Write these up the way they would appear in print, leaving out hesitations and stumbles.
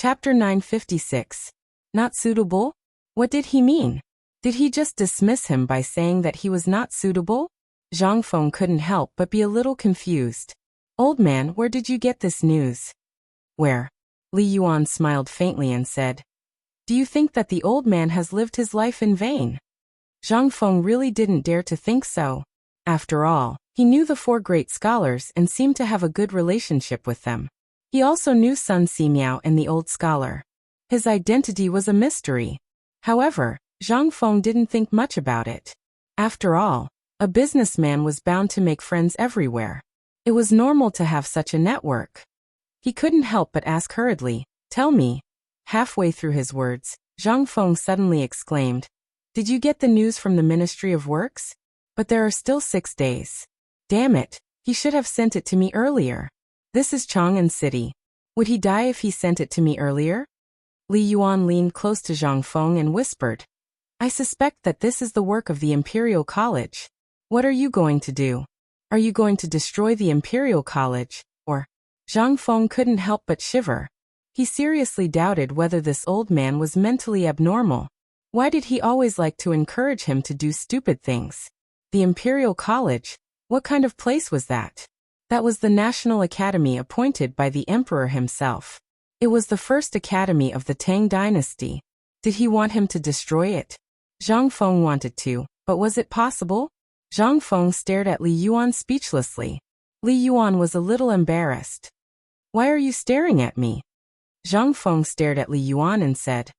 Chapter 956. Not suitable? What did he mean? Did he just dismiss him by saying that he was not suitable? Zhang Feng couldn't help but be a little confused. Old man, where did you get this news? Where? Li Yuan smiled faintly and said, Do you think that the old man has lived his life in vain? Zhang Feng really didn't dare to think so. After all, he knew the four great scholars and seemed to have a good relationship with them. He also knew Sun Simiao and the old scholar. His identity was a mystery. However, Zhang Feng didn't think much about it. After all, a businessman was bound to make friends everywhere. It was normal to have such a network. He couldn't help but ask hurriedly, Tell me. Halfway through his words, Zhang Feng suddenly exclaimed, Did you get the news from the Ministry of Works? But there are still 6 days. Damn it, he should have sent it to me earlier. This is Chang'an City. Would he die if he sent it to me earlier? Li Yuan leaned close to Zhang Feng and whispered, I suspect that this is the work of the Imperial College. What are you going to do? Are you going to destroy the Imperial College, or? Zhang Feng couldn't help but shiver. He seriously doubted whether this old man was mentally abnormal. Why did he always like to encourage him to do stupid things? The Imperial College? What kind of place was that? That was the National Academy appointed by the Emperor himself. It was the first academy of the Tang dynasty. Did he want him to destroy it? Zhang Feng wanted to, but was it possible? Zhang Feng stared at Li Yuan speechlessly. Li Yuan was a little embarrassed. Why are you staring at me? Zhang Feng stared at Li Yuan and said,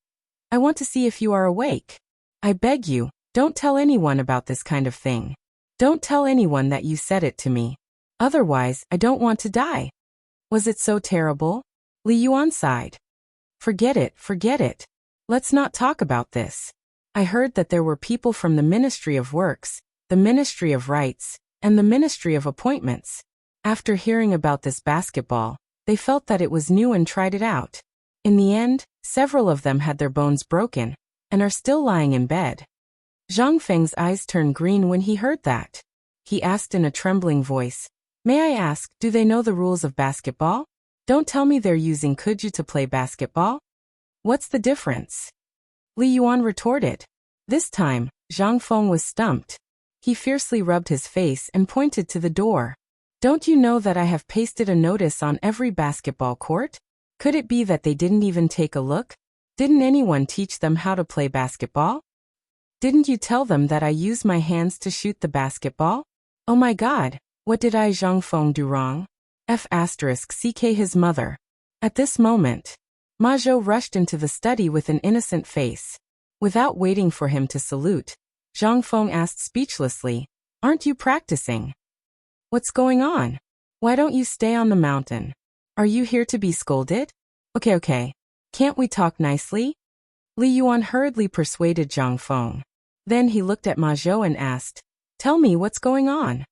I want to see if you are awake. I beg you, don't tell anyone about this kind of thing. Don't tell anyone that you said it to me. Otherwise, I don't want to die. Was it so terrible? Li Yuan sighed. Forget it, forget it. Let's not talk about this. I heard that there were people from the Ministry of Works, the Ministry of Rights, and the Ministry of Appointments. After hearing about this basketball, they felt that it was new and tried it out. In the end, several of them had their bones broken, and are still lying in bed. Zhang Feng's eyes turned green when he heard that. He asked in a trembling voice, May I ask, do they know the rules of basketball? Don't tell me they're using Kuju to play basketball. What's the difference? Li Yuan retorted. This time, Zhang Feng was stumped. He fiercely rubbed his face and pointed to the door. Don't you know that I have pasted a notice on every basketball court? Could it be that they didn't even take a look? Didn't anyone teach them how to play basketball? Didn't you tell them that I use my hands to shoot the basketball? Oh my God, what did I Zhang Feng do wrong? F***ck his mother. At this moment, Ma Zhou rushed into the study with an innocent face. Without waiting for him to salute, Zhang Feng asked speechlessly, Aren't you practicing? What's going on? Why don't you stay on the mountain? Are you here to be scolded? Okay. Can't we talk nicely? Li Yuan hurriedly persuaded Zhang Feng. Then he looked at Ma Zhou and asked, Tell me what's going on.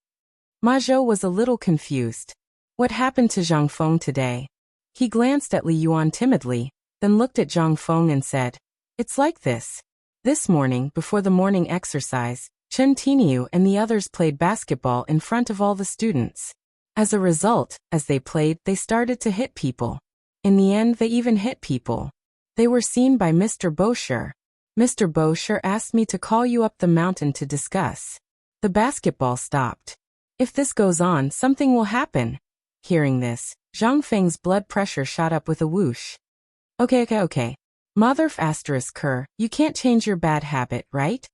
Ma Zhou was a little confused. What happened to Zhang Feng today? He glanced at Li Yuan timidly, then looked at Zhang Feng and said, It's like this. This morning, before the morning exercise, Chen Tiniu and the others played basketball in front of all the students. As a result, as they played, they started to hit people. In the end, they even hit people. They were seen by Mr. Bosher. Mr. Bosher asked me to call you up the mountain to discuss. The basketball stopped. If this goes on, something will happen. Hearing this, Zhang Feng's blood pressure shot up with a whoosh. Okay. Mother ***, you can't change your bad habit, right?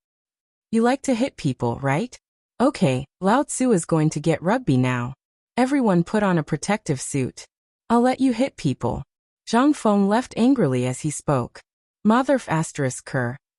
You like to hit people, right? Okay, Lao Tzu is going to get rugby now. Everyone put on a protective suit. I'll let you hit people. Zhang Feng left angrily as he spoke. Mother ***,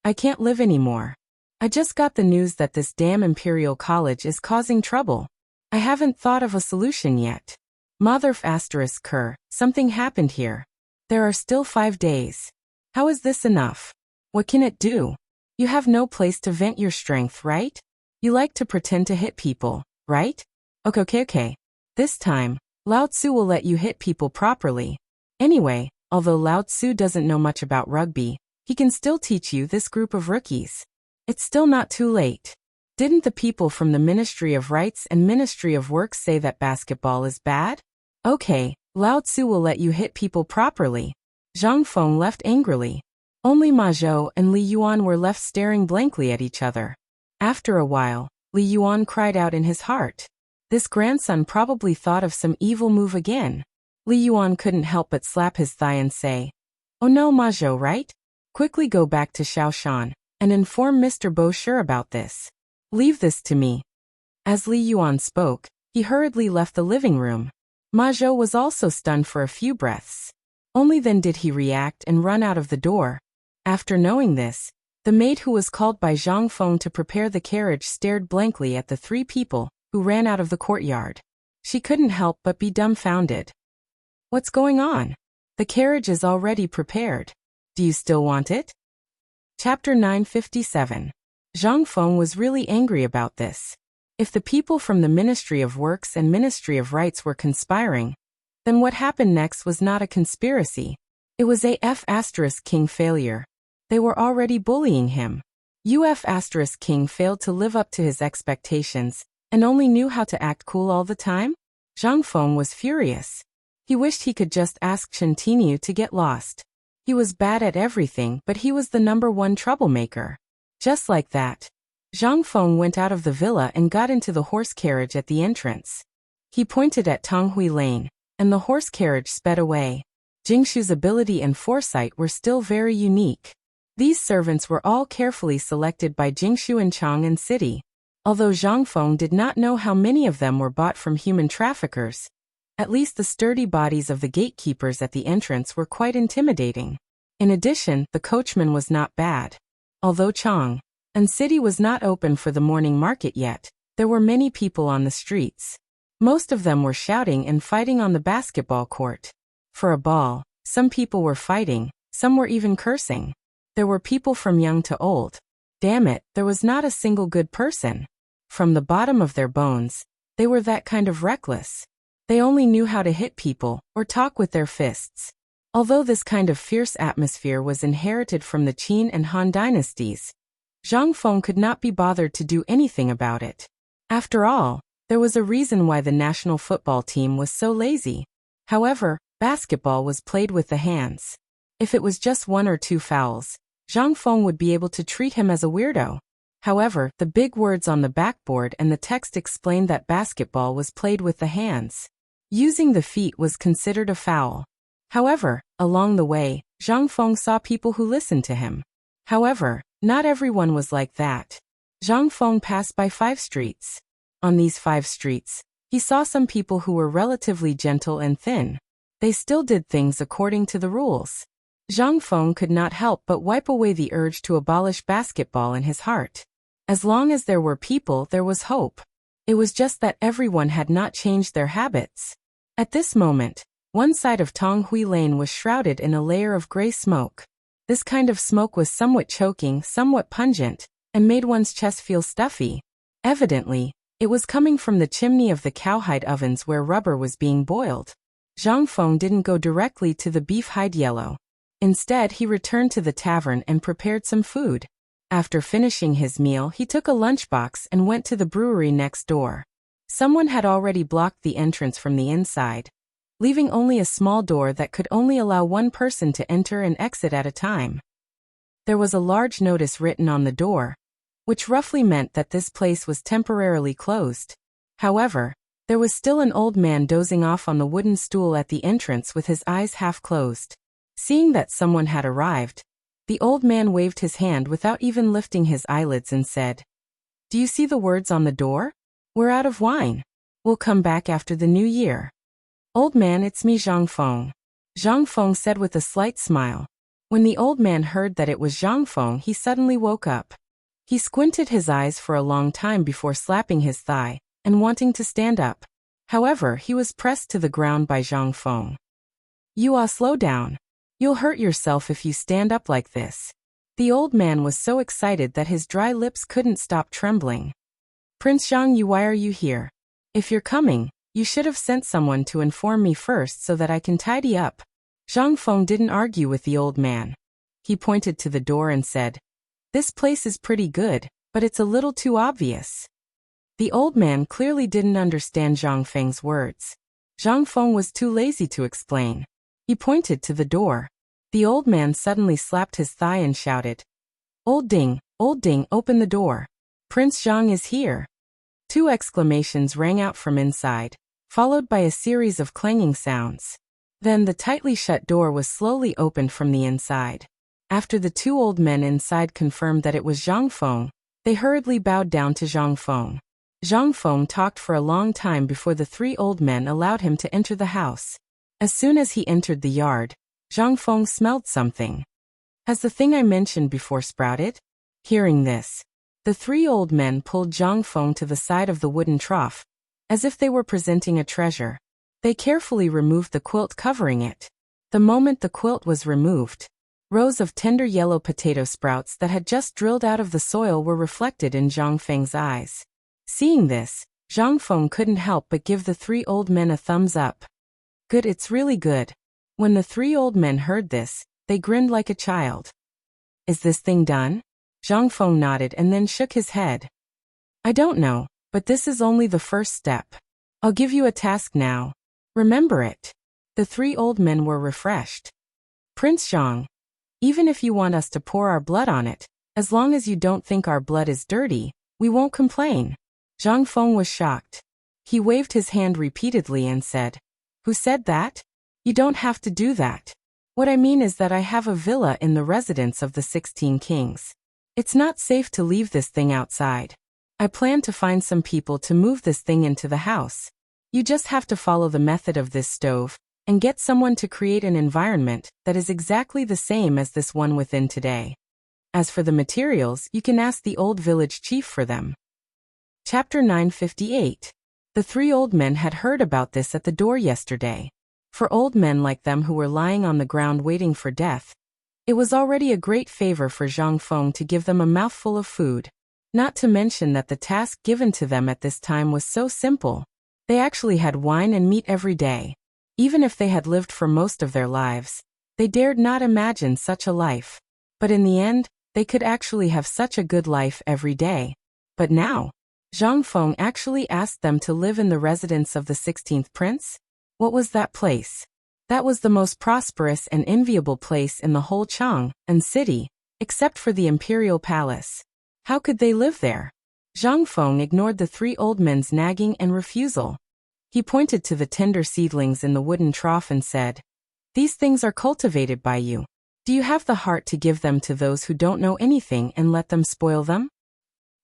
I can't live anymore. I just got the news that this damn Imperial College is causing trouble. I haven't thought of a solution yet. Mother ***, something happened here. There are still 5 days. How is this enough? What can it do? You have no place to vent your strength, right? You like to pretend to hit people, right? Okay. This time, Lao Tzu will let you hit people properly. Anyway, although Lao Tzu doesn't know much about rugby, he can still teach you this group of rookies. It's still not too late. Didn't the people from the Ministry of Rights and Ministry of Works say that basketball is bad? Okay, Lao Tzu will let you hit people properly. Zhang Feng left angrily. Only Ma Zhou and Li Yuan were left staring blankly at each other. After a while, Li Yuan cried out in his heart. This grandson probably thought of some evil move again. Li Yuan couldn't help but slap his thigh and say, "Oh no, Ma Zhou, right? Quickly go back to Shaoshan and inform Mr. Bo Sure about this. Leave this to me." As Li Yuan spoke, he hurriedly left the living room. Ma Zhou was also stunned for a few breaths. Only then did he react and run out of the door. After knowing this, the maid who was called by Zhang Feng to prepare the carriage stared blankly at the three people who ran out of the courtyard. She couldn't help but be dumbfounded. "What's going on? The carriage is already prepared. Do you still want it?" Chapter 957. Zhang Feng was really angry about this. If the people from the Ministry of Works and Ministry of Rights were conspiring, then what happened next was not a conspiracy. It was a King failure. They were already bullying him. King failed to live up to his expectations and only knew how to act cool all the time? Zhang Feng was furious. He wished he could just ask Chen Tinyu to get lost. He was bad at everything, but he was the #1 troublemaker. Just like that, Zhang Feng went out of the villa and got into the horse carriage at the entrance. He pointed at Tonghui Lane, and the horse carriage sped away. Jingshu's ability and foresight were still very unique. These servants were all carefully selected by Jingshu in Chang and City. Although Zhang Feng did not know how many of them were bought from human traffickers, at least the sturdy bodies of the gatekeepers at the entrance were quite intimidating. In addition, the coachman was not bad. Although Chang and City was not open for the morning market yet, there were many people on the streets. Most of them were shouting and fighting on the basketball court. For a ball, some people were fighting, some were even cursing. There were people from young to old. Damn it, there was not a single good person. From the bottom of their bones, they were that kind of reckless. They only knew how to hit people or talk with their fists. Although this kind of fierce atmosphere was inherited from the Qin and Han dynasties, Zhang Feng could not be bothered to do anything about it. After all, there was a reason why the national football team was so lazy. However, basketball was played with the hands. If it was just 1 or 2 fouls, Zhang Feng would be able to treat him as a weirdo. However, the big words on the backboard and the text explained that basketball was played with the hands. Using the feet was considered a foul. However, along the way, Zhang Feng saw people who listened to him. However, not everyone was like that. Zhang Feng passed by 5 streets. On these 5 streets, he saw some people who were relatively gentle and thin. They still did things according to the rules. Zhang Feng could not help but wipe away the urge to abolish basketball in his heart. As long as there were people, there was hope. It was just that everyone had not changed their habits. At this moment, one side of Tonghui Lane was shrouded in a layer of gray smoke. This kind of smoke was somewhat choking, somewhat pungent, and made one's chest feel stuffy. Evidently, it was coming from the chimney of the cowhide ovens where rubber was being boiled. Zhang Feng didn't go directly to the beef hide yellow. Instead, he returned to the tavern and prepared some food. After finishing his meal, he took a lunchbox and went to the brewery next door. Someone had already blocked the entrance from the inside, leaving only a small door that could only allow one person to enter and exit at a time. There was a large notice written on the door, which roughly meant that this place was temporarily closed. However, there was still an old man dozing off on the wooden stool at the entrance with his eyes half closed. Seeing that someone had arrived, the old man waved his hand without even lifting his eyelids and said, "Do you see the words on the door? We're out of wine. We'll come back after the new year." "Old man, it's me, Zhang Feng," Zhang Feng said with a slight smile. When the old man heard that it was Zhang Feng, he suddenly woke up. He squinted his eyes for a long time before slapping his thigh and wanting to stand up. However, he was pressed to the ground by Zhang Feng. "You all slow down. You'll hurt yourself if you stand up like this." The old man was so excited that his dry lips couldn't stop trembling. "Prince Zhang Yu, why are you here? If you're coming, you should have sent someone to inform me first so that I can tidy up." Zhang Feng didn't argue with the old man. He pointed to the door and said, "This place is pretty good, but it's a little too obvious." The old man clearly didn't understand Zhang Feng's words. Zhang Feng was too lazy to explain. He pointed to the door. The old man suddenly slapped his thigh and shouted, Old Ding, open the door. Prince Zhang is here. 2 exclamations rang out from inside, followed by a series of clanging sounds. Then the tightly shut door was slowly opened from the inside. After the 2 old men inside confirmed that it was Zhang Feng, they hurriedly bowed down to Zhang Feng. Zhang Feng talked for a long time before the 3 old men allowed him to enter the house. As soon as he entered the yard, Zhang Feng smelled something. Has the thing I mentioned before sprouted? Hearing this, the 3 old men pulled Zhang Feng to the side of the wooden trough, as if they were presenting a treasure. They carefully removed the quilt covering it. The moment the quilt was removed, rows of tender yellow potato sprouts that had just drilled out of the soil were reflected in Zhang Feng's eyes. Seeing this, Zhang Feng couldn't help but give the 3 old men a thumbs up. Good, it's really good. When the 3 old men heard this, they grinned like a child. Is this thing done? Zhang Feng nodded and then shook his head. I don't know, but this is only the first step. I'll give you a task now. Remember it. The 3 old men were refreshed. Prince Zhang, even if you want us to pour our blood on it, as long as you don't think our blood is dirty, we won't complain. Zhang Feng was shocked. He waved his hand repeatedly and said, Who said that? You don't have to do that. What I mean is that I have a villa in the residence of the 16 kings. It's not safe to leave this thing outside. I plan to find some people to move this thing into the house. You just have to follow the method of this stove, and get someone to create an environment that is exactly the same as this one within today. As for the materials, you can ask the old village chief for them. Chapter 958. The 3 old men had heard about this at the door yesterday. For old men like them who were lying on the ground waiting for death, it was already a great favor for Zhang Feng to give them a mouthful of food. Not to mention that the task given to them at this time was so simple. They actually had wine and meat every day. Even if they had lived for most of their lives, they dared not imagine such a life. But in the end, they could actually have such a good life every day. But now, Zhang Feng actually asked them to live in the residence of the 16th prince? What was that place? That was the most prosperous and enviable place in the whole Chang and city, except for the imperial palace. How could they live there? Zhang Feng ignored the 3 old men's nagging and refusal. He pointed to the tender seedlings in the wooden trough and said, These things are cultivated by you. Do you have the heart to give them to those who don't know anything and let them spoil them?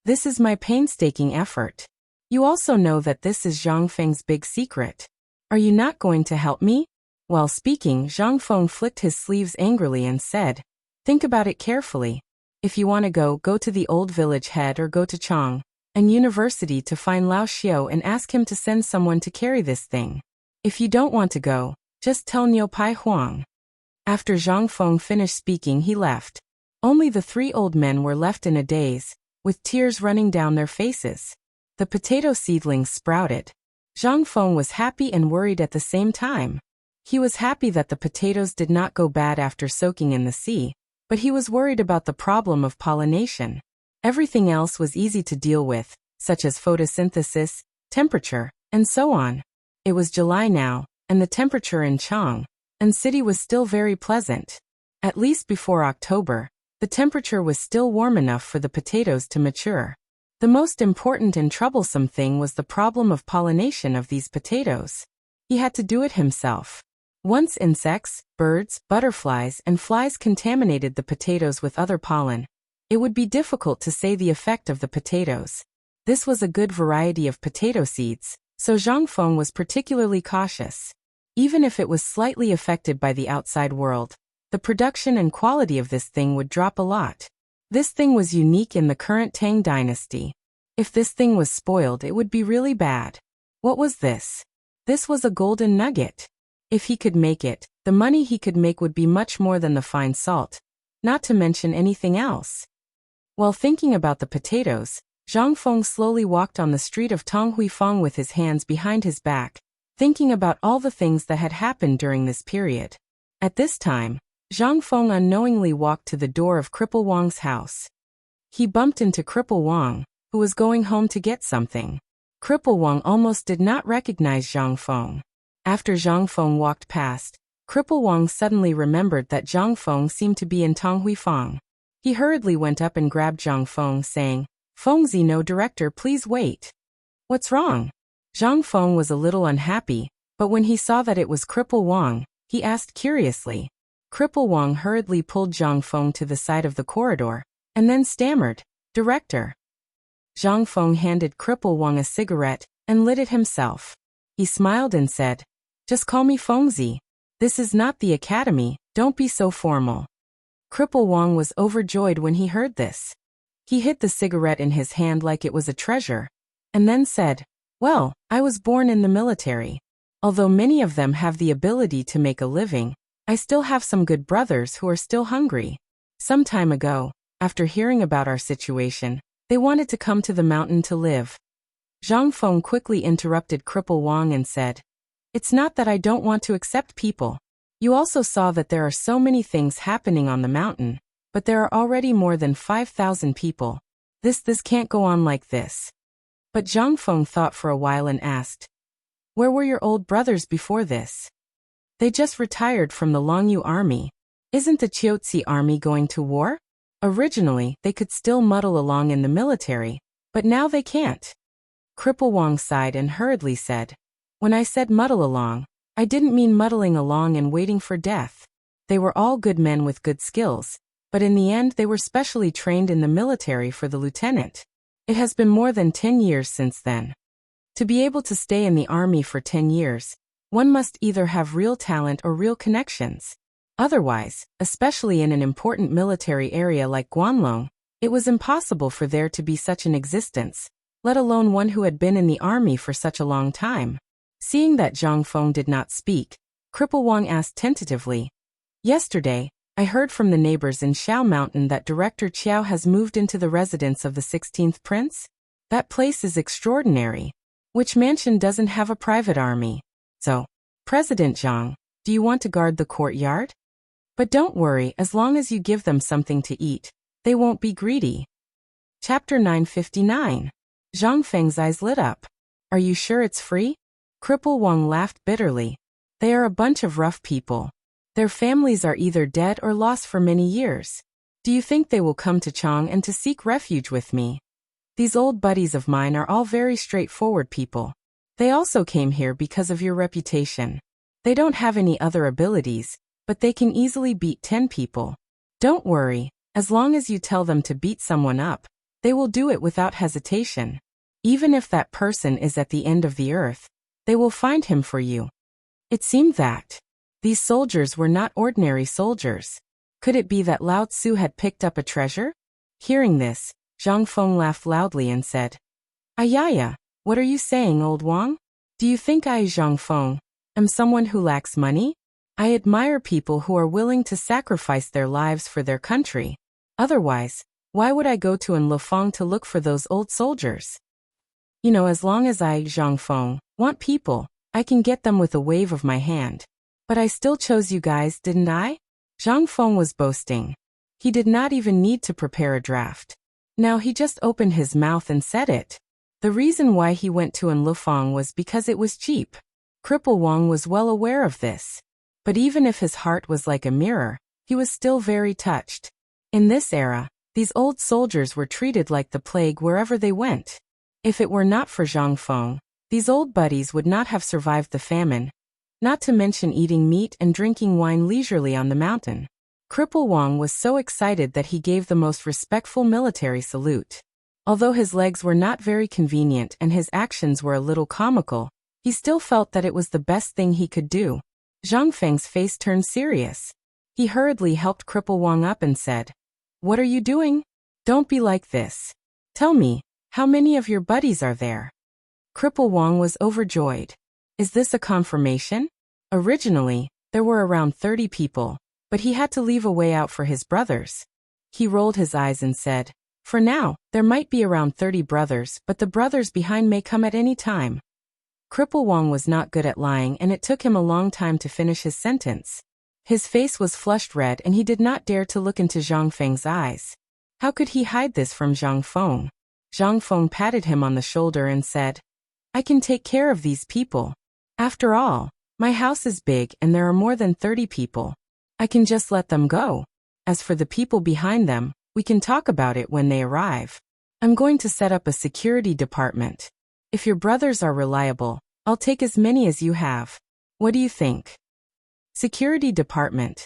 This is my painstaking effort. You also know that this is Zhang Feng's big secret. Are you not going to help me? While speaking, Zhang Feng flicked his sleeves angrily and said, Think about it carefully. If you want to go to the old village head or go to Chang and university to find Lao Xiao and ask him to send someone to carry this thing. If you don't want to go, just tell Niu Pai Huang. After Zhang Feng finished speaking, he left. Only the 3 old men were left in a daze, with tears running down their faces. The potato seedlings sprouted. Zhang Feng was happy and worried at the same time. He was happy that the potatoes did not go bad after soaking in the sea, but he was worried about the problem of pollination. Everything else was easy to deal with, such as photosynthesis, temperature, and so on. It was July now, and the temperature in Chang and city was still very pleasant. At least before October, the temperature was still warm enough for the potatoes to mature. The most important and troublesome thing was the problem of pollination of these potatoes. He had to do it himself. Once insects, birds, butterflies, and flies contaminated the potatoes with other pollen, it would be difficult to say the effect of the potatoes. This was a good variety of potato seeds, so Zhang Feng was particularly cautious. Even if it was slightly affected by the outside world, the production and quality of this thing would drop a lot. This thing was unique in the current Tang dynasty. If this thing was spoiled, it would be really bad. What was this? This was a golden nugget. If he could make it, the money he could make would be much more than the fine salt, not to mention anything else. While thinking about the potatoes, Zhang Feng slowly walked on the street of Tonghuifang with his hands behind his back, thinking about all the things that had happened during this period. At this time, Zhang Feng unknowingly walked to the door of Cripple Wang's house. He bumped into Cripple Wang, who was going home to get something. Cripple Wang almost did not recognize Zhang Feng. After Zhang Feng walked past, Cripple Wang suddenly remembered that Zhang Feng seemed to be in Tang Huifang. He hurriedly went up and grabbed Zhang Feng, saying, "Fengzi, no director, please wait." "What's wrong?" Zhang Feng was a little unhappy, but when he saw that it was Cripple Wang, he asked curiously. Cripple Wang hurriedly pulled Zhang Feng to the side of the corridor, and then stammered, "Director." Zhang Feng handed Cripple Wang a cigarette and lit it himself. He smiled and said, "Just call me Fengzi. This is not the academy, don't be so formal." Cripple Wang was overjoyed when he heard this. He hid the cigarette in his hand like it was a treasure, and then said, "Well, I was born in the military. Although many of them have the ability to make a living, I still have some good brothers who are still hungry. Some time ago, after hearing about our situation, they wanted to come to the mountain to live." Zhang Feng quickly interrupted Cripple Wang and said, "It's not that I don't want to accept people. You also saw that there are so many things happening on the mountain, but there are already more than 5,000 people. This can't go on like this." But Zhang Feng thought for a while and asked, "Where were your old brothers before this?" "They just retired from the Longyu army. Isn't the Chiotzi army going to war? Originally, they could still muddle along in the military, but now they can't." Cripple Wang sighed and hurriedly said, "When I said muddle along, I didn't mean muddling along and waiting for death. They were all good men with good skills, but in the end they were specially trained in the military for the lieutenant. It has been more than 10 years since then. To be able to stay in the army for 10 years, one must either have real talent or real connections. Otherwise, especially in an important military area like Guanlong, it was impossible for there to be such an existence, let alone one who had been in the army for such a long time." Seeing that Zhang Feng did not speak, Cripple Wang asked tentatively, "Yesterday, I heard from the neighbors in Xiao Mountain that Director Qiao has moved into the residence of the 16th Prince? That place is extraordinary. Which mansion doesn't have a private army? So, President Zhang, do you want to guard the courtyard? But don't worry, as long as you give them something to eat, they won't be greedy." Chapter 959. Zhang Feng's eyes lit up. "Are you sure it's free?" Cripple Wang laughed bitterly. "They are a bunch of rough people. Their families are either dead or lost for many years. Do you think they will come to Chang and to seek refuge with me? These old buddies of mine are all very straightforward people. They also came here because of your reputation. They don't have any other abilities, but they can easily beat 10 people. Don't worry, as long as you tell them to beat someone up, they will do it without hesitation. Even if that person is at the end of the earth, they will find him for you." It seemed that these soldiers were not ordinary soldiers. Could it be that Lao Tzu had picked up a treasure? Hearing this, Zhang Feng laughed loudly and said, "Ayaya, what are you saying, old Wang? Do you think I, Zhang Feng, am someone who lacks money? I admire people who are willing to sacrifice their lives for their country. Otherwise, why would I go to Anlufang to look for those old soldiers? As long as I, Zhang Feng, want people, I can get them with a wave of my hand. But I still chose you guys, didn't I?" Zhang Feng was boasting. He did not even need to prepare a draft. Now he just opened his mouth and said it. The reason why he went to Anlufang was because it was cheap. Cripple Wang was well aware of this. But even if his heart was like a mirror, he was still very touched. In this era, these old soldiers were treated like the plague wherever they went. If it were not for Zhang Feng, these old buddies would not have survived the famine, not to mention eating meat and drinking wine leisurely on the mountain. Cripple Wang was so excited that he gave the most respectful military salute. Although his legs were not very convenient and his actions were a little comical, he still felt that it was the best thing he could do. Zhang Feng's face turned serious. He hurriedly helped Cripple Wang up and said, "What are you doing? Don't be like this. Tell me, how many of your buddies are there?" Cripple Wang was overjoyed. Is this a confirmation? Originally, there were around 30 people, but he had to leave a way out for his brothers. He rolled his eyes and said, "For now, there might be around 30 brothers, but the brothers behind may come at any time." Cripple Wang was not good at lying and it took him a long time to finish his sentence. His face was flushed red and he did not dare to look into Zhang Feng's eyes. How could he hide this from Zhang Feng? Zhang Feng patted him on the shoulder and said, "I can take care of these people. After all, My house is big and there are more than 30 people. I can just let them go. As for the people behind them, we can talk about it when they arrive. I'm going to set up a security department. If your brothers are reliable, I'll take as many as you have. What do you think? Security department.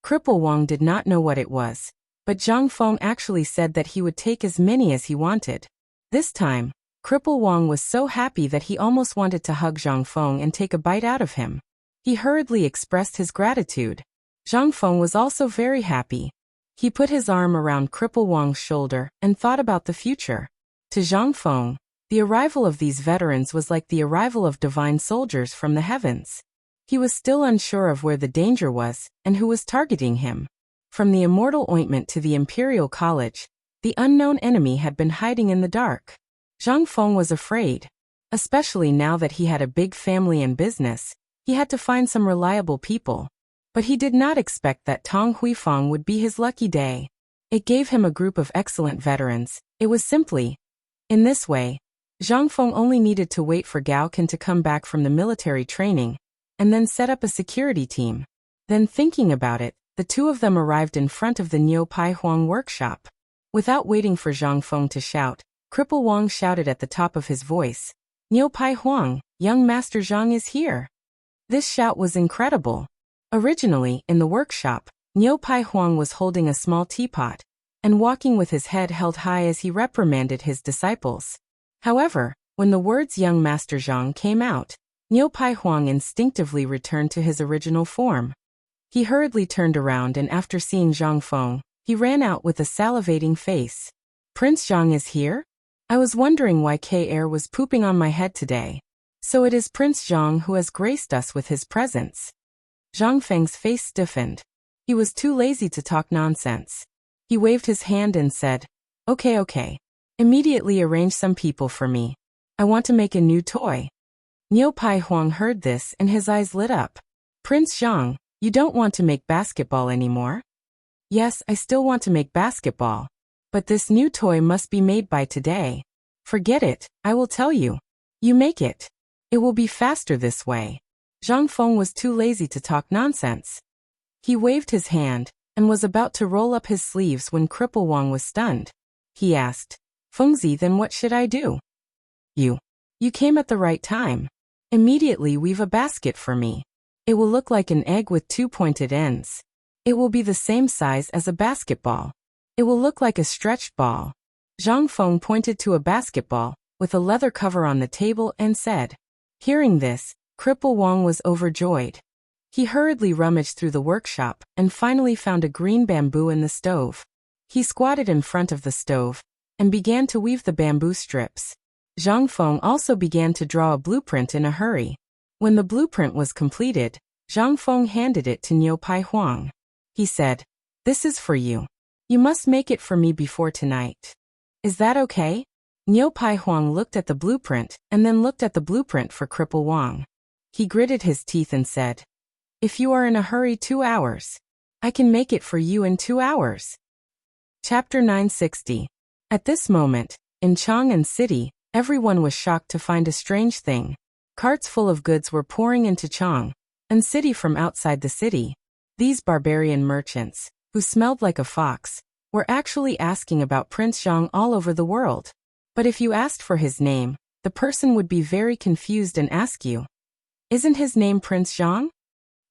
Cripple Wang did not know what it was, but Zhang Feng actually said that he would take as many as he wanted. This time, Cripple Wang was so happy that he almost wanted to hug Zhang Feng and take a bite out of him. He hurriedly expressed his gratitude. Zhang Feng was also very happy. He put his arm around Cripple Wang's shoulder and thought about the future. To Zhang Feng, the arrival of these veterans was like the arrival of divine soldiers from the heavens. He was still unsure of where the danger was and who was targeting him. From the immortal ointment to the Imperial College, the unknown enemy had been hiding in the dark. Zhang Feng was afraid. Especially now that he had a big family and business, he had to find some reliable people. But he did not expect that Tang Huifang would be his lucky day. It gave him a group of excellent veterans. It was simply. In this way, Zhang Feng only needed to wait for Gao Can to come back from the military training, and then set up a security team. Then thinking about it, the two of them arrived in front of the Niu Pai Huang workshop. Without waiting for Zhang Feng to shout, Cripple Wang shouted at the top of his voice, "Niu Pai Huang, young Master Zhang is here." This shout was incredible. Originally, in the workshop, Niu Pai Huang was holding a small teapot and walking with his head held high as he reprimanded his disciples. However, when the words young Master Zhang came out, Niu Pai Huang instinctively returned to his original form. He hurriedly turned around and after seeing Zhang Feng, he ran out with a salivating face. "Prince Zhang is here? I was wondering why K-Air was pooping on my head today. So it is Prince Zhang who has graced us with his presence." Zhang Feng's face stiffened. He was too lazy to talk nonsense. He waved his hand and said, Okay. Immediately arrange some people for me. I want to make a new toy." Niu Pai Huang heard this and his eyes lit up. "Prince Zhang, you don't want to make basketball anymore?" "Yes, I still want to make basketball. But this new toy must be made by today." "Forget it, I will tell you. You make it. It will be faster this way." Zhang Feng was too lazy to talk nonsense. He waved his hand and was about to roll up his sleeves when Cripple Wang was stunned. He asked, "Fengzi, then what should I do?" You came at the right time. Immediately weave a basket for me. It will look like an egg with two pointed ends. It will be the same size as a basketball. It will look like a stretched ball." Zhang Feng pointed to a basketball with a leather cover on the table and said. Hearing this, Cripple Wang was overjoyed. He hurriedly rummaged through the workshop and finally found a green bamboo in the stove. He squatted in front of the stove and began to weave the bamboo strips. Zhang Feng also began to draw a blueprint in a hurry. When the blueprint was completed, Zhang Feng handed it to Niu Pai Huang. He said, "This is for you. You must make it for me before tonight. Is that okay?" Niu Pai Huang looked at the blueprint and then looked at the blueprint for Cripple Wang. He gritted his teeth and said, "If you are in a hurry 2 hours, I can make it for you in 2 hours." Chapter 960. At this moment, in Chang'an City, everyone was shocked to find a strange thing. Carts full of goods were pouring into Chang'an City from outside the city. These barbarian merchants, who smelled like a fox, were actually asking about Prince Zhang all over the world. But if you asked for his name, the person would be very confused and ask you, "Isn't his name Prince Zhang?"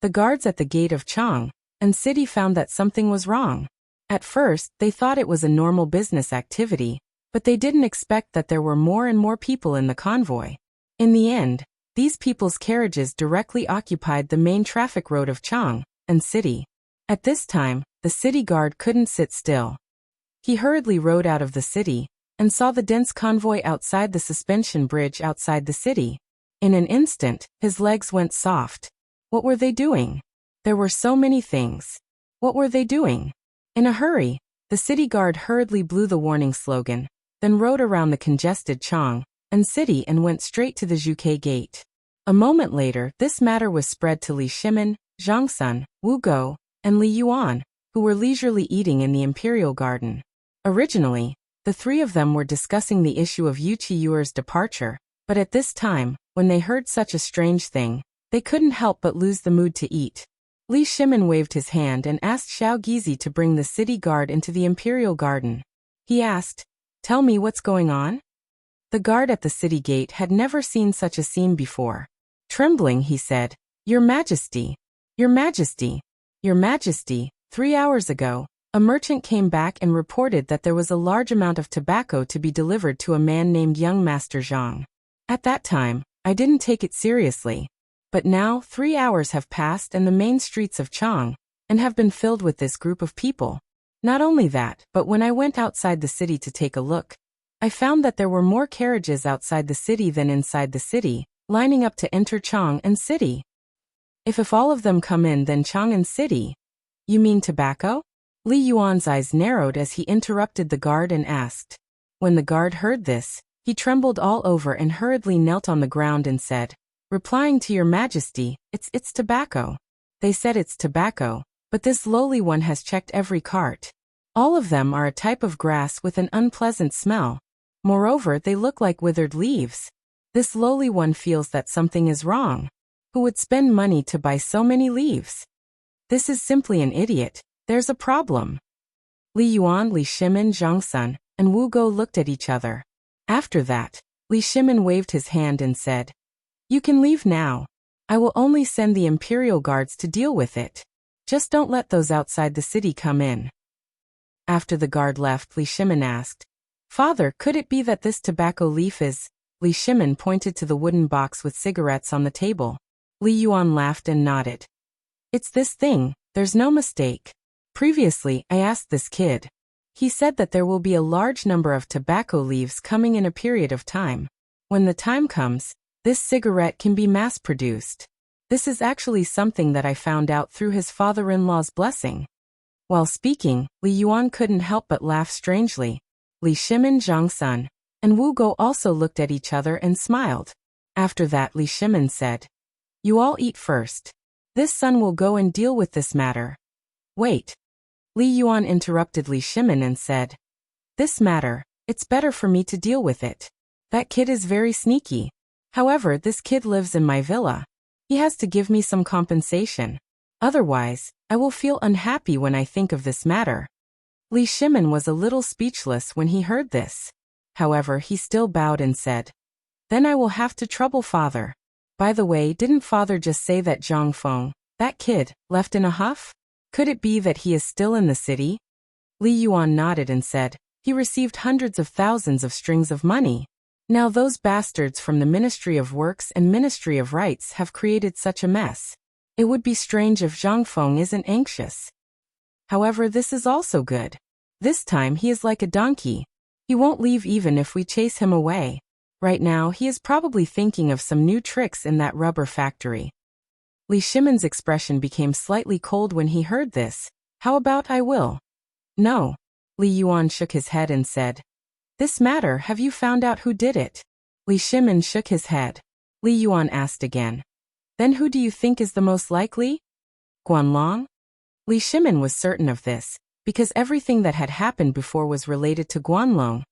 The guards at the gate of Chang'an City found that something was wrong. At first, they thought it was a normal business activity, but they didn't expect that there were more and more people in the convoy. In the end, these people's carriages directly occupied the main traffic road of Chang'an City. At this time, the city guard couldn't sit still. He hurriedly rode out of the city and saw the dense convoy outside the suspension bridge outside the city. In an instant, his legs went soft. What were they doing? There were so many things. What were they doing? In a hurry, the city guard hurriedly blew the warning slogan, then rode around the congested Chang'an City and went straight to the Zhuke Gate. A moment later, this matter was spread to Li Shimin, Zhang Sun, Wu Go, and Li Yuan, who were leisurely eating in the Imperial Garden. Originally, the three of them were discussing the issue of Yu Qiyuer's departure, but at this time, when they heard such a strange thing, They couldn't help but lose the mood to eat. Li Shimin waved his hand and asked Xiao Gizi to bring the city guard into the imperial garden. He asked, "Tell me what's going on?" The guard at the city gate had never seen such a scene before. Trembling, he said, "Your Majesty, Your Majesty, Your Majesty, 3 hours ago, a merchant came back and reported that there was a large amount of tobacco to be delivered to a man named Young Master Zhang. At that time, I didn't take it seriously. But now 3 hours have passed and the main streets of Chang and have been filled with this group of people. Not only that, but when I went outside the city to take a look, I found that there were more carriages outside the city than inside the city, lining up to enter Chang and city. If all of them come in, then Chang and city. You mean tobacco?" Li Yuan's eyes narrowed as he interrupted the guard and asked. When the guard heard this, he trembled all over and hurriedly knelt on the ground and said, "Replying to Your Majesty, it's tobacco." They said it's tobacco, but this lowly one has checked every cart. All of them are a type of grass with an unpleasant smell. Moreover, they look like withered leaves. This lowly one feels that something is wrong. Who would spend money to buy so many leaves? This is simply an idiot. There's a problem. Li Yuan, Li Shimin, Zhang Sun, and Wu Go looked at each other. After that, Li Shimin waved his hand and said, "You can leave now. I will only send the imperial guards to deal with it. Just don't let those outside the city come in." After the guard left, Li Shimin asked, "Father, could it be that this tobacco leaf is—" Li Shimin pointed to the wooden box with cigarettes on the table. Li Yuan laughed and nodded. "It's this thing, there's no mistake. Previously, I asked this kid. He said that there will be a large number of tobacco leaves coming in a period of time. When the time comes, this cigarette can be mass-produced. This is actually something that I found out through his father-in-law's blessing." While speaking, Li Yuan couldn't help but laugh strangely. Li Shimin, Zhang Sun, and Wu Go also looked at each other and smiled. After that, Li Shimin said, "You all eat first. This son will go and deal with this matter." "Wait." Li Yuan interrupted Li Shimin and said, "This matter, it's better for me to deal with it. That kid is very sneaky. However, this kid lives in my villa. He has to give me some compensation. Otherwise, I will feel unhappy when I think of this matter." Li Shimin was a little speechless when he heard this. However, he still bowed and said, "Then I will have to trouble father. By the way, didn't father just say that Zhang Feng, that kid, left in a huff? Could it be that he is still in the city?" Li Yuan nodded and said, "He received hundreds of thousands of strings of money. Now those bastards from the Ministry of Works and Ministry of Rights have created such a mess. It would be strange if Zhang Feng isn't anxious. However, this is also good. This time he is like a donkey. He won't leave even if we chase him away. Right now he is probably thinking of some new tricks in that rubber factory." Li Shimin's expression became slightly cold when he heard this. "How about I will?" "No." Li Yuan shook his head and said, "This matter, have you found out who did it?" Li Shimin shook his head. Li Yuan asked again, "Then who do you think is the most likely?" "Guanlong?" Li Shimin was certain of this, because everything that had happened before was related to Guanlong,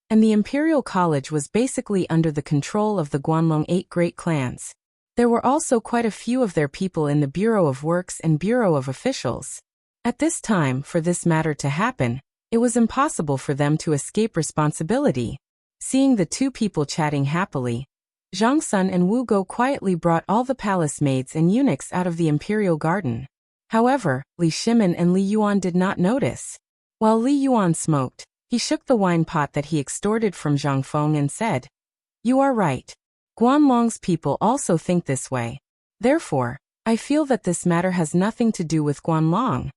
and the Imperial College was basically under the control of the Guanlong 8 great clans. There were also quite a few of their people in the Bureau of Works and Bureau of Officials. At this time, for this matter to happen, it was impossible for them to escape responsibility. Seeing the two people chatting happily, Zhang Sun and Wu Go quietly brought all the palace maids and eunuchs out of the imperial garden. However, Li Shimin and Li Yuan did not notice. While Li Yuan smoked, he shook the wine pot that he extorted from Zhang Feng and said, "You are right. Guanlong's people also think this way. Therefore, I feel that this matter has nothing to do with Guanlong."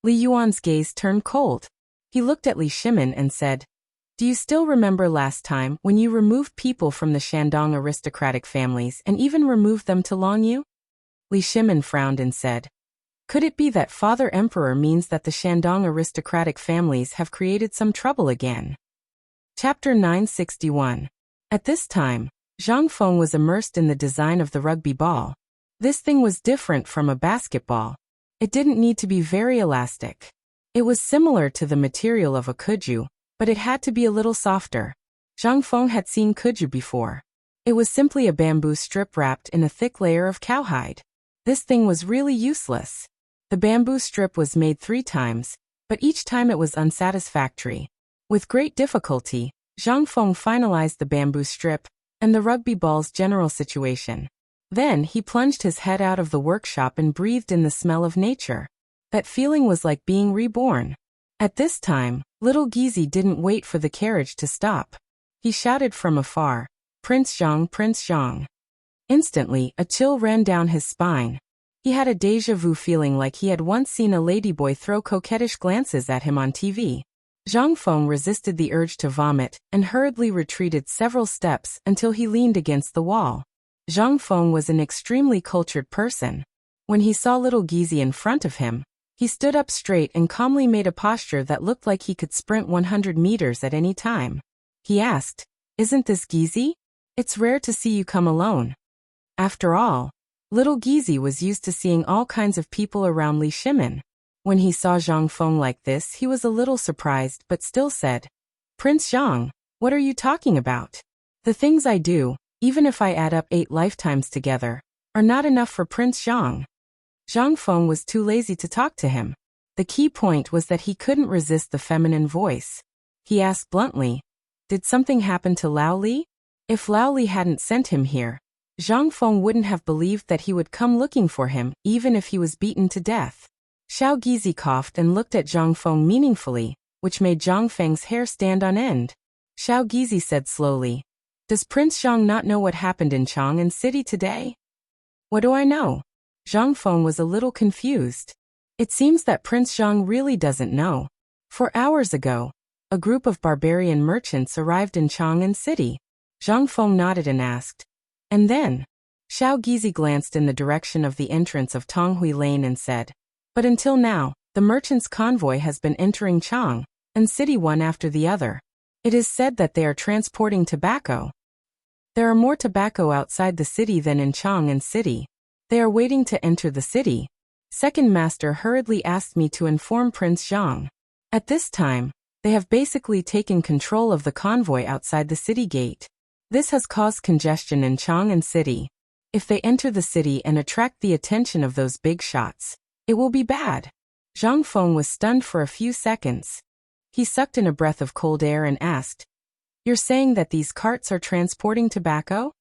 Li Yuan's gaze turned cold. He looked at Li Shimin and said, "Do you still remember last time when you removed people from the Shandong aristocratic families and even removed them to Longyu?" Li Shimin frowned and said, "Could it be that Father Emperor means that the Shandong aristocratic families have created some trouble again?" Chapter 961. At this time, Zhang Feng was immersed in the design of the rugby ball. This thing was different from a basketball. It didn't need to be very elastic. It was similar to the material of a kuju, but it had to be a little softer. Zhang Feng had seen kuju before. It was simply a bamboo strip wrapped in a thick layer of cowhide. This thing was really useless. The bamboo strip was made 3 times, but each time it was unsatisfactory. With great difficulty, Zhang Feng finalized the bamboo strip and the rugby ball's general situation. Then he plunged his head out of the workshop and breathed in the smell of nature. That feeling was like being reborn. At this time, little Gizi didn't wait for the carriage to stop. He shouted from afar, "Prince Zhang, Prince Zhang." Instantly, a chill ran down his spine. He had a déjà vu feeling like he had once seen a ladyboy throw coquettish glances at him on TV. Zhang Feng resisted the urge to vomit and hurriedly retreated several steps until he leaned against the wall. Zhang Feng was an extremely cultured person. When he saw little Gizi in front of him, he stood up straight and calmly made a posture that looked like he could sprint 100 meters at any time. He asked, "Isn't this Gizi? It's rare to see you come alone." After all, little Gizi was used to seeing all kinds of people around Li Shimin. When he saw Zhang Feng like this, he was a little surprised but still said, "Prince Zhang, what are you talking about? The things I do, even if I add up 8 lifetimes together, are not enough for Prince Zhang." Zhang Feng was too lazy to talk to him. The key point was that he couldn't resist the feminine voice. He asked bluntly, "Did something happen to Lao Li?" If Lao Li hadn't sent him here, Zhang Feng wouldn't have believed that he would come looking for him even if he was beaten to death. Xiao Gizi coughed and looked at Zhang Feng meaningfully, which made Zhang Feng's hair stand on end. Xiao Gizi said slowly, "Does Prince Zhang not know what happened in Chang'an City today?" "What do I know?" Zhang Feng was a little confused. It seems that Prince Zhang really doesn't know. 4 hours ago, a group of barbarian merchants arrived in Chang'an City. Zhang Feng nodded and asked, "And then?" Xiao Gizi glanced in the direction of the entrance of Tonghui Lane and said, "But until now, the merchants' convoy has been entering Chang'an City one after the other. It is said that they are transporting tobacco. There are more tobacco outside the city than in Chang'an City. They are waiting to enter the city. Second Master hurriedly asked me to inform Prince Zhang. At this time, they have basically taken control of the convoy outside the city gate. This has caused congestion in Chang'an City. If they enter the city and attract the attention of those big shots, it will be bad." Zhang Feng was stunned for a few seconds. He sucked in a breath of cold air and asked, "You're saying that these carts are transporting tobacco?"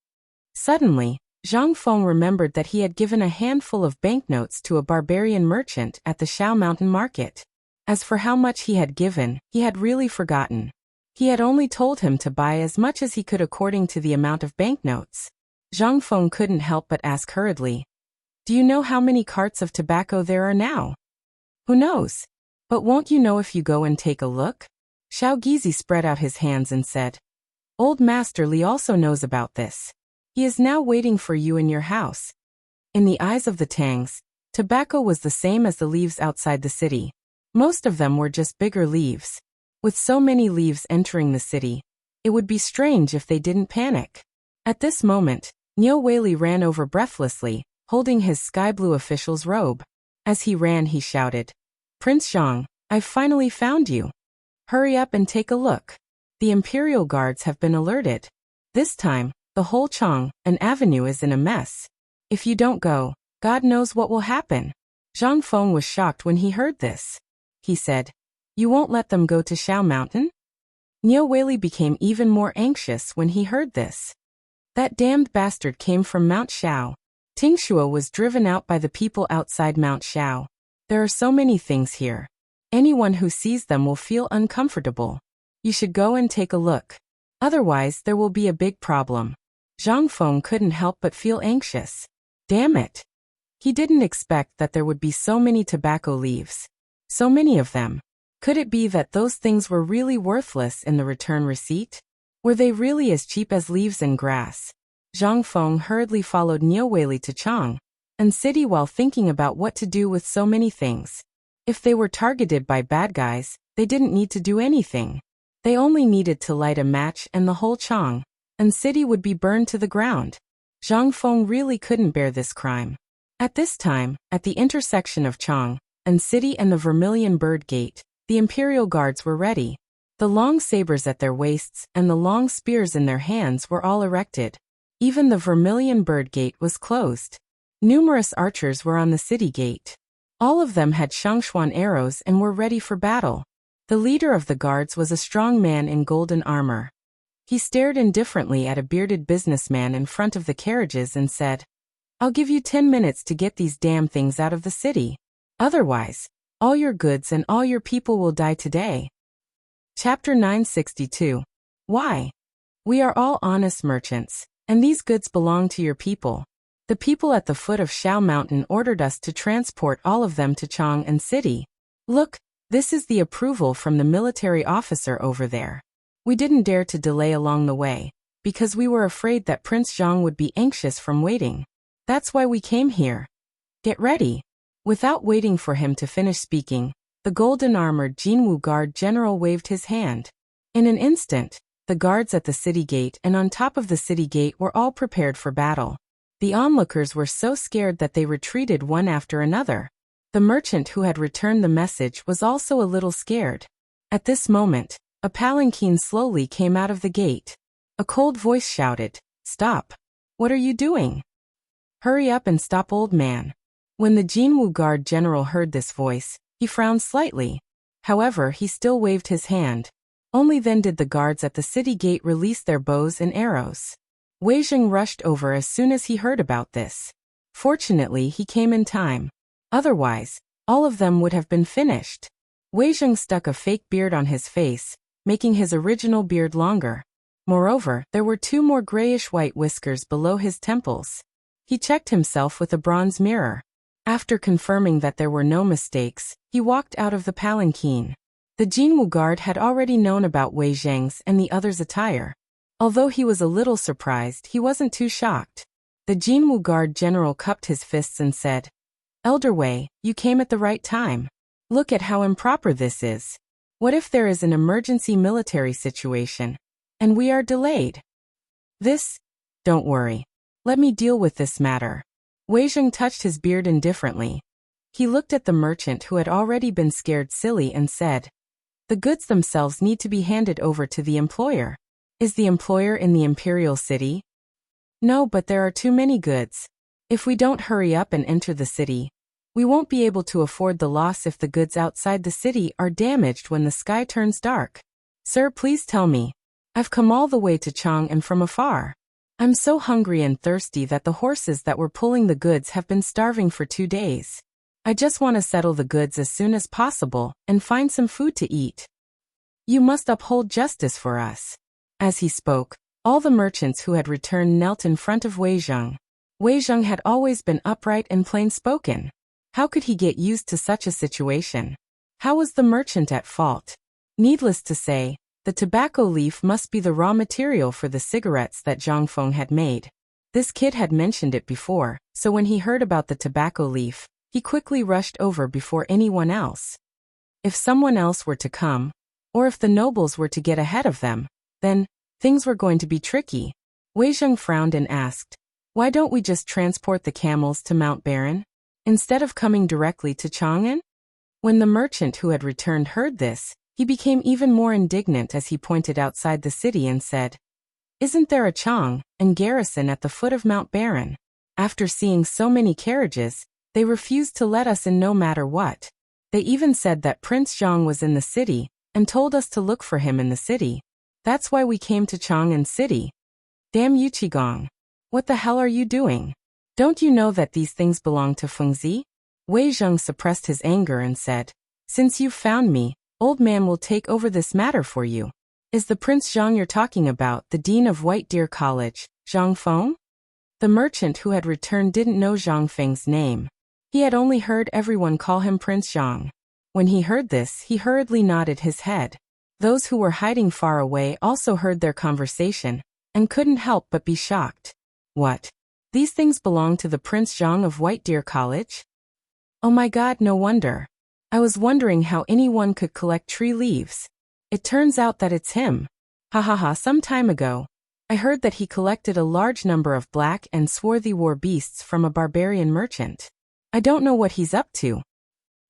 Suddenly, Zhang Feng remembered that he had given a handful of banknotes to a barbarian merchant at the Shao Mountain Market. As for how much he had given, he had really forgotten. He had only told him to buy as much as he could according to the amount of banknotes. Zhang Feng couldn't help but ask hurriedly, "Do you know how many carts of tobacco there are now?" "Who knows? But won't you know if you go and take a look?" Xiao Gizi spread out his hands and said, "Old Master Li also knows about this. He is now waiting for you in your house." In the eyes of the Tangs, tobacco was the same as the leaves outside the city. Most of them were just bigger leaves. With so many leaves entering the city, it would be strange if they didn't panic. At this moment, Niu Weili ran over breathlessly, holding his sky-blue official's robe. As he ran, he shouted, "Prince Zhang, I've finally found you. Hurry up and take a look. The Imperial Guards have been alerted. This time, the whole Chang'an Avenue is in a mess. If you don't go, God knows what will happen." Zhang Feng was shocked when he heard this. He said, "You won't let them go to Shao Mountain?" Niu Weili became even more anxious when he heard this. That damned bastard came from Mount Shao. Tingxue was driven out by the people outside Mount Shao. There are so many things here. Anyone who sees them will feel uncomfortable. You should go and take a look. Otherwise, there will be a big problem. Zhang Feng couldn't help but feel anxious. Damn it. He didn't expect that there would be so many tobacco leaves. So many of them. Could it be that those things were really worthless in the return receipt? Were they really as cheap as leaves and grass? Zhang Feng hurriedly followed Niu Weili to Chang'an City while thinking about what to do with so many things. If they were targeted by bad guys, they didn't need to do anything. They only needed to light a match and the whole Chang'an City would be burned to the ground. Zhang Feng really couldn't bear this crime. At this time, at the intersection of Chang'an City and the Vermilion Bird Gate, the Imperial Guards were ready. The long sabers at their waists and the long spears in their hands were all erected. Even the Vermilion Bird Gate was closed. Numerous archers were on the city gate. All of them had Shangshuan arrows and were ready for battle. The leader of the guards was a strong man in golden armor. He stared indifferently at a bearded businessman in front of the carriages and said, "I'll give you 10 minutes to get these damn things out of the city. Otherwise, all your goods and all your people will die today." Chapter 962. Why? We are all honest merchants, and these goods belong to your people. The people at the foot of Shao Mountain ordered us to transport all of them to Chang'an City. Look, this is the approval from the military officer over there. We didn't dare to delay along the way, because we were afraid that Prince Zhang would be anxious from waiting. That's why we came here. Get ready. Without waiting for him to finish speaking, the golden-armored Jinwu Guard General waved his hand. In an instant, the guards at the city gate and on top of the city gate were all prepared for battle. The onlookers were so scared that they retreated one after another. The merchant who had returned the message was also a little scared. At this moment, a palanquin slowly came out of the gate. A cold voice shouted, "Stop! What are you doing? Hurry up and stop, old man." When the Jinwu Guard General heard this voice, he frowned slightly. However, he still waved his hand. Only then did the guards at the city gate release their bows and arrows. Wei Zheng rushed over as soon as he heard about this. Fortunately, he came in time. Otherwise, all of them would have been finished. Wei Zheng stuck a fake beard on his face, making his original beard longer. Moreover, there were 2 more grayish-white whiskers below his temples. He checked himself with a bronze mirror. After confirming that there were no mistakes, he walked out of the palanquin. The Jinwu Guard had already known about Wei Zheng's and the others' attire. Although he was a little surprised, he wasn't too shocked. The Jinwu Guard General cupped his fists and said, "Elder Wei, you came at the right time. Look at how improper this is. What if there is an emergency military situation, and we are delayed? Don't worry. Let me deal with this matter." Wei Zheng touched his beard indifferently. He looked at the merchant who had already been scared silly and said, "The goods themselves need to be handed over to the employer. Is the employer in the imperial city?" "No, but there are too many goods. If we don't hurry up and enter the city, we won't be able to afford the loss if the goods outside the city are damaged when the sky turns dark. Sir, please tell me. I've come all the way to Chang'an from afar. I'm so hungry and thirsty that the horses that were pulling the goods have been starving for 2 days. I just want to settle the goods as soon as possible and find some food to eat. You must uphold justice for us." As he spoke, all the merchants who had returned knelt in front of Wei Zheng. Wei Zheng had always been upright and plain-spoken. How could he get used to such a situation? How was the merchant at fault? Needless to say, the tobacco leaf must be the raw material for the cigarettes that Zhang Feng had made. This kid had mentioned it before, so when he heard about the tobacco leaf, he quickly rushed over before anyone else. If someone else were to come, or if the nobles were to get ahead of them, then things were going to be tricky. Wei Zheng frowned and asked, "Why don't we just transport the camels to Mount Baron, instead of coming directly to Chang'an?" When the merchant who had returned heard this, he became even more indignant as he pointed outside the city and said, "Isn't there a Chang'an garrison at the foot of Mount Baron? After seeing so many carriages, they refused to let us in no matter what. They even said that Prince Zhang was in the city and told us to look for him in the city. That's why we came to Chang'an City. Damn you, Qigong. What the hell are you doing? Don't you know that these things belong to Fengzi?" Wei Zheng suppressed his anger and said, "Since you've found me, old man will take over this matter for you. Is the Prince Zhang you're talking about the dean of White Deer College, Zhang Feng?" The merchant who had returned didn't know Zhang Feng's name. He had only heard everyone call him Prince Zhang. When he heard this, he hurriedly nodded his head. Those who were hiding far away also heard their conversation, and couldn't help but be shocked. What? These things belong to the Prince Zhang of White Deer College? Oh my god, no wonder. I was wondering how anyone could collect tree leaves. It turns out that it's him. Ha ha ha, some time ago, I heard that he collected a large number of black and swarthy war beasts from a barbarian merchant. I don't know what he's up to.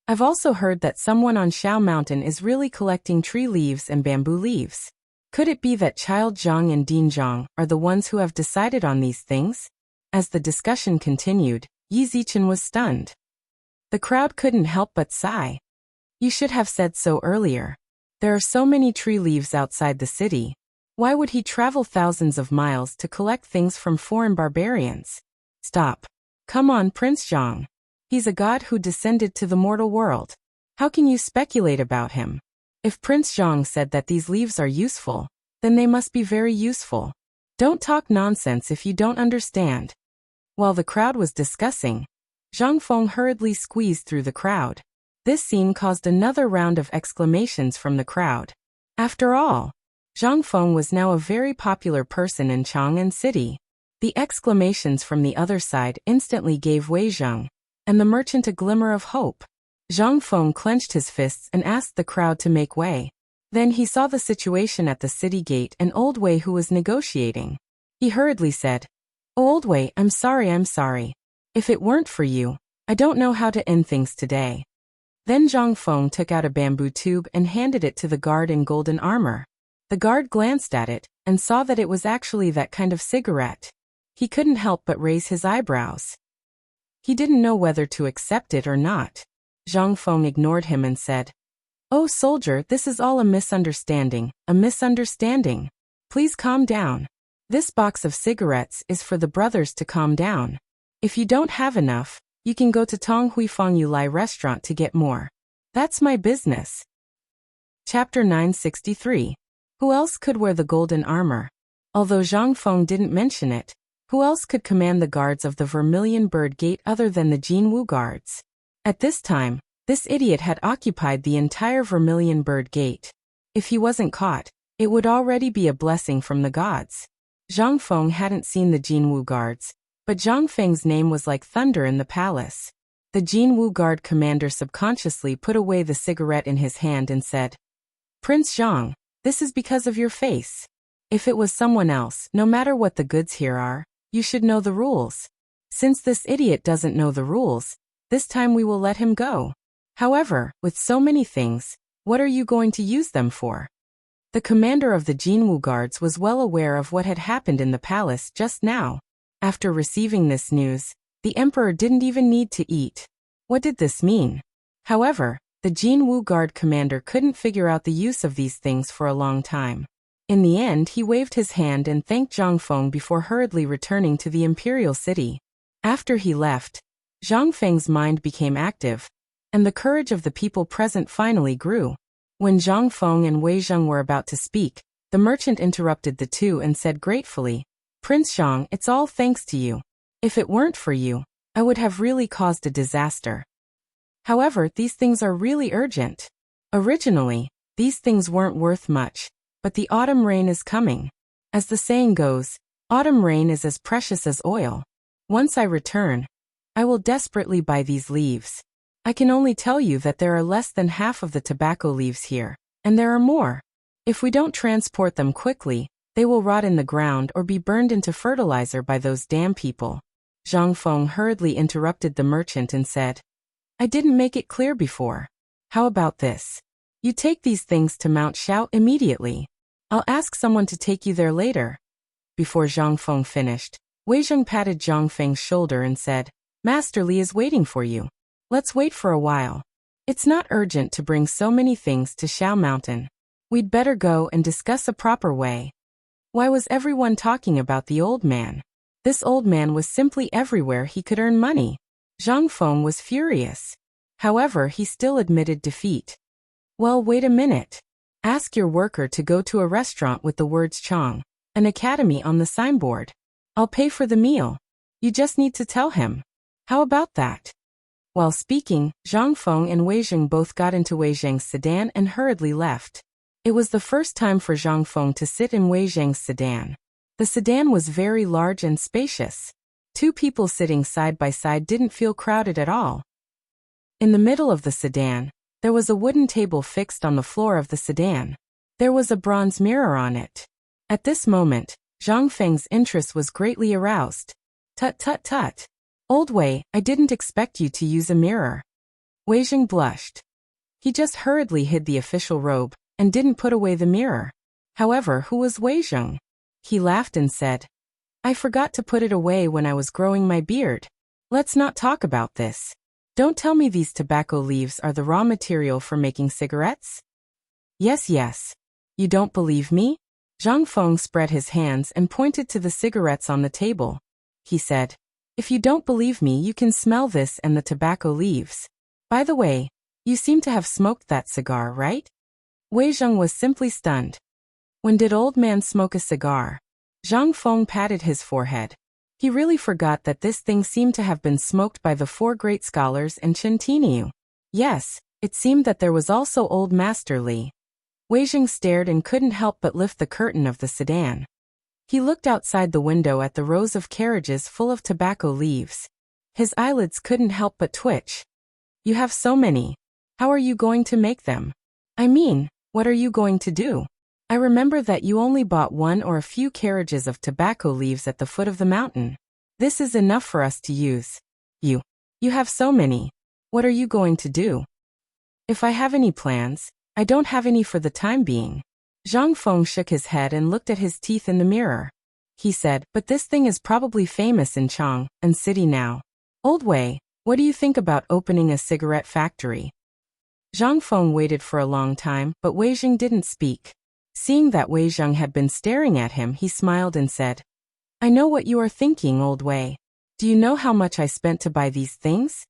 I've also heard that someone on Shao Mountain is really collecting tree leaves and bamboo leaves. Could it be that Child Zhang and Dean Zhang are the ones who have decided on these things? As the discussion continued, Yi Zichen was stunned. The crowd couldn't help but sigh. You should have said so earlier. There are so many tree leaves outside the city. Why would he travel thousands of miles to collect things from foreign barbarians? Stop. Come on, Prince Zhang. He's a god who descended to the mortal world. How can you speculate about him? If Prince Zhang said that these leaves are useful, then they must be very useful. Don't talk nonsense if you don't understand. While the crowd was discussing, Zhang Feng hurriedly squeezed through the crowd. This scene caused another round of exclamations from the crowd. After all, Zhang Feng was now a very popular person in Chang'an City. The exclamations from the other side instantly gave Wei Zheng and the merchant a glimmer of hope. Zhang Feng clenched his fists and asked the crowd to make way. Then he saw the situation at the city gate and Old Wei who was negotiating. He hurriedly said, "Oh, Old Wei, I'm sorry. If it weren't for you, I don't know how to end things today." Then Zhang Feng took out a bamboo tube and handed it to the guard in golden armor. The guard glanced at it and saw that it was actually that kind of cigarette. He couldn't help but raise his eyebrows. He didn't know whether to accept it or not. Zhang Feng ignored him and said, "Oh, soldier, this is all a misunderstanding. Please calm down. This box of cigarettes is for the brothers to calm down. If you don't have enough, you can go to Tong Huifang Yulai restaurant to get more. That's my business." Chapter 963. Who else could wear the golden armor? Although Zhang Feng didn't mention it, who else could command the guards of the Vermilion Bird Gate other than the Jinwu guards? At this time, this idiot had occupied the entire Vermilion Bird Gate. If he wasn't caught, it would already be a blessing from the gods. Zhang Feng hadn't seen the Jinwu guards, but Zhang Feng's name was like thunder in the palace. The Jinwu guard commander subconsciously put away the cigarette in his hand and said, "Prince Zhang, this is because of your face. If it was someone else, no matter what the goods here are, you should know the rules. Since this idiot doesn't know the rules, this time we will let him go. However, with so many things, what are you going to use them for?" The commander of the Jinwu guards was well aware of what had happened in the palace just now. After receiving this news, the emperor didn't even need to eat. What did this mean? However, the Jinwu guard commander couldn't figure out the use of these things for a long time. In the end, he waved his hand and thanked Zhang Feng before hurriedly returning to the imperial city. After he left, Zhang Feng's mind became active, and the courage of the people present finally grew. When Zhang Feng and Wei Zheng were about to speak, the merchant interrupted the two and said gratefully, "Prince Zhang, it's all thanks to you. If it weren't for you, I would have really caused a disaster. However, these things are really urgent. Originally, these things weren't worth much, but the autumn rain is coming. As the saying goes, autumn rain is as precious as oil. Once I return, I will desperately buy these leaves. I can only tell you that there are less than half of the tobacco leaves here, and there are more. If we don't transport them quickly, they will rot in the ground or be burned into fertilizer by those damn people." Zhang Feng hurriedly interrupted the merchant and said, "I didn't make it clear before. How about this? You take these things to Mount Shao immediately. I'll ask someone to take you there later." Before Zhang Feng finished, Wei Zheng patted Zhang Feng's shoulder and said, "Master Li is waiting for you. Let's wait for a while. It's not urgent to bring so many things to Shao Mountain. We'd better go and discuss a proper way." Why was everyone talking about the old man? This old man was simply everywhere he could earn money. Zhang Feng was furious. However, he still admitted defeat. "Well, wait a minute. Ask your worker to go to a restaurant with the words Chang, an academy on the signboard. I'll pay for the meal. You just need to tell him. How about that?" While speaking, Zhang Feng and Wei Zheng both got into Wei Zheng's sedan and hurriedly left. It was the first time for Zhang Feng to sit in Wei Zheng's sedan. The sedan was very large and spacious. Two people sitting side by side didn't feel crowded at all. In the middle of the sedan, there was a wooden table fixed on the floor of the sedan. There was a bronze mirror on it. At this moment, Zhang Feng's interest was greatly aroused. "Tut tut tut. Old Wei, I didn't expect you to use a mirror." Wei Zheng blushed. He just hurriedly hid the official robe and didn't put away the mirror. However, who was Wei Zheng? He laughed and said, I forgot to put it away when I was growing my beard. Let's not talk about this. Don't tell me these tobacco leaves are the raw material for making cigarettes? Yes, yes. You don't believe me? Zhang Feng spread his hands and pointed to the cigarettes on the table. He said, if you don't believe me, you can smell this and the tobacco leaves. By the way, you seem to have smoked that cigar, right? Wei Zheng was simply stunned. When did old man smoke a cigar? Zhang Feng patted his forehead. He really forgot that this thing seemed to have been smoked by the four great scholars and Chen Tiniu. Yes, it seemed that there was also old Master Li. Wei Zheng stared and couldn't help but lift the curtain of the sedan. He looked outside the window at the rows of carriages full of tobacco leaves. His eyelids couldn't help but twitch. You have so many. How are you going to make them? I mean, what are you going to do? I remember that you only bought one or a few carriages of tobacco leaves at the foot of the mountain. This is enough for us to use. You have so many. What are you going to do? If I have any plans, I don't have any for the time being. Zhang Feng shook his head and looked at his teeth in the mirror. He said, but this thing is probably famous in Chang and city now. Old Wei, what do you think about opening a cigarette factory? Zhang Feng waited for a long time, but Wei Zheng didn't speak. Seeing that Wei Zheng had been staring at him, he smiled and said, I know what you are thinking, Old Wei. Do you know how much I spent to buy these things?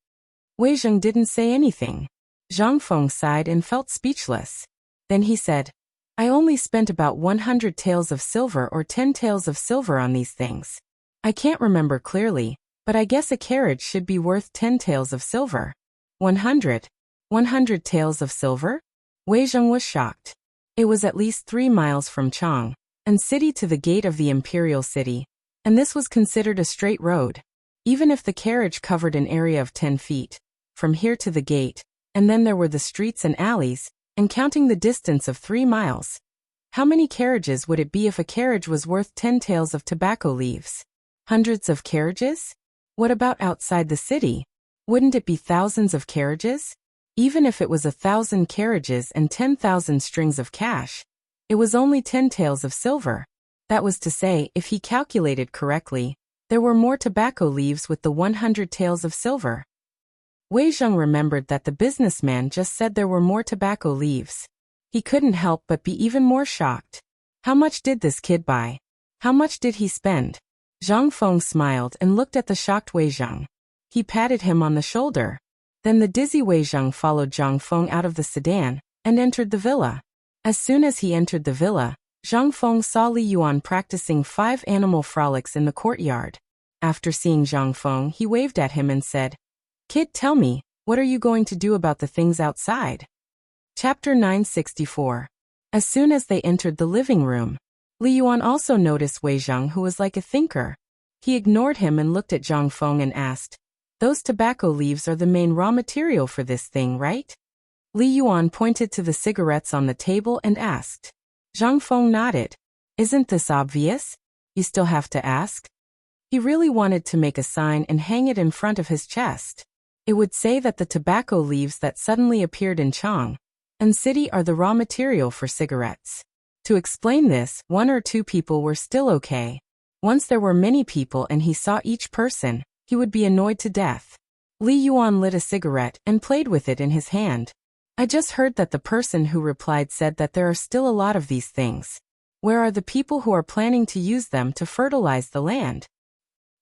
Wei Zheng didn't say anything. Zhang Feng sighed and felt speechless. Then he said, I only spent about 100 taels of silver or 10 taels of silver on these things. I can't remember clearly, but I guess a carriage should be worth 10 taels of silver. 100 taels of silver? Wei Zheng was shocked. It was at least 3 miles from Chang and city to the gate of the imperial city, and this was considered a straight road. Even if the carriage covered an area of 10 feet, from here to the gate, and then there were the streets and alleys, and counting the distance of 3 miles. How many carriages would it be if a carriage was worth 10 taels of tobacco leaves? Hundreds of carriages? What about outside the city? Wouldn't it be thousands of carriages? Even if it was 1,000 carriages and 10,000 strings of cash, it was only 10 taels of silver. That was to say, if he calculated correctly, there were more tobacco leaves with the 100 taels of silver. Wei Zheng remembered that the businessman just said there were more tobacco leaves. He couldn't help but be even more shocked. How much did this kid buy? How much did he spend? Zhang Feng smiled and looked at the shocked Wei Zheng. He patted him on the shoulder. Then the dizzy Wei Zheng followed Zhang Feng out of the sedan and entered the villa. As soon as he entered the villa, Zhang Feng saw Li Yuan practicing 5 animal frolics in the courtyard. After seeing Zhang Feng, he waved at him and said, Kid, tell me, what are you going to do about the things outside? Chapter 964. As soon as they entered the living room, Li Yuan also noticed Wei Zheng, who was like a thinker. He ignored him and looked at Zhang Feng and asked, Those tobacco leaves are the main raw material for this thing, right? Li Yuan pointed to the cigarettes on the table and asked. Zhang Feng nodded. Isn't this obvious? You still have to ask? He really wanted to make a sign and hang it in front of his chest. It would say that the tobacco leaves that suddenly appeared in Chang and city are the raw material for cigarettes. To explain this, 1 or 2 people were still okay. Once there were many people and he saw each person, he would be annoyed to death. Li Yuan lit a cigarette and played with it in his hand. I just heard that the person who replied said that there are still a lot of these things. Where are the people who are planning to use them to fertilize the land?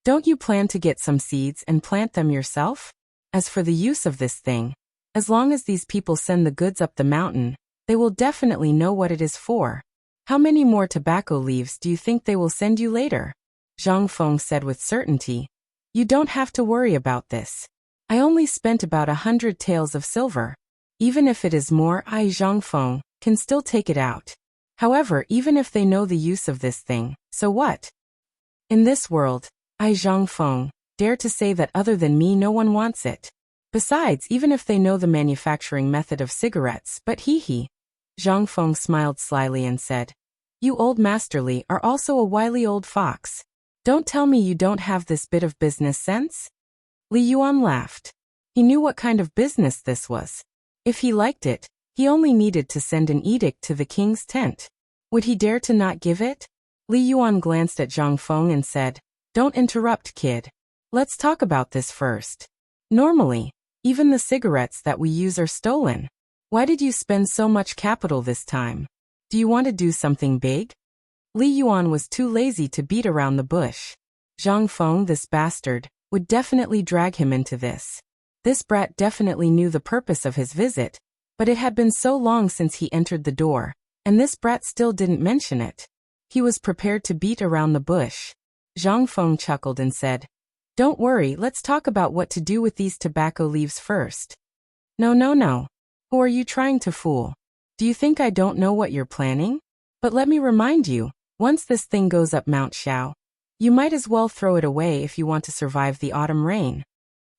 Don't you plan to get some seeds and plant them yourself? As for the use of this thing, as long as these people send the goods up the mountain, they will definitely know what it is for. How many more tobacco leaves do you think they will send you later? Zhang Feng said with certainty. You don't have to worry about this. I only spent about 100 taels of silver. Even if it is more, I, Zhang Feng, can still take it out. However, even if they know the use of this thing, so what? In this world, I, Zhang Feng, dare to say that other than me no one wants it. Besides, even if they know the manufacturing method of cigarettes, but he. Zhang Feng smiled slyly and said, You old masterly are also a wily old fox. Don't tell me you don't have this bit of business sense? Li Yuan laughed. He knew what kind of business this was. If he liked it, he only needed to send an edict to the king's tent. Would he dare to not give it? Li Yuan glanced at Zhang Feng and said, "Don't interrupt, kid. Let's talk about this first. Normally, even the cigarettes that we use are stolen. Why did you spend so much capital this time? Do you want to do something big?" Li Yuan was too lazy to beat around the bush. Zhang Feng, this bastard, would definitely drag him into this. This brat definitely knew the purpose of his visit, but it had been so long since he entered the door, and this brat still didn't mention it. He was prepared to beat around the bush. Zhang Feng chuckled and said, "Don't worry, let's talk about what to do with these tobacco leaves first." No. Who are you trying to fool? Do you think I don't know what you're planning? But let me remind you, once this thing goes up Mount Xiao, you might as well throw it away if you want to survive the autumn rain.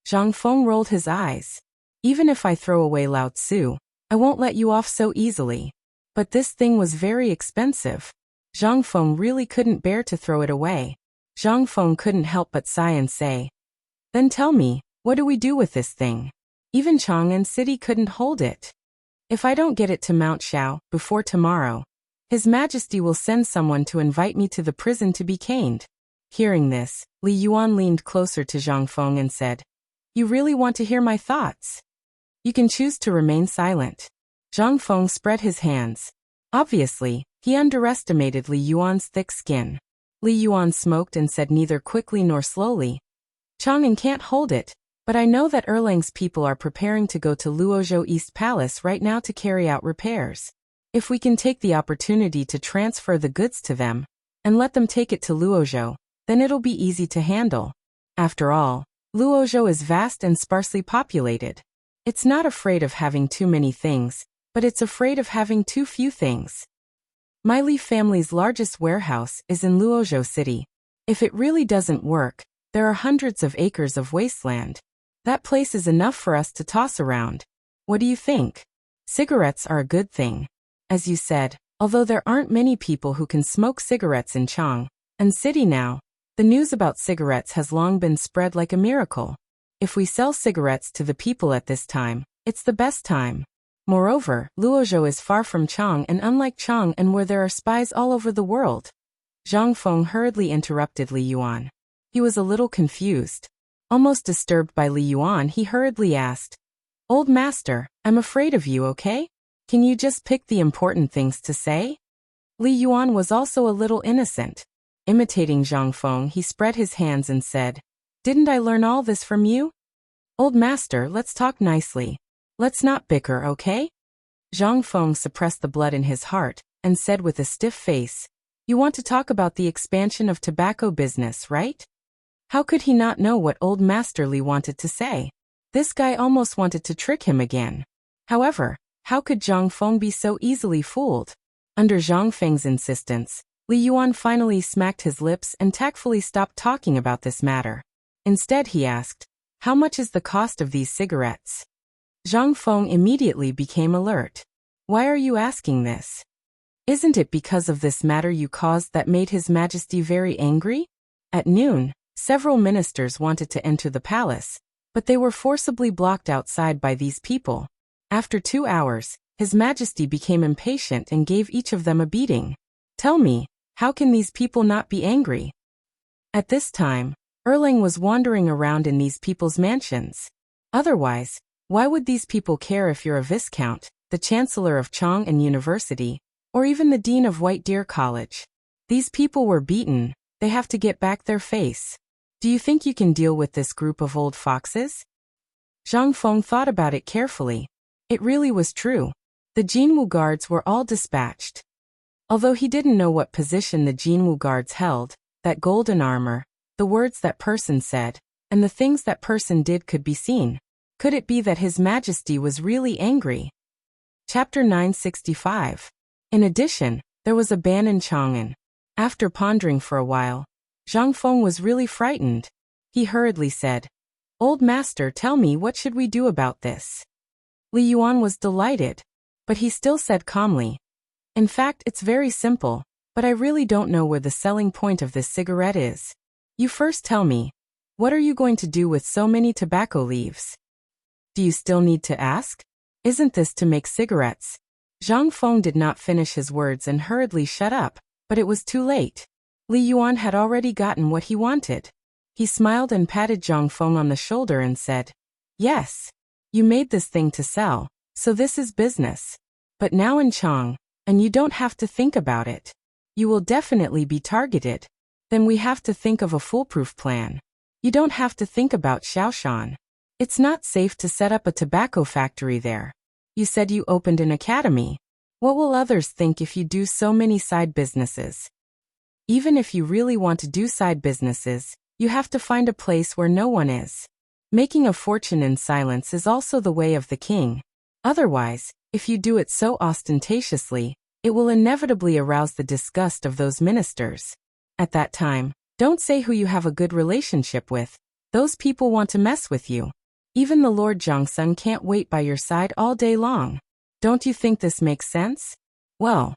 Zhang Feng rolled his eyes. Even if I throw away Lao Tzu, I won't let you off so easily. But this thing was very expensive. Zhang Feng really couldn't bear to throw it away. Zhang Feng couldn't help but sigh and say, "Then tell me, what do we do with this thing? Even Chang'an City couldn't hold it. If I don't get it to Mount Xiao before tomorrow, His Majesty will send someone to invite me to the prison to be caned." Hearing this, Li Yuan leaned closer to Zhang Feng and said, "You really want to hear my thoughts? You can choose to remain silent." Zhang Feng spread his hands. Obviously, he underestimated Li Yuan's thick skin. Li Yuan smoked and said neither quickly nor slowly, "Chang'an can't hold it, but I know that Erlang's people are preparing to go to Luozhou East Palace right now to carry out repairs. If we can take the opportunity to transfer the goods to them, and let them take it to Luozhou, then it'll be easy to handle. After all, Luozhou is vast and sparsely populated. It's not afraid of having too many things, but it's afraid of having too few things. My Li family's largest warehouse is in Luozhou City. If it really doesn't work, there are hundreds of acres of wasteland. That place is enough for us to toss around. What do you think? Cigarettes are a good thing. As you said, although there aren't many people who can smoke cigarettes in Chang'an City now, the news about cigarettes has long been spread like a miracle. If we sell cigarettes to the people at this time, it's the best time. Moreover, Luozhou is far from Chang'an, and unlike Chang'an where there are spies all over the world." Zhang Feng hurriedly interrupted Li Yuan. He was a little confused. Almost disturbed by Li Yuan, he hurriedly asked, "Old master, I'm afraid of you, okay? Can you just pick the important things to say?" Li Yuan was also a little innocent. Imitating Zhang Feng, he spread his hands and said, "Didn't I learn all this from you? Old master, let's talk nicely. Let's not bicker, okay?" Zhang Feng suppressed the blood in his heart and said with a stiff face, "You want to talk about the expansion of tobacco business, right?" How could he not know what old Master Li wanted to say? This guy almost wanted to trick him again. However, how could Zhang Feng be so easily fooled? Under Zhang Feng's insistence, Li Yuan finally smacked his lips and tactfully stopped talking about this matter. Instead he asked, "How much is the cost of these cigarettes?" Zhang Feng immediately became alert. "Why are you asking this? Isn't it because of this matter you caused that made His Majesty very angry?" At noon, several ministers wanted to enter the palace, but they were forcibly blocked outside by these people. After 2 hours, His Majesty became impatient and gave each of them a beating. Tell me, how can these people not be angry? At this time, Erlang was wandering around in these people's mansions. Otherwise, why would these people care if you're a viscount, the chancellor of Chang'an University, or even the dean of White Deer College? These people were beaten, they have to get back their face. Do you think you can deal with this group of old foxes? Zhang Feng thought about it carefully. It really was true. The Jinwu guards were all dispatched. Although he didn't know what position the Jinwu guards held, that golden armor, the words that person said, and the things that person did could be seen. Could it be that His Majesty was really angry? Chapter 965. In addition, there was a ban in Chang'an. After pondering for a while, Zhang Feng was really frightened. He hurriedly said, "Old master, tell me, what should we do about this?" Li Yuan was delighted, but he still said calmly, "In fact, it's very simple, but I really don't know where the selling point of this cigarette is. You first tell me, what are you going to do with so many tobacco leaves? Do you still need to ask? Isn't this to make cigarettes? Zhang Feng did not finish his words and hurriedly shut up, but it was too late. Li Yuan had already gotten what he wanted. He smiled and patted Zhang Feng on the shoulder and said, "Yes. You made this thing to sell, so this is business. But now in Chang, and you don't have to think about it. You will definitely be targeted. Then we have to think of a foolproof plan. You don't have to think about Shaoshan. It's not safe to set up a tobacco factory there. You said you opened an academy. What will others think if you do so many side businesses? Even if you really want to do side businesses, you have to find a place where no one is. Making a fortune in silence is also the way of the king. Otherwise, if you do it so ostentatiously, it will inevitably arouse the disgust of those ministers. At that time, don't say who you have a good relationship with. Those people want to mess with you. Even the Lord Zhongsun can't wait by your side all day long. Don't you think this makes sense?" Well,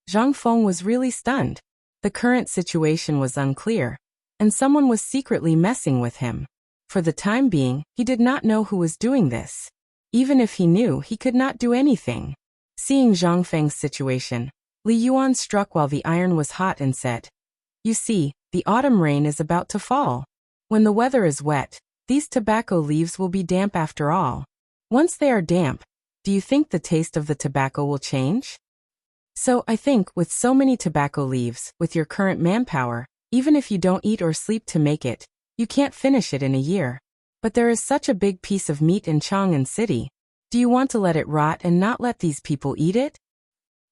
Zhang Feng was really stunned. The current situation was unclear, and someone was secretly messing with him. For the time being, he did not know who was doing this. Even if he knew, he could not do anything. Seeing Zhang Feng's situation, Li Yuan struck while the iron was hot and said, "You see, the autumn rain is about to fall. When the weather is wet, these tobacco leaves will be damp after all. Once they are damp, do you think the taste of the tobacco will change? So I think with so many tobacco leaves, with your current manpower, even if you don't eat or sleep to make it, you can't finish it in a year. But there is such a big piece of meat in Chang'an City. Do you want to let it rot and not let these people eat it?"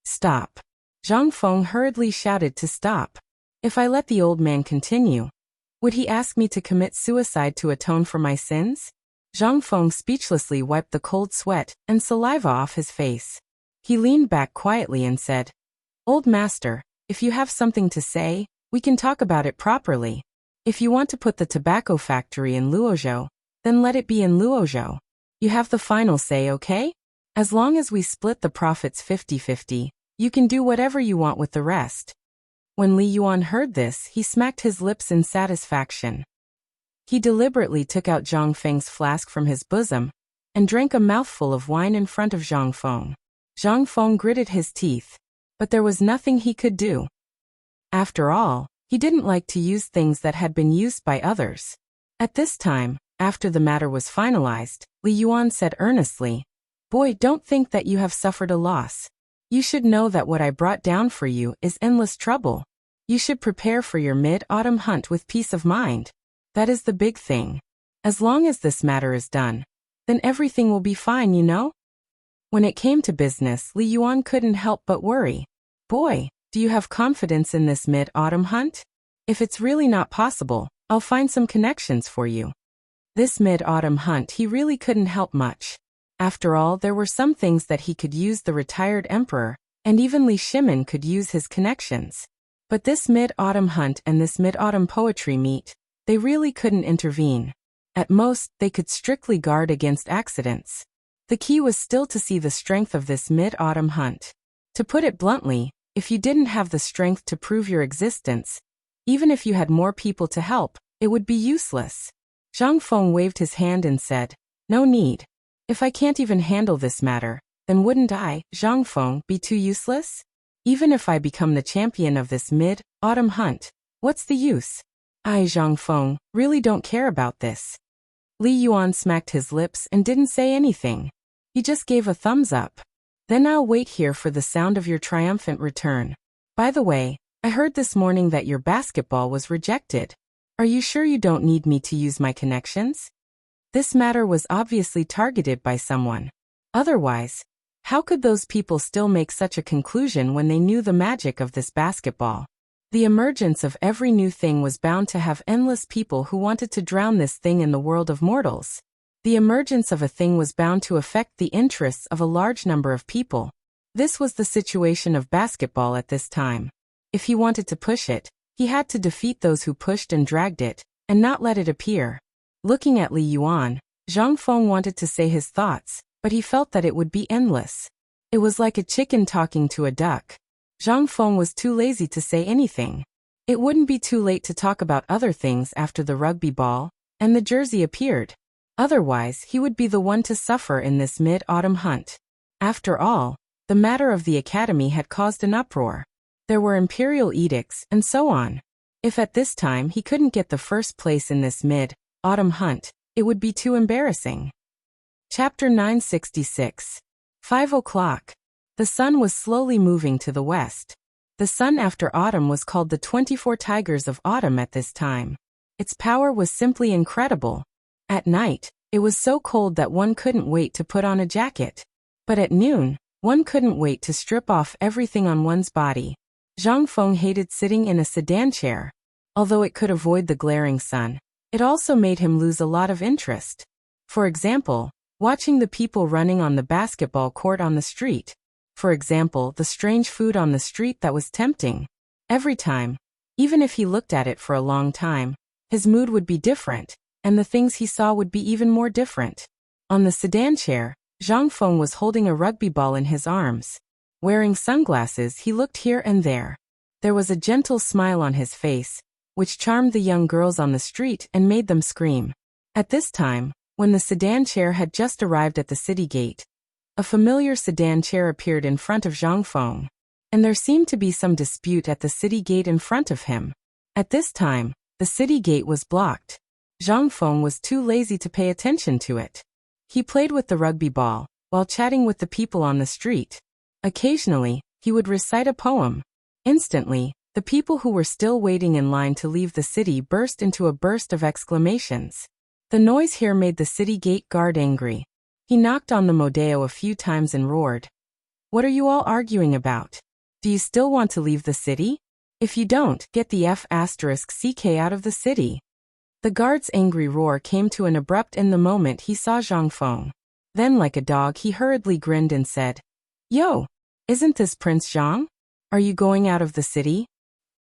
"Stop." Zhang Feng hurriedly shouted to stop. If I let the old man continue, would he ask me to commit suicide to atone for my sins? Zhang Feng speechlessly wiped the cold sweat and saliva off his face. He leaned back quietly and said, "Old master, if you have something to say, we can talk about it properly. If you want to put the tobacco factory in Luozhou, then let it be in Luozhou. You have the final say, okay? As long as we split the profits 50-50, you can do whatever you want with the rest." When Li Yuan heard this, he smacked his lips in satisfaction. He deliberately took out Zhang Feng's flask from his bosom and drank a mouthful of wine in front of Zhang Feng. Zhang Feng gritted his teeth, but there was nothing he could do. After all, he didn't like to use things that had been used by others. At this time, after the matter was finalized, Li Yuan said earnestly, "Boy, don't think that you have suffered a loss. You should know that what I brought down for you is endless trouble. You should prepare for your mid-autumn hunt with peace of mind. That is the big thing. As long as this matter is done, then everything will be fine, you know?" When it came to business, Li Yuan couldn't help but worry. "Boy, do you have confidence in this mid-autumn hunt? If it's really not possible, I'll find some connections for you." This mid-autumn hunt he really couldn't help much. After all, there were some things that he could use the retired emperor, and even Li Shimin could use his connections. But this mid-autumn hunt and this mid-autumn poetry meet, they really couldn't intervene. At most, they could strictly guard against accidents. The key was still to see the strength of this mid-autumn hunt. To put it bluntly, if you didn't have the strength to prove your existence, even if you had more people to help, it would be useless. Zhang Feng waved his hand and said, "No need. If I can't even handle this matter, then wouldn't I, Zhang Feng, be too useless? Even if I become the champion of this mid-autumn hunt, what's the use? I, Zhang Feng, really don't care about this." Li Yuan smacked his lips and didn't say anything. He just gave a thumbs up. "Then I'll wait here for the sound of your triumphant return. By the way, I heard this morning that your basketball was rejected. Are you sure you don't need me to use my connections?" This matter was obviously targeted by someone. Otherwise, how could those people still make such a conclusion when they knew the magic of this basketball? The emergence of every new thing was bound to have endless people who wanted to drown this thing in the world of mortals. The emergence of a thing was bound to affect the interests of a large number of people. This was the situation of basketball at this time. If he wanted to push it, he had to defeat those who pushed and dragged it, and not let it appear. Looking at Li Yuan, Zhang Feng wanted to say his thoughts, but he felt that it would be endless. It was like a chicken talking to a duck. Zhang Feng was too lazy to say anything. It wouldn't be too late to talk about other things after the rugby ball and the jersey appeared. Otherwise, he would be the one to suffer in this mid-autumn hunt. After all, The matter of the academy had caused an uproar. There were imperial edicts, and so on. If at this time he couldn't get the first place in this mid-autumn hunt, it would be too embarrassing. Chapter 966. 5 o'clock. The sun was slowly moving to the west. The sun after autumn was called the 24 Tigers of Autumn at this time. Its power was simply incredible. At night, it was so cold that one couldn't wait to put on a jacket. But at noon, one couldn't wait to strip off everything on one's body. Zhang Feng hated sitting in a sedan chair. Although it could avoid the glaring sun, it also made him lose a lot of interest. For example, watching the people running on the basketball court on the street. For example, the strange food on the street that was tempting. Every time, even if he looked at it for a long time, his mood would be different, and the things he saw would be even more different. On the sedan chair, Zhang Feng was holding a rugby ball in his arms. Wearing sunglasses, he looked here and there. There was a gentle smile on his face, which charmed the young girls on the street and made them scream. At this time, when the sedan chair had just arrived at the city gate, a familiar sedan chair appeared in front of Zhang Feng, and there seemed to be some dispute at the city gate in front of him. At this time, the city gate was blocked. Zhang Feng was too lazy to pay attention to it. He played with the rugby ball, while chatting with the people on the street. Occasionally, he would recite a poem. Instantly, the people who were still waiting in line to leave the city burst into a burst of exclamations. The noise here made the city gate guard angry. He knocked on the Modeo a few times and roared. "What are you all arguing about? Do you still want to leave the city? If you don't, get the F***CK out of the city." The guard's angry roar came to an abrupt end the moment he saw Zhang Feng. Then like a dog he hurriedly grinned and said, "Yo, isn't this Prince Zhang? Are you going out of the city?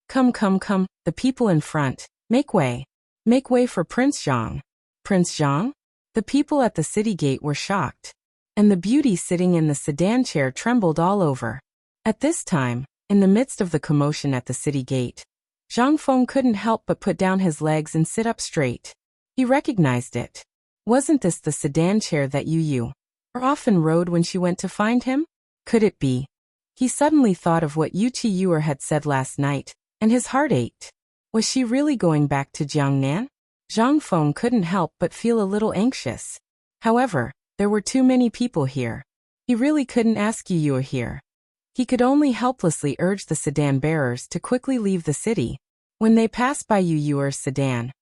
Come, the people in front, make way. Make way for Prince Zhang." Prince Zhang? The people at the city gate were shocked. And the beauty sitting in the sedan chair trembled all over. At this time, in the midst of the commotion at the city gate, Zhang Feng couldn't help but put down his legs and sit up straight. He recognized it. Wasn't this the sedan chair that Yu often rode when she went to find him? Could it be? He suddenly thought of what Yu Qiuer had said last night, and his heart ached. Was she really going back to Jiangnan? Zhang Feng couldn't help but feel a little anxious. However, there were too many people here. He really couldn't ask Yu here. He could only helplessly urge the sedan bearers to quickly leave the city. When they passed by Yu's sedan,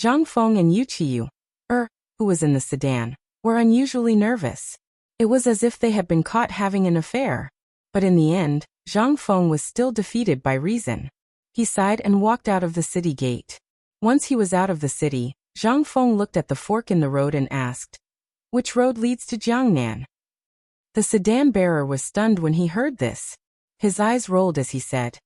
Zhang Feng and Yu Qiuer, who was in the sedan, were unusually nervous. It was as if they had been caught having an affair. But in the end, Zhang Feng was still defeated by reason. He sighed and walked out of the city gate. Once he was out of the city, Zhang Feng looked at the fork in the road and asked, "Which road leads to Jiangnan?" The sedan bearer was stunned when he heard this. His eyes rolled as he said,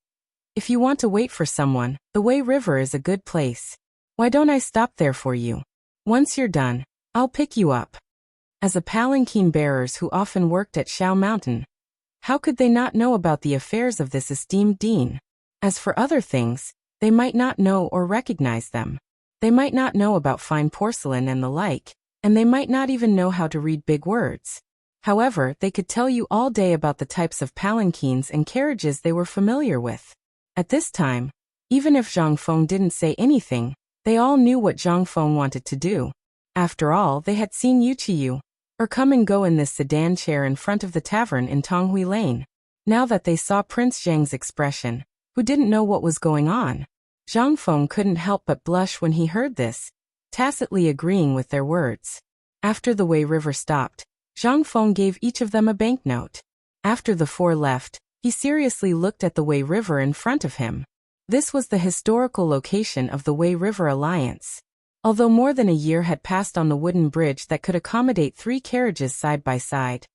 "If you want to wait for someone, the Wei River is a good place. Why don't I stop there for you? Once you're done, I'll pick you up." As a palanquin bearers who often worked at Shao Mountain, how could they not know about the affairs of this esteemed dean? As for other things, they might not know or recognize them. They might not know about fine porcelain and the like, and they might not even know how to read big words. However, they could tell you all day about the types of palanquins and carriages they were familiar with. At this time, even if Zhang Feng didn't say anything, they all knew what Zhang Feng wanted to do. After all, they had seen Yu Qiuer come and go in this sedan chair in front of the tavern in Tonghui Lane. Now that they saw Prince Zhang's expression, who didn't know what was going on, Zhang Feng couldn't help but blush when he heard this, tacitly agreeing with their words. After the Wei River stopped, Zhang Feng gave each of them a banknote. After the four left, he seriously looked at the Wei River in front of him. This was the historical location of the Wei River Alliance. Although more than a year had passed on the wooden bridge that could accommodate 3 carriages side by side,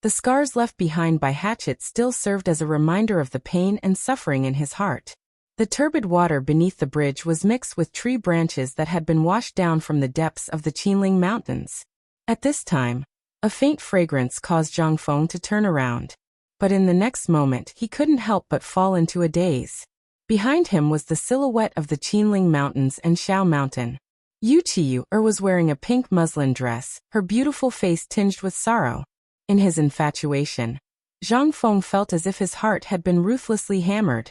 the scars left behind by Hatchet still served as a reminder of the pain and suffering in his heart. The turbid water beneath the bridge was mixed with tree branches that had been washed down from the depths of the Qinling Mountains. At this time, a faint fragrance caused Zhang Feng to turn around. But in the next moment he couldn't help but fall into a daze. Behind him was the silhouette of the Qinling Mountains and Shao Mountain. Yu Qiuer was wearing a pink muslin dress, her beautiful face tinged with sorrow. In his infatuation, Zhang Feng felt as if his heart had been ruthlessly hammered.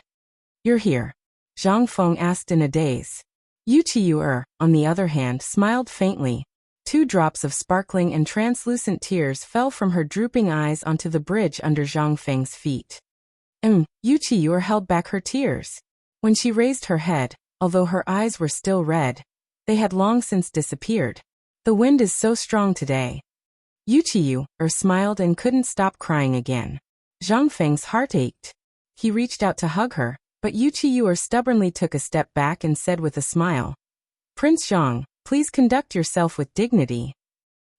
"You're here?" Zhang Feng asked in a daze. Yu Qiyu, on the other hand, smiled faintly. 2 drops of sparkling and translucent tears fell from her drooping eyes onto the bridge under Zhang Feng's feet. Yu Qiyu held back her tears. When she raised her head, although her eyes were still red, they had long since disappeared. "The wind is so strong today." Yu Qiyu smiled and couldn't stop crying again. Zhang Feng's heart ached. He reached out to hug her, but Yu Qiyu stubbornly took a step back and said with a smile, "Prince Zhang, please conduct yourself with dignity."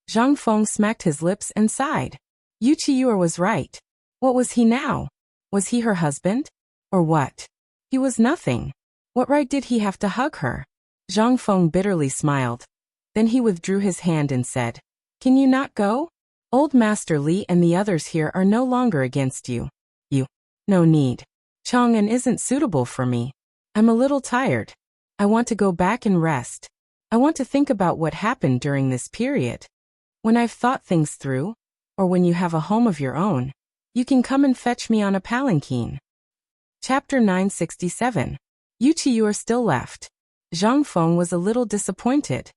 Zhang Feng smacked his lips and sighed. Yu Qiyu was right. What was he now? Was he her husband? Or what? He was nothing. What right did he have to hug her? Zhang Feng bitterly smiled. Then he withdrew his hand and said, "Can you not go? Old Master Li and the others here are no longer against you. No need. Chang'an isn't suitable for me. I'm a little tired. I want to go back and rest. I want to think about what happened during this period. When I've thought things through, or when you have a home of your own, you can come and fetch me on a palanquin." Chapter 967. Yu Qiyu still left. Zhang Feng was a little disappointed.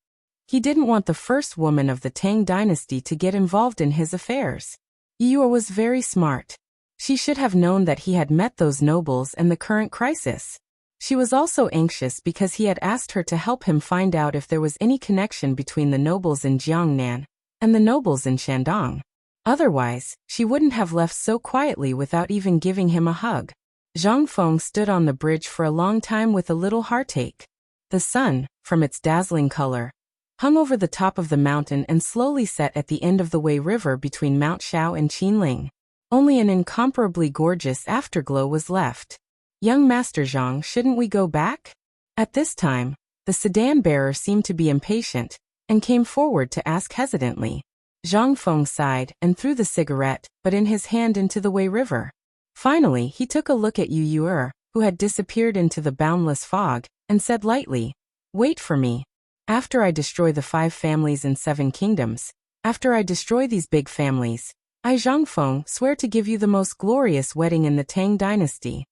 He didn't want the first woman of the Tang dynasty to get involved in his affairs. Yu was very smart. She should have known that he had met those nobles and the current crisis. She was also anxious because he had asked her to help him find out if there was any connection between the nobles in Jiangnan and the nobles in Shandong. Otherwise, she wouldn't have left so quietly without even giving him a hug. Zhang Feng stood on the bridge for a long time with a little heartache. The sun, from its dazzling color, hung over the top of the mountain and slowly set at the end of the Wei River between Mount Shao and Qinling. Only an incomparably gorgeous afterglow was left. "Young Master Zhang, shouldn't we go back?" At this time, the sedan bearer seemed to be impatient, and came forward to ask hesitantly. Zhang Feng sighed and threw the cigarette, but in his hand into the Wei River. Finally, he took a look at Yu Yu, who had disappeared into the boundless fog, and said lightly, "Wait for me. After I destroy the 5 families and 7 kingdoms, after I destroy these big families, I, Zhang Feng, swear to give you the most glorious wedding in the Tang dynasty."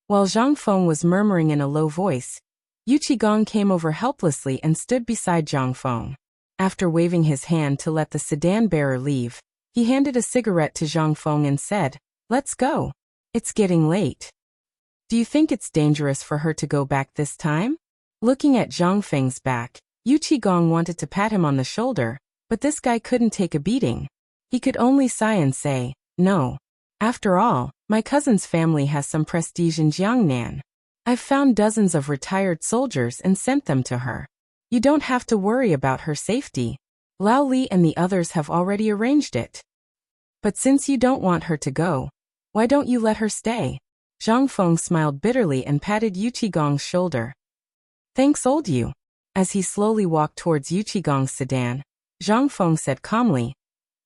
While Zhang Feng was murmuring in a low voice, Yu Qigong came over helplessly and stood beside Zhang Feng. After waving his hand to let the sedan bearer leave, he handed a cigarette to Zhang Feng and said, "Let's go. It's getting late." "Do you think it's dangerous for her to go back this time?" Looking at Zhang Feng's back, Yu Qigong wanted to pat him on the shoulder, but this guy couldn't take a beating. He could only sigh and say, "No. After all, my cousin's family has some prestige in Jiangnan. I've found dozens of retired soldiers and sent them to her. You don't have to worry about her safety. Lao Li and the others have already arranged it. But since you don't want her to go, why don't you let her stay?" Zhang Feng smiled bitterly and patted Yu Qigong's shoulder. "Thanks, old Yu." As he slowly walked towards Yu Qigong's sedan, Zhang Feng said calmly,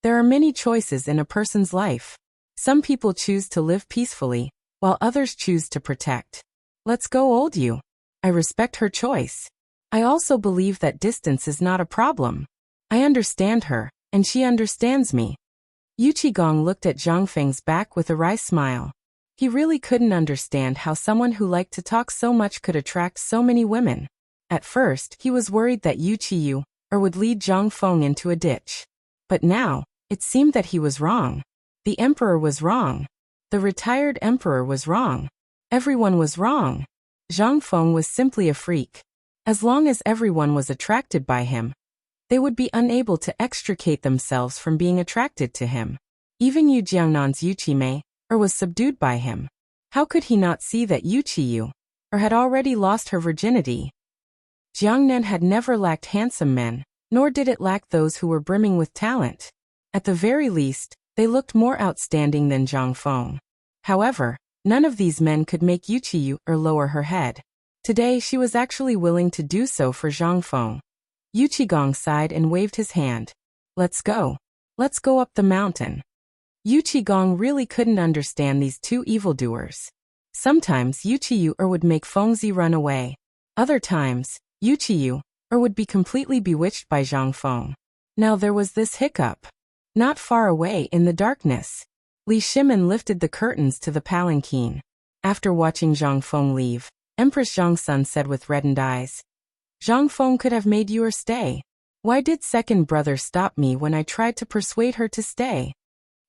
"There are many choices in a person's life. Some people choose to live peacefully, while others choose to protect. Let's go, old Yu. I respect her choice. I also believe that distance is not a problem. I understand her, and she understands me." Yu Qigong looked at Zhang Feng's back with a wry smile. He really couldn't understand how someone who liked to talk so much could attract so many women. At first, he was worried that Yu Qiyu would lead Zhang Feng into a ditch. But now, it seemed that he was wrong. The emperor was wrong. The retired emperor was wrong. Everyone was wrong. Zhang Feng was simply a freak. As long as everyone was attracted by him, they would be unable to extricate themselves from being attracted to him. Even Yu Jiangnan's Yu Qimei was subdued by him. How could he not see that Yu Qiyu had already lost her virginity? Jiangnan had never lacked handsome men, nor did it lack those who were brimming with talent. At the very least, they looked more outstanding than Zhang Feng. However, none of these men could make Yu Qiyu lower her head. Today she was actually willing to do so for Zhang Feng. Yu Qigong sighed and waved his hand. "Let's go. Let's go up the mountain." Yu Qigong really couldn't understand these 2 evildoers. Sometimes Yu Qiyu would make Fengzi run away. Other times, Yu Qiyu would be completely bewitched by Zhang Feng. Now there was this hiccup. Not far away in the darkness, Li Shimin lifted the curtains to the palanquin. After watching Zhang Feng leave, Empress Zhang Sun said with reddened eyes, Zhang Feng could have made you stay. Why did second brother stop me when I tried to persuade her to stay?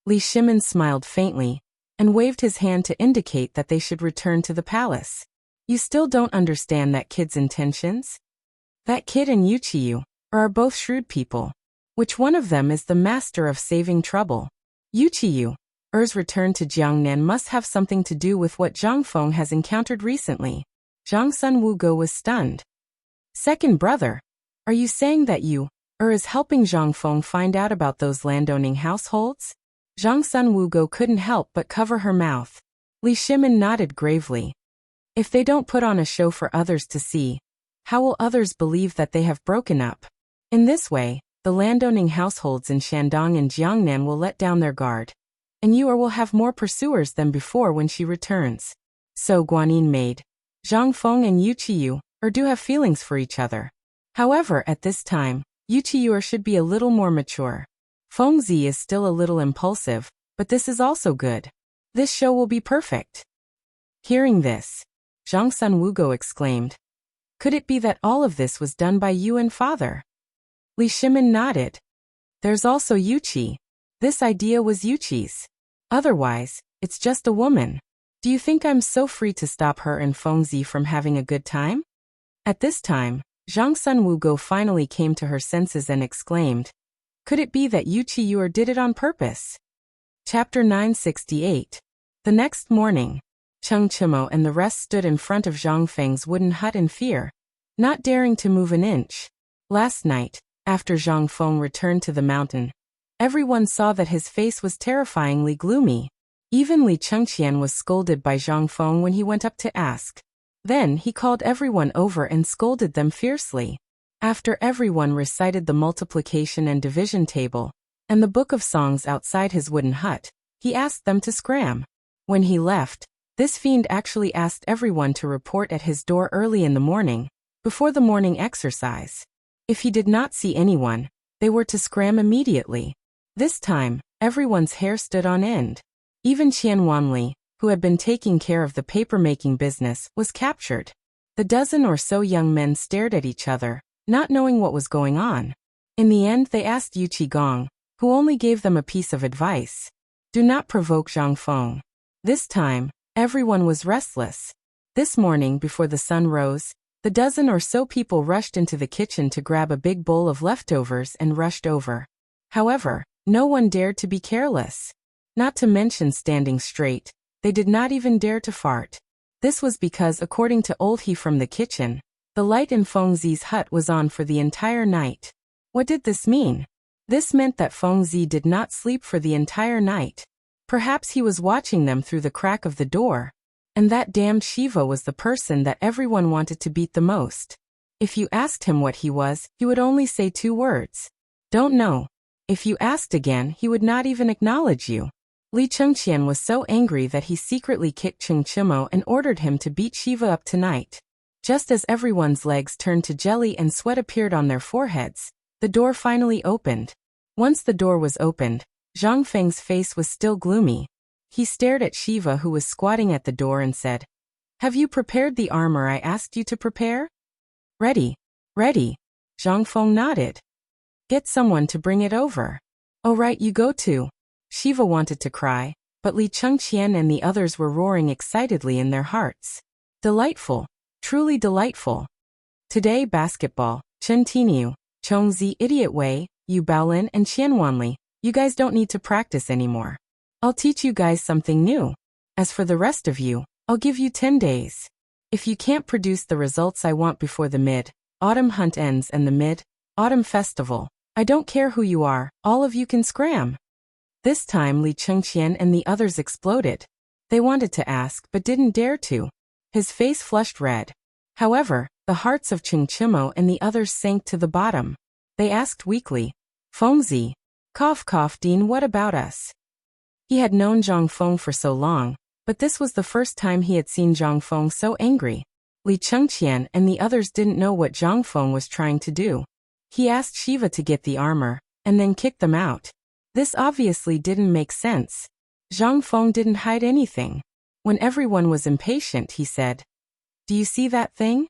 Li Shimin smiled faintly and waved his hand to indicate that they should return to the palace. You still don't understand that kid's intentions? That kid and Yuchiyu are both shrewd people. Which one of them is the master of saving trouble? Yuchiyu. Er's return to Jiangnan must have something to do with what Zhang Feng has encountered recently. Zhang Sun Wugo was stunned. Second brother? Are you saying that is helping Zhang Feng find out about those landowning households? Zhang Sun Wugo couldn't help but cover her mouth. Li Shimin nodded gravely. If they don't put on a show for others to see, how will others believe that they have broken up? In this way, the landowning households in Shandong and Jiangnan will let down their guard. And you will have more pursuers than before when she returns. So Guanyin made. Zhang Feng and Yuchiyu do have feelings for each other. However, at this time, Yuchiyu should be a little more mature. Fengzi is still a little impulsive, but this is also good. This show will be perfect. Hearing this, Zhang Sun Wugo exclaimed. Could it be that all of this was done by you and father? Li Shimin nodded. There's also Yuchi. This idea was Yuchi's. Otherwise, it's just a woman. Do you think I'm so free to stop her and Fengzi from having a good time? At this time, Zhang Sun Wugo finally came to her senses and exclaimed, could it be that Yuchi did it on purpose? Chapter 968. The next morning, Cheng Chimo and the rest stood in front of Zhang Feng's wooden hut in fear, not daring to move an inch. Last night, after Zhang Feng returned to the mountain, everyone saw that his face was terrifyingly gloomy. Even Li Chengqian was scolded by Zhang Feng when he went up to ask. Then he called everyone over and scolded them fiercely. After everyone recited the multiplication and division table and the book of songs outside his wooden hut, he asked them to scram. When he left, this fiend actually asked everyone to report at his door early in the morning, before the morning exercise. If he did not see anyone, they were to scram immediately. This time, everyone's hair stood on end. Even Qian Wanli, who had been taking care of the paper-making business, was captured. The dozen or so young men stared at each other, not knowing what was going on. In the end, they asked Yu Qigong, who only gave them a piece of advice. Do not provoke Zhang Feng. This time, everyone was restless. This morning, before the sun rose, the dozen or so people rushed into the kitchen to grab a big bowl of leftovers and rushed over. However, no one dared to be careless. Not to mention standing straight, they did not even dare to fart. This was because, according to Old He from the kitchen, the light in Fengzi's hut was on for the entire night. What did this mean? This meant that Fengzi did not sleep for the entire night. Perhaps he was watching them through the crack of the door. And that damned Shiva was the person that everyone wanted to beat the most. If you asked him what he was, he would only say 2 words. Don't know. If you asked again, he would not even acknowledge you. Li Chengqian was so angry that he secretly kicked Cheng Chimo and ordered him to beat Shiva up tonight. Just as everyone's legs turned to jelly and sweat appeared on their foreheads, the door finally opened. Once the door was opened, Zhang Feng's face was still gloomy. He stared at Shiva, who was squatting at the door, and said, Have you prepared the armor I asked you to prepare? Ready. Ready. Zhang Feng nodded. Get someone to bring it over. Oh right, you go too. Shiva wanted to cry, but Li Chengqian and the others were roaring excitedly in their hearts. Delightful. Truly delightful. Today basketball, Chen Tiniu, Chongzi, Idiot Wei, Yu Baolin and Qian Wanli, you guys don't need to practice anymore. I'll teach you guys something new. As for the rest of you, I'll give you 10 days. If you can't produce the results I want before the mid-autumn hunt ends and the mid-autumn festival, I don't care who you are, all of you can scram. This time Li Chengqian and the others exploded. They wanted to ask but didn't dare to. His face flushed red. However, the hearts of Cheng Chimo and the others sank to the bottom. They asked weakly, Fengzi. Cough, Dean, what about us? He had known Zhang Feng for so long, but this was the first time he had seen Zhang Feng so angry. Li Chengqian and the others didn't know what Zhang Feng was trying to do. He asked Shiva to get the armor, and then kicked them out. This obviously didn't make sense. Zhang Feng didn't hide anything. When everyone was impatient, he said, "Do you see that thing?"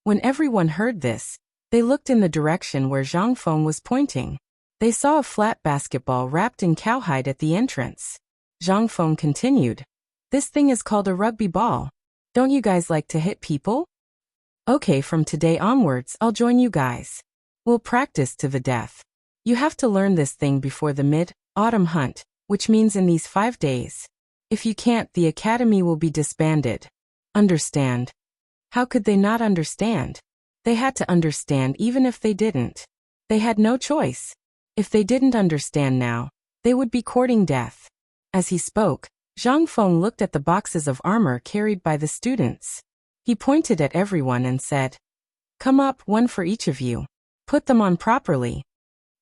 When everyone heard this, they looked in the direction where Zhang Feng was pointing. They saw a flat basketball wrapped in cowhide at the entrance. Zhang Feng continued, "This thing is called a rugby ball. Don't you guys like to hit people? Okay, from today onwards, I'll join you guys. We'll practice to the death. You have to learn this thing before the mid-autumn hunt, which means in these 5 days. If you can't, the academy will be disbanded. Understand?" How could they not understand? They had to understand even if they didn't. They had no choice. If they didn't understand now, they would be courting death. As he spoke, Zhang Feng looked at the boxes of armor carried by the students. He pointed at everyone and said, "Come up, one for each of you. Put them on properly."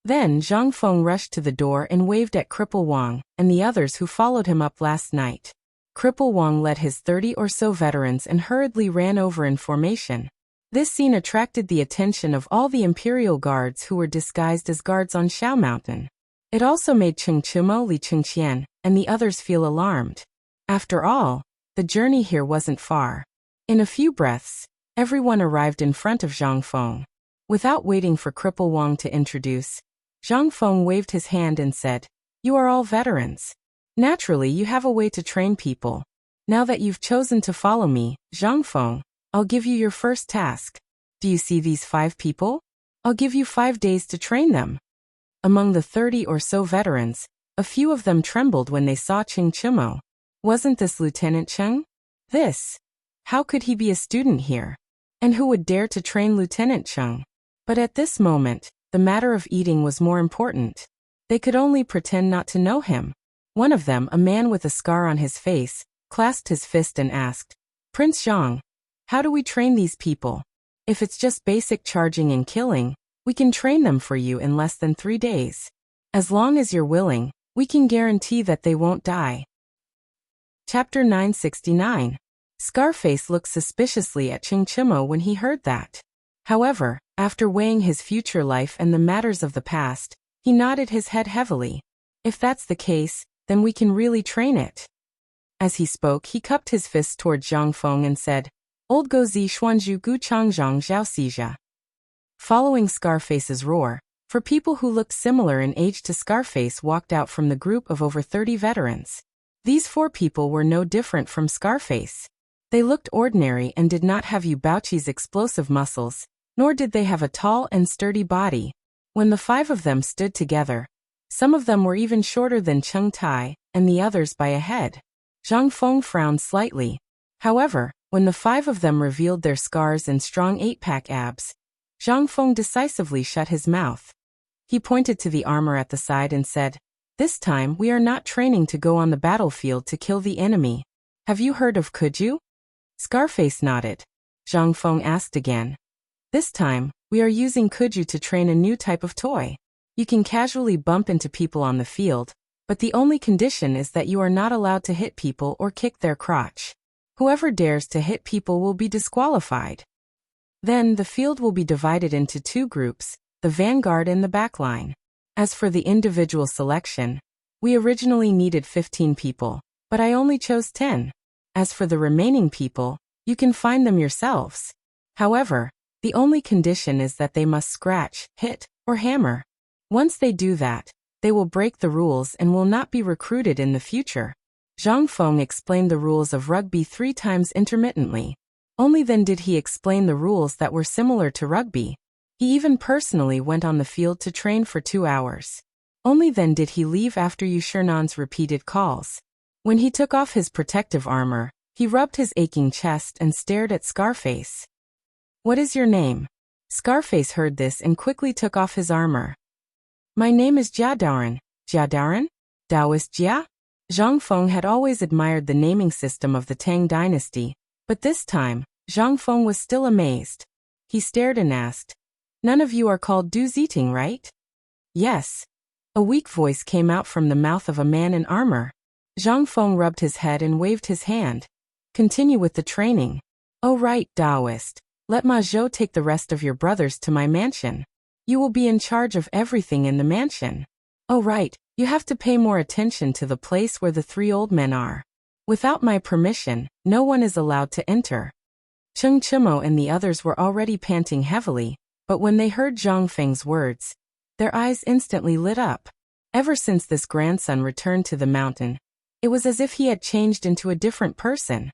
Then Zhang Feng rushed to the door and waved at Cripple Wang and the others who followed him up last night. Cripple Wang led his 30 or so veterans and hurriedly ran over in formation. This scene attracted the attention of all the imperial guards who were disguised as guards on Xiao Mountain. It also made Cheng Chimo, Li Chengqian, and the others feel alarmed. After all, the journey here wasn't far. In a few breaths, everyone arrived in front of Zhang Feng. Without waiting for Cripple Wang to introduce, Zhang Feng waved his hand and said, "You are all veterans. Naturally, you have a way to train people. Now that you've chosen to follow me, Zhang Feng, I'll give you your first task. Do you see these 5 people? I'll give you 5 days to train them." Among the 30 or so veterans, a few of them trembled when they saw Cheng Chimo. Wasn't this Lieutenant Cheng? How could he be a student here? And who would dare to train Lieutenant Cheng? But at this moment, the matter of eating was more important. They could only pretend not to know him. One of them, a man with a scar on his face, clasped his fist and asked, "Prince Zhang, how do we train these people? If it's just basic charging and killing, we can train them for you in less than 3 days. As long as you're willing, we can guarantee that they won't die." Chapter 969. Scarface looked suspiciously at Cheng Chimo when he heard that. However, after weighing his future life and the matters of the past, he nodded his head heavily. "If that's the case, then we can really train it." As he spoke, he cupped his fist toward Zhang Feng and said, "Old Gozi Xuanzhu Gu Changzhang Zhao Xija." Following Scarface's roar, for people who looked similar in age to Scarface walked out from the group of over 30 veterans. These 4 people were no different from Scarface. They looked ordinary and did not have Yu Baoqi's explosive muscles, nor did they have a tall and sturdy body. When the 5 of them stood together, some of them were even shorter than Cheng Tai, and the others by a head. Zhang Feng frowned slightly. However, when the 5 of them revealed their scars and strong 8-pack abs, Zhang Feng decisively shut his mouth. He pointed to the armor at the side and said, "This time we are not training to go on the battlefield to kill the enemy. Have you heard of Kuju?" Scarface nodded. Zhang Feng asked again. "This time, we are using Kuju to train a new type of toy. You can casually bump into people on the field, but the only condition is that you are not allowed to hit people or kick their crotch. Whoever dares to hit people will be disqualified. Then the field will be divided into 2 groups, the vanguard and the backline. As for the individual selection, we originally needed 15 people, but I only chose 10. As for the remaining people, you can find them yourselves. However, the only condition is that they must scratch, hit, or hammer. Once they do that, they will break the rules and will not be recruited in the future." Zhang Feng explained the rules of rugby 3 times intermittently. Only then did he explain the rules that were similar to rugby. He even personally went on the field to train for 2 hours. Only then did he leave after Yu Shernan's repeated calls. When he took off his protective armor, he rubbed his aching chest and stared at Scarface. "What is your name?" Scarface heard this and quickly took off his armor. "My name is Jia Daoran." "Jia Daoran? Taoist Jia?" Zhang Feng had always admired the naming system of the Tang dynasty, but this time, Zhang Feng was still amazed. He stared and asked, "None of you are called Du Ziting, right?" "Yes." A weak voice came out from the mouth of a man in armor. Zhang Feng rubbed his head and waved his hand. "Continue with the training." "Oh right, Taoist. Let Ma Zhou take the rest of your brothers to my mansion. You will be in charge of everything in the mansion." "Oh right, You have to pay more attention to the place where the three old men are. Without my permission, no one is allowed to enter. Cheng Chimo and the others were already panting heavily, but when they heard Zhang Feng's words, their eyes instantly lit up. Ever since this grandson returned to the mountain, it was as if he had changed into a different person.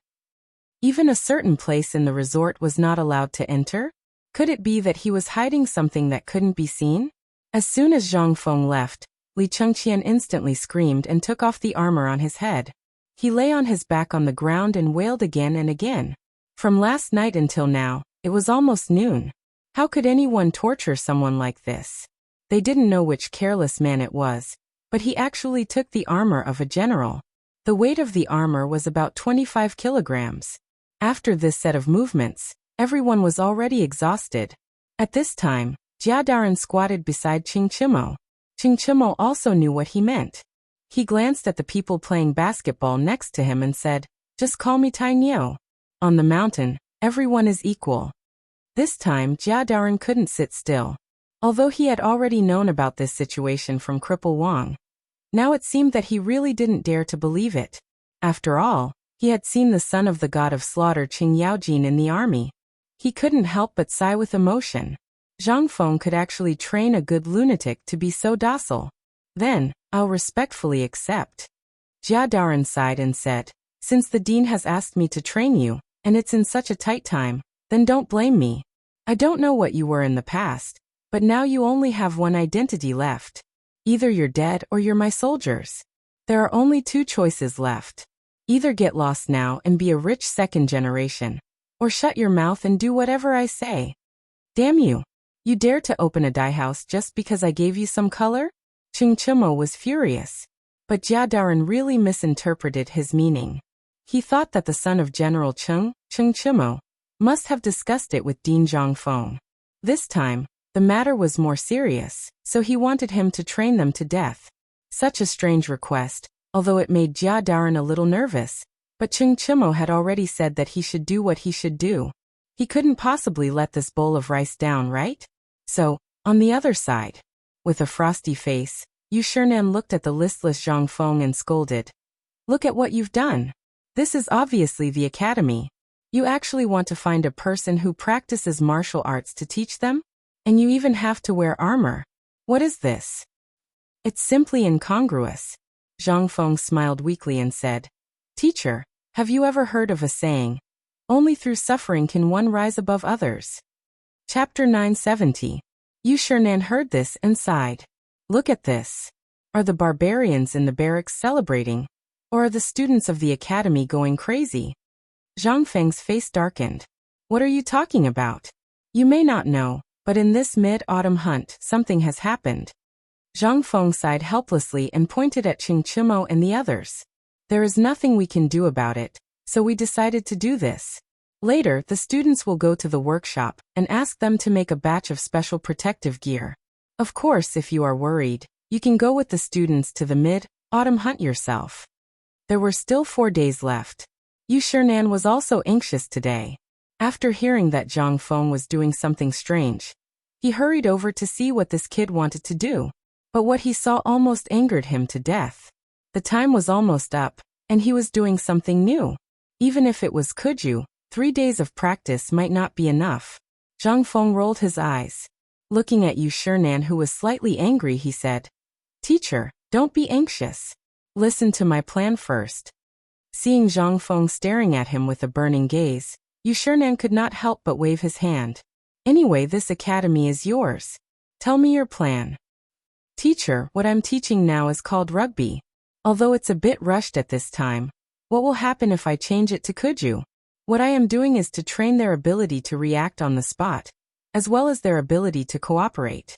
Even a certain place in the resort was not allowed to enter? Could it be that he was hiding something that couldn't be seen? As soon as Zhang Feng left, Li Chengqian instantly screamed and took off the armor on his head. He lay on his back on the ground and wailed again and again. From last night until now, it was almost noon. How could anyone torture someone like this? They didn't know which careless man it was, but he actually took the armor of a general. The weight of the armor was about 25 kilograms. After this set of movements, everyone was already exhausted. At this time, Jia Daren squatted beside Cheng Chimo. Cheng Chimo also knew what he meant. He glanced at the people playing basketball next to him and said, "Just call me Tang Niu. On the mountain, everyone is equal." This time Jia Daren couldn't sit still. Although he had already known about this situation from Cripple Wang, now it seemed that he really didn't dare to believe it. After all, he had seen the son of the god of slaughter Qing Yaojin in the army. He couldn't help but sigh with emotion. Zhang Feng could actually train a good lunatic to be so docile. Then, I'll respectfully accept. Jia Daren sighed and said, "Since the dean has asked me to train you, and it's in such a tight time, then don't blame me. I don't know what you were in the past, but now you only have one identity left. Either you're dead or you're my soldiers. There are only two choices left. Either get lost now and be a rich second generation, or shut your mouth and do whatever I say." "Damn you! You dare to open a dye house just because I gave you some color?" Cheng Chimo was furious. But Jia Daren really misinterpreted his meaning. He thought that the son of General Cheng Chimo, must have discussed it with Dean Zhang Feng. This time, the matter was more serious, so he wanted him to train them to death. Such a strange request, although it made Jia Daren a little nervous, but Cheng Chimo had already said that he should do what he should do. He couldn't possibly let this bowl of rice down, right? So, on the other side, with a frosty face, Yu Shinan looked at the listless Zhang Feng and scolded. "Look at what you've done. This is obviously the academy. You actually want to find a person who practices martial arts to teach them? And you even have to wear armor. What is this? It's simply incongruous." Zhang Feng smiled weakly and said, "Teacher, have you ever heard of a saying, 'Only through suffering can one rise above others'?" Chapter 970. Yu Shinan heard this and sighed. Look at this. Are the barbarians in the barracks celebrating? Or are the students of the academy going crazy? Zhang Feng's face darkened. What are you talking about? You may not know, but in this mid-autumn hunt, something has happened. Zhang Feng sighed helplessly and pointed at Cheng Chimo and the others. There is nothing we can do about it, so we decided to do this. Later, the students will go to the workshop and ask them to make a batch of special protective gear. Of course, if you are worried, you can go with the students to the mid-autumn hunt yourself. There were still 4 days left. Yu Shinan was also anxious today. After hearing that Zhang Feng was doing something strange, he hurried over to see what this kid wanted to do. But what he saw almost angered him to death. The time was almost up, and he was doing something new. Even if it was Kuju, 3 days of practice might not be enough. Zhang Feng rolled his eyes. Looking at Yu Shinan, who was slightly angry, he said, "Teacher, don't be anxious. Listen to my plan first." Seeing Zhang Feng staring at him with a burning gaze, Yu Shinan could not help but wave his hand. "Anyway, this academy is yours. Tell me your plan." "Teacher, what I'm teaching now is called rugby. Although it's a bit rushed at this time, what will happen if I change it to Kuju? What I am doing is to train their ability to react on the spot, as well as their ability to cooperate.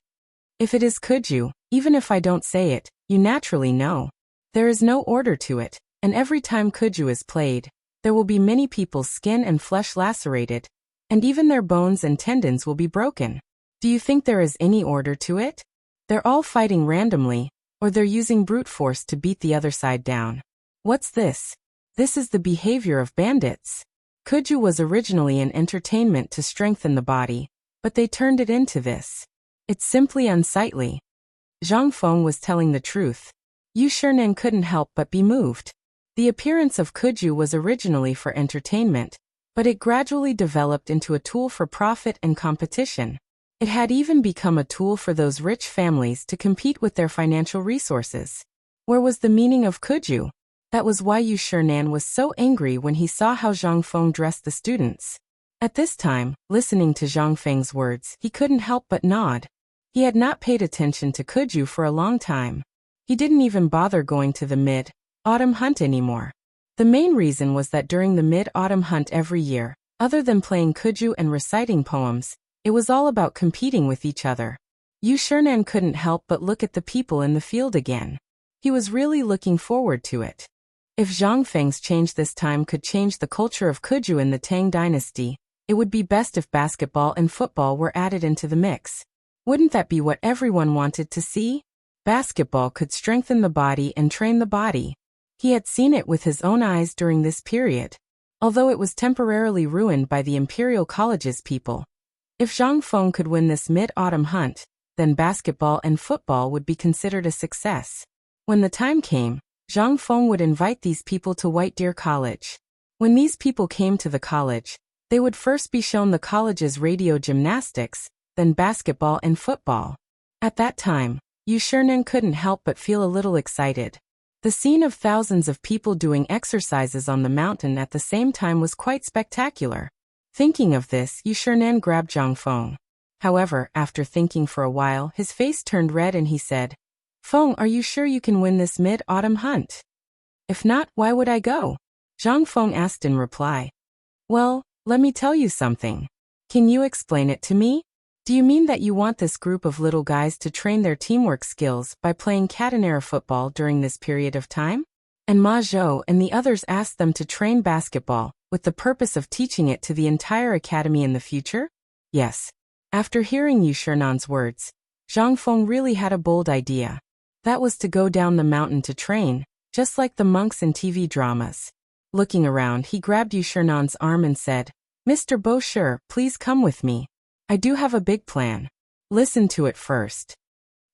If it is Kuju, even if I don't say it, you naturally know. There is no order to it, and every time Kuju is played, there will be many people's skin and flesh lacerated, and even their bones and tendons will be broken. Do you think there is any order to it? They're all fighting randomly, or they're using brute force to beat the other side down. What's this? This is the behavior of bandits. Kuju was originally an entertainment to strengthen the body, but they turned it into this. It's simply unsightly." Zhang Feng was telling the truth. Yu Shernan couldn't help but be moved. The appearance of Kuju was originally for entertainment, but it gradually developed into a tool for profit and competition. It had even become a tool for those rich families to compete with their financial resources. Where was the meaning of Kuju? That was why Yu Shernan was so angry when he saw how Zhang Feng dressed the students. At this time, listening to Zhang Feng's words, he couldn't help but nod. He had not paid attention to Kuju for a long time. He didn't even bother going to the mid-autumn hunt anymore. The main reason was that during the mid-autumn hunt every year, other than playing Kuju and reciting poems, it was all about competing with each other. Yu Shernan couldn't help but look at the people in the field again. He was really looking forward to it. If Zhang Feng's change this time could change the culture of Kuju in the Tang dynasty, it would be best if basketball and football were added into the mix. Wouldn't that be what everyone wanted to see? Basketball could strengthen the body and train the body. He had seen it with his own eyes during this period, although it was temporarily ruined by the Imperial College's people. If Zhang Feng could win this mid-autumn hunt, then basketball and football would be considered a success. When the time came, Zhang Feng would invite these people to White Deer College. When these people came to the college, they would first be shown the college's radio gymnastics, then basketball and football. At that time, Yu Shernan couldn't help but feel a little excited. The scene of thousands of people doing exercises on the mountain at the same time was quite spectacular. Thinking of this, Yu Shernan grabbed Zhang Feng. However, after thinking for a while, his face turned red and he said, "Feng, are you sure you can win this mid-autumn hunt? If not, why would I go?" Zhang Feng asked in reply. "Well, let me tell you something. Can you explain it to me? Do you mean that you want this group of little guys to train their teamwork skills by playing catenary football during this period of time?" And Ma Zhou and the others asked them to train basketball, with the purpose of teaching it to the entire academy in the future? Yes. After hearing Yu Shernan's words, Zhang Feng really had a bold idea. That was to go down the mountain to train, just like the monks in TV dramas. Looking around, he grabbed Yu Shernan's arm and said, "Mr. Bosher, please come with me. I do have a big plan. Listen to it first."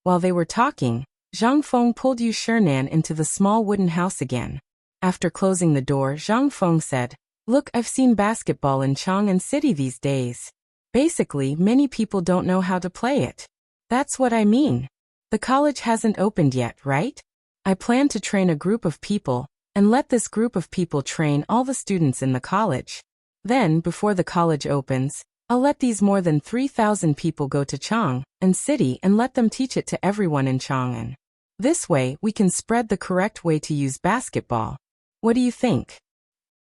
While they were talking, Zhang Feng pulled Yu Shernan into the small wooden house again. After closing the door, Zhang Feng said, "Look, I've seen basketball in Chang'an City these days. Basically, many people don't know how to play it. That's what I mean. The college hasn't opened yet, right? I plan to train a group of people, and let this group of people train all the students in the college. Then, before the college opens, I'll let these more than 3,000 people go to Chang'an City and let them teach it to everyone in Chang'an. This way, we can spread the correct way to use basketball. What do you think?"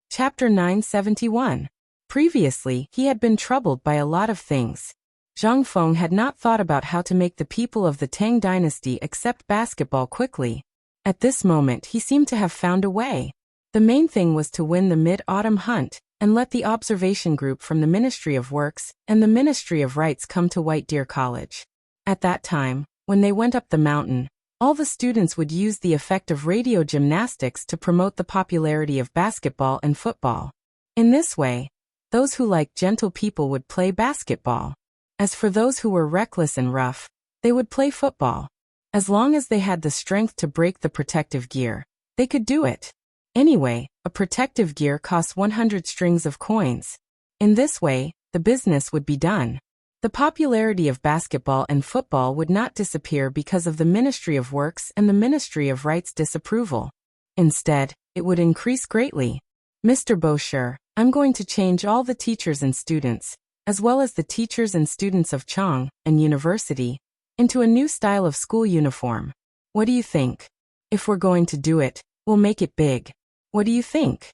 Chapter 971. Previously, he had been troubled by a lot of things. Zhang Feng had not thought about how to make the people of the Tang dynasty accept basketball quickly. At this moment, he seemed to have found a way. The main thing was to win the mid-autumn hunt, and let the observation group from the Ministry of Works and the Ministry of Rights come to White Deer College. At that time, when they went up the mountain, all the students would use the effect of radio gymnastics to promote the popularity of basketball and football. In this way, those who liked gentle people would play basketball. As for those who were reckless and rough, they would play football. As long as they had the strength to break the protective gear, they could do it. Anyway, a protective gear costs 100 strings of coins. In this way, the business would be done. The popularity of basketball and football would not disappear because of the Ministry of Works and the Ministry of Rights disapproval. Instead, it would increase greatly. "Mr. Bosher, I'm going to change all the teachers and students, as well as the teachers and students of Chang'an University, into a new style of school uniform. What do you think? If we're going to do it, we'll make it big. What do you think?"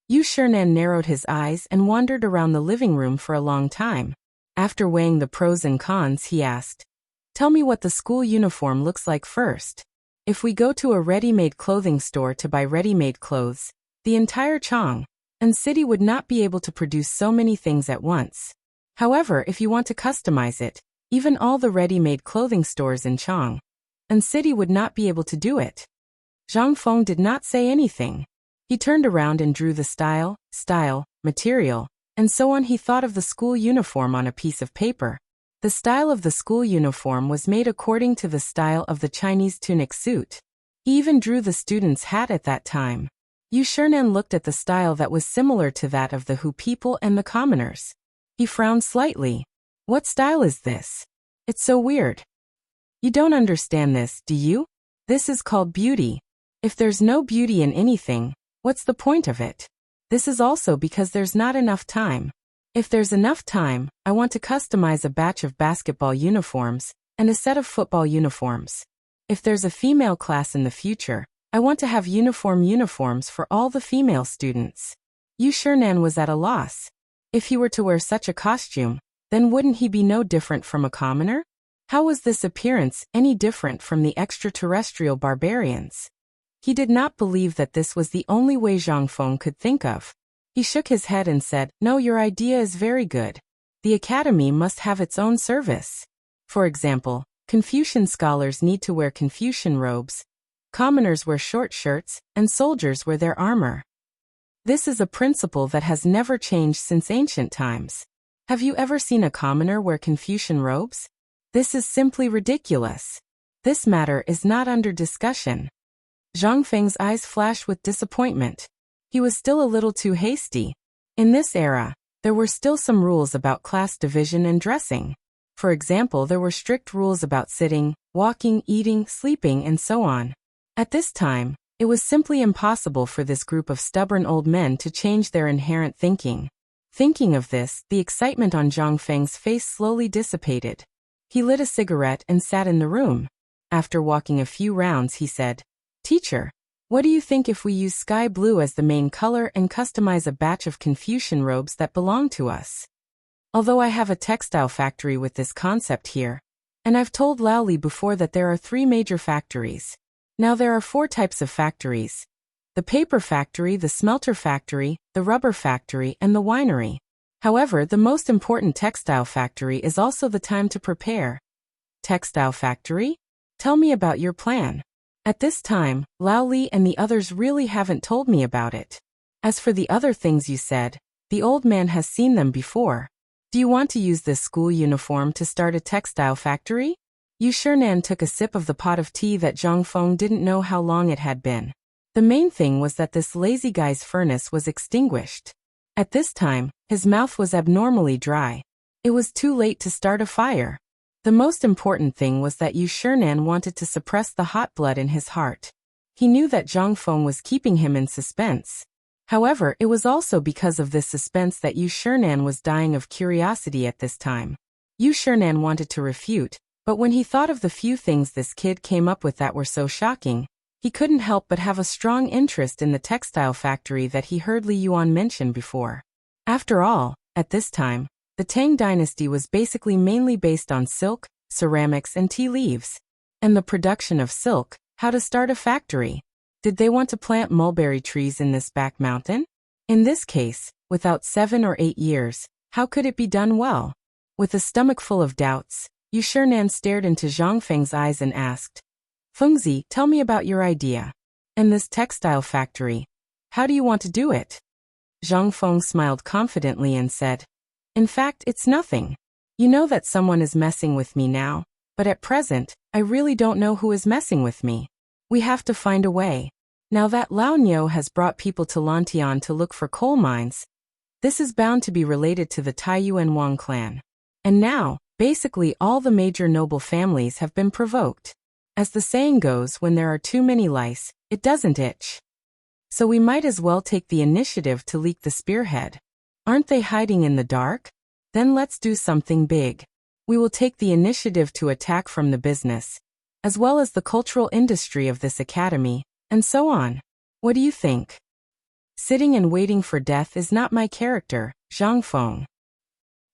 Yu Shernan narrowed his eyes and wandered around the living room for a long time. After weighing the pros and cons, he asked, "Tell me what the school uniform looks like first. If we go to a ready-made clothing store to buy ready-made clothes, the entire Chang'an City would not be able to produce so many things at once. However, if you want to customize it, even all the ready-made clothing stores in Chang'an City would not be able to do it." Zhang Feng did not say anything. He turned around and drew the style, material, and so on. He thought of the school uniform on a piece of paper. The style of the school uniform was made according to the style of the Chinese tunic suit. He even drew the student's hat at that time. Yu Shernan looked at the style that was similar to that of the Hu people and the commoners. He frowned slightly. What style is this? It's so weird. You don't understand this, do you? This is called beauty. If there's no beauty in anything, what's the point of it? This is also because there's not enough time. If there's enough time, I want to customize a batch of basketball uniforms and a set of football uniforms. If there's a female class in the future, I want to have uniforms for all the female students. Yu Shernan was at a loss. If he were to wear such a costume, then wouldn't he be no different from a commoner? How was this appearance any different from the extraterrestrial barbarians? He did not believe that this was the only way Zhang Feng could think of. He shook his head and said, "No, your idea is very good. The academy must have its own service. For example, Confucian scholars need to wear Confucian robes, commoners wear short shirts, and soldiers wear their armor. This is a principle that has never changed since ancient times. Have you ever seen a commoner wear Confucian robes? This is simply ridiculous. This matter is not under discussion." Zhang Feng's eyes flashed with disappointment. He was still a little too hasty. In this era, there were still some rules about class division and dressing. For example, there were strict rules about sitting, walking, eating, sleeping, and so on. At this time, it was simply impossible for this group of stubborn old men to change their inherent thinking. Thinking of this, the excitement on Zhang Feng's face slowly dissipated. He lit a cigarette and sat in the room. After walking a few rounds, he said, "Teacher, what do you think if we use sky blue as the main color and customize a batch of Confucian robes that belong to us? Although I have a textile factory with this concept here, and I've told Laoli before that there are 3 major factories. Now there are 4 types of factories: the paper factory, the smelter factory, the rubber factory, and the winery. However, the most important textile factory is also the time to prepare." "Textile factory? Tell me about your plan." "At this time, Laoli and the others really haven't told me about it. As for the other things you said, the old man has seen them before. Do you want to use this school uniform to start a textile factory?" Yu Shernan took a sip of the pot of tea that Zhang Feng didn't know how long it had been. The main thing was that this lazy guy's furnace was extinguished. At this time, his mouth was abnormally dry. It was too late to start a fire. The most important thing was that Yu Shernan wanted to suppress the hot blood in his heart. He knew that Zhang Feng was keeping him in suspense. However, it was also because of this suspense that Yu Shernan was dying of curiosity at this time. Yu Shernan wanted to refute, but when he thought of the few things this kid came up with that were so shocking, he couldn't help but have a strong interest in the textile factory that he heard Li Yuan mention before. After all, at this time, the Tang dynasty was basically mainly based on silk, ceramics, and tea leaves. And the production of silk, how to start a factory. Did they want to plant mulberry trees in this back mountain? In this case, without 7 or 8 years, how could it be done well? With a stomach full of doubts, Yu Shernan stared into Zhang Feng's eyes and asked, "Fengzi, tell me about your idea. And this textile factory, how do you want to do it?" Zhang Feng smiled confidently and said, "In fact, it's nothing. You know that someone is messing with me now, but at present, I really don't know who is messing with me. We have to find a way. Now that Lao Niu has brought people to Lantian to look for coal mines, this is bound to be related to the Taiyuan Wang clan. And now, basically all the major noble families have been provoked. As the saying goes, when there are too many lice, it doesn't itch. So we might as well take the initiative to leak the spearhead. Aren't they hiding in the dark? Then let's do something big. We will take the initiative to attack from the business, as well as the cultural industry of this academy, and so on. What do you think?" Sitting and waiting for death is not my character, Zhang Feng.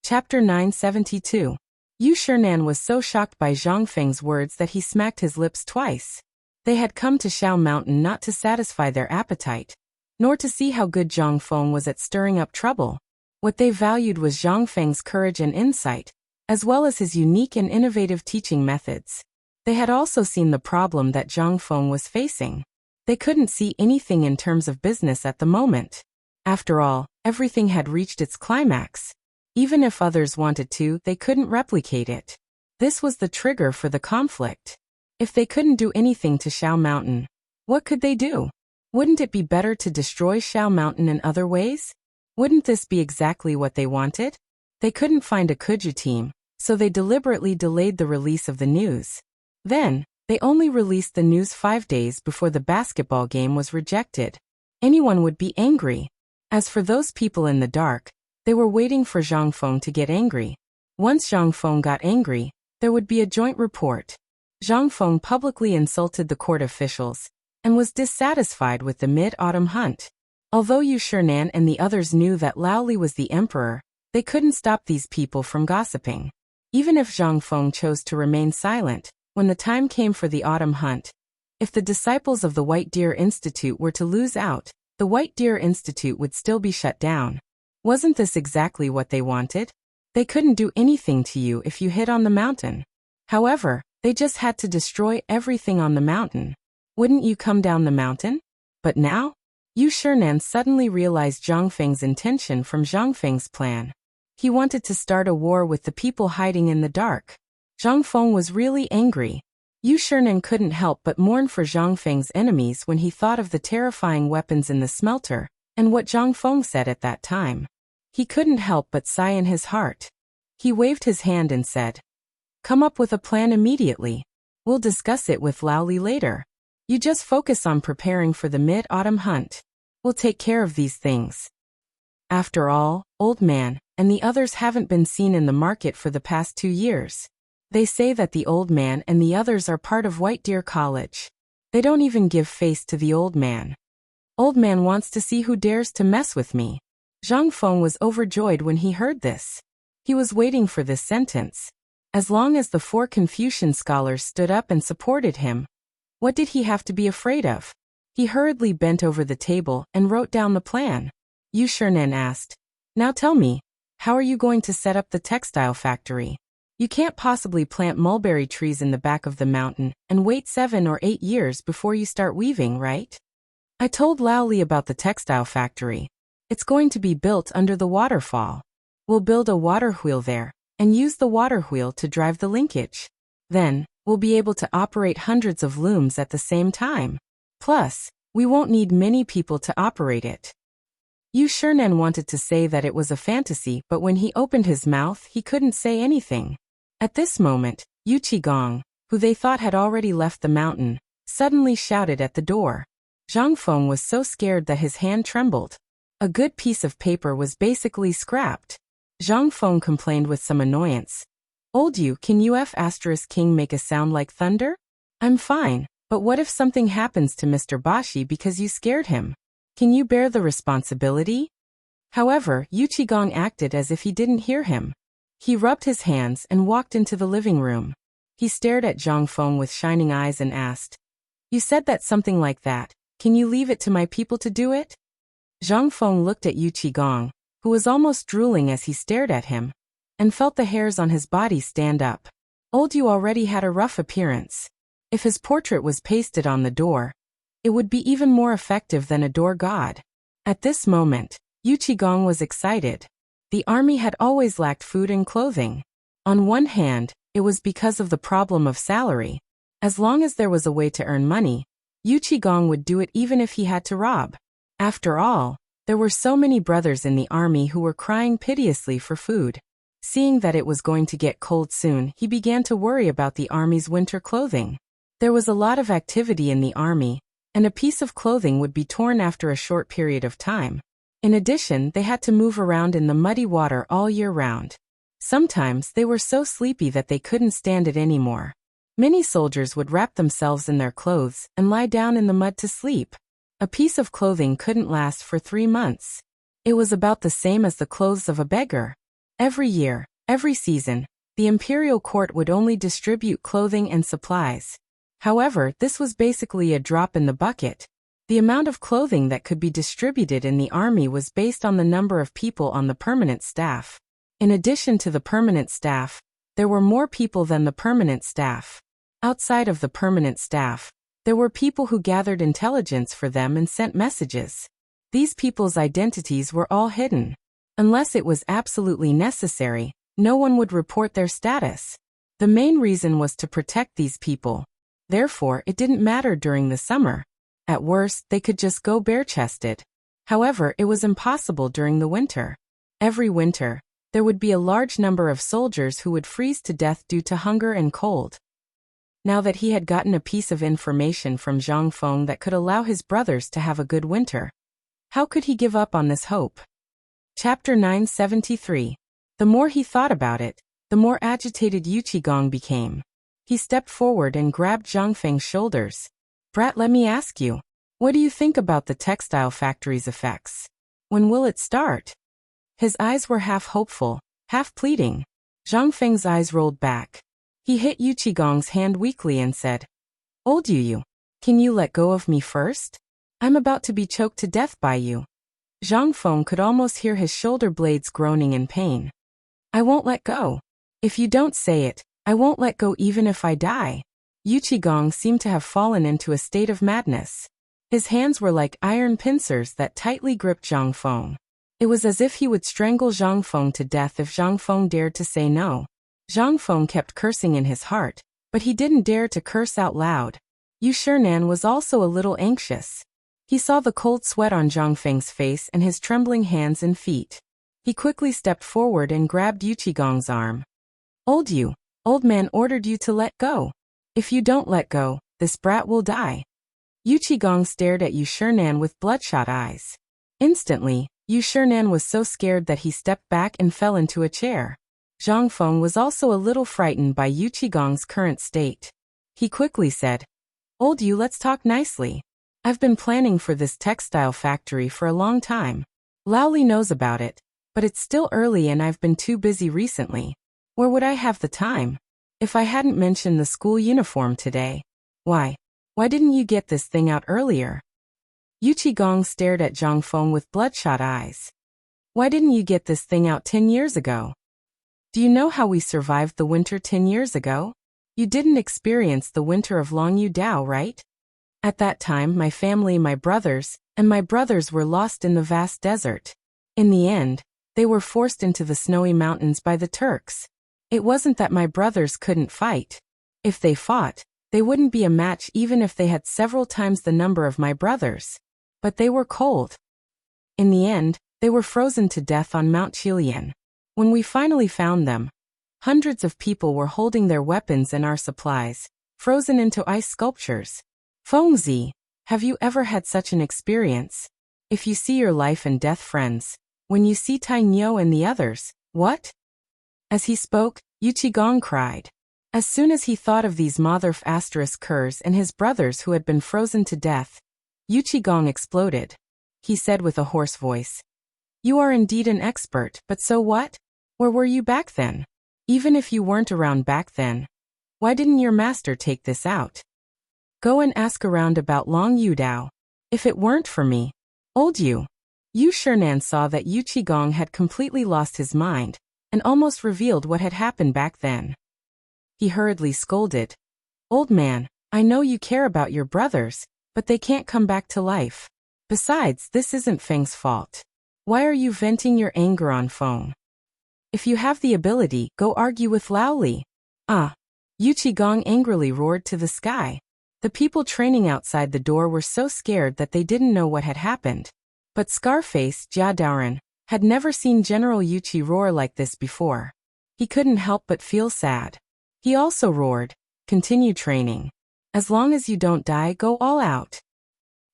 Chapter 972. Yu Shernan was so shocked by Zhang Feng's words that he smacked his lips twice. They had come to Shao Mountain not to satisfy their appetite, nor to see how good Zhang Feng was at stirring up trouble. What they valued was Zhang Feng's courage and insight, as well as his unique and innovative teaching methods. They had also seen the problem that Zhang Feng was facing. They couldn't see anything in terms of business at the moment. After all, everything had reached its climax. Even if others wanted to, they couldn't replicate it. This was the trigger for the conflict. If they couldn't do anything to Shao Mountain, What could they do? Wouldn't it be better to destroy Shao Mountain in other ways? Wouldn't this be exactly what they wanted? They couldn't find a Kuju team, so they deliberately delayed the release of the news. Then, they only released the news 5 days before the basketball game was rejected. Anyone would be angry. As for those people in the dark, they were waiting for Zhang Feng to get angry. Once Zhang Feng got angry, there would be a joint report. Zhang Feng publicly insulted the court officials and was dissatisfied with the mid-autumn hunt. Although Yu Shinan and the others knew that Lao Li was the emperor, they couldn't stop these people from gossiping. Even if Zhang Feng chose to remain silent, when the time came for the autumn hunt, if the disciples of the White Deer Institute were to lose out, the White Deer Institute would still be shut down. Wasn't this exactly what they wanted? They couldn't do anything to you if you hid on the mountain. However, they just had to destroy everything on the mountain. Wouldn't you come down the mountain? But now? Yu Shinan suddenly realized Zhang Feng's intention from Zhang Feng's plan. He wanted to start a war with the people hiding in the dark. Zhang Feng was really angry. Yu Shinan couldn't help but mourn for Zhang Feng's enemies when he thought of the terrifying weapons in the smelter, and what Zhang Feng said at that time. He couldn't help but sigh in his heart. He waved his hand and said, "Come up with a plan immediately. We'll discuss it with Lao Li later. You just focus on preparing for the mid-autumn hunt. We'll take care of these things." After all, Old Man and the others haven't been seen in the market for the past 2 years. They say that the Old Man and the others are part of White Deer College. They don't even give face to the Old Man. Old Man wants to see who dares to mess with me. Zhang Feng was overjoyed when he heard this. He was waiting for this sentence. As long as the 4 Confucian scholars stood up and supported him, what did he have to be afraid of? He hurriedly bent over the table and wrote down the plan. Yu Shinan asked, "Now tell me, how are you going to set up the textile factory? You can't possibly plant mulberry trees in the back of the mountain and wait 7 or 8 years before you start weaving, right?" I told Lao Li about the textile factory. It's going to be built under the waterfall. We'll build a water wheel there and use the water wheel to drive the linkage. Then, we'll be able to operate hundreds of looms at the same time. Plus, we won't need many people to operate it. Yu Shinan wanted to say that it was a fantasy, but when he opened his mouth, he couldn't say anything. At this moment, Yu Qigong, who they thought had already left the mountain, suddenly shouted at the door. Zhang Feng was so scared that his hand trembled. A good piece of paper was basically scrapped. Zhang Feng complained with some annoyance. "Old Yu, can King make a sound like thunder? I'm fine, but what if something happens to Mr. Bashi because you scared him? Can you bear the responsibility?" However, Yu Qigong acted as if he didn't hear him. He rubbed his hands and walked into the living room. He stared at Zhang Feng with shining eyes and asked, "You said that something like that. Can you leave it to my people to do it?" Zhang Feng looked at Yu Qigong, who was almost drooling as he stared at him, and felt the hairs on his body stand up. Old Yu already had a rough appearance. If his portrait was pasted on the door, it would be even more effective than a door god. At this moment, Yu Qigong was excited. The army had always lacked food and clothing. On one hand, it was because of the problem of salary. As long as there was a way to earn money, Yu Qigong would do it even if he had to rob. After all, there were so many brothers in the army who were crying piteously for food. Seeing that it was going to get cold soon, he began to worry about the army's winter clothing. There was a lot of activity in the army, and a piece of clothing would be torn after a short period of time. In addition, they had to move around in the muddy water all year round. Sometimes they were so sleepy that they couldn't stand it anymore. Many soldiers would wrap themselves in their clothes and lie down in the mud to sleep. A piece of clothing couldn't last for 3 months. It was about the same as the clothes of a beggar. Every year, every season, the imperial court would only distribute clothing and supplies. However, this was basically a drop in the bucket. The amount of clothing that could be distributed in the army was based on the number of people on the permanent staff. In addition to the permanent staff, there were more people than the permanent staff. Outside of the permanent staff, there were people who gathered intelligence for them and sent messages. These people's identities were all hidden. Unless it was absolutely necessary, no one would report their status. The main reason was to protect these people. Therefore, it didn't matter during the summer. At worst, they could just go bare-chested. However, it was impossible during the winter. Every winter, there would be a large number of soldiers who would freeze to death due to hunger and cold. Now that he had gotten a piece of information from Zhang Feng that could allow his brothers to have a good winter, how could he give up on this hope? Chapter 973. The more he thought about it, the more agitated Yu Qigong became. He stepped forward and grabbed Zhang Feng's shoulders. "Brat, let me ask you, what do you think about the textile factory's effects? When will it start?" His eyes were half hopeful, half pleading. Zhang Feng's eyes rolled back. He hit Yu Qigong's hand weakly and said, "Old Yu, can you let go of me first? I'm about to be choked to death by you." Zhang Feng could almost hear his shoulder blades groaning in pain. "I won't let go. If you don't say it, I won't let go even if I die." Yu Qigong seemed to have fallen into a state of madness. His hands were like iron pincers that tightly gripped Zhang Feng. It was as if he would strangle Zhang Feng to death if Zhang Feng dared to say no. Zhang Feng kept cursing in his heart, but he didn't dare to curse out loud. Yu Shinan was also a little anxious. He saw the cold sweat on Zhang Feng's face and his trembling hands and feet. He quickly stepped forward and grabbed Yu Qigong's arm. "Old man ordered you to let go. If you don't let go, this brat will die." Yu Qigong stared at Yu Shinan with bloodshot eyes. Instantly, Yu Shinan was so scared that he stepped back and fell into a chair. Zhang Feng was also a little frightened by Yu Qigong's current state. He quickly said, "Old Yu, let's talk nicely. I've been planning for this textile factory for a long time. Laoli knows about it, but it's still early and I've been too busy recently. Where would I have the time? If I hadn't mentioned the school uniform today. Why didn't you get this thing out earlier?" Yu Qigong stared at Zhang Feng with bloodshot eyes. "Why didn't you get this thing out 10 years ago? Do you know how we survived the winter 10 years ago? You didn't experience the winter of Long Yu Dao, right? At that time, my family, my brothers were lost in the vast desert. In the end, they were forced into the snowy mountains by the Turks. It wasn't that my brothers couldn't fight. If they fought, they wouldn't be a match even if they had several times the number of my brothers. But they were cold. In the end, they were frozen to death on Mount Qilian. When we finally found them, hundreds of people were holding their weapons and our supplies, frozen into ice sculptures. Fengzi, have you ever had such an experience? If you see your life and death friends, when you see Tai Nyo and the others, what?" As he spoke, Yu Qigong cried. As soon as he thought of these Motherf * Kurs and his brothers who had been frozen to death, Yu Qigong exploded. He said with a hoarse voice, "You are indeed an expert, but so what? Where were you back then? Even if you weren't around back then, why didn't your master take this out? Go and ask around about Long Yu Dao. If it weren't for me, old Yu." Yu Shinan saw that Yu Qigong had completely lost his mind and almost revealed what had happened back then. He hurriedly scolded, "Old man, I know you care about your brothers, but they can't come back to life. Besides, this isn't Feng's fault. Why are you venting your anger on Feng? If you have the ability, go argue with Laoli." "Ah!" Yu Qigong angrily roared to the sky. The people training outside the door were so scared that they didn't know what had happened. But Scarface, Jia Daoran, had never seen General Yu Qi roar like this before. He couldn't help but feel sad. He also roared, "Continue training. As long as you don't die, go all out."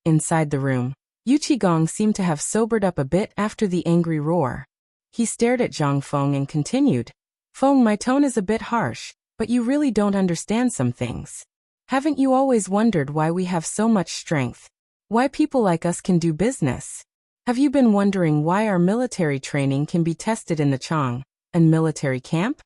Inside the room, Yu Qigong seemed to have sobered up a bit after the angry roar. He stared at Zhang Feng and continued, "Feng, my tone is a bit harsh, but you really don't understand some things. Haven't you always wondered why we have so much strength? Why people like us can do business? Have you been wondering why our military training can be tested in the Chang and military camp?"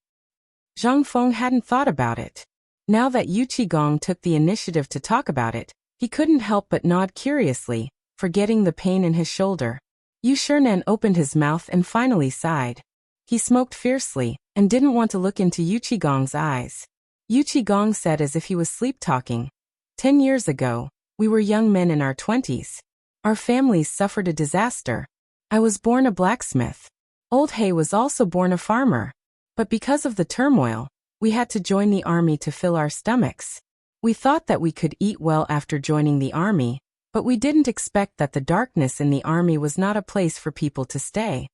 Zhang Feng hadn't thought about it. Now that Yu Qigong took the initiative to talk about it, he couldn't help but nod curiously, forgetting the pain in his shoulder. Yu Shinan opened his mouth and finally sighed. He smoked fiercely and didn't want to look into Yu Qigong's eyes. Yu Qigong said as if he was sleep-talking, 10 years ago, we were young men in our 20s. Our families suffered a disaster. I was born a blacksmith. Old He was also born a farmer. But because of the turmoil, we had to join the army to fill our stomachs. We thought that we could eat well after joining the army, But we didn't expect that the darkness in the army was not a place for people to stay.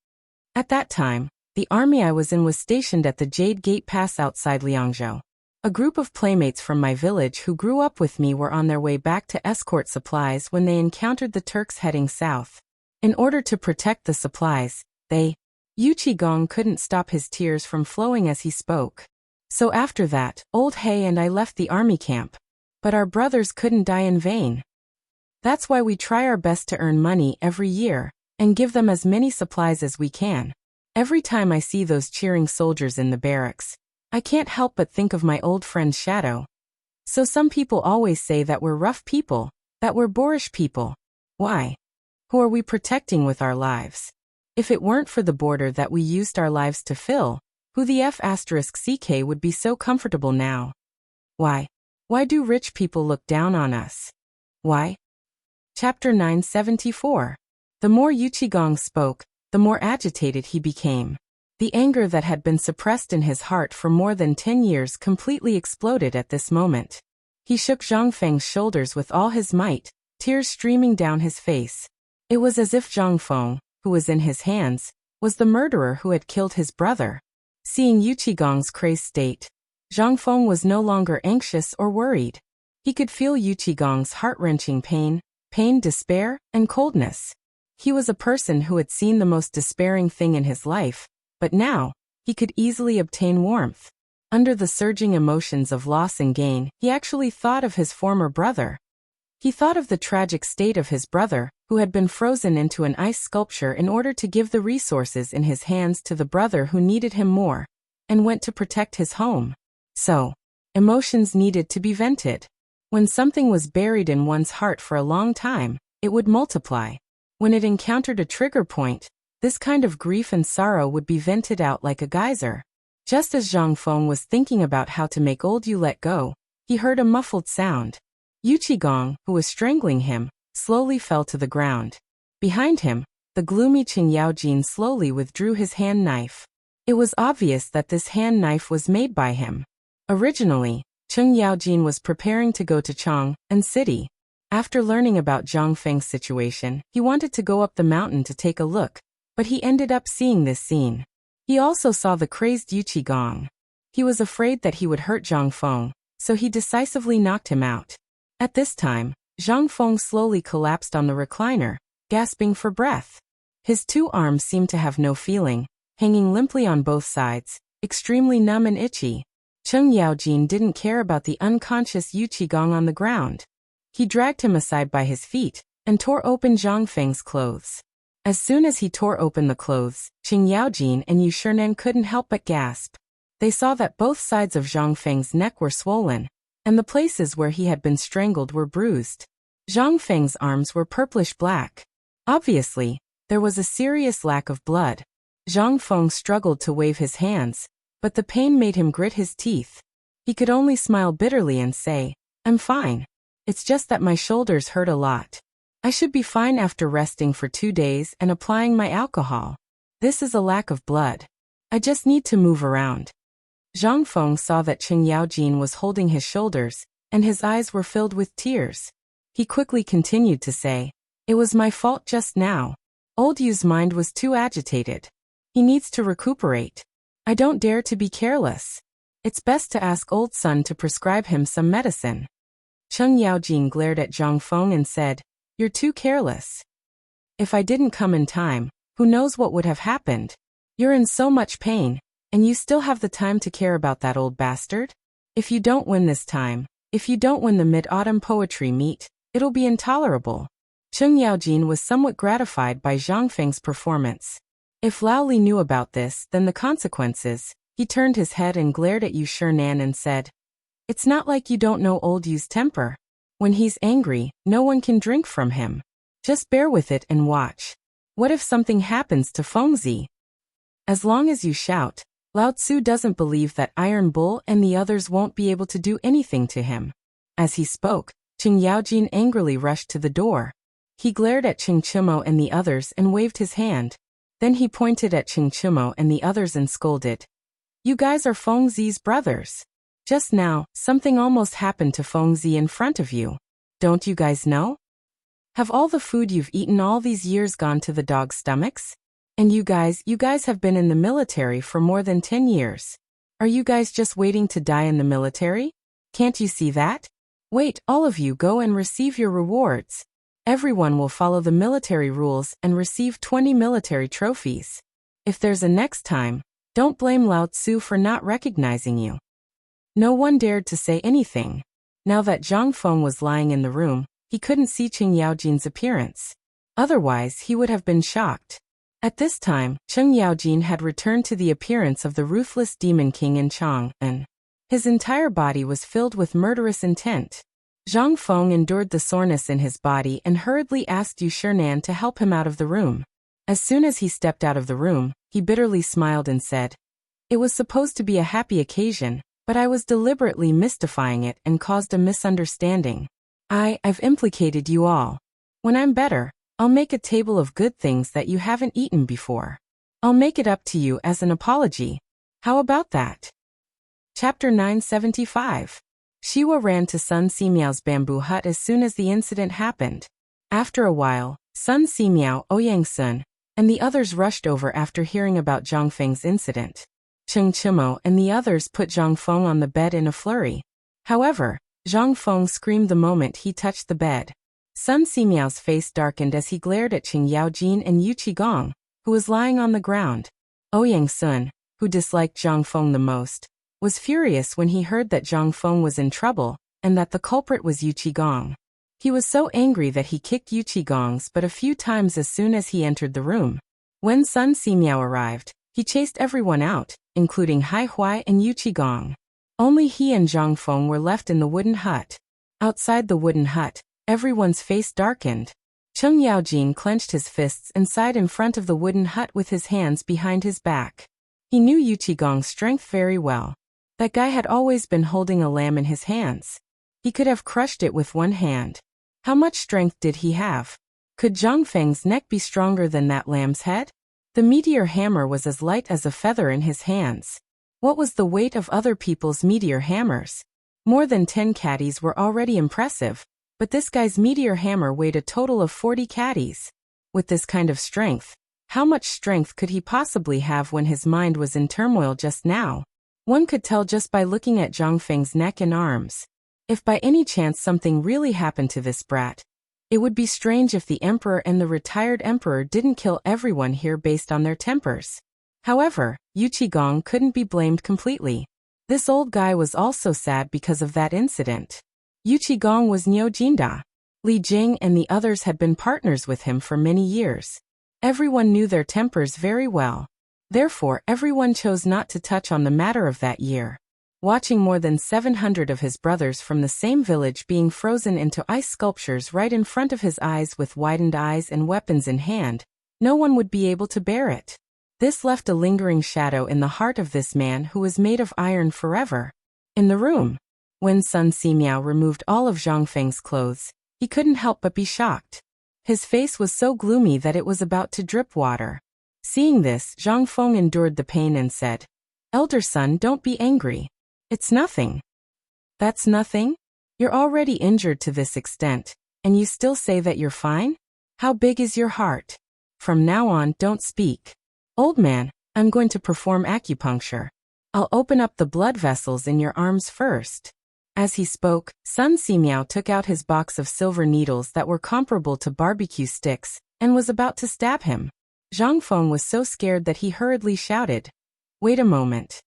At that time, the army I was in was stationed at the Jade Gate Pass outside Liangzhou. A group of playmates from my village who grew up with me were on their way back to escort supplies when they encountered the Turks heading south. In order to protect the supplies, Yu Qigong couldn't stop his tears from flowing as he spoke. So after that, old He and I left the army camp. But our brothers couldn't die in vain. That's why we try our best to earn money every year, and give them as many supplies as we can. Every time I see those cheering soldiers in the barracks, I can't help but think of my old friend's shadow. So some people always say that we're rough people, that we're boorish people. Why? Who are we protecting with our lives? If it weren't for the border that we used our lives to fill, who the F***ck would be so comfortable now? Why? Why do rich people look down on us? Why? Chapter 974. The more Yu Qigong spoke, the more agitated he became. The anger that had been suppressed in his heart for more than 10 years completely exploded at this moment. He shook Zhang Feng's shoulders with all his might, tears streaming down his face. It was as if Zhang Feng, who was in his hands, was the murderer who had killed his brother. Seeing Yu Qigong's crazed state, Zhang Feng was no longer anxious or worried. He could feel Yu Qigong's heart-wrenching pain, despair, and coldness. He was a person who had seen the most despairing thing in his life, but now, he could easily obtain warmth. Under the surging emotions of loss and gain, he actually thought of his former brother. He thought of the tragic state of his brother, who had been frozen into an ice sculpture in order to give the resources in his hands to the brother who needed him more, and went to protect his home. So, emotions needed to be vented. When something was buried in one's heart for a long time, it would multiply. When it encountered a trigger point, this kind of grief and sorrow would be vented out like a geyser. Just as Zhang Feng was thinking about how to make old Yu let go, he heard a muffled sound. Yu Qigong, who was strangling him, slowly fell to the ground. Behind him, the gloomy Qing Yaojin slowly withdrew his hand knife. It was obvious that this hand knife was made by him. Originally, Qing Yaojin was preparing to go to Chang and city. After learning about Zhang Feng's situation, he wanted to go up the mountain to take a look, but he ended up seeing this scene. He also saw the crazed Yu Qigong. He was afraid that he would hurt Zhang Feng, so he decisively knocked him out. At this time, Zhang Feng slowly collapsed on the recliner, gasping for breath. His two arms seemed to have no feeling, hanging limply on both sides, extremely numb and itchy. Qing Yaojin didn't care about the unconscious Yu Qigong on the ground. He dragged him aside by his feet, and tore open Zhang Feng's clothes. As soon as he tore open the clothes, Qing Yaojin and Yu Shinan couldn't help but gasp. They saw that both sides of Zhang Feng's neck were swollen, and the places where he had been strangled were bruised. Zhang Feng's arms were purplish-black. Obviously, there was a serious lack of blood. Zhang Feng struggled to wave his hands, but the pain made him grit his teeth. He could only smile bitterly and say, "I'm fine. It's just that my shoulders hurt a lot. I should be fine after resting for 2 days and applying my alcohol. This is a lack of blood. I just need to move around." Zhang Feng saw that Qing Yaojin was holding his shoulders, and his eyes were filled with tears. He quickly continued to say, "It was my fault just now. Old Yu's mind was too agitated. He needs to recuperate. I don't dare to be careless. It's best to ask old Sun to prescribe him some medicine." Qing Yaojin glared at Zhang Feng and said, "You're too careless. If I didn't come in time, who knows what would have happened? You're in so much pain, and you still have the time to care about that old bastard? If you don't win this time, if you don't win the Mid-Autumn Poetry Meet, it'll be intolerable." Qing Yaojin was somewhat gratified by Zhang Feng's performance. If Lao Li knew about this, then the consequences. He turned his head and glared at Yu Shinan and said, "It's not like you don't know old Yu's temper. When he's angry, no one can drink from him. Just bear with it and watch. What if something happens to Fengzi? As long as you shout, Lao Tzu doesn't believe that Iron Bull and the others won't be able to do anything to him." As he spoke, Qing Yaojin angrily rushed to the door. He glared at Qing Chimo and the others and waved his hand. Then he pointed at Qing Chimo and the others and scolded, "You guys are Fengzi's brothers. Just now, something almost happened to Fengzi in front of you. Don't you guys know? Have all the food you've eaten all these years gone to the dogs' stomachs? And you guys have been in the military for more than 10 years. Are you guys just waiting to die in the military? Can't you see that? Wait, all of you go and receive your rewards. Everyone will follow the military rules and receive 20 military trophies. If there's a next time, don't blame Lao Tzu for not recognizing you. No one dared to say anything. Now that Zhang Feng was lying in the room, he couldn't see Cheng Yaojin's appearance. Otherwise, he would have been shocked. At this time, Cheng Yaojin had returned to the appearance of the ruthless demon king in Chang, and his entire body was filled with murderous intent. Zhang Feng endured the soreness in his body and hurriedly asked Yu Shinan to help him out of the room. As soon as he stepped out of the room, he bitterly smiled and said, "It was supposed to be a happy occasion, but I was deliberately mystifying it and caused a misunderstanding. I've implicated you all. When I'm better, I'll make a table of good things that you haven't eaten before. I'll make it up to you as an apology. How about that?" Chapter 975. Shiwa ran to Sun Simiao's bamboo hut as soon as the incident happened. After a while, Sun Simiao, Ouyang Sun, and the others rushed over after hearing about Zhang Feng's incident. Cheng Chimo and the others put Zhang Feng on the bed in a flurry. However, Zhang Feng screamed the moment he touched the bed. Sun Simiao's face darkened as he glared at Cheng Yaojin and Yu Qigong, who was lying on the ground. Ouyang Sun, who disliked Zhang Feng the most, was furious when he heard that Zhang Feng was in trouble and that the culprit was Yu Qigong. He was so angry that he kicked Yu Qigong's butt a few times as soon as he entered the room. When Sun Simiao arrived, he chased everyone out, including Hai Huai and Yu Qigong. Only he and Zhang Feng were left in the wooden hut. Outside the wooden hut, everyone's face darkened. Cheng Yaojin clenched his fists and sighed in front of the wooden hut with his hands behind his back. He knew Yu Qigong's strength very well. That guy had always been holding a lamb in his hands. He could have crushed it with one hand. How much strength did he have? Could Zhang Feng's neck be stronger than that lamb's head? The meteor hammer was as light as a feather in his hands. What was the weight of other people's meteor hammers? More than 10 caddies were already impressive, but this guy's meteor hammer weighed a total of 40 caddies. With this kind of strength, how much strength could he possibly have when his mind was in turmoil just now? One could tell just by looking at Zhang Feng's neck and arms. If by any chance something really happened to this brat, it would be strange if the emperor and the retired emperor didn't kill everyone here based on their tempers. However, Yu Qigong couldn't be blamed completely. This old guy was also sad because of that incident. Yu Qigong was Niu Jinda. Li Jing and the others had been partners with him for many years. Everyone knew their tempers very well. Therefore, everyone chose not to touch on the matter of that year. Watching more than 700 of his brothers from the same village being frozen into ice sculptures right in front of his eyes with widened eyes and weapons in hand, no one would be able to bear it. This left a lingering shadow in the heart of this man who was made of iron forever. In the room, when Sun Simiao removed all of Zhang Feng's clothes, he couldn't help but be shocked. His face was so gloomy that it was about to drip water. Seeing this, Zhang Feng endured the pain and said, "Elder son, don't be angry. It's nothing." "That's nothing? You're already injured to this extent, and you still say that you're fine? How big is your heart? From now on, don't speak. Old man, I'm going to perform acupuncture. I'll open up the blood vessels in your arms first." As he spoke, Sun Simiao took out his box of silver needles that were comparable to barbecue sticks, and was about to stab him. Zhang Feng was so scared that he hurriedly shouted, "Wait a moment.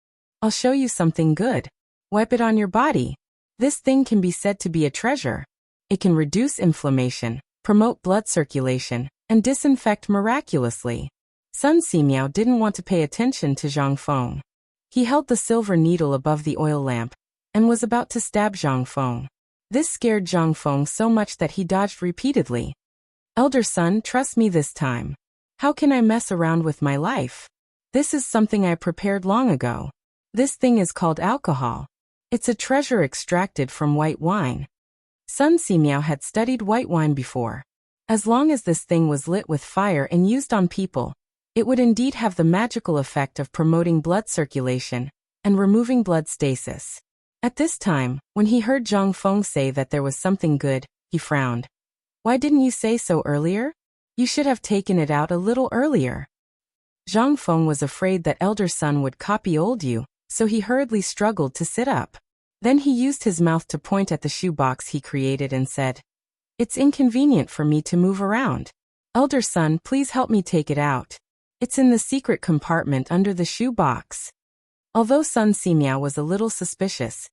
I'll show you something good. Wipe it on your body. This thing can be said to be a treasure. It can reduce inflammation, promote blood circulation, and disinfect miraculously." Sun Simiao didn't want to pay attention to Zhang Feng. He held the silver needle above the oil lamp, and was about to stab Zhang Feng. This scared Zhang Feng so much that he dodged repeatedly. "Elder son, trust me this time. How can I mess around with my life? This is something I prepared long ago. This thing is called alcohol. It's a treasure extracted from white wine." Sun Simiao had studied white wine before. As long as this thing was lit with fire and used on people, it would indeed have the magical effect of promoting blood circulation and removing blood stasis. At this time, when he heard Zhang Feng say that there was something good, he frowned. Why didn't you say so earlier? You should have taken it out a little earlier. Zhang Feng was afraid that elder son would copy old Yu, so he hurriedly struggled to sit up. Then he used his mouth to point at the shoebox he created and said, "It's inconvenient for me to move around. Elder son, please help me take it out. It's in the secret compartment under the shoebox." Although Sun Simiao was a little suspicious,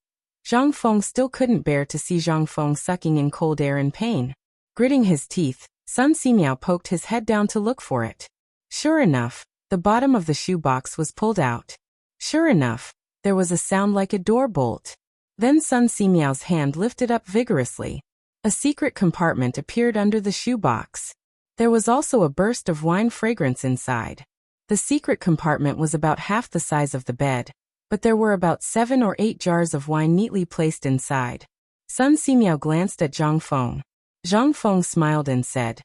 Zhang Feng still couldn't bear to see Zhang Feng sucking in cold air in pain. Gritting his teeth, Sun Simiao poked his head down to look for it. Sure enough, the bottom of the shoebox was pulled out. Sure enough, there was a sound like a door bolt. Then Sun Simiao's hand lifted up vigorously. A secret compartment appeared under the shoebox. There was also a burst of wine fragrance inside. The secret compartment was about half the size of the bed, but there were about 7 or 8 jars of wine neatly placed inside. Sun Simiao glanced at Zhang Feng. Zhang Feng smiled and said,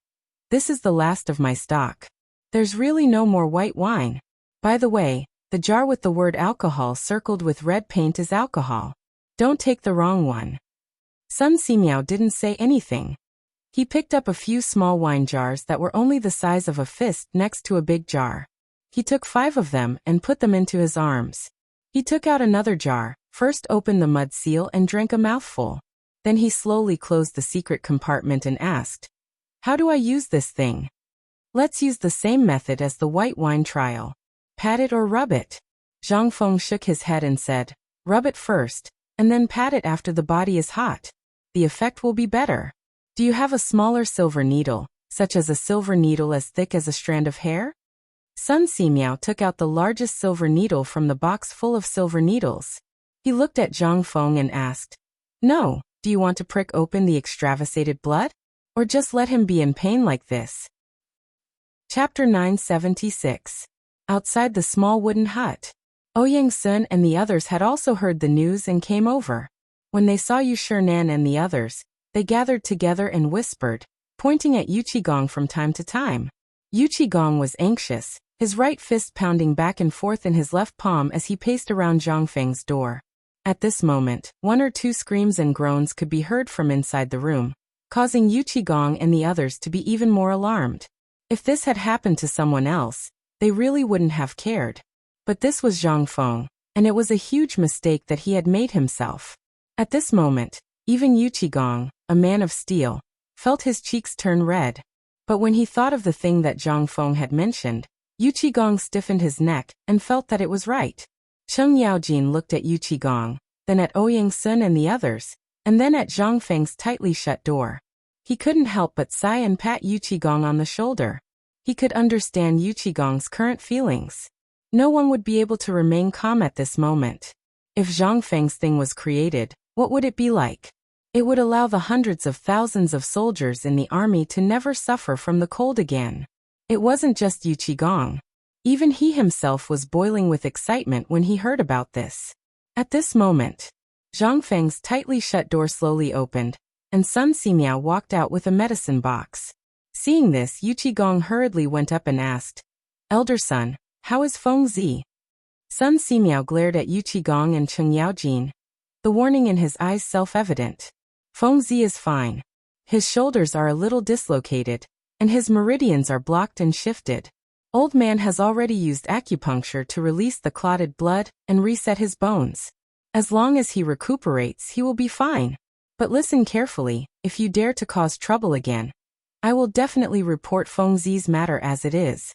"This is the last of my stock. There's really no more white wine. By the way, the jar with the word alcohol circled with red paint is alcohol. Don't take the wrong one." Sun Simiao didn't say anything. He picked up a few small wine jars that were only the size of a fist next to a big jar. He took 5 of them and put them into his arms. He took out another jar, first opened the mud seal and drank a mouthful. Then he slowly closed the secret compartment and asked, "How do I use this thing?" "Let's use the same method as the white wine trial. Pat it or rub it." Zhang Feng shook his head and said, "Rub it first, and then pat it after the body is hot. The effect will be better. Do you have a smaller silver needle, such as a silver needle as thick as a strand of hair?" Sun Simiao took out the largest silver needle from the box full of silver needles. He looked at Zhang Feng and asked, "No, do you want to prick open the extravasated blood? Or just let him be in pain like this?" Chapter 976. Outside the small wooden hut. Ouyang Sun and the others had also heard the news and came over. When they saw Yu Shinan and the others, they gathered together and whispered, pointing at Yu Qigong from time to time. Yu Qigong was anxious, his right fist pounding back and forth in his left palm as he paced around Zhang Feng's door. At this moment, 1 or 2 screams and groans could be heard from inside the room, causing Yu Qigong and the others to be even more alarmed. If this had happened to someone else, they really wouldn't have cared. But this was Zhang Feng, and it was a huge mistake that he had made himself. At this moment, even Yu Qigong, a man of steel, felt his cheeks turn red. But when he thought of the thing that Zhang Feng had mentioned, Yu Qigong stiffened his neck and felt that it was right. Cheng Yaojin looked at Yu Qigong, then at Ouyang Sun and the others, and then at Zhang Feng's tightly shut door. He couldn't help but sigh and pat Yu Qigong on the shoulder. He could understand Yu Qigong's current feelings. No one would be able to remain calm at this moment. If Zhang Feng's thing was created, what would it be like? It would allow the hundreds of thousands of soldiers in the army to never suffer from the cold again. It wasn't just Yu Qigong. Even he himself was boiling with excitement when he heard about this. At this moment, Zhang Feng's tightly shut door slowly opened, and Sun Simiao walked out with a medicine box. Seeing this, Yu Qigong hurriedly went up and asked, "Elder son, how is Feng Zi?" Sun Simiao glared at Yu Qigong and Cheng Yaojin, the warning in his eyes self-evident. Feng Zi is fine. His shoulders are a little dislocated, and his meridians are blocked and shifted. Old man has already used acupuncture to release the clotted blood and reset his bones. As long as he recuperates, he will be fine. But listen carefully, if you dare to cause trouble again, I will definitely report Feng Zi's matter as it is.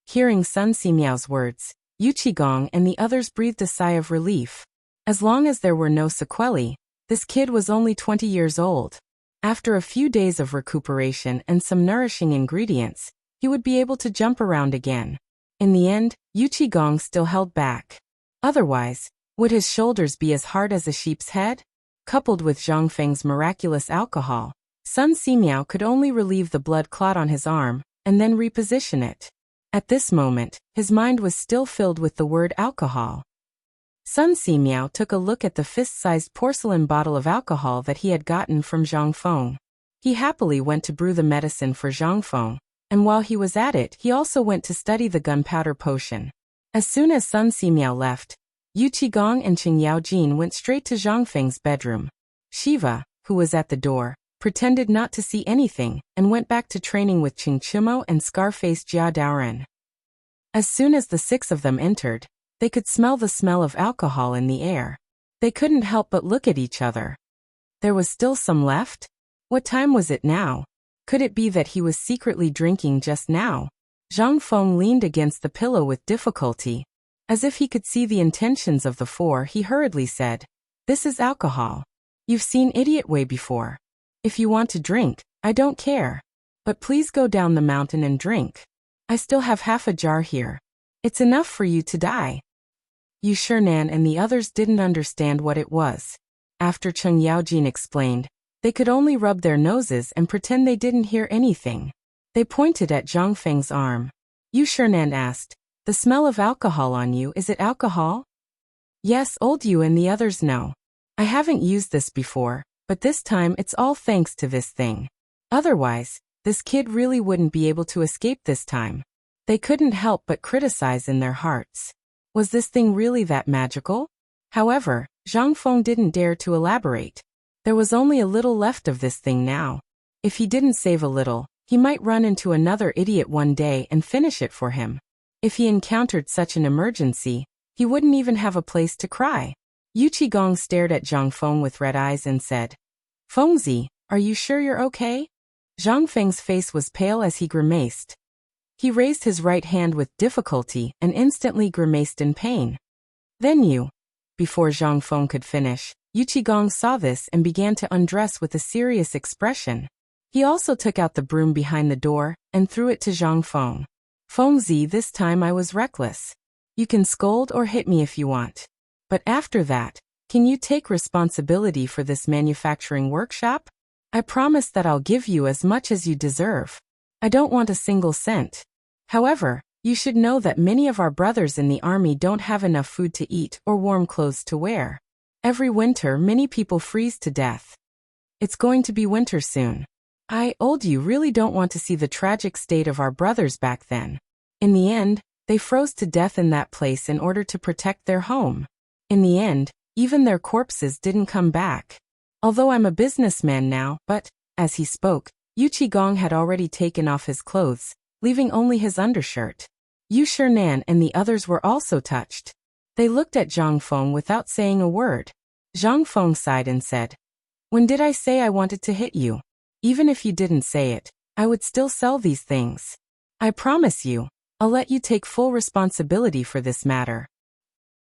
Hearing Sun Simiao's words, Yu Qigong and the others breathed a sigh of relief. As long as there were no sequelae, this kid was only 20 years old. After a few days of recuperation and some nourishing ingredients, he would be able to jump around again. In the end, Yu Qigong still held back. Otherwise, would his shoulders be as hard as a sheep's head? Coupled with Zhang Feng's miraculous alcohol, Sun Simiao could only relieve the blood clot on his arm, and then reposition it. At this moment, his mind was still filled with the word alcohol. Sun Simiao took a look at the fist-sized porcelain bottle of alcohol that he had gotten from Zhang Feng. He happily went to brew the medicine for Zhang Feng, and while he was at it, he also went to study the gunpowder potion. As soon as Sun Simiao left, Yu Qigong and Cheng Yaojin went straight to Zhang Feng's bedroom. Shiva, who was at the door, pretended not to see anything, and went back to training with Chingchimo and Scarface Jia Daoren. As soon as the 6 of them entered, they could smell the smell of alcohol in the air. They couldn't help but look at each other. There was still some left? What time was it now? Could it be that he was secretly drinking just now? Zhang Feng leaned against the pillow with difficulty. As if he could see the intentions of the 4, he hurriedly said, "This is alcohol. You've seen Idiot Way before. If you want to drink, I don't care. But please go down the mountain and drink. I still have half a jar here. It's enough for you to die." Yu Shernan and the others didn't understand what it was. After Cheng Yaojin explained, they could only rub their noses and pretend they didn't hear anything. They pointed at Zhang Feng's arm. Yu Shernan asked, "The smell of alcohol on you, is it alcohol?" "Yes, old Yu and the others know. I haven't used this before, but this time it's all thanks to this thing. Otherwise, this kid really wouldn't be able to escape this time." They couldn't help but criticize in their hearts. Was this thing really that magical? However, Zhang Feng didn't dare to elaborate. There was only a little left of this thing now. If he didn't save a little, he might run into another idiot one day and finish it for him. If he encountered such an emergency, he wouldn't even have a place to cry. Yu Qigong stared at Zhang Feng with red eyes and said, "Fengzi, are you sure you're okay?" Zhang Feng's face was pale as he grimaced. He raised his right hand with difficulty and instantly grimaced in pain. "Then you..." Before Zhang Feng could finish, Yu Qigong saw this and began to undress with a serious expression. He also took out the broom behind the door and threw it to Zhang Feng. "Fengzi, this time I was reckless. You can scold or hit me if you want. But after that, can you take responsibility for this manufacturing workshop? I promise that I'll give you as much as you deserve. I don't want a single cent. However, you should know that many of our brothers in the army don't have enough food to eat or warm clothes to wear. Every winter, many people freeze to death. It's going to be winter soon. Old you really don't want to see the tragic state of our brothers back then. In the end, they froze to death in that place in order to protect their home. In the end, even their corpses didn't come back. Although I'm a businessman now, but," as he spoke, Yu Qigong had already taken off his clothes, leaving only his undershirt. Yu Shernan and the others were also touched. They looked at Zhang Feng without saying a word. Zhang Feng sighed and said, "When did I say I wanted to hit you? Even if you didn't say it, I would still sell these things. I promise you, I'll let you take full responsibility for this matter."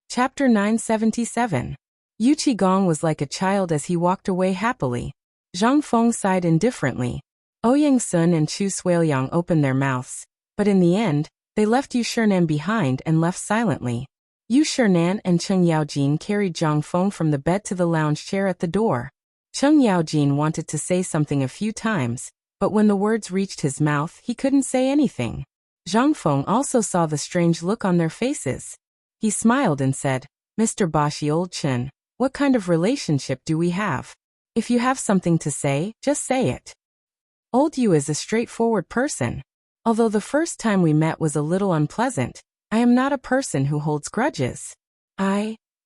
Chapter 977. Yu Qigong was like a child as he walked away happily. Zhang Feng sighed indifferently. Ouyang Sun and Chu Suiliang opened their mouths, but in the end, they left Yu Shernan behind and left silently. Yu Shernan and Cheng Yaojin carried Zhang Feng from the bed to the lounge chair at the door. Cheng Yaojin wanted to say something a few times, but when the words reached his mouth, he couldn't say anything. Zhang Feng also saw the strange look on their faces. He smiled and said, "Mr. Bashi Old Chen, what kind of relationship do we have? If you have something to say, just say it." Old Yu is a straightforward person. Although the first time we met was a little unpleasant, I am not a person who holds grudges.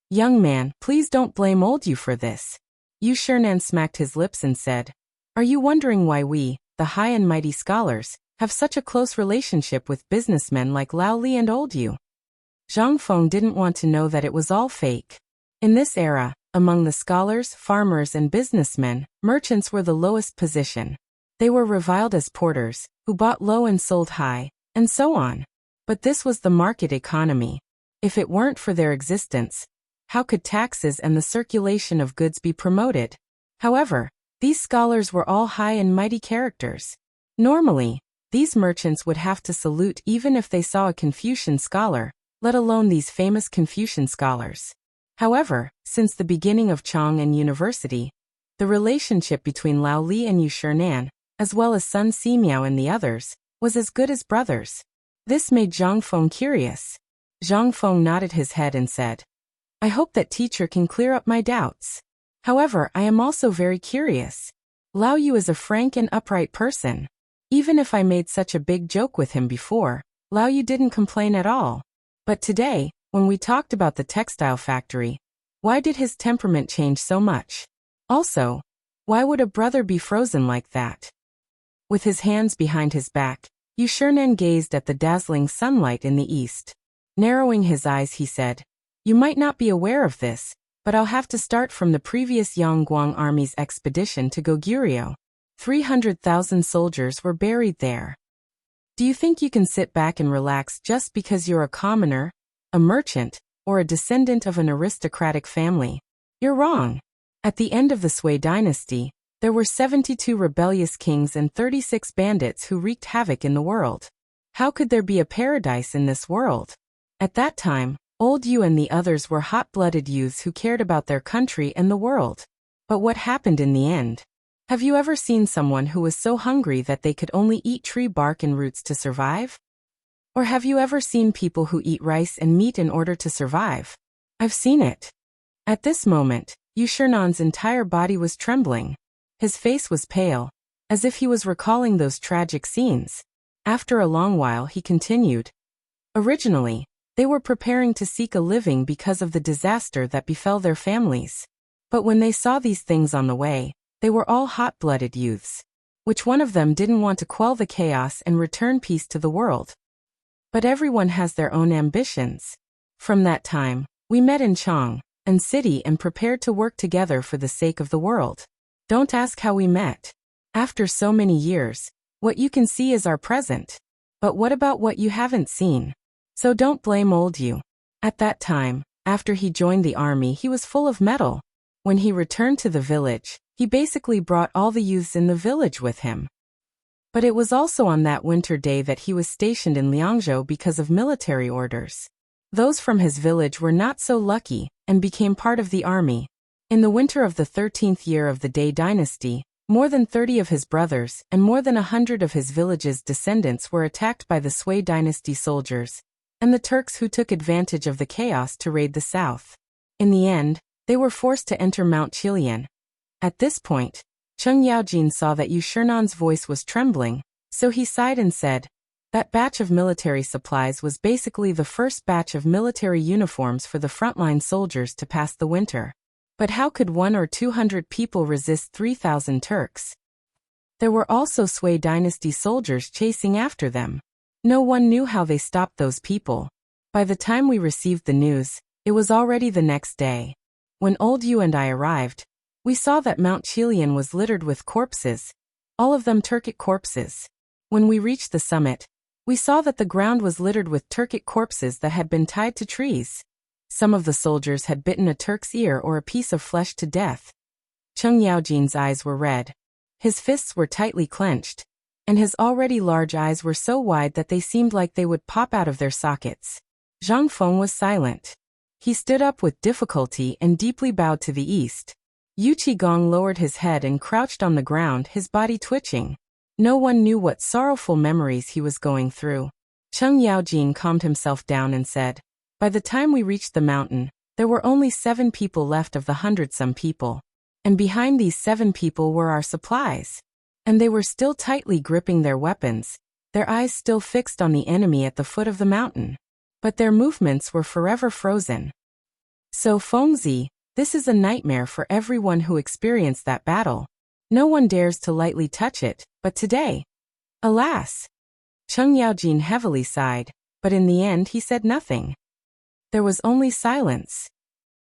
Young man, please don't blame Old Yu for this. Yu Shernan smacked his lips and said, "Are you wondering why we, the high and mighty scholars, have such a close relationship with businessmen like Lao Li and Old Yu?" Zhang Feng didn't want to know that it was all fake. In this era, among the scholars, farmers and businessmen, merchants were the lowest position. They were reviled as porters, who bought low and sold high, and so on. But this was the market economy. If it weren't for their existence, how could taxes and the circulation of goods be promoted? However, these scholars were all high and mighty characters. Normally, these merchants would have to salute even if they saw a Confucian scholar, let alone these famous Confucian scholars. However, since the beginning of Chang'an University, the relationship between Lao Li and Yu Shernan, as well as Sun Simiao and the others, was as good as brothers. This made Zhang Feng curious. Zhang Feng nodded his head and said, "I hope that teacher can clear up my doubts. However, I am also very curious. Lao Yu is a frank and upright person. Even if I made such a big joke with him before, Lao Yu didn't complain at all. But today, when we talked about the textile factory, why did his temperament change so much? Also, Why would a brother be frozen like that? With his hands behind his back, Yushirnan gazed at the dazzling sunlight in the east. Narrowing his eyes, he said, "You might not be aware of this, but I'll have to start from the previous Yangguang army's expedition to Goguryeo. 300,000 soldiers were buried there. Do you think you can sit back and relax just because you're a commoner, a merchant, or a descendant of an aristocratic family? You're wrong. At the end of the Sui dynasty, there were 72 rebellious kings and 36 bandits who wreaked havoc in the world. How could there be a paradise in this world? At that time, Old Yu and the others were hot-blooded youths who cared about their country and the world. But what happened in the end? Have you ever seen someone who was so hungry that they could only eat tree bark and roots to survive? Or have you ever seen people who eat rice and meat in order to survive? I've seen it." At this moment, Yushirnan's entire body was trembling. His face was pale, as if he was recalling those tragic scenes. After a long while he continued. "Originally, they were preparing to seek a living because of the disaster that befell their families. But when they saw these things on the way, they were all hot-blooded youths. Which one of them didn't want to quell the chaos and return peace to the world? But everyone has their own ambitions. From that time, we met in Chang, and city and prepared to work together for the sake of the world. Don't ask how we met. After so many years, what you can see is our present. But what about what you haven't seen? So don't blame old you. At that time, after he joined the army, he was full of mettle. When he returned to the village, he basically brought all the youths in the village with him. But it was also on that winter day that he was stationed in Liangzhou because of military orders. Those from his village were not so lucky, and became part of the army. In the winter of the 13th year of the Day dynasty, more than 30 of his brothers and more than 100 of his village's descendants were attacked by the Sui dynasty soldiers, and the Turks who took advantage of the chaos to raid the south. In the end, they were forced to enter Mount Qilian. At this point, Cheng Yaojin saw that Yushirnan's voice was trembling, so he sighed and said, "That batch of military supplies was basically the first batch of military uniforms for the frontline soldiers to pass the winter. But how could 100 or 200 people resist 3,000 Turks? There were also Sui dynasty soldiers chasing after them. No one knew how they stopped those people. By the time we received the news, it was already the next day. When Old Yu and I arrived, we saw that Mount Qilian was littered with corpses, all of them Turkic corpses. When we reached the summit, we saw that the ground was littered with Turkic corpses that had been tied to trees. Some of the soldiers had bitten a Turk's ear or a piece of flesh to death." Cheng Yaojin's eyes were red. His fists were tightly clenched, and his already large eyes were so wide that they seemed like they would pop out of their sockets. Zhang Feng was silent. He stood up with difficulty and deeply bowed to the east. Yu Qigong lowered his head and crouched on the ground, his body twitching. No one knew what sorrowful memories he was going through. Cheng Yaojin calmed himself down and said, "By the time we reached the mountain, there were only 7 people left of the 100-some people. And behind these 7 people were our supplies. And they were still tightly gripping their weapons, their eyes still fixed on the enemy at the foot of the mountain. But their movements were forever frozen. So Fengzi, this is a nightmare for everyone who experienced that battle. No one dares to lightly touch it, but today, alas." Cheng Yaojin heavily sighed, but in the end he said nothing. There was only silence.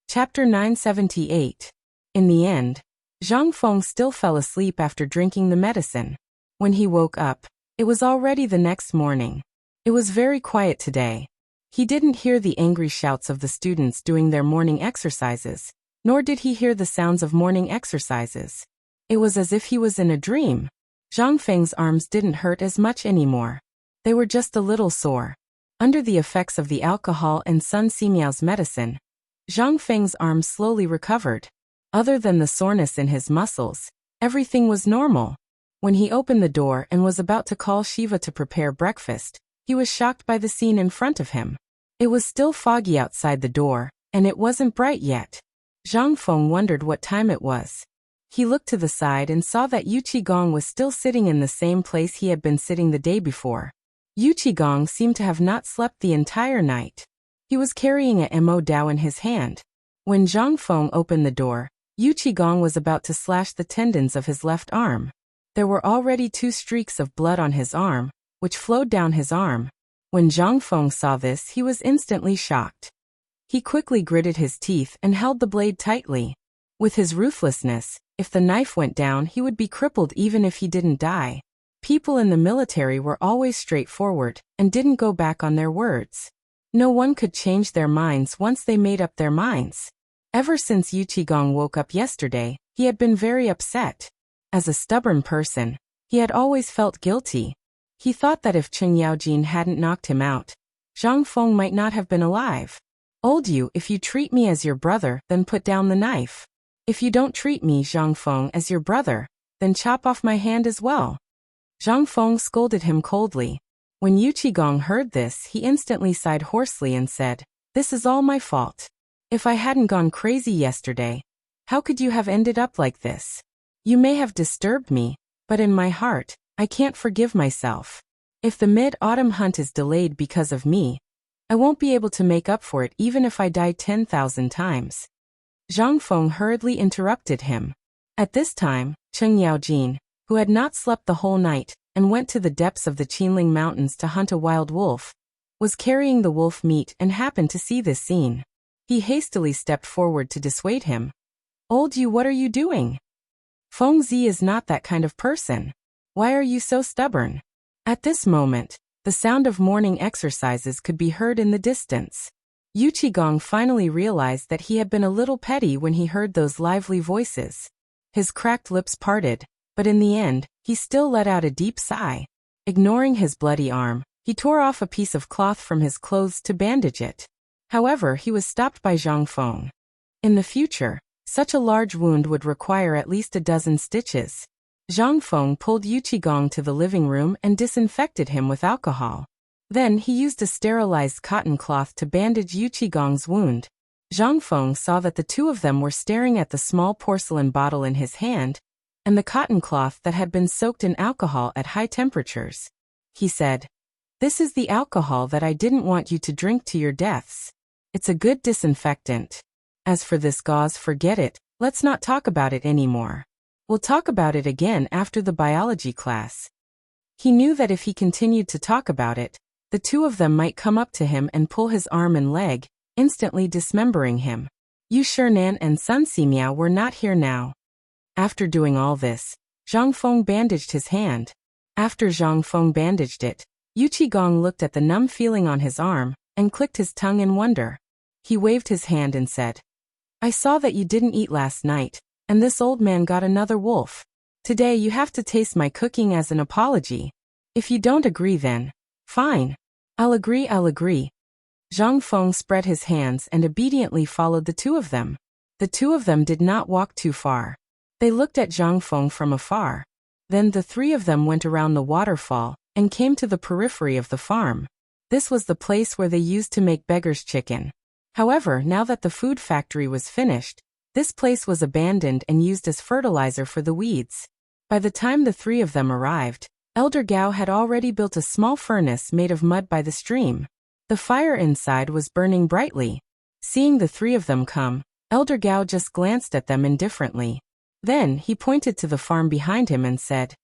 Chapter 978. In the end, Zhang Feng still fell asleep after drinking the medicine. When he woke up, it was already the next morning. It was very quiet today. He didn't hear the angry shouts of the students doing their morning exercises, nor did he hear the sounds of morning exercises. It was as if he was in a dream. Zhang Feng's arms didn't hurt as much anymore. They were just a little sore. Under the effects of the alcohol and Sun Simiao's medicine, Zhang Feng's arms slowly recovered. Other than the soreness in his muscles, everything was normal. When he opened the door and was about to call Shiva to prepare breakfast, he was shocked by the scene in front of him. It was still foggy outside the door, and it wasn't bright yet. Zhang Feng wondered what time it was. He looked to the side and saw that Yu Qigong was still sitting in the same place he had been sitting the day before. Yu Qigong seemed to have not slept the entire night. He was carrying a Mo Dao in his hand. When Zhang Feng opened the door, Yu Qigong was about to slash the tendons of his left arm. There were already 2 streaks of blood on his arm, which flowed down his arm. When Zhang Feng saw this, he was instantly shocked. He quickly gritted his teeth and held the blade tightly. With his ruthlessness, if the knife went down, he would be crippled even if he didn't die. People in the military were always straightforward and didn't go back on their words. No one could change their minds once they made up their minds. Ever since Yu Qigong woke up yesterday, he had been very upset. As a stubborn person, he had always felt guilty. He thought that if Chen Yaojin hadn't knocked him out, Zhang Feng might not have been alive. "Old Yu, if you treat me as your brother, then put down the knife. If you don't treat me, Zhang Feng, as your brother, then chop off my hand as well." Zhang Feng scolded him coldly. When Yu Qigong heard this, he instantly sighed hoarsely and said, "This is all my fault. If I hadn't gone crazy yesterday, how could you have ended up like this? You may have disturbed me, but in my heart, I can't forgive myself. If the mid-autumn hunt is delayed because of me, I won't be able to make up for it even if I die 10,000 times." Zhang Feng hurriedly interrupted him. At this time, Chen Yaojin, who had not slept the whole night and went to the depths of the Qinling Mountains to hunt a wild wolf, was carrying the wolf meat and happened to see this scene. He hastily stepped forward to dissuade him. "Old Yu, what are you doing? Feng Zi is not that kind of person. Why are you so stubborn?" At this moment, the sound of morning exercises could be heard in the distance. Yu Qigong finally realized that he had been a little petty when he heard those lively voices. His cracked lips parted, but in the end, he still let out a deep sigh. Ignoring his bloody arm, he tore off a piece of cloth from his clothes to bandage it. However, he was stopped by Zhang Feng. In the future, such a large wound would require at least a dozen stitches. Zhang Feng pulled Yu Qigong to the living room and disinfected him with alcohol. Then he used a sterilized cotton cloth to bandage Yu Qigong's wound. Zhang Feng saw that the 2 of them were staring at the small porcelain bottle in his hand and the cotton cloth that had been soaked in alcohol at high temperatures. He said, "This is the alcohol that I didn't want you to drink to your deaths. It's a good disinfectant. As for this gauze, forget it, let's not talk about it anymore. We'll talk about it again after the biology class." He knew that if he continued to talk about it, the 2 of them might come up to him and pull his arm and leg, instantly dismembering him. Yu Shinan and Sun Simiao were not here now. After doing all this, Zhang Feng bandaged his hand. After Zhang Feng bandaged it, Yu Qigong looked at the numb feeling on his arm and clicked his tongue in wonder. He waved his hand and said, "I saw that you didn't eat last night, and this old man got another wolf. Today you have to taste my cooking as an apology. If you don't agree, then fine. I'll agree. Zhang Feng spread his hands and obediently followed the 2 of them. The 2 of them did not walk too far. They looked at Zhang Feng from afar. Then the 3 of them went around the waterfall and came to the periphery of the farm. This was the place where they used to make beggar's chicken. However, now that the food factory was finished, this place was abandoned and used as fertilizer for the weeds. By the time the 3 of them arrived, Elder Gao had already built a small furnace made of mud by the stream. The fire inside was burning brightly. Seeing the 3 of them come, Elder Gao just glanced at them indifferently. Then he pointed to the farm behind him and said,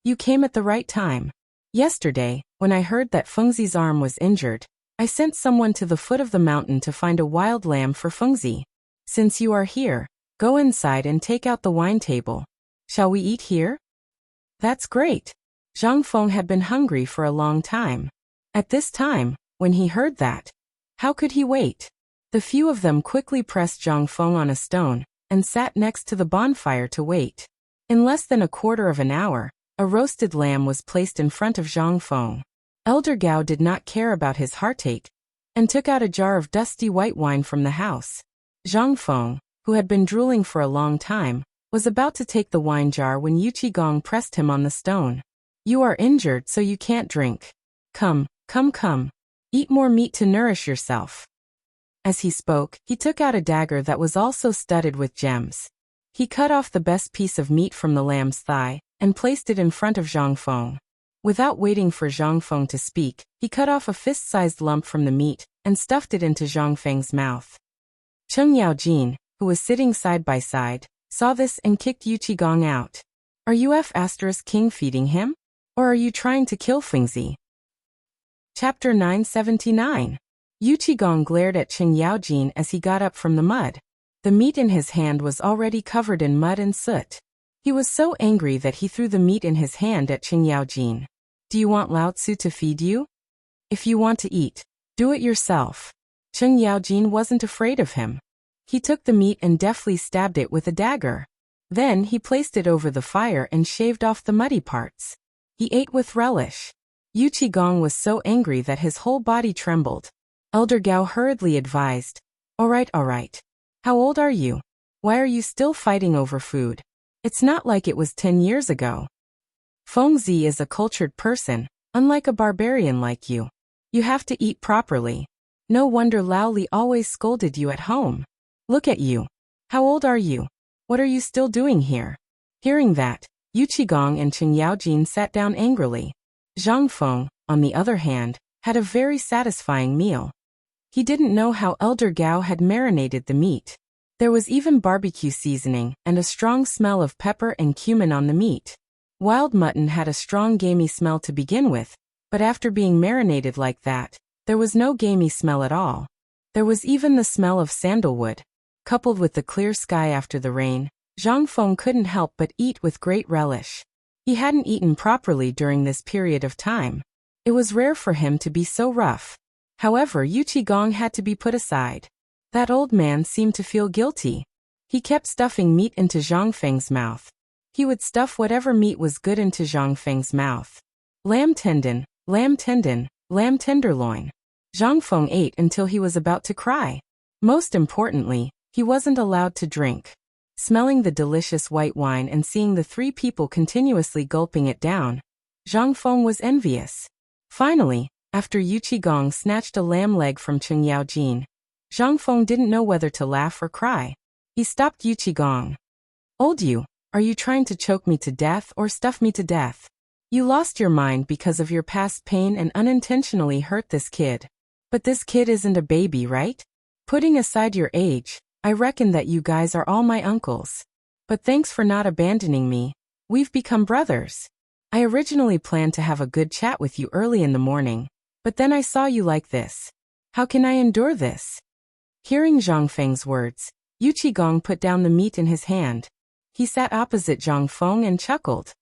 "You came at the right time. Yesterday, when I heard that Fengzi's arm was injured, I sent someone to the foot of the mountain to find a wild lamb for Fengzi. Since you are here, go inside and take out the wine table. Shall we eat here?" "That's great." Zhang Feng had been hungry for a long time. At this time, when he heard that, how could he wait? The few of them quickly pressed Zhang Feng on a stone and sat next to the bonfire to wait. In less than a quarter of an hour, a roasted lamb was placed in front of Zhang Feng. Elder Gao did not care about his heartache and took out a jar of dusty white wine from the house. Zhang Feng, who had been drooling for a long time, was about to take the wine jar when Yu Qigong pressed him on the stone. "You are injured, so you can't drink. Come. Eat more meat to nourish yourself." As he spoke, he took out a dagger that was also studded with gems. He cut off the best piece of meat from the lamb's thigh and placed it in front of Zhang Feng. Without waiting for Zhang Feng to speak, he cut off a fist-sized lump from the meat and stuffed it into Zhang Feng's mouth. Chen Yaojin, who was sitting side by side, saw this and kicked Yu Qigong out. Are you King feeding him? Or are you trying to kill Fengzi? Chapter 979. Yu Qigong glared at Qing Yaojin as he got up from the mud. The meat in his hand was already covered in mud and soot. He was so angry that he threw the meat in his hand at Qing Yaojin. Do you want Lao Tzu to feed you? If you want to eat, do it yourself. Qing Yaojin wasn't afraid of him. He took the meat and deftly stabbed it with a dagger. Then he placed it over the fire and shaved off the muddy parts. He ate with relish. Yu Qigong was so angry that his whole body trembled. Elder Gao hurriedly advised, all right. How old are you? Why are you still fighting over food? It's not like it was 10 years ago. Fengzi is a cultured person, unlike a barbarian like you. You have to eat properly. No wonder Lao Li always scolded you at home. Look at you. How old are you? What are you still doing here? Hearing that, Yu Qigong and Qing Yaojin sat down angrily. Zhang Feng, on the other hand, had a very satisfying meal. He didn't know how Elder Gao had marinated the meat. There was even barbecue seasoning and a strong smell of pepper and cumin on the meat. Wild mutton had a strong gamey smell to begin with, but after being marinated like that, there was no gamey smell at all. There was even the smell of sandalwood. Coupled with the clear sky after the rain, Zhang Feng couldn't help but eat with great relish. He hadn't eaten properly during this period of time. It was rare for him to be so rough. However, Yu Qigong had to be put aside. That old man seemed to feel guilty. He kept stuffing meat into Zhang Feng's mouth. He would stuff whatever meat was good into Zhang Feng's mouth. Lamb tendon, lamb tendon, lamb tenderloin. Zhang Feng ate until he was about to cry. Most importantly, he wasn't allowed to drink. Smelling the delicious white wine and seeing the three people continuously gulping it down, Zhang Feng was envious. Finally, after Yu Qigong snatched a lamb leg from Qing Yaojin, Zhang Feng didn't know whether to laugh or cry. He stopped Yu Qigong. Old you, are you trying to choke me to death or stuff me to death? You lost your mind because of your past pain and unintentionally hurt this kid. But this kid isn't a baby, right? Putting aside your age, I reckon that you guys are all my uncles. But thanks for not abandoning me. We've become brothers. I originally planned to have a good chat with you early in the morning, but then I saw you like this. How can I endure this? Hearing Zhang Feng's words, Yu Qigong put down the meat in his hand. He sat opposite Zhang Feng and chuckled.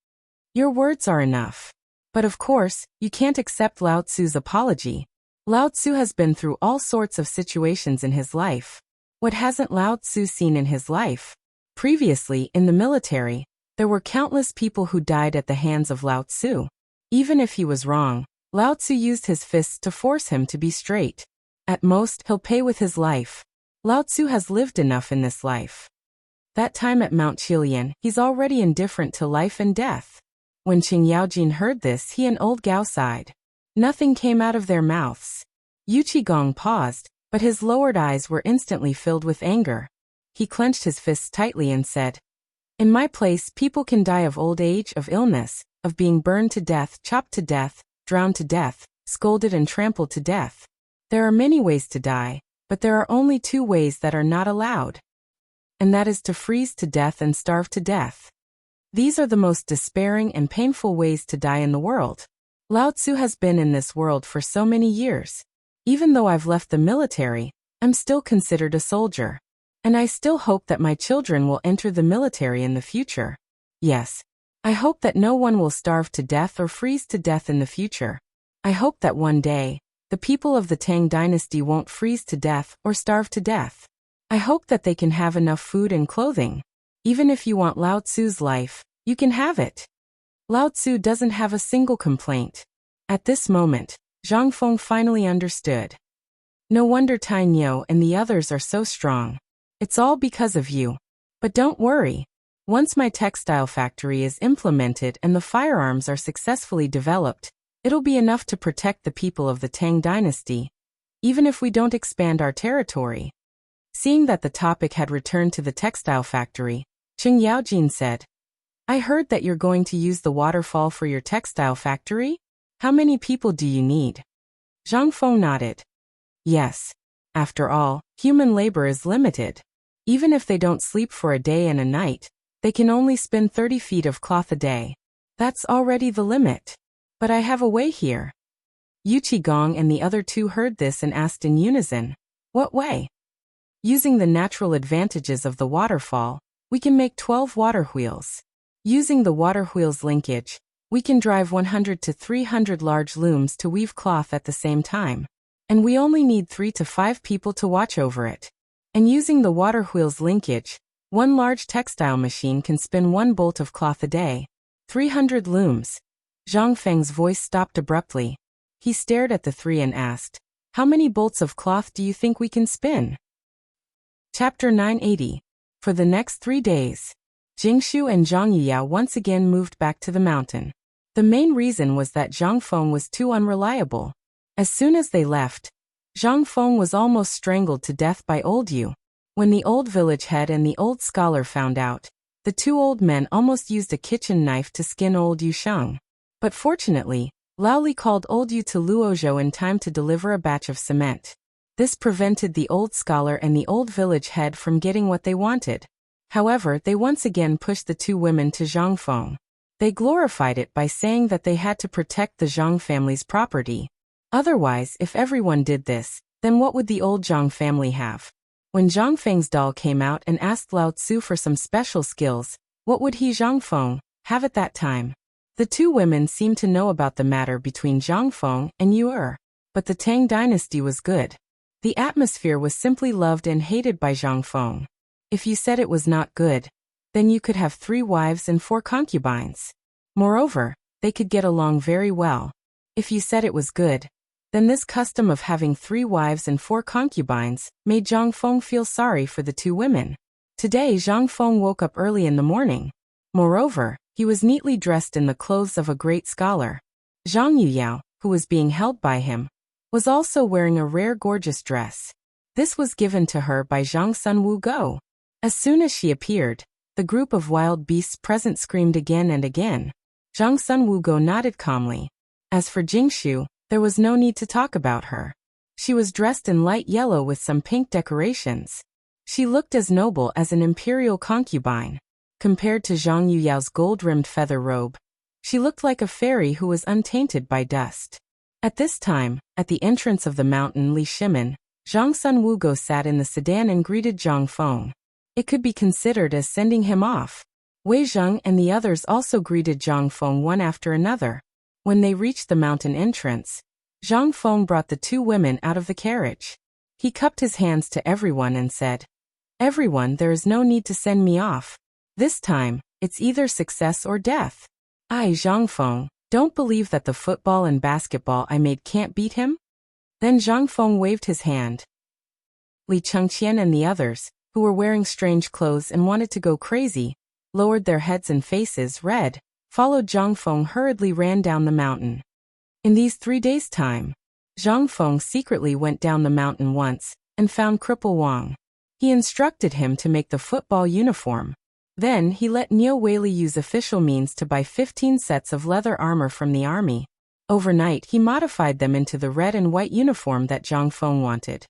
Your words are enough. But of course, you can't accept Lao Tzu's apology. Lao Tzu has been through all sorts of situations in his life. What hasn't Lao Tzu seen in his life? Previously, in the military, there were countless people who died at the hands of Lao Tzu. Even if he was wrong, Lao Tzu used his fists to force him to be straight. At most, he'll pay with his life. Lao Tzu has lived enough in this life. That time at Mount Qilian, he's already indifferent to life and death. When Qing Yaojin heard this, he and Old Gao sighed. Nothing came out of their mouths. Yu Qigong paused, but his lowered eyes were instantly filled with anger. He clenched his fists tightly and said, In my place, people can die of old age, of illness, of being burned to death, chopped to death, drowned to death, scolded and trampled to death. There are many ways to die, but there are only two ways that are not allowed. And that is to freeze to death and starve to death. These are the most despairing and painful ways to die in the world. Lao Tzu has been in this world for so many years. Even though I've left the military, I'm still considered a soldier. And I still hope that my children will enter the military in the future. Yes, I hope that no one will starve to death or freeze to death in the future. I hope that one day, the people of the Tang dynasty won't freeze to death or starve to death. I hope that they can have enough food and clothing. Even if you want Lao Tzu's life, you can have it. Lao Tzu doesn't have a single complaint. At this moment, Zhang Feng finally understood. No wonder Tai Niu and the others are so strong. It's all because of you. But don't worry. Once my textile factory is implemented and the firearms are successfully developed, it'll be enough to protect the people of the Tang dynasty, even if we don't expand our territory. Seeing that the topic had returned to the textile factory, Qing Yaojin said, I heard that you're going to use the waterfall for your textile factory? How many people do you need? Zhang Feng nodded. Yes. After all, human labor is limited. Even if they don't sleep for a day and a night, they can only spin 30 feet of cloth a day. That's already the limit. But I have a way here. Yuchi Gong and the other two heard this and asked in unison, "What way?" "Using the natural advantages of the waterfall, we can make 12 water wheels. Using the water wheel's linkage, we can drive 100 to 300 large looms to weave cloth at the same time. And we only need 3 to 5 people to watch over it. And using the water wheel's linkage, one large textile machine can spin 1 bolt of cloth a day. 300 looms." Zhang Feng's voice stopped abruptly. He stared at the three and asked, "How many bolts of cloth do you think we can spin?" Chapter 980. For the next 3 days, Jingshu and Zhang Yuyao once again moved back to the mountain. The main reason was that Zhang Feng was too unreliable. As soon as they left, Zhang Feng was almost strangled to death by old Yu. When the old village head and the old scholar found out, the 2 old men almost used a kitchen knife to skin old Yu Sheng. But fortunately, Lao Li called old Yu to Luozhou in time to deliver a batch of cement. This prevented the old scholar and the old village head from getting what they wanted. However, they once again pushed the 2 women to Zhang Feng. They glorified it by saying that they had to protect the Zhang family's property. Otherwise, if everyone did this, then what would the old Zhang family have? When Zhang Feng's doll came out and asked Lao Tzu for some special skills, what would he Zhang Feng have at that time? The 2 women seemed to know about the matter between Zhang Feng and Yu Er, but the Tang dynasty was good. The atmosphere was simply loved and hated by Zhang Feng. If you said it was not good, then you could have 3 wives and 4 concubines. Moreover, they could get along very well. If you said it was good, then this custom of having 3 wives and 4 concubines made Zhang Feng feel sorry for the 2 women. Today Zhang Feng woke up early in the morning. Moreover, he was neatly dressed in the clothes of a great scholar. Zhang Yuyao, who was being held by him, was also wearing a rare gorgeous dress. This was given to her by Zhang Sun Wu Go. As soon as she appeared, the group of wild beasts present screamed again and again. Zhang Sun Wu Go nodded calmly. As for Jingshu, there was no need to talk about her. She was dressed in light yellow with some pink decorations. She looked as noble as an imperial concubine. Compared to Zhang Yuyao's gold-rimmed feather robe, she looked like a fairy who was untainted by dust. At this time, at the entrance of the mountain Li Shimen, Zhang Sun Wugo sat in the sedan and greeted Zhang Feng. It could be considered as sending him off. Wei Zheng and the others also greeted Zhang Feng one after another. When they reached the mountain entrance, Zhang Feng brought the 2 women out of the carriage. He cupped his hands to everyone and said, "Everyone, there is no need to send me off. This time, it's either success or death. I, Zhang Feng, don't believe that the football and basketball I made can't beat him." Then Zhang Feng waved his hand. Li Chengqian and the others, who were wearing strange clothes and wanted to go crazy, lowered their heads and faces red, followed Zhang Feng hurriedly ran down the mountain. In these 3 days' time, Zhang Feng secretly went down the mountain once and found Cripple Wang. He instructed him to make the football uniform. Then he let Niu Weili use official means to buy 15 sets of leather armor from the army. Overnight he modified them into the red and white uniform that Zhang Feng wanted.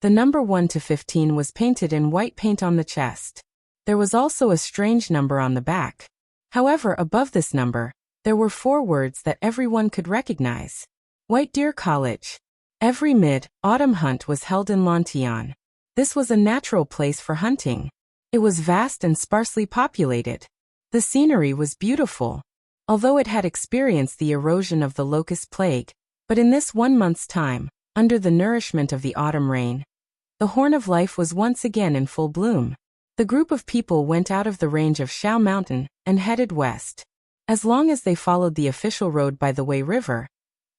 The number 1 to 15 was painted in white paint on the chest. There was also a strange number on the back. However, above this number, there were 4 words that everyone could recognize. White Deer College. Every mid-autumn hunt was held in Lantian. This was a natural place for hunting. It was vast and sparsely populated. The scenery was beautiful, although it had experienced the erosion of the locust plague. But in this 1 month's time, under the nourishment of the autumn rain, the horn of life was once again in full bloom. The group of people went out of the range of Shao Mountain and headed west. As long as they followed the official road by the Wei River,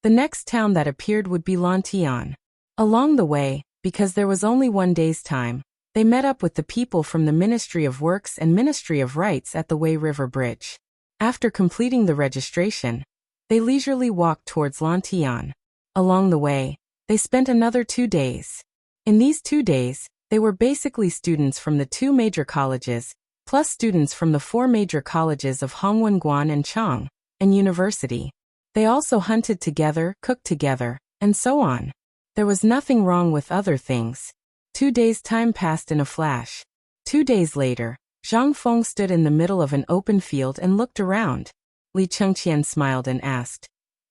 the next town that appeared would be Lantian. Along the way, because there was only 1 day's time, they met up with the people from the Ministry of Works and Ministry of Rights at the Wei River Bridge. After completing the registration, they leisurely walked towards Lantian. Along the way, they spent another 2 days. In these 2 days, they were basically students from the 2 major colleges, plus students from the 4 major colleges of Hongwen-Guan and Chang, and university. They also hunted together, cooked together, and so on. There was nothing wrong with other things. 2 days' time passed in a flash. 2 days later, Zhang Feng stood in the middle of an open field and looked around. Li Chengqian smiled and asked,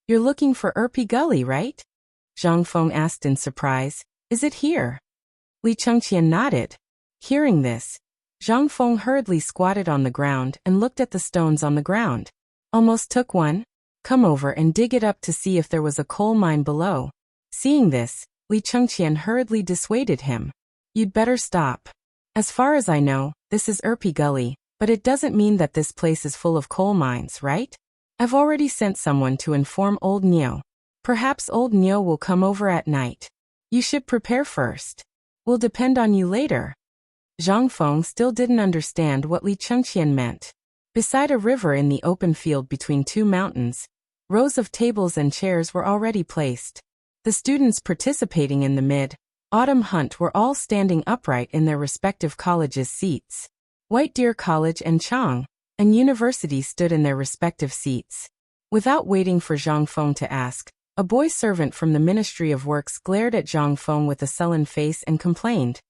"You're looking for Erpi Gully, right?" Zhang Feng asked in surprise, "Is it here?" Li Chengqian nodded. Hearing this, Zhang Feng hurriedly squatted on the ground and looked at the stones on the ground. "Almost took one? Come over and dig it up to see if there was a coal mine below." Seeing this, Li Chengqian hurriedly dissuaded him. "You'd better stop. As far as I know, this is Erpi Gully, but it doesn't mean that this place is full of coal mines, right? I've already sent someone to inform old Nio. Perhaps old Nio will come over at night. You should prepare first. We'll depend on you later." Zhang Feng still didn't understand what Li Chengqian meant. Beside a river in the open field between two mountains, rows of tables and chairs were already placed. The students participating in the mid-autumn hunt were all standing upright in their respective colleges' seats. White Deer College and Tang and University stood in their respective seats. Without waiting for Zhang Feng to ask, a boy servant from the Ministry of Works glared at Zhang Feng with a sullen face and complained,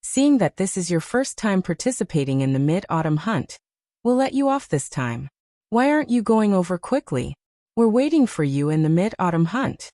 "Seeing that this is your first time participating in the mid-autumn hunt, we'll let you off this time. Why aren't you going over quickly? We're waiting for you in the mid-autumn hunt."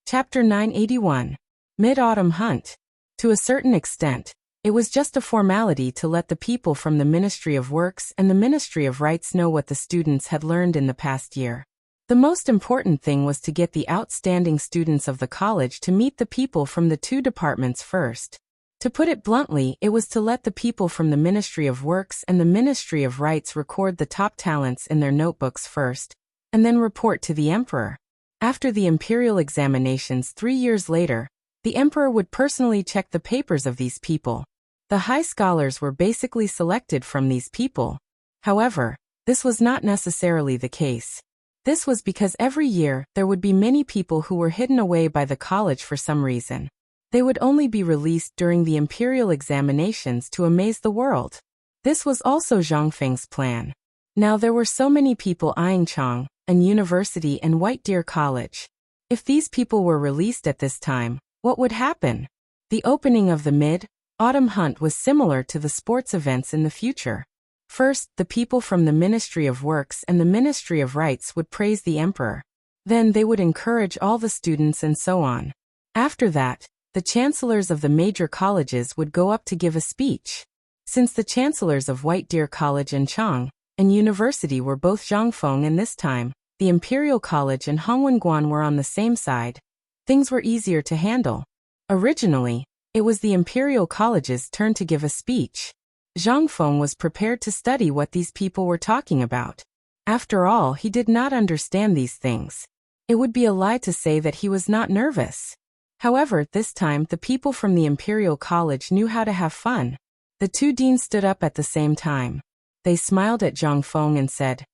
Chapter 981. Mid-Autumn Hunt. To a certain extent, it was just a formality to let the people from the Ministry of Works and the Ministry of Rights know what the students had learned in the past year. The most important thing was to get the outstanding students of the college to meet the people from the two departments first. To put it bluntly, it was to let the people from the Ministry of Works and the Ministry of Rights record the top talents in their notebooks first, and then report to the emperor. After the imperial examinations 3 years later, the emperor would personally check the papers of these people. The high scholars were basically selected from these people. However, this was not necessarily the case. This was because every year there would be many people who were hidden away by the college for some reason. They would only be released during the imperial examinations to amaze the world. This was also Zhang Feng's plan. Now there were so many people eyeing Chang, and University and White Deer College. If these people were released at this time, what would happen? The opening of the mid-autumn hunt was similar to the sports events in the future. First, the people from the Ministry of Works and the Ministry of Rights would praise the emperor. Then they would encourage all the students and so on. After that, the chancellors of the major colleges would go up to give a speech. Since the chancellors of White Deer College and Chang and University were both Zhang Feng, and this time, the Imperial College and Hongwenguan were on the same side, things were easier to handle. Originally, it was the Imperial College's turn to give a speech. Zhang Feng was prepared to study what these people were talking about. After all, he did not understand these things. It would be a lie to say that he was not nervous. However, this time the people from the Imperial College knew how to have fun. The two deans stood up at the same time. They smiled at Zhang Feng and said,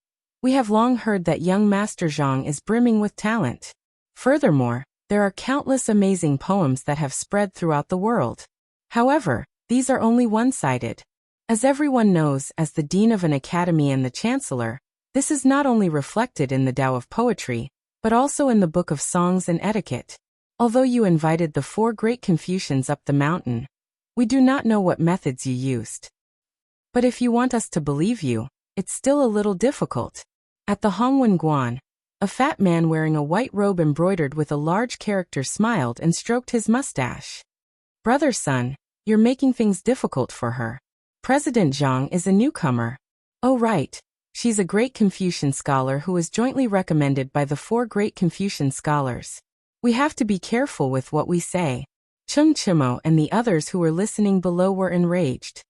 "We have long heard that young Master Zhang is brimming with talent. Furthermore, there are countless amazing poems that have spread throughout the world. However, these are only one-sided. As everyone knows, as the dean of an academy and the chancellor, this is not only reflected in the Tao of poetry, but also in the Book of Songs and Etiquette. Although you invited the 4 great Confucians up the mountain, we do not know what methods you used. But if you want us to believe you, it's still a little difficult." At the Hongwenguan, a fat man wearing a white robe embroidered with a large character smiled and stroked his mustache. "Brother Sun, you're making things difficult for her. President Zhang is a newcomer." "Oh right, she's a great Confucian scholar who was jointly recommended by the 4 great Confucian scholars. We have to be careful with what we say." Chung Chimo and the others who were listening below were enraged.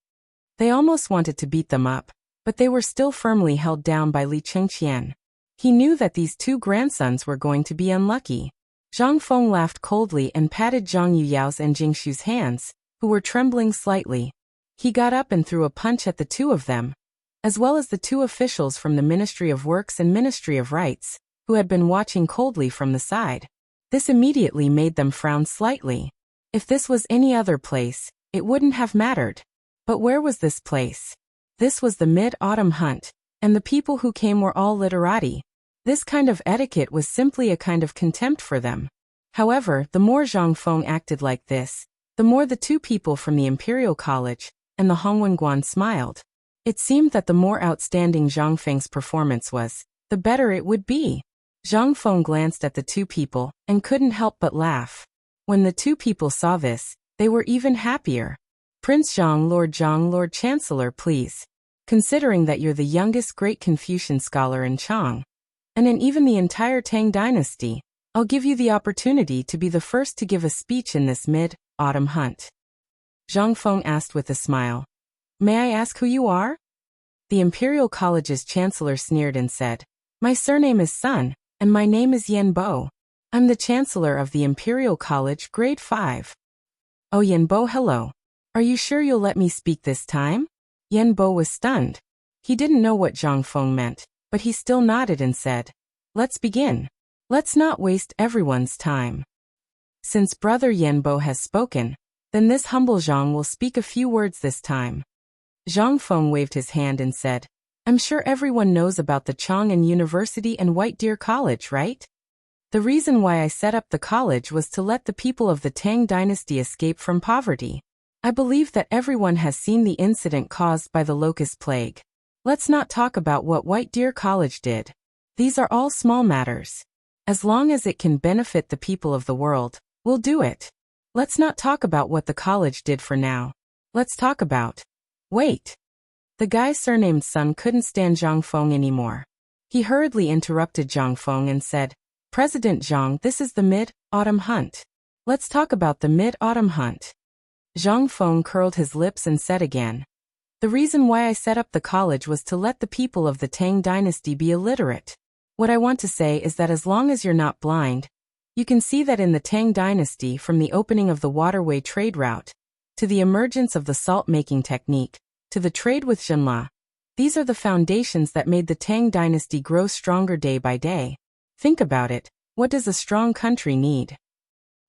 They almost wanted to beat them up, but they were still firmly held down by Li Chengqian. He knew that these 2 grandsons were going to be unlucky. Zhang Feng laughed coldly and patted Zhang Yuyao's and Jingshu's hands, who were trembling slightly. He got up and threw a punch at the 2 of them, as well as the 2 officials from the Ministry of Works and Ministry of Rights, who had been watching coldly from the side. This immediately made them frown slightly. If this was any other place, it wouldn't have mattered. But where was this place? This was the mid-autumn hunt, and the people who came were all literati. This kind of etiquette was simply a kind of contempt for them. However, the more Zhang Feng acted like this, The more the two people from the Imperial College and the Hongwen smiled. It seemed that the more outstanding Zhang Feng's performance was, the better it would be. Zhang Feng glanced at the two people and couldn't help but laugh. When the two people saw this, they were even happier. Prince Zhang, Lord Chancellor, please. Considering that you're the youngest great Confucian scholar in Chang, and in even the entire Tang dynasty, I'll give you the opportunity to be the first to give a speech in this mid-autumn hunt. Zhang Feng asked with a smile. May I ask who you are? The Imperial College's chancellor sneered and said, My surname is Sun, and my name is Yan Bo. I'm the chancellor of the Imperial College, grade 5. Oh, Yan Bo, hello. Are you sure you'll let me speak this time? Yan Bo was stunned. He didn't know what Zhang Feng meant, but he still nodded and said, Let's begin. Let's not waste everyone's time. Since Brother Yan Bo has spoken, then this humble Zhang will speak a few words this time. Zhang Feng waved his hand and said, I'm sure everyone knows about the Chang'an University and White Deer College, right? The reason why I set up the college was to let the people of the Tang dynasty escape from poverty. I believe that everyone has seen the incident caused by the locust plague. Let's not talk about what White Deer College did. These are all small matters. As long as it can benefit the people of the world, we'll do it. Let's not talk about what the college did for now. Let's talk about... Wait. The guy surnamed Sun couldn't stand Zhang Feng anymore. He hurriedly interrupted Zhang Feng and said, President Zhang, this is the mid-autumn hunt. Let's talk about the mid-autumn hunt. Zhang Feng curled his lips and said again, The reason why I set up the college was to let the people of the Tang dynasty be illiterate. What I want to say is that as long as you're not blind, you can see that in the Tang dynasty, from the opening of the waterway trade route, to the emergence of the salt-making technique, to the trade with Xinla, these are the foundations that made the Tang dynasty grow stronger day by day. Think about it, what does a strong country need?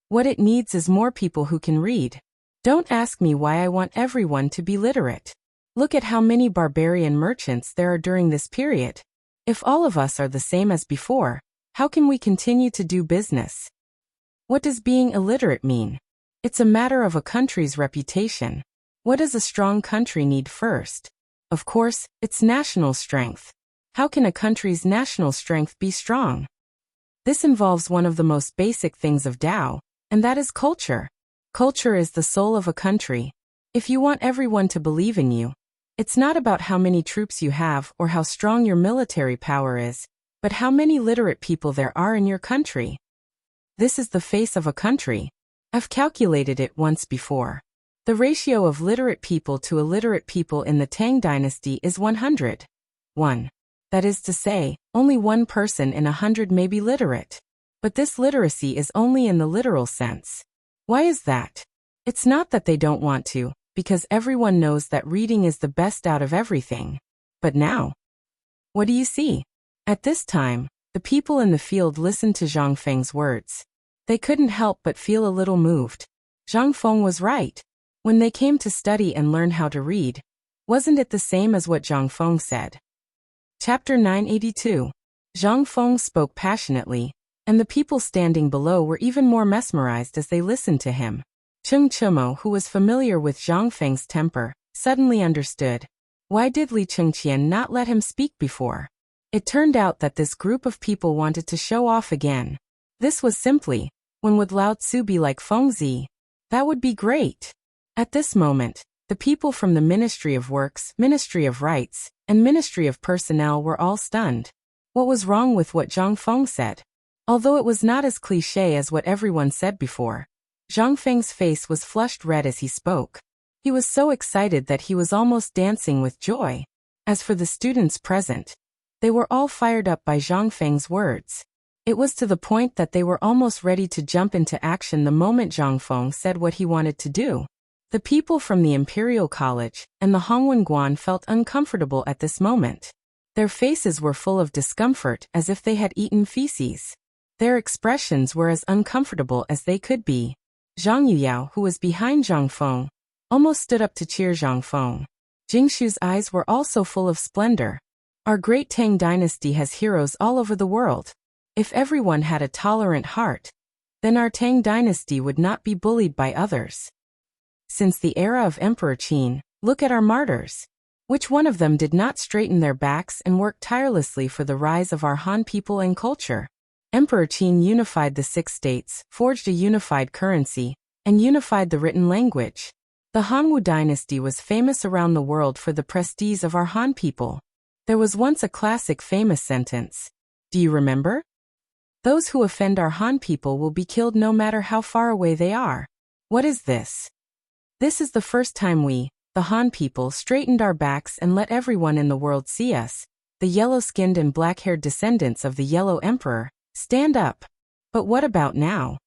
What it needs is more people who can read. Don't ask me why I want everyone to be literate. Look at how many barbarian merchants there are during this period. If all of us are the same as before, how can we continue to do business? What does being illiterate mean? It's a matter of a country's reputation. What does a strong country need first? Of course, it's national strength. How can a country's national strength be strong? This involves one of the most basic things of Tao, and that is culture. Culture is the soul of a country. If you want everyone to believe in you, it's not about how many troops you have or how strong your military power is, but how many literate people there are in your country. This is the face of a country. I've calculated it once before. The ratio of literate people to illiterate people in the Tang dynasty is 100. 1. That is to say, only one person in 100 may be literate. But this literacy is only in the literal sense. Why is that? It's not that they don't want to, because everyone knows that reading is the best out of everything. But now, what do you see? At this time, the people in the field listened to Zhang Feng's words. They couldn't help but feel a little moved. Zhang Feng was right. When they came to study and learn how to read, wasn't it the same as what Zhang Feng said? Chapter 982. Zhang Feng spoke passionately, and the people standing below were even more mesmerized as they listened to him. Cheng Chimo, who was familiar with Zhang Feng's temper, suddenly understood. Why did Li Chengqian not let him speak before? It turned out that this group of people wanted to show off again. This was simply, when would Lao Tzu be like Fengzi? That would be great. At this moment, the people from the Ministry of Works, Ministry of Rights, and Ministry of Personnel were all stunned. What was wrong with what Zhang Feng said? Although it was not as cliché as what everyone said before, Zhang Feng's face was flushed red as he spoke. He was so excited that he was almost dancing with joy. As for the students present, they were all fired up by Zhang Feng's words. It was to the point that they were almost ready to jump into action the moment Zhang Feng said what he wanted to do. The people from the Imperial College and the Hongwen felt uncomfortable at this moment. Their faces were full of discomfort as if they had eaten feces. Their expressions were as uncomfortable as they could be. Zhang Yuyao, who was behind Zhang Feng, almost stood up to cheer Zhang Feng. Jingshu's eyes were also full of splendor. Our great Tang dynasty has heroes all over the world. If everyone had a tolerant heart, then our Tang dynasty would not be bullied by others. Since the era of Emperor Qin, look at our martyrs. Which one of them did not straighten their backs and work tirelessly for the rise of our Han people and culture? Emperor Qin unified the 6 states, forged a unified currency, and unified the written language. The Han dynasty was famous around the world for the prestige of our Han people. There was once a classic famous sentence. Do you remember? Those who offend our Han people will be killed no matter how far away they are. What is this? This is the first time we, the Han people, straightened our backs and let everyone in the world see us, the yellow-skinned and black-haired descendants of the Yellow Emperor, stand up. But what about now?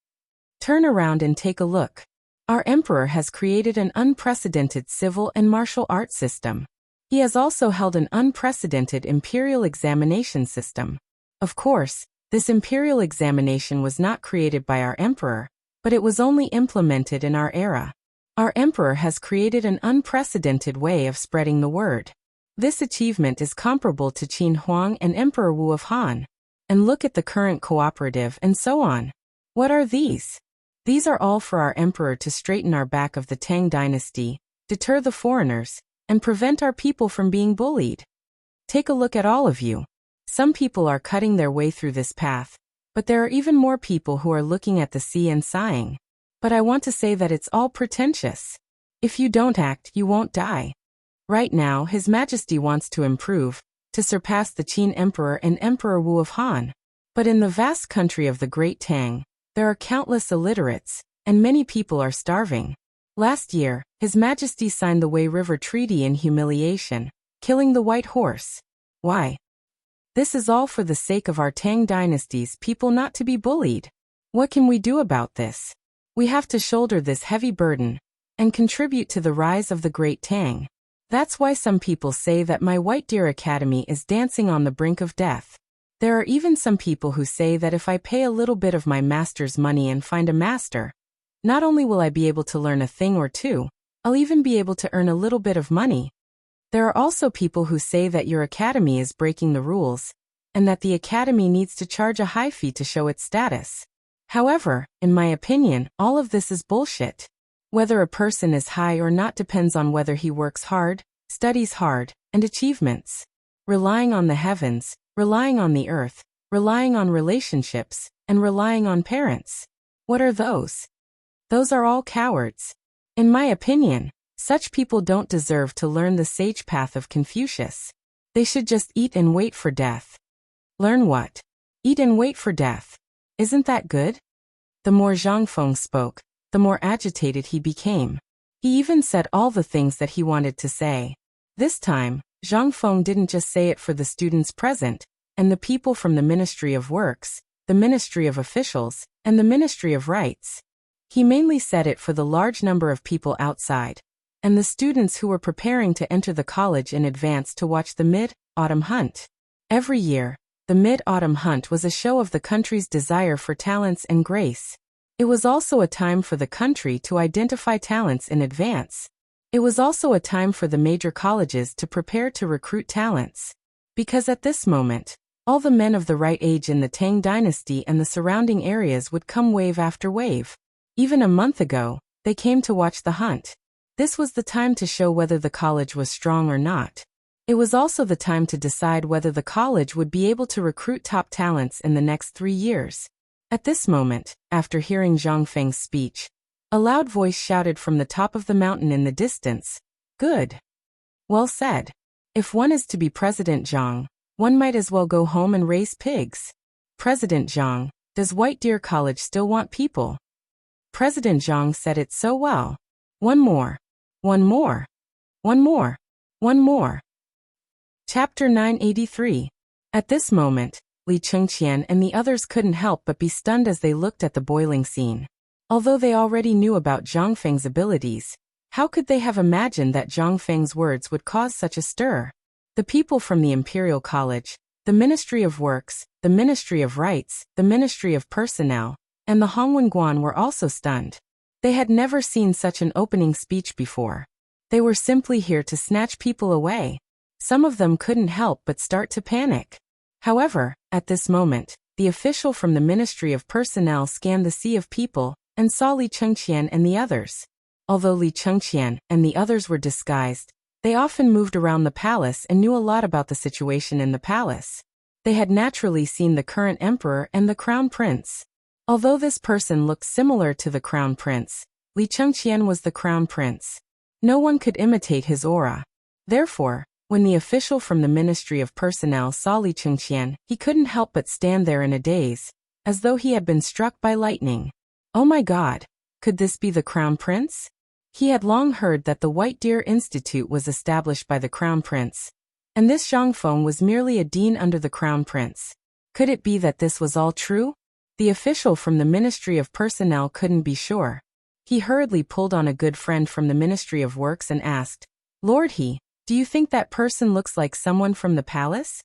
Turn around and take a look. Our emperor has created an unprecedented civil and martial art system. He has also held an unprecedented imperial examination system. Of course, this imperial examination was not created by our emperor, but it was only implemented in our era. Our emperor has created an unprecedented way of spreading the word. This achievement is comparable to Qin Huang and Emperor Wu of Han. And look at the current cooperative and so on. What are these? These are all for our emperor to straighten our back of the Tang dynasty, deter the foreigners, and prevent our people from being bullied. Take a look at all of you. Some people are cutting their way through this path, but there are even more people who are looking at the sea and sighing. But I want to say that it's all pretentious. If you don't act, you won't die. Right now, His Majesty wants to improve, to surpass the Qin Emperor and Emperor Wu of Han. But in the vast country of the Great Tang, there are countless illiterates, and many people are starving. Last year, His Majesty signed the Wei River Treaty in humiliation, killing the White Horse. Why? This is all for the sake of our Tang dynasty's people not to be bullied. What can we do about this? We have to shoulder this heavy burden and contribute to the rise of the Great Tang. That's why some people say that my White Deer Academy is dancing on the brink of death. There are even some people who say that if I pay a little bit of my master's money and find a master, not only will I be able to learn a thing or two, I'll even be able to earn a little bit of money. There are also people who say that your academy is breaking the rules, and that the academy needs to charge a high fee to show its status. However, in my opinion, all of this is bullshit. Whether a person is high or not depends on whether he works hard, studies hard, and achievements. Relying on the heavens, relying on the earth, relying on relationships, and relying on parents. What are those? Those are all cowards. In my opinion, such people don't deserve to learn the sage path of Confucius. They should just eat and wait for death. Learn what? Eat and wait for death. Isn't that good? The more Zhang Feng spoke, the more agitated he became. He even said all the things that he wanted to say. This time, Zhang Feng didn't just say it for the students present, and the people from the Ministry of Works, the Ministry of Officials, and the Ministry of Rights. He mainly said it for the large number of people outside, and the students who were preparing to enter the college in advance to watch the Mid-Autumn Hunt. Every year, the Mid-Autumn Hunt was a show of the country's desire for talents and grace. It was also a time for the country to identify talents in advance. It was also a time for the major colleges to prepare to recruit talents. Because at this moment, all the men of the right age in the Tang dynasty and the surrounding areas would come wave after wave. Even a month ago, they came to watch the hunt. This was the time to show whether the college was strong or not. It was also the time to decide whether the college would be able to recruit top talents in the next 3 years. At this moment, after hearing Zhang Feng's speech, a loud voice shouted from the top of the mountain in the distance, "Good. Well said. If one is to be President Zhang, one might as well go home and raise pigs. President Zhang, does White Deer College still want people?" President Zhang said it so well. One more. One more. One more. One more. Chapter 983. At this moment, Li Chengqian and the others couldn't help but be stunned as they looked at the boiling scene. Although they already knew about Zhang Feng's abilities, how could they have imagined that Zhang Feng's words would cause such a stir? The people from the Imperial College, the Ministry of Works, the Ministry of Rights, the Ministry of Personnel, and the Hongwen were also stunned. They had never seen such an opening speech before. They were simply here to snatch people away. Some of them couldn't help but start to panic. However, at this moment, the official from the Ministry of Personnel scanned the sea of people and saw Li Chengqian and the others. Although Li Chengqian and the others were disguised, they often moved around the palace and knew a lot about the situation in the palace. They had naturally seen the current emperor and the crown prince. Although this person looked similar to the crown prince, Li Chengqian was the crown prince. No one could imitate his aura. Therefore, when the official from the Ministry of Personnel saw Li Chengqian, he couldn't help but stand there in a daze, as though he had been struck by lightning. Oh my God! Could this be the crown prince? He had long heard that the White Deer Institute was established by the crown prince, and this Zhang Feng was merely a dean under the crown prince. Could it be that this was all true? The official from the Ministry of Personnel couldn't be sure. He hurriedly pulled on a good friend from the Ministry of Works and asked, "Lord He, do you think that person looks like someone from the palace?"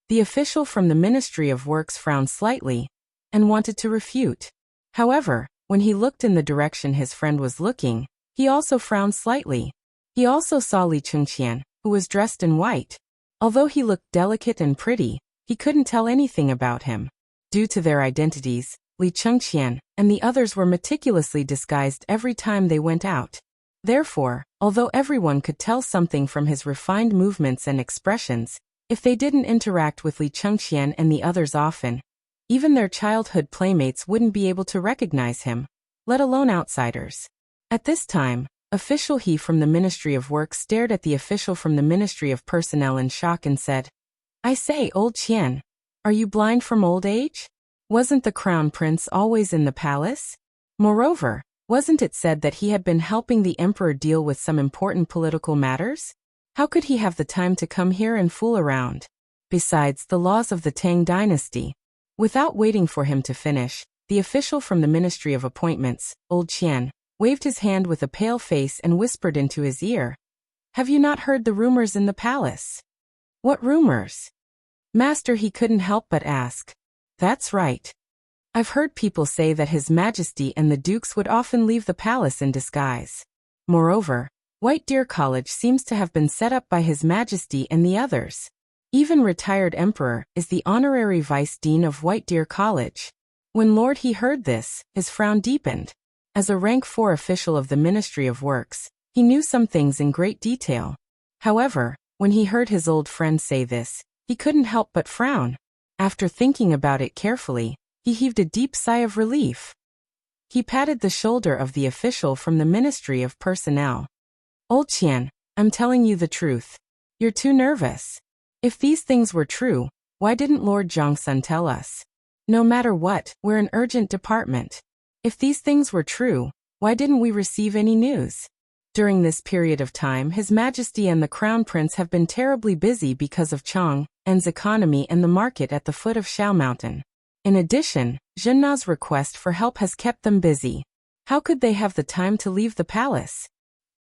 The official from the Ministry of Works frowned slightly and wanted to refute. However, when he looked in the direction his friend was looking, he also frowned slightly. He also saw Li Chengqian, who was dressed in white. Although he looked delicate and pretty, he couldn't tell anything about him. Due to their identities, Li Chengqian and the others were meticulously disguised every time they went out. Therefore, although everyone could tell something from his refined movements and expressions, if they didn't interact with Li Chengqian and the others often, even their childhood playmates wouldn't be able to recognize him, let alone outsiders. At this time, official He from the Ministry of Work stared at the official from the Ministry of Personnel in shock and said, "I say, old Qian, are you blind from old age? Wasn't the crown prince always in the palace? Moreover, wasn't it said that he had been helping the emperor deal with some important political matters? How could he have the time to come here and fool around? Besides, the laws of the Tang dynasty." Without waiting for him to finish, the official from the Ministry of Appointments, old Qian, waved his hand with a pale face and whispered into his ear, "Have you not heard the rumors in the palace?" "What rumors?" "Master," he couldn't help but ask. "That's right. I've heard people say that His Majesty and the dukes would often leave the palace in disguise. Moreover, White Deer College seems to have been set up by His Majesty and the others. Even retired emperor is the honorary vice dean of White Deer College." When Lord He heard this, his frown deepened. As a rank 4 official of the Ministry of Works, he knew some things in great detail. However, when he heard his old friend say this, he couldn't help but frown. After thinking about it carefully, he heaved a deep sigh of relief. He patted the shoulder of the official from the Ministry of Personnel. "Old Qian, I'm telling you the truth. You're too nervous. If these things were true, why didn't Lord Zhongsun tell us? No matter what, we're an urgent department. If these things were true, why didn't we receive any news?" During this period of time, His Majesty and the Crown Prince have been terribly busy because of Chang'an's economy and the market at the foot of Shao Mountain. In addition, Zhenna's request for help has kept them busy. How could they have the time to leave the palace?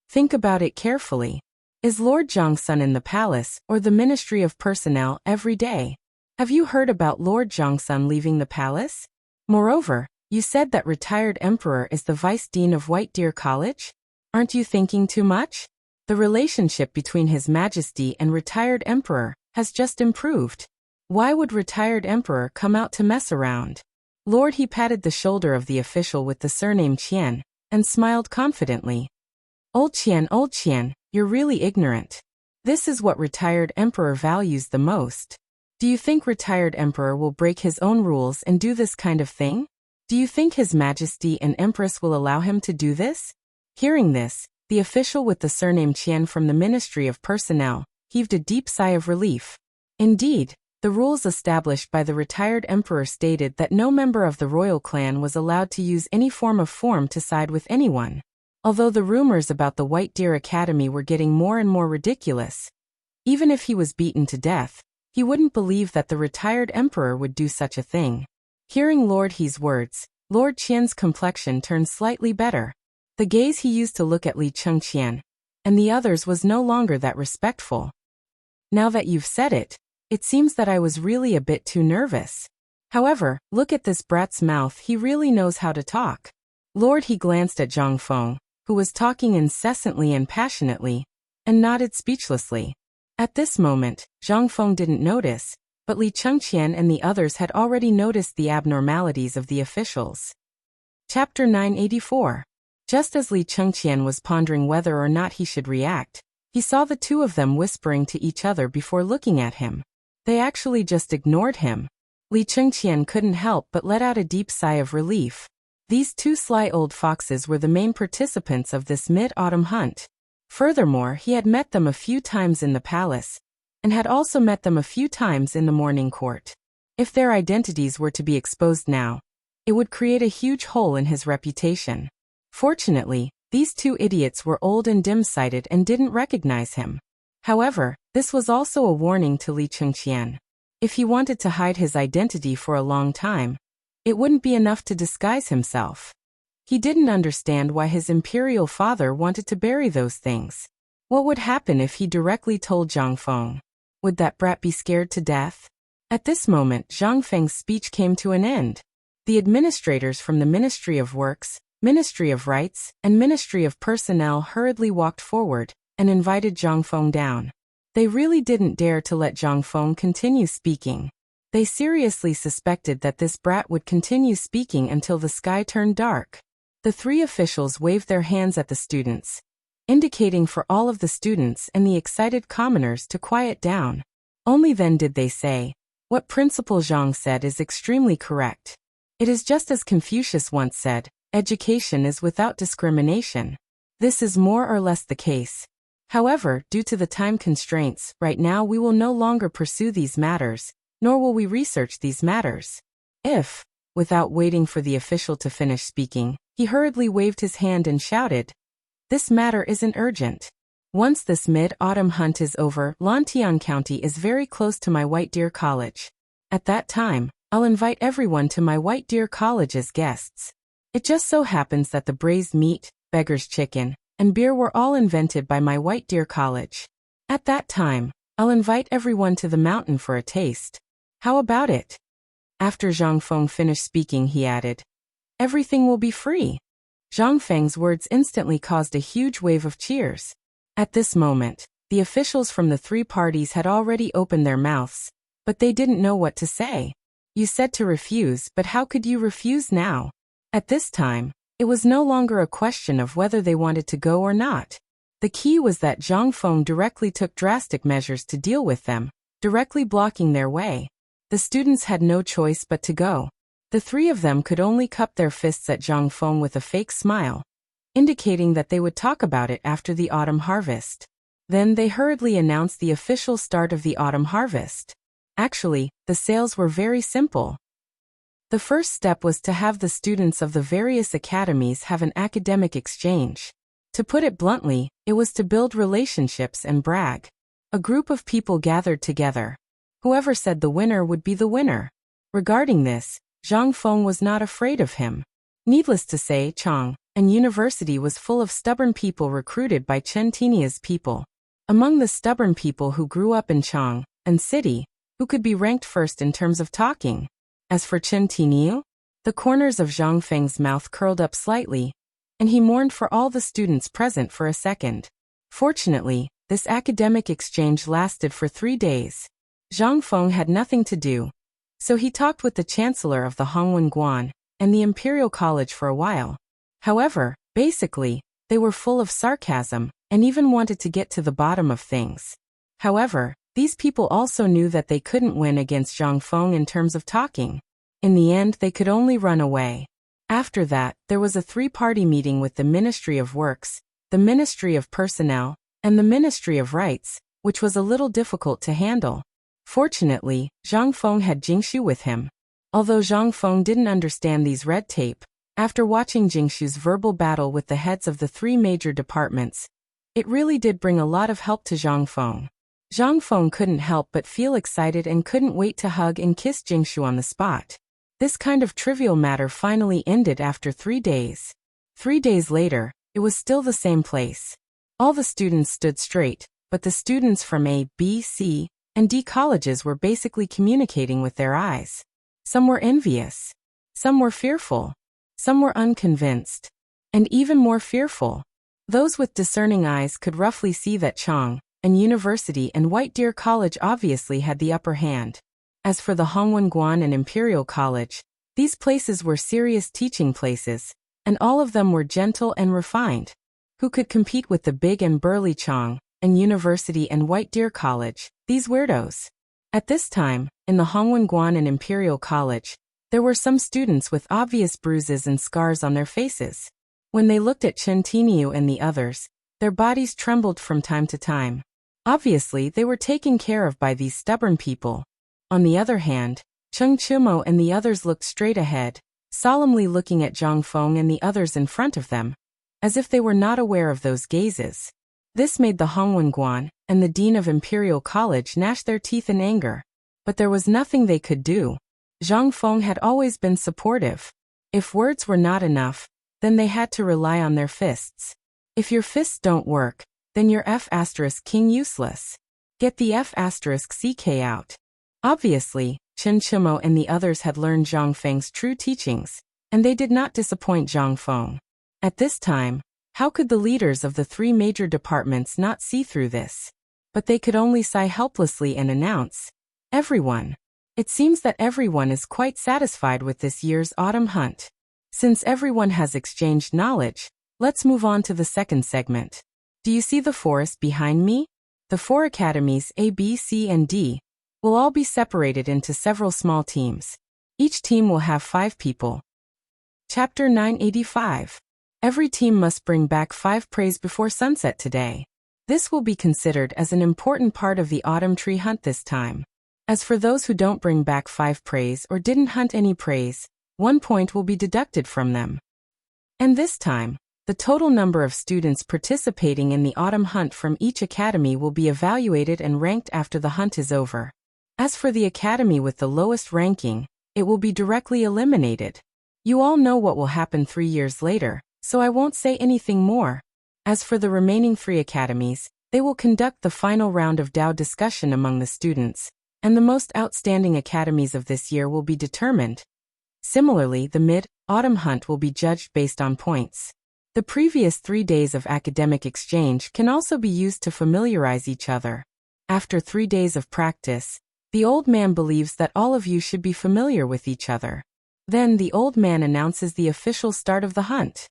Think about it carefully. Is Lord Zhongsun in the palace or the Ministry of Personnel every day? Have you heard about Lord Zhongsun leaving the palace? Moreover, you said that retired emperor is the vice dean of White Deer College? Aren't you thinking too much? The relationship between His Majesty and retired emperor has just improved. Why would retired emperor come out to mess around? Lord He patted the shoulder of the official with the surname Qian and smiled confidently. Old Qian, you're really ignorant. This is what retired emperor values the most. Do you think retired emperor will break his own rules and do this kind of thing? Do you think His Majesty and Empress will allow him to do this? Hearing this, the official with the surname Qian from the Ministry of Personnel heaved a deep sigh of relief. Indeed, the rules established by the retired emperor stated that no member of the royal clan was allowed to use any form to side with anyone. Although the rumors about the White Deer Academy were getting more and more ridiculous, even if he was beaten to death, he wouldn't believe that the retired emperor would do such a thing. Hearing Lord He's words, Lord Qian's complexion turned slightly better. The gaze he used to look at Li Chengqian and the others was no longer that respectful. Now that you've said it, it seems that I was really a bit too nervous. However, look at this brat's mouth, he really knows how to talk. Lord He glanced at Zhang Feng, who was talking incessantly and passionately, and nodded speechlessly. At this moment, Zhang Feng didn't notice, but Li Chengqian and the others had already noticed the abnormalities of the officials. Chapter 984. Just as Li Chengqian was pondering whether or not he should react, he saw the two of them whispering to each other before looking at him. They actually just ignored him. Li Chengqian couldn't help but let out a deep sigh of relief. These two sly old foxes were the main participants of this mid-autumn hunt. Furthermore, he had met them a few times in the palace, and had also met them a few times in the morning court. If their identities were to be exposed now, it would create a huge hole in his reputation. Fortunately, these two idiots were old and dim-sighted and didn't recognize him. However, this was also a warning to Li Chengqian. If he wanted to hide his identity for a long time, it wouldn't be enough to disguise himself. He didn't understand why his imperial father wanted to bury those things. What would happen if he directly told Zhang Feng? Would that brat be scared to death? At this moment, Zhang Feng's speech came to an end. The administrators from the Ministry of Works, Ministry of Rights, and Ministry of Personnel hurriedly walked forward and invited Zhang Feng down. They really didn't dare to let Zhang Feng continue speaking. They seriously suspected that this brat would continue speaking until the sky turned dark. The three officials waved their hands at the students, indicating for all of the students and the excited commoners to quiet down. Only then did they say, "What Principal Zhang said is extremely correct. It is just as Confucius once said, education is without discrimination. This is more or less the case. However, due to the time constraints, right now we will no longer pursue these matters, nor will we research these matters." If, without waiting for the official to finish speaking, he hurriedly waved his hand and shouted, "This matter isn't urgent. Once this mid-autumn hunt is over, Lantian County is very close to my White Deer College. At that time, I'll invite everyone to my White Deer College as guests. It just so happens that the braised meat, beggar's chicken, and beer were all invented by my White Deer College. At that time, I'll invite everyone to the mountain for a taste. How about it?" After Zhang Feng finished speaking, he added, "Everything will be free." Zhang Feng's words instantly caused a huge wave of cheers. At this moment, the officials from the three parties had already opened their mouths, but they didn't know what to say. You said to refuse, but how could you refuse now? At this time, it was no longer a question of whether they wanted to go or not. The key was that Zhang Feng directly took drastic measures to deal with them, directly blocking their way. The students had no choice but to go. The three of them could only cup their fists at Zhang Feng with a fake smile, indicating that they would talk about it after the autumn harvest. Then they hurriedly announced the official start of the autumn harvest. Actually, the sales were very simple. The first step was to have the students of the various academies have an academic exchange. To put it bluntly, it was to build relationships and brag. A group of people gathered together. Whoever said the winner would be the winner. Regarding this, Zhang Feng was not afraid of him. Needless to say, Chang and University was full of stubborn people recruited by Chen Tinia's people. Among the stubborn people who grew up in Chang and City, who could be ranked first in terms of talking. As for Chen Tiniu, the corners of Zhang Feng's mouth curled up slightly, and he mourned for all the students present for a second. Fortunately, this academic exchange lasted for 3 days. Zhang Feng had nothing to do, so he talked with the chancellor of the Hongwen Guan and the Imperial College for a while. However, basically, they were full of sarcasm and even wanted to get to the bottom of things. However, these people also knew that they couldn't win against Zhang Feng in terms of talking. In the end, they could only run away. After that, there was a 3-party meeting with the Ministry of Works, the Ministry of Personnel, and the Ministry of Rights, which was a little difficult to handle. Fortunately, Zhang Feng had Jingshu with him. Although Zhang Feng didn't understand these red tape, after watching Jingshu's verbal battle with the heads of the 3 major departments, it really did bring a lot of help to Zhang Feng. Zhang Feng couldn't help but feel excited and couldn't wait to hug and kiss Jingshu on the spot. This kind of trivial matter finally ended after 3 days. 3 days later, it was still the same place. All the students stood straight, but the students from A, B, C, and D colleges were basically communicating with their eyes. Some were envious. Some were fearful. Some were unconvinced. And even more fearful. Those with discerning eyes could roughly see that Chang and University and White Deer College obviously had the upper hand. As for the Hongwen Guan and Imperial College, these places were serious teaching places, and all of them were gentle and refined. Who could compete with the big and burly Tang and University and White Deer College, these weirdos? At this time, in the Hongwen and Imperial College, there were some students with obvious bruises and scars on their faces. When they looked at Chen Tiniu and the others, their bodies trembled from time to time. Obviously, they were taken care of by these stubborn people. On the other hand, Cheng Chumo and the others looked straight ahead, solemnly looking at Zhang Feng and the others in front of them, as if they were not aware of those gazes. This made the Hongwen and the Dean of Imperial College gnash their teeth in anger. But there was nothing they could do. Zhang Feng had always been supportive. If words were not enough, then they had to rely on their fists. If your fists don't work, then your F*King useless. Get the F*CK out. Obviously, Chen Chimo and the others had learned Zhang Feng's true teachings, and they did not disappoint Zhang Feng. At this time, how could the leaders of the three major departments not see through this? But they could only sigh helplessly and announce, "Everyone." It seems that everyone is quite satisfied with this year's autumn hunt. Since everyone has exchanged knowledge, let's move on to the second segment. Do you see the forest behind me? The 4 academies A, B, C, and D will all be separated into several small teams. Each team will have 5 people. Chapter 985. Every team must bring back 5 preys before sunset today. This will be considered as an important part of the autumn tree hunt this time. As for those who don't bring back 5 preys or didn't hunt any preys, 1 point will be deducted from them. And this time, the total number of students participating in the autumn hunt from each academy will be evaluated and ranked after the hunt is over. As for the academy with the lowest ranking, it will be directly eliminated. You all know what will happen 3 years later, so I won't say anything more. As for the remaining 3 academies, they will conduct the final round of Dao discussion among the students, and the most outstanding academies of this year will be determined. Similarly, the mid-autumn hunt will be judged based on points. The previous 3 days of academic exchange can also be used to familiarize each other. After 3 days of practice, the old man believes that all of you should be familiar with each other. Then the old man announces the official start of the hunt.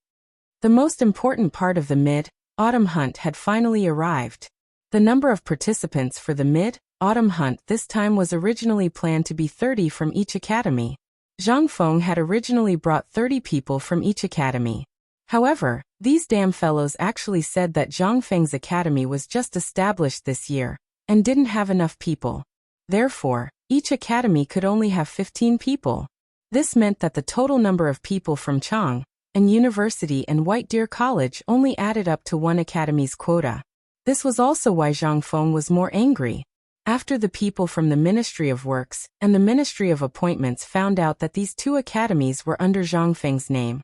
The most important part of the mid-autumn hunt had finally arrived. The number of participants for the mid-autumn hunt this time was originally planned to be 30 from each academy. Zhang Feng had originally brought 30 people from each academy. However, these damn fellows actually said that Zhang Feng's academy was just established this year, and didn't have enough people. Therefore, each academy could only have 15 people. This meant that the total number of people from Chang and University and White Deer College only added up to 1 academy's quota. This was also why Zhang Feng was more angry. After the people from the Ministry of Works and the Ministry of Appointments found out that these 2 academies were under Zhang Feng's name,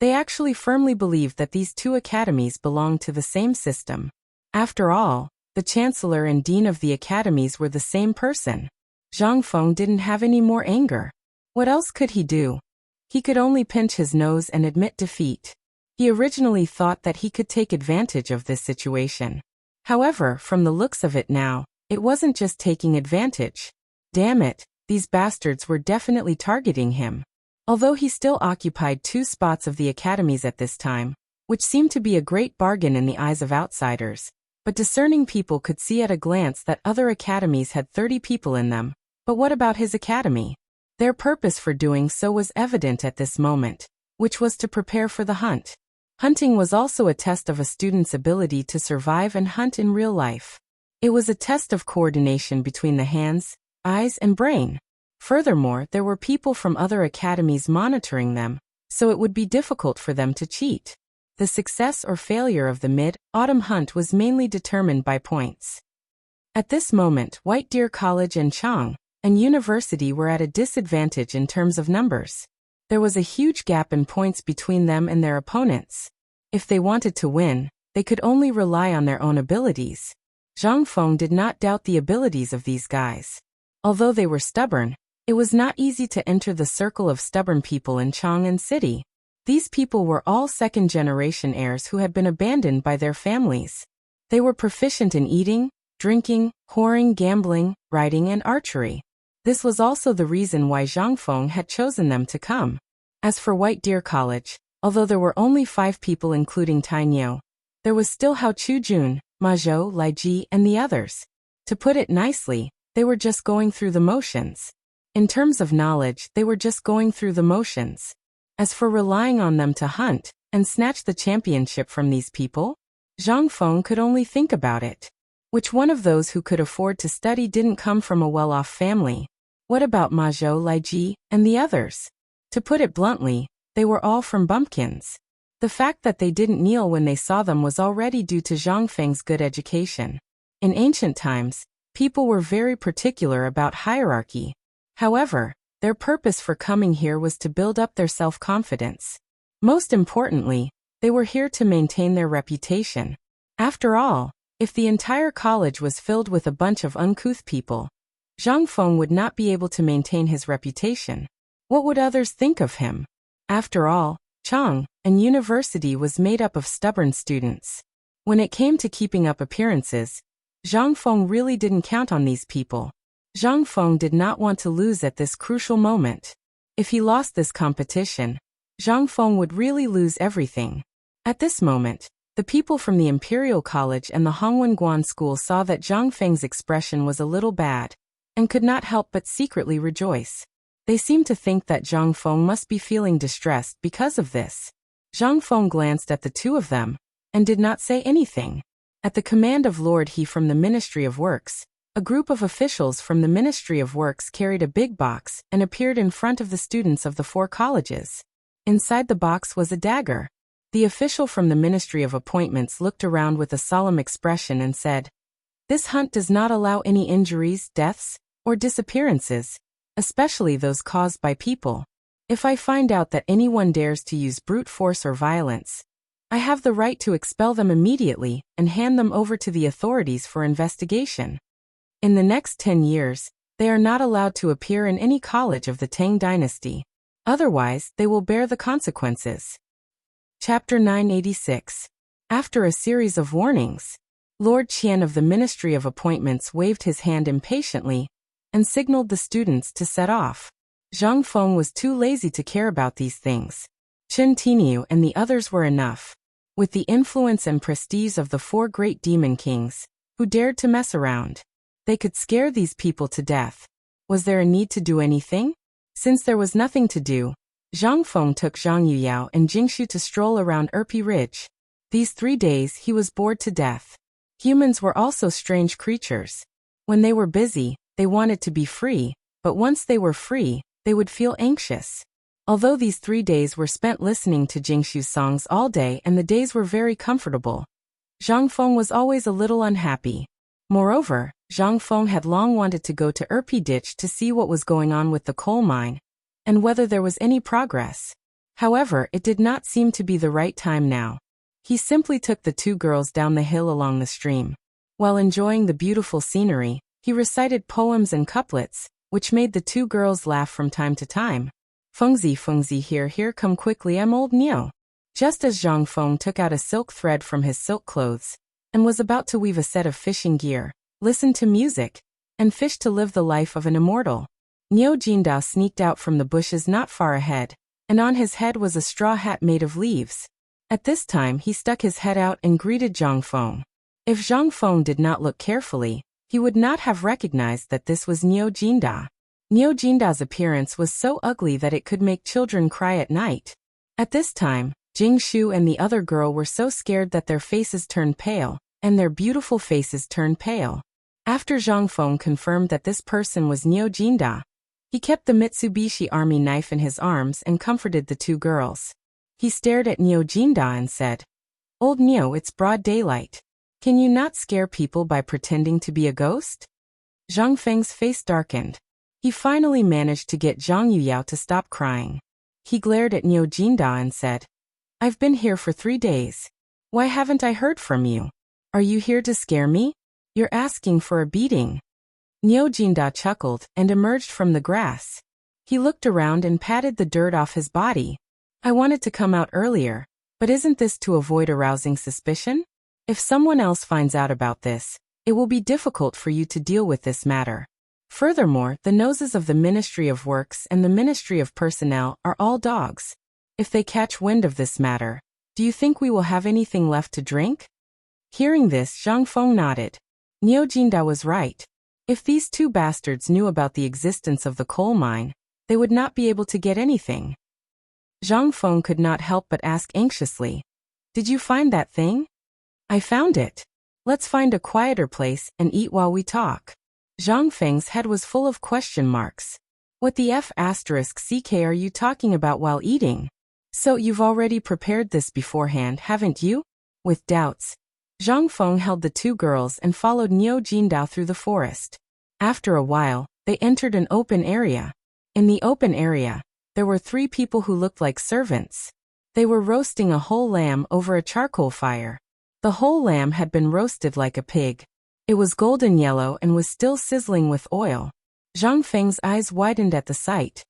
they actually firmly believed that these 2 academies belonged to the same system. After all, the Chancellor and Dean of the academies were the same person. Zhang Feng didn't have any more anger. What else could he do? He could only pinch his nose and admit defeat. He originally thought that he could take advantage of this situation. However, from the looks of it now, it wasn't just taking advantage. Damn it, these bastards were definitely targeting him. Although he still occupied 2 spots of the academies at this time, which seemed to be a great bargain in the eyes of outsiders, but discerning people could see at a glance that other academies had 30 people in them. But what about his academy? Their purpose for doing so was evident at this moment, which was to prepare for the hunt. Hunting was also a test of a student's ability to survive and hunt in real life. It was a test of coordination between the hands, eyes, and brain. Furthermore, there were people from other academies monitoring them, so it would be difficult for them to cheat. The success or failure of the mid-autumn hunt was mainly determined by points. At this moment, White Deer College and Chang and University were at a disadvantage in terms of numbers. There was a huge gap in points between them and their opponents. If they wanted to win, they could only rely on their own abilities. Zhang Feng did not doubt the abilities of these guys. Although they were stubborn, it was not easy to enter the circle of stubborn people in Chang'an City. These people were all second-generation heirs who had been abandoned by their families. They were proficient in eating, drinking, whoring, gambling, riding, and archery. This was also the reason why Zhang Feng had chosen them to come. As for White Deer College, Although there were only 5 people including Tainyo, there was still Hao Chujun, Ma Zhou, Lai Ji, and the others. To put it nicely, they were just going through the motions. In terms of knowledge, they were just going through the motions. As for relying on them to hunt and snatch the championship from these people, Zhang Feng could only think about it. Which one of those who could afford to study didn't come from a well-off family? What about Ma Zhou, Lai Ji, and the others? To put it bluntly, they were all from bumpkins. The fact that they didn't kneel when they saw them was already due to Zhang Feng's good education. In ancient times, people were very particular about hierarchy. However, their purpose for coming here was to build up their self-confidence. Most importantly, they were here to maintain their reputation. After all, if the entire college was filled with a bunch of uncouth people, Zhang Feng would not be able to maintain his reputation. What would others think of him? After all, Chang, and university was made up of stubborn students. When it came to keeping up appearances, Zhang Feng really didn't count on these people. Zhang Feng did not want to lose at this crucial moment. If he lost this competition, Zhang Feng would really lose everything. At this moment, the people from the Imperial College and the Hongwen School saw that Zhang Feng's expression was a little bad, and could not help but secretly rejoice. They seemed to think that Zhang Feng must be feeling distressed because of this. Zhang Feng glanced at the two of them, and did not say anything. At the command of Lord He from the Ministry of Works, a group of officials from the Ministry of Works carried a big box and appeared in front of the students of the 4 colleges. Inside the box was a dagger. The official from the Ministry of Appointments looked around with a solemn expression and said, "This hunt does not allow any injuries, deaths, or disappearances, especially those caused by people. If I find out that anyone dares to use brute force or violence, I have the right to expel them immediately and hand them over to the authorities for investigation. In the next 10 years, they are not allowed to appear in any college of the Tang dynasty. Otherwise, they will bear the consequences." Chapter 986. After a series of warnings, Lord Qian of the Ministry of Appointments waved his hand impatiently and signaled the students to set off. Zhang Feng was too lazy to care about these things. Chen Tiniu and the others were enough. With the influence and prestige of the 4 great demon kings, who dared to mess around, they could scare these people to death. Was there a need to do anything? Since there was nothing to do, Zhang Feng took Zhang Yuyao and Jingshu to stroll around Erpi Ridge. These 3 days he was bored to death. Humans were also strange creatures. When they were busy, they wanted to be free, but once they were free, they would feel anxious. Although these 3 days were spent listening to Jingshu's songs all day and the days were very comfortable, Zhang Feng was always a little unhappy. Moreover, Zhang Feng had long wanted to go to Erpi Ditch to see what was going on with the coal mine, and whether there was any progress. However, it did not seem to be the right time now. He simply took the 2 girls down the hill along the stream. While enjoying the beautiful scenery, he recited poems and couplets, which made the 2 girls laugh from time to time. Fengzi, here come quickly, I'm old Neo." Just as Zhang Feng took out a silk thread from his silk clothes, and was about to weave a set of fishing gear, listen to music, and fish to live the life of an immortal, Niu Jindao sneaked out from the bushes not far ahead, and on his head was a straw hat made of leaves. At this time he stuck his head out and greeted Zhang Feng. If Zhang Feng did not look carefully, he would not have recognized that this was Niu Jindao. Niu Jindao's appearance was so ugly that it could make children cry at night. At this time, Jing Shu and the other girl were so scared that their faces turned pale, and their beautiful faces turned pale. After Zhang Feng confirmed that this person was Niu Jindao, he kept the Mitsubishi Army knife in his arms and comforted the 2 girls. He stared at Niu Jindao and said, "Old Niu, it's broad daylight. Can you not scare people by pretending to be a ghost?" Zhang Feng's face darkened. He finally managed to get Zhang Yuyao to stop crying. He glared at Niu Jindao and said, "I've been here for 3 days. Why haven't I heard from you? Are you here to scare me? You're asking for a beating." Niu Jindao chuckled and emerged from the grass. He looked around and patted the dirt off his body. "I wanted to come out earlier, but isn't this to avoid arousing suspicion? If someone else finds out about this, it will be difficult for you to deal with this matter. Furthermore, the noses of the Ministry of Works and the Ministry of Personnel are all dogs. If they catch wind of this matter, do you think we will have anything left to drink? Hearing this, Zhang Feng nodded. Niu Jinda was right. If these two bastards knew about the existence of the coal mine, they would not be able to get anything. Zhang Feng could not help but ask anxiously, "Did you find that thing?" "I found it. Let's find a quieter place and eat while we talk." Zhang Feng's head was full of question marks. What the F***ck are you talking about while eating? So you've already prepared this beforehand, haven't you? With doubts, Zhang Feng held the two girls and followed Niu Jindao through the forest. After a while, they entered an open area. In the open area, there were three people who looked like servants. They were roasting a whole lamb over a charcoal fire. The whole lamb had been roasted like a pig. It was golden yellow and was still sizzling with oil. Zhang Feng's eyes widened at the sight.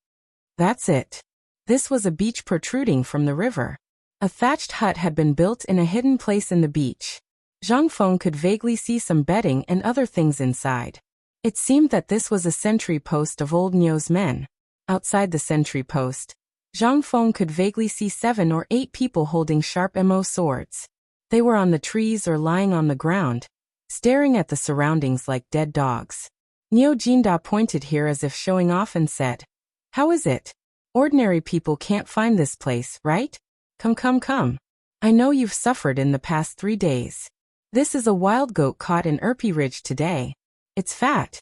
That's it. This was a beach protruding from the river. A thatched hut had been built in a hidden place in the beach. Zhang Feng could vaguely see some bedding and other things inside. It seemed that this was a sentry post of old Niu's men. Outside the sentry post, Zhang Feng could vaguely see 7 or 8 people holding sharp mo swords. They were on the trees or lying on the ground, staring at the surroundings like dead dogs. Niu Jinda pointed here as if showing off and said, "How is it? Ordinary people can't find this place, right? Come. I know you've suffered in the past 3 days. This is a wild goat caught in Erpi Ridge today. It's fat."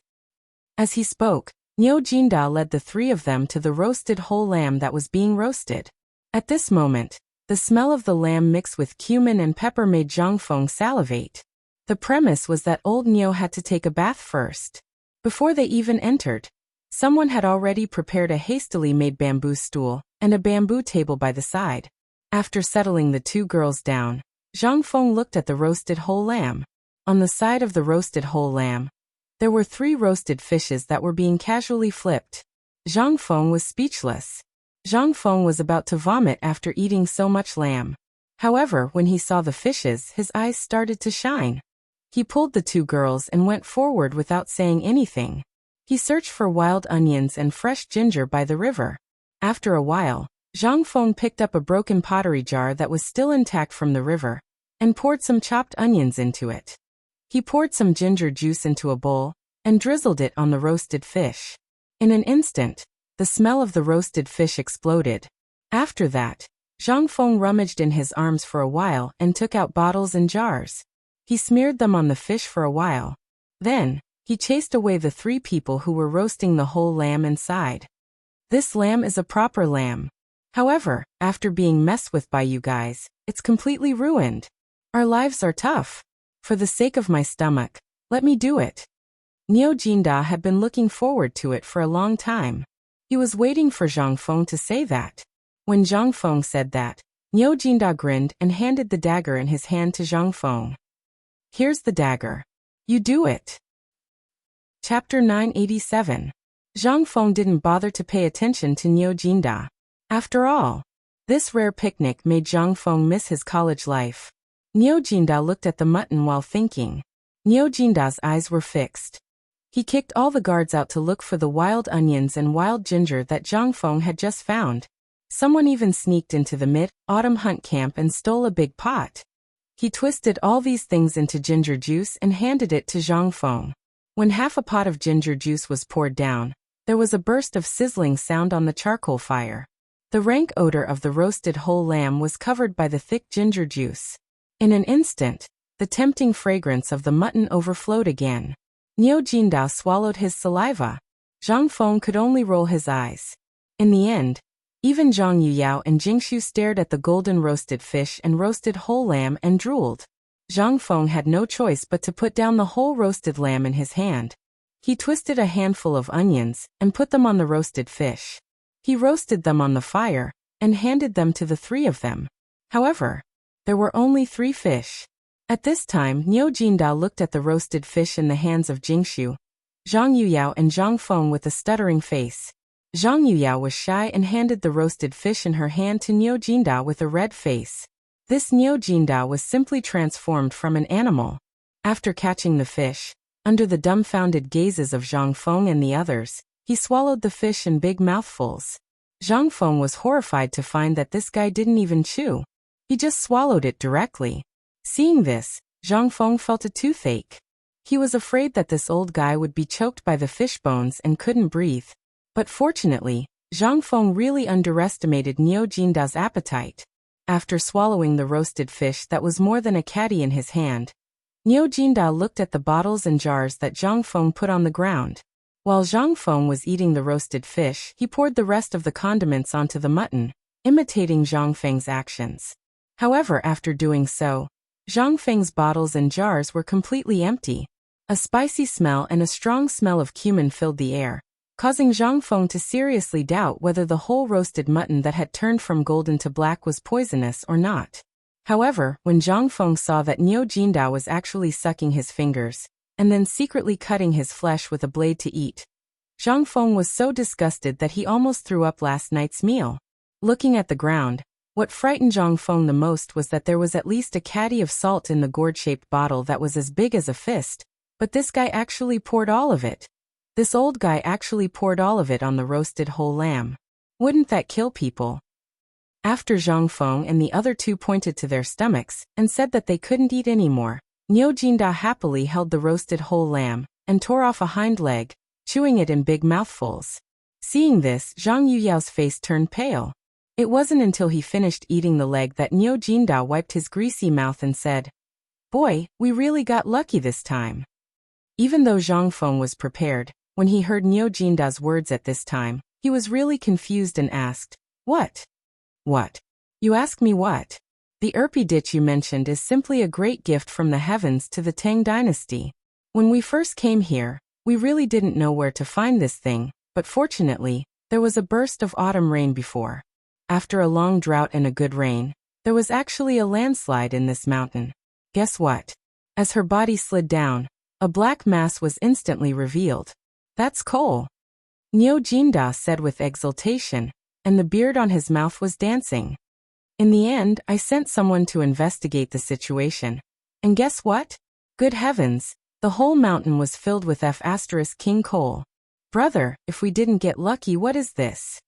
As he spoke, Niu Jinda led the 3 of them to the roasted whole lamb that was being roasted. At this moment, the smell of the lamb mixed with cumin and pepper made Zhang Feng salivate. The premise was that old Niu had to take a bath first. Before they even entered, someone had already prepared a hastily made bamboo stool and a bamboo table by the side. After settling the 2 girls down, Zhang Feng looked at the roasted whole lamb. On the side of the roasted whole lamb, there were 3 roasted fishes that were being casually flipped. Zhang Feng was speechless. Zhang Feng was about to vomit after eating so much lamb. However, when he saw the fishes, his eyes started to shine. He pulled the 2 girls and went forward without saying anything. He searched for wild onions and fresh ginger by the river. After a while, Zhang Feng picked up a broken pottery jar that was still intact from the river, and poured some chopped onions into it. He poured some ginger juice into a bowl, and drizzled it on the roasted fish. In an instant, the smell of the roasted fish exploded. After that, Zhang Feng rummaged in his arms for a while and took out bottles and jars. He smeared them on the fish for a while. Then, he chased away the 3 people who were roasting the whole lamb inside. This lamb is a proper lamb. However, after being messed with by you guys, it's completely ruined. Our lives are tough. For the sake of my stomach, let me do it. Niu Jinda had been looking forward to it for a long time. He was waiting for Zhang Feng to say that. When Zhang Feng said that, Niu Jinda grinned and handed the dagger in his hand to Zhang Feng. "Here's the dagger. You do it." Chapter 987. Zhang Feng didn't bother to pay attention to Niu Jinda. After all, this rare picnic made Zhang Feng miss his college life. Niu Jinda looked at the mutton while thinking. Niu Jinda's eyes were fixed. He kicked all the guards out to look for the wild onions and wild ginger that Zhang Feng had just found. Someone even sneaked into the mid-autumn hunt camp and stole a big pot. He twisted all these things into ginger juice and handed it to Zhang Feng. When half a pot of ginger juice was poured down, there was a burst of sizzling sound on the charcoal fire. The rank odor of the roasted whole lamb was covered by the thick ginger juice. In an instant, the tempting fragrance of the mutton overflowed again. Niu Jinda swallowed his saliva. Zhang Feng could only roll his eyes. In the end, even Zhang Yuyao and Jingshu stared at the golden roasted fish and roasted whole lamb and drooled. Zhang Feng had no choice but to put down the whole roasted lamb in his hand. He twisted a handful of onions and put them on the roasted fish. He roasted them on the fire and handed them to the 3 of them. However, there were only 3 fish. At this time, Niu Jinda looked at the roasted fish in the hands of Jingshu, Zhang Yuyao and Zhang Feng with a stuttering face. Zhang Yuyao was shy and handed the roasted fish in her hand to Niu Jinda with a red face. This Niu Jinda was simply transformed from an animal. After catching the fish, under the dumbfounded gazes of Zhang Feng and the others, he swallowed the fish in big mouthfuls. Zhang Feng was horrified to find that this guy didn't even chew. He just swallowed it directly. Seeing this, Zhang Feng felt a toothache. He was afraid that this old guy would be choked by the fish bones and couldn't breathe. But fortunately, Zhang Feng really underestimated Niu Jinda's appetite. After swallowing the roasted fish that was more than a caddy in his hand, Niu Jinda looked at the bottles and jars that Zhang Feng put on the ground. While Zhang Feng was eating the roasted fish, he poured the rest of the condiments onto the mutton, imitating Zhang Feng's actions. However, after doing so, Zhang Feng's bottles and jars were completely empty. A spicy smell and a strong smell of cumin filled the air, causing Zhang Feng to seriously doubt whether the whole roasted mutton that had turned from golden to black was poisonous or not. However, when Zhang Feng saw that Niu Jinda was actually sucking his fingers, and then secretly cutting his flesh with a blade to eat, Zhang Feng was so disgusted that he almost threw up last night's meal. Looking at the ground, what frightened Zhang Feng the most was that there was at least a caddy of salt in the gourd-shaped bottle that was as big as a fist, but this guy actually poured all of it. This old guy actually poured all of it on the roasted whole lamb. Wouldn't that kill people? After Zhang Feng and the other two pointed to their stomachs and said that they couldn't eat anymore, Niu Jinda happily held the roasted whole lamb and tore off a hind leg, chewing it in big mouthfuls. Seeing this, Zhang Yuyao's face turned pale. It wasn't until he finished eating the leg that Niu Jinda wiped his greasy mouth and said, "Boy, we really got lucky this time." Even though Zhang Feng was prepared, when he heard Niu Jinda's words at this time, he was really confused and asked, "What? What? You ask me what?" The Erpi ditch you mentioned is simply a great gift from the heavens to the Tang dynasty. When we first came here, we really didn't know where to find this thing, but fortunately, there was a burst of autumn rain before. After a long drought and a good rain, there was actually a landslide in this mountain. Guess what? As her body slid down, a black mass was instantly revealed. "That's coal," Niu Jinda said with exultation, and the beard on his mouth was dancing. "In the end, I sent someone to investigate the situation. And guess what? Good heavens, the whole mountain was filled with King coal. Brother, if we didn't get lucky, what is this?"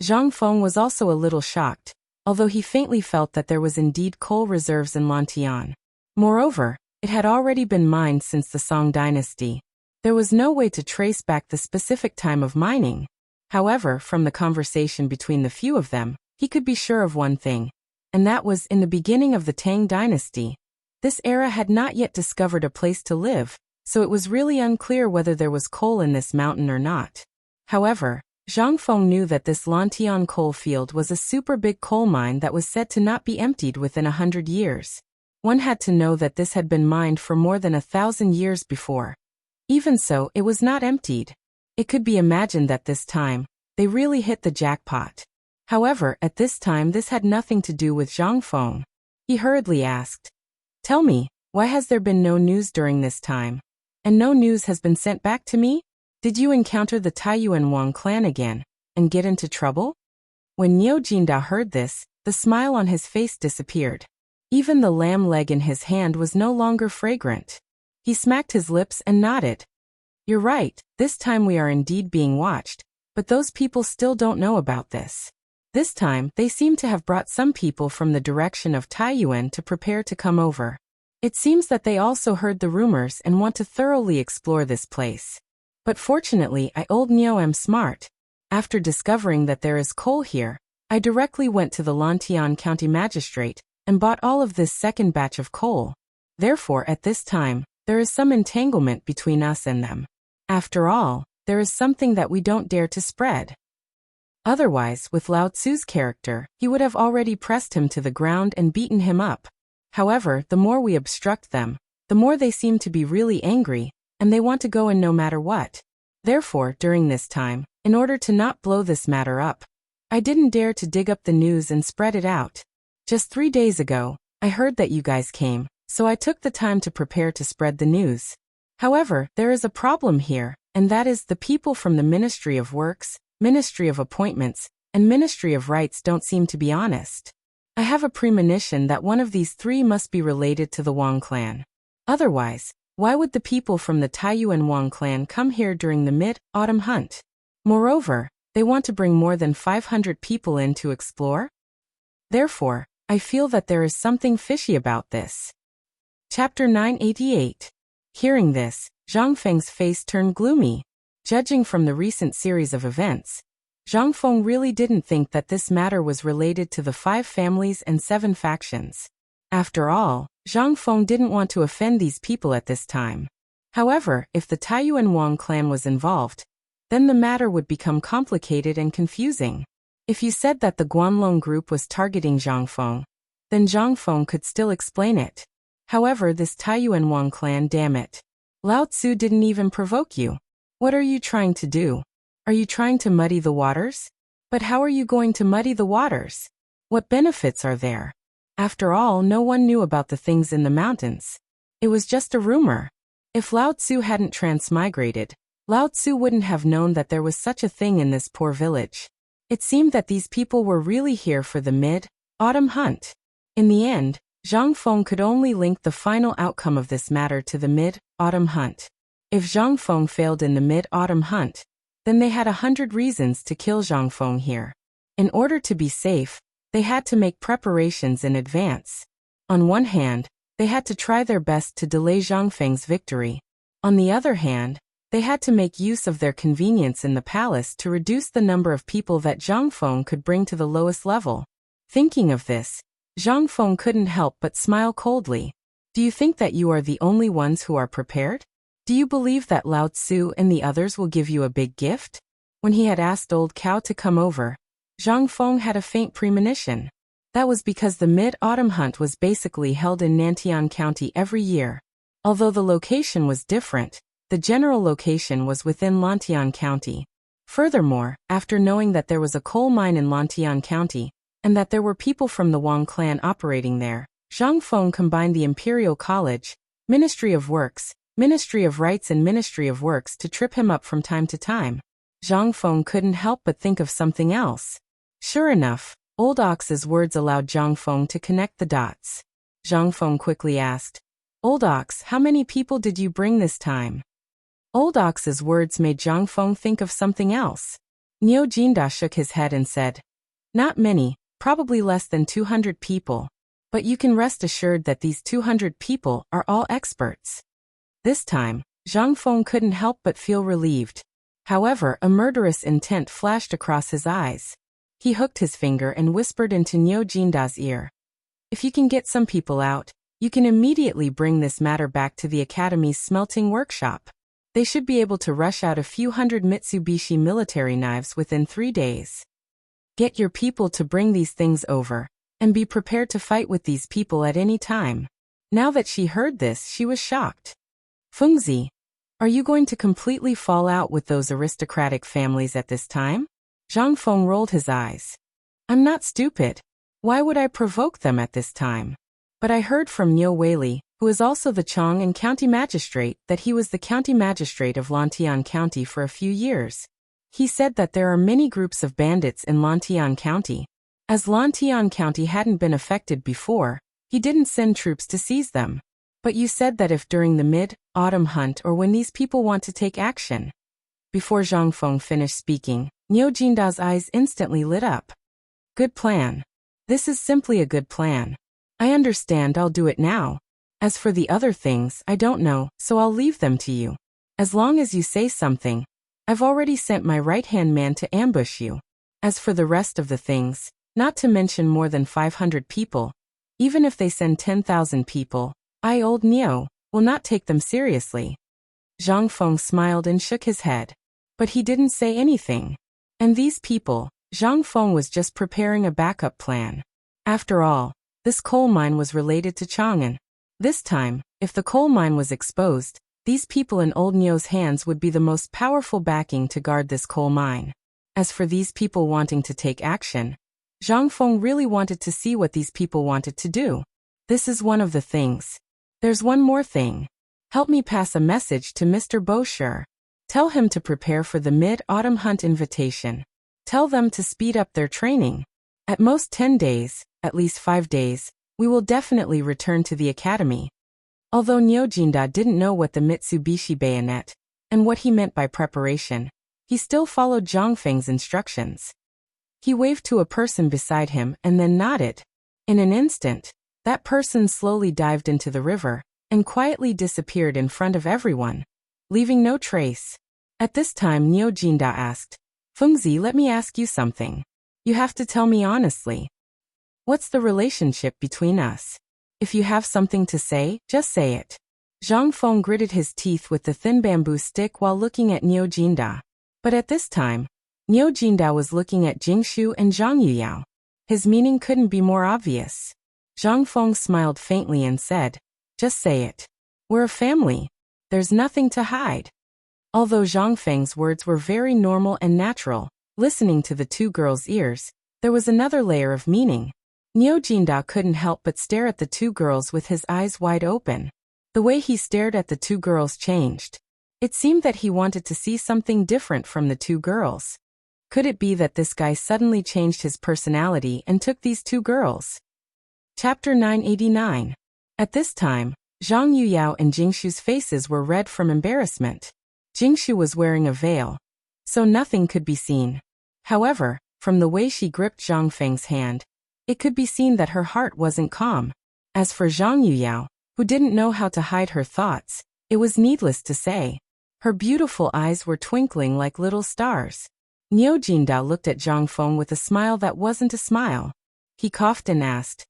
Zhang Feng was also a little shocked, although he faintly felt that there was indeed coal reserves in Lantian. Moreover, it had already been mined since the Song dynasty. There was no way to trace back the specific time of mining. However, from the conversation between the few of them, he could be sure of one thing, and that was in the beginning of the Tang dynasty. This era had not yet discovered a place to live, so it was really unclear whether there was coal in this mountain or not. However, Zhang Feng knew that this Lantian coal field was a super big coal mine that was said to not be emptied within 100 years. One had to know that this had been mined for more than 1,000 years before. Even so, it was not emptied. It could be imagined that this time, they really hit the jackpot. However, at this time this had nothing to do with Zhang Feng. He hurriedly asked, "Tell me, why has there been no news during this time? And no news has been sent back to me? Did you encounter the Taiyuan Wang clan again, and get into trouble?" When Niu Jinda heard this, the smile on his face disappeared. Even the lamb leg in his hand was no longer fragrant. He smacked his lips and nodded. "You're right, this time we are indeed being watched, but those people still don't know about this. This time, they seem to have brought some people from the direction of Taiyuan to prepare to come over. It seems that they also heard the rumors and want to thoroughly explore this place. But fortunately, I old Neo am smart. After discovering that there is coal here, I directly went to the Lantian County Magistrate and bought all of this second batch of coal. Therefore, at this time, there is some entanglement between us and them. After all, there is something that we don't dare to spread." Otherwise, with Lao Tzu's character, he would have already pressed him to the ground and beaten him up. However, the more we obstruct them, the more they seem to be really angry, and they want to go in no matter what. Therefore, during this time, in order to not blow this matter up, I didn't dare to dig up the news and spread it out. Just 3 days ago, I heard that you guys came, so I took the time to prepare to spread the news. However, there is a problem here, and that is the people from the Ministry of Works, Ministry of Appointments, and Ministry of Rights don't seem to be honest. I have a premonition that one of these three must be related to the Wang clan. Otherwise, why would the people from the Taiyuan Wang clan come here during the mid-autumn hunt? Moreover, They want to bring more than 500 people in to explore? Therefore, I feel that there is something fishy about this. Chapter 988. Hearing this, Zhang Feng's face turned gloomy. Judging from the recent series of events, Zhang Feng really didn't think that this matter was related to the 5 families and 7 factions. After all, Zhang Feng didn't want to offend these people at this time. However, if the Taiyuan Wang clan was involved, then the matter would become complicated and confusing. If you said that the Guanlong group was targeting Zhang Feng, then Zhang Feng could still explain it. However, this Taiyuan Wang clan, damn it. Lao Tzu didn't even provoke you. What are you trying to do? Are you trying to muddy the waters? But how are you going to muddy the waters? What benefits are there? After all, no one knew about the things in the mountains. It was just a rumor. If Lao Tzu hadn't transmigrated, Lao Tzu wouldn't have known that there was such a thing in this poor village. It seemed that these people were really here for the mid-autumn hunt. In the end, Zhang Feng could only link the final outcome of this matter to the mid-autumn hunt. If Zhang Feng failed in the mid-autumn hunt, then they had 100 reasons to kill Zhang Feng here. In order to be safe, they had to make preparations in advance. On one hand, they had to try their best to delay Zhang Feng's victory. On the other hand, they had to make use of their convenience in the palace to reduce the number of people that Zhang Feng could bring to the lowest level. Thinking of this, Zhang Feng couldn't help but smile coldly. Do you think that you are the only ones who are prepared? Do you believe that Lao Tzu and the others will give you a big gift? When he had asked Old Cow to come over, Zhang Feng had a faint premonition. That was because the mid-autumn hunt was basically held in Nantian County every year. Although the location was different, the general location was within Lantian County. Furthermore, after knowing that there was a coal mine in Lantian County, and that there were people from the Wang clan operating there, Zhang Feng combined the Imperial College, Ministry of Works, Ministry of Rights and Ministry of Works to trip him up from time to time. Zhang Feng couldn't help but think of something else. Sure enough, Old Ox's words allowed Zhang Feng to connect the dots. Zhang Feng quickly asked, Old Ox, how many people did you bring this time? Old Ox's words made Zhang Feng think of something else. Niu Jinda shook his head and said, Not many, probably less than 200 people. But you can rest assured that these 200 people are all experts. This time, Zhang Feng couldn't help but feel relieved. However, a murderous intent flashed across his eyes. He hooked his finger and whispered into Niu Jinda's ear. If you can get some people out, you can immediately bring this matter back to the Academy's smelting workshop. They should be able to rush out a few hundred Mitsubishi military knives within 3 days. Get your people to bring these things over, and be prepared to fight with these people at any time. Now that she heard this, she was shocked. Fengzi, are you going to completely fall out with those aristocratic families at this time? Zhang Feng rolled his eyes. I'm not stupid. Why would I provoke them at this time? But I heard from Niu Weili, who is also the Chong and county magistrate, that he was the county magistrate of Lantian County for a few years. He said that there are many groups of bandits in Lantian County. As Lantian County hadn't been affected before, he didn't send troops to seize them. But you said that if during the mid-autumn hunt or when these people want to take action. Before Zhang Feng finished speaking, Niu Jinda's eyes instantly lit up. Good plan. This is simply a good plan. I understand, I'll do it now. As for the other things, I don't know, so I'll leave them to you. As long as you say something. I've already sent my right-hand man to ambush you. As for the rest of the things, not to mention more than 500 people, even if they send 10,000 people, I, old Niu, will not take them seriously. Zhang Feng smiled and shook his head. But he didn't say anything. And these people, Zhang Feng was just preparing a backup plan. After all, this coal mine was related to Chang'an. This time, if the coal mine was exposed, these people in old Niu's hands would be the most powerful backing to guard this coal mine. As for these people wanting to take action, Zhang Feng really wanted to see what these people wanted to do. This is one of the things. There's one more thing. Help me pass a message to Mr. Bosher. Tell him to prepare for the mid-autumn hunt invitation. Tell them to speed up their training. At most 10 days, at least 5 days, we will definitely return to the academy. Although Niu Jinda didn't know what the Mitsubishi bayonet and what he meant by preparation, He still followed Zhang Feng's instructions. He waved to a person beside him and then nodded. In an instant, that person slowly dived into the river and quietly disappeared in front of everyone, leaving no trace. At this time, Niu Jinda asked, Fengzi, let me ask you something. You have to tell me honestly. What's the relationship between us? If you have something to say, just say it. Zhang Feng gritted his teeth with the thin bamboo stick while looking at Niu Jinda. But at this time, Niu Jinda was looking at Jingshu and Zhang Yuyao. His meaning couldn't be more obvious. Zhang Feng smiled faintly and said, just say it. We're a family. There's nothing to hide. Although Zhang Feng's words were very normal and natural, listening to the two girls' ears, there was another layer of meaning. Niu Jinda couldn't help but stare at the two girls with his eyes wide open. The way he stared at the two girls changed. It seemed that he wanted to see something different from the two girls. Could it be that this guy suddenly changed his personality and took these two girls? Chapter 989. At this time, Zhang Yuyao and Jingshu's faces were red from embarrassment. Jingshu was wearing a veil, so nothing could be seen. However, from the way she gripped Zhang Feng's hand, it could be seen that her heart wasn't calm. As for Zhang Yuyao, who didn't know how to hide her thoughts, it was needless to say. Her beautiful eyes were twinkling like little stars. Niu Jinda looked at Zhang Feng with a smile that wasn't a smile. He coughed and asked,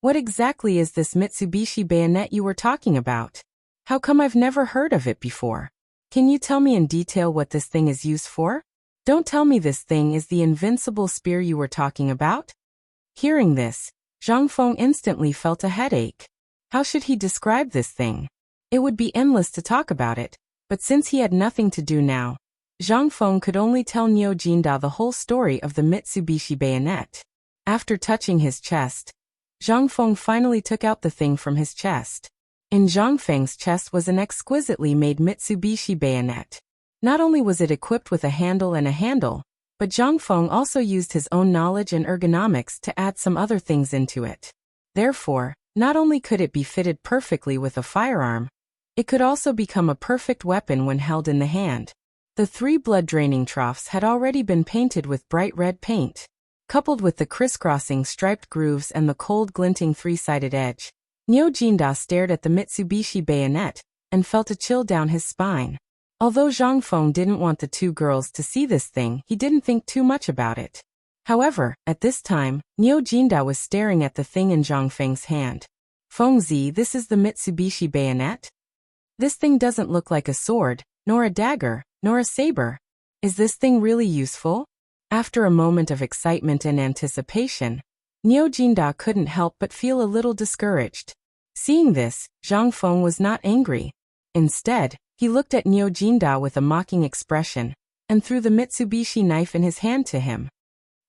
what exactly is this Mitsubishi bayonet you were talking about? How come I've never heard of it before? Can you tell me in detail what this thing is used for? Don't tell me this thing is the invincible spear you were talking about? Hearing this, Zhang Feng instantly felt a headache. How should he describe this thing? It would be endless to talk about it, but since he had nothing to do now, Zhang Feng could only tell Niu Jinda the whole story of the Mitsubishi bayonet. After touching his chest, Zhang Feng finally took out the thing from his chest. In Zhang Feng's chest was an exquisitely made Mitsubishi bayonet. Not only was it equipped with a handle, but Zhang Feng also used his own knowledge and ergonomics to add some other things into it. Therefore, not only could it be fitted perfectly with a firearm, it could also become a perfect weapon when held in the hand. The 3 blood-draining troughs had already been painted with bright red paint. Coupled with the crisscrossing striped grooves and the cold glinting 3-sided edge, Niu Jinda stared at the Mitsubishi bayonet and felt a chill down his spine. Although Zhang Feng didn't want the two girls to see this thing, he didn't think too much about it. However, at this time, Niu Jinda was staring at the thing in Zhang Feng's hand. Fengzi, this is the Mitsubishi bayonet? This thing doesn't look like a sword, nor a dagger, nor a saber. Is this thing really useful? After a moment of excitement and anticipation, Niu Jinda couldn't help but feel a little discouraged. Seeing this, Zhang Feng was not angry. Instead, he looked at Niu Jinda with a mocking expression and threw the Mitsubishi knife in his hand to him.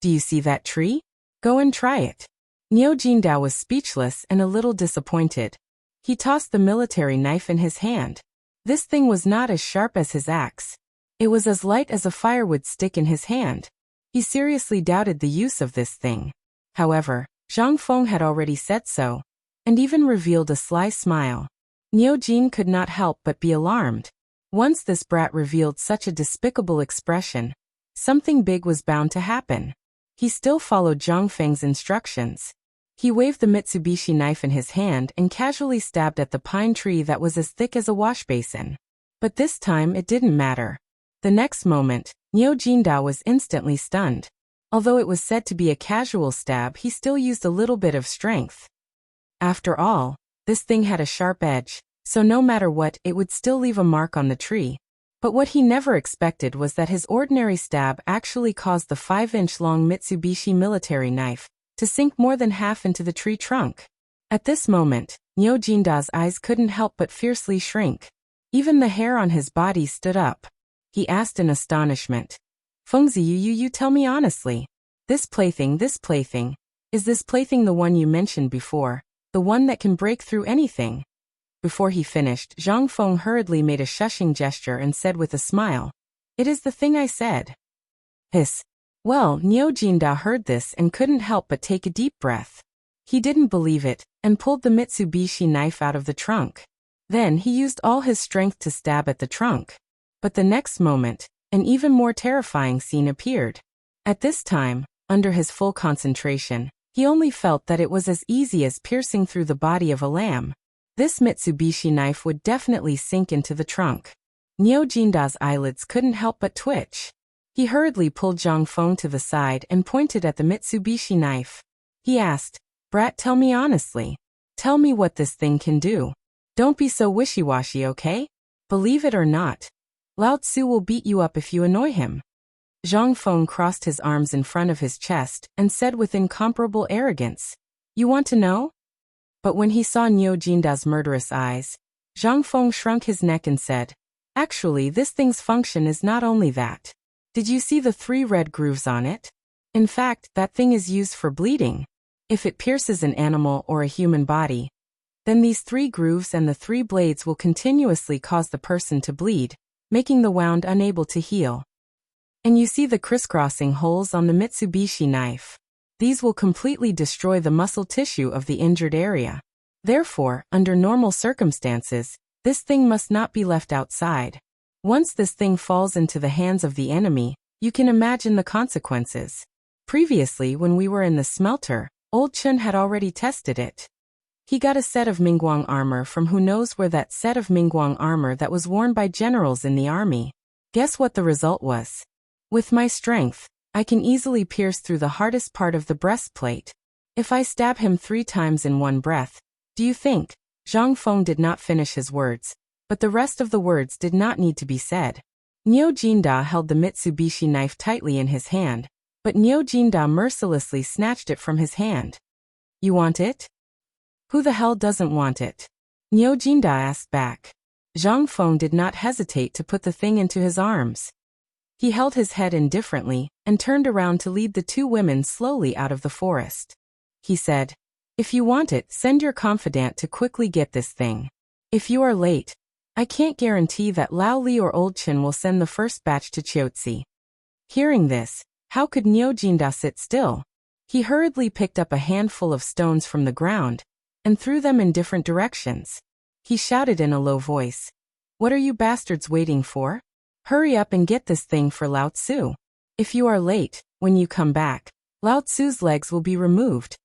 Do you see that tree? Go and try it. Niu Jinda was speechless and a little disappointed. He tossed the military knife in his hand. This thing was not as sharp as his axe. It was as light as a firewood stick in his hand. He seriously doubted the use of this thing. However, Zhang Feng had already said so, and even revealed a sly smile. Niu Jin could not help but be alarmed. Once this brat revealed such a despicable expression, something big was bound to happen. He still followed Zhang Feng's instructions. He waved the Mitsubishi knife in his hand and casually stabbed at the pine tree that was as thick as a wash basin. But this time it didn't matter. The next moment, Niu Jinda was instantly stunned. Although it was said to be a casual stab, he still used a little bit of strength. After all, this thing had a sharp edge, so no matter what, it would still leave a mark on the tree. But what he never expected was that his ordinary stab actually caused the 5-inch-long Mitsubishi military knife to sink more than half into the tree trunk. At this moment, Niu Jinda's eyes couldn't help but fiercely shrink. Even the hair on his body stood up. He asked in astonishment, Fengzi, you tell me honestly. This plaything, is this plaything the one you mentioned before, the one that can break through anything? Before he finished, Zhang Feng hurriedly made a shushing gesture and said with a smile, It is the thing I said. Hiss. Well, Niu Jinda heard this and couldn't help but take a deep breath. He didn't believe it, and pulled the Mitsubishi knife out of the trunk. Then he used all his strength to stab at the trunk. But the next moment, An even more terrifying scene appeared. At this time, under his full concentration, he only felt that it was as easy as piercing through the body of a lamb. This Mitsubishi knife would definitely sink into the trunk. Niu Jinda's eyelids couldn't help but twitch. He hurriedly pulled Zhang Feng to the side and pointed at the Mitsubishi knife. He asked, "Brat, tell me honestly. Tell me what this thing can do. Don't be so wishy-washy, okay? Believe it or not, Lao Tzu will beat you up if you annoy him." Zhang Feng crossed his arms in front of his chest and said with incomparable arrogance, "You want to know?" But when he saw Niu Jinda's murderous eyes, Zhang Feng shrunk his neck and said, "Actually, this thing's function is not only that. Did you see the 3 red grooves on it? In fact, that thing is used for bleeding. If it pierces an animal or a human body, then these 3 grooves and the 3 blades will continuously cause the person to bleed, making the wound unable to heal. And you see the crisscrossing holes on the Mitsubishi knife. These will completely destroy the muscle tissue of the injured area. Therefore, under normal circumstances, this thing must not be left outside. Once this thing falls into the hands of the enemy, you can imagine the consequences. Previously, when we were in the smelter, Old Chun had already tested it. He got a set of Mingguang armor from who knows where, that set of Mingguang armor that was worn by generals in the army. Guess what the result was? With my strength, I can easily pierce through the hardest part of the breastplate. If I stab him 3 times in one breath, do you think? Zhang Feng did not finish his words, but the rest of the words did not need to be said. Niu Jinda held the Mitsubishi knife tightly in his hand, but Niu Jinda mercilessly snatched it from his hand. "You want it?" "Who the hell doesn't want it?" Niu Jinda asked back. Zhang Feng did not hesitate to put the thing into his arms. He held his head indifferently and turned around to lead the 2 women slowly out of the forest. He said, "If you want it, send your confidant to quickly get this thing. If you are late, I can't guarantee that Lao Li or Old Chin will send the first batch to Chiotzi." Hearing this, how could Niu Jinda sit still? He hurriedly picked up a handful of stones from the ground and threw them in different directions. He shouted in a low voice, "What are you bastards waiting for? Hurry up and get this thing for Lao Tzu. If you are late, when you come back, Lao Tzu's legs will be removed."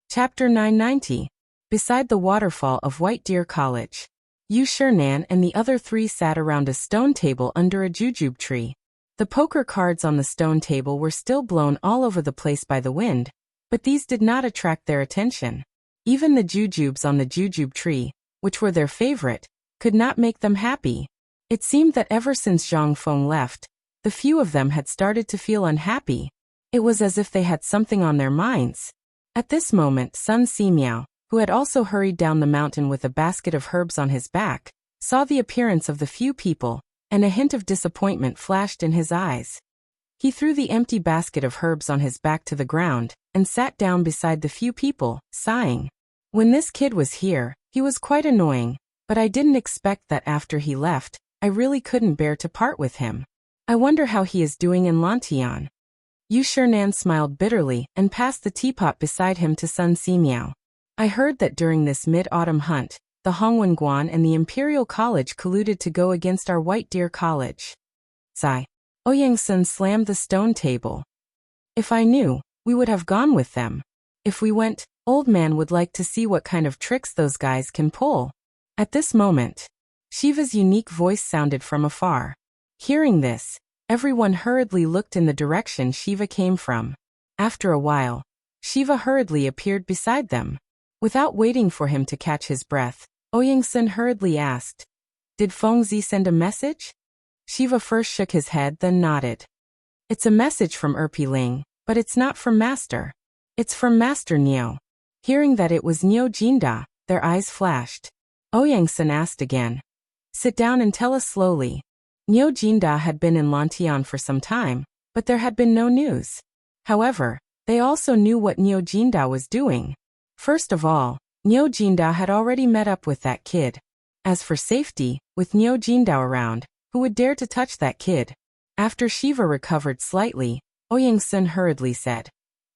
Chapter 990. Beside the waterfall of White Deer College, Yu Shinan and the other 3 sat around a stone table under a jujube tree. The poker cards on the stone table were still blown all over the place by the wind, but these did not attract their attention. Even the jujubes on the jujube tree, which were their favorite, could not make them happy. It seemed that ever since Zhang Feng left, the few of them had started to feel unhappy. It was as if they had something on their minds. At this moment, Sun Simiao, who had also hurried down the mountain with a basket of herbs on his back, saw the appearance of the few people, and a hint of disappointment flashed in his eyes. He threw the empty basket of herbs on his back to the ground, and sat down beside the few people, sighing. "When this kid was here, he was quite annoying, but I didn't expect that after he left, I really couldn't bear to part with him. I wonder how he is doing in Lantian." Yu Shinan smiled bitterly and passed the teapot beside him to Sun Simiao. "I heard that during this mid-autumn hunt, the Hongwen Guan and the Imperial College colluded to go against our White Deer College." Sigh. Oyangsun slammed the stone table. "If I knew, we would have gone with them. If we went, old man would like to see what kind of tricks those guys can pull." At this moment, Shiva's unique voice sounded from afar. Hearing this, everyone hurriedly looked in the direction Shiva came from. After a while, Shiva hurriedly appeared beside them. Without waiting for him to catch his breath, Oyangsun hurriedly asked, "Did Fengzi send a message?" Shiva first shook his head, then nodded. "It's a message from Ling, but it's not from Master. It's from Master Niu." Hearing that it was Niu Jinda, their eyes flashed. Oyangsun asked again, "Sit down and tell us slowly." Niu Jinda had been in Lantian for some time, but there had been no news. However, they also knew what Niu Jinda was doing. First of all, Niu Jinda had already met up with that kid. As for safety, with Niu Jinda around, who would dare to touch that kid? After Shiva recovered slightly, Oyangsun hurriedly said,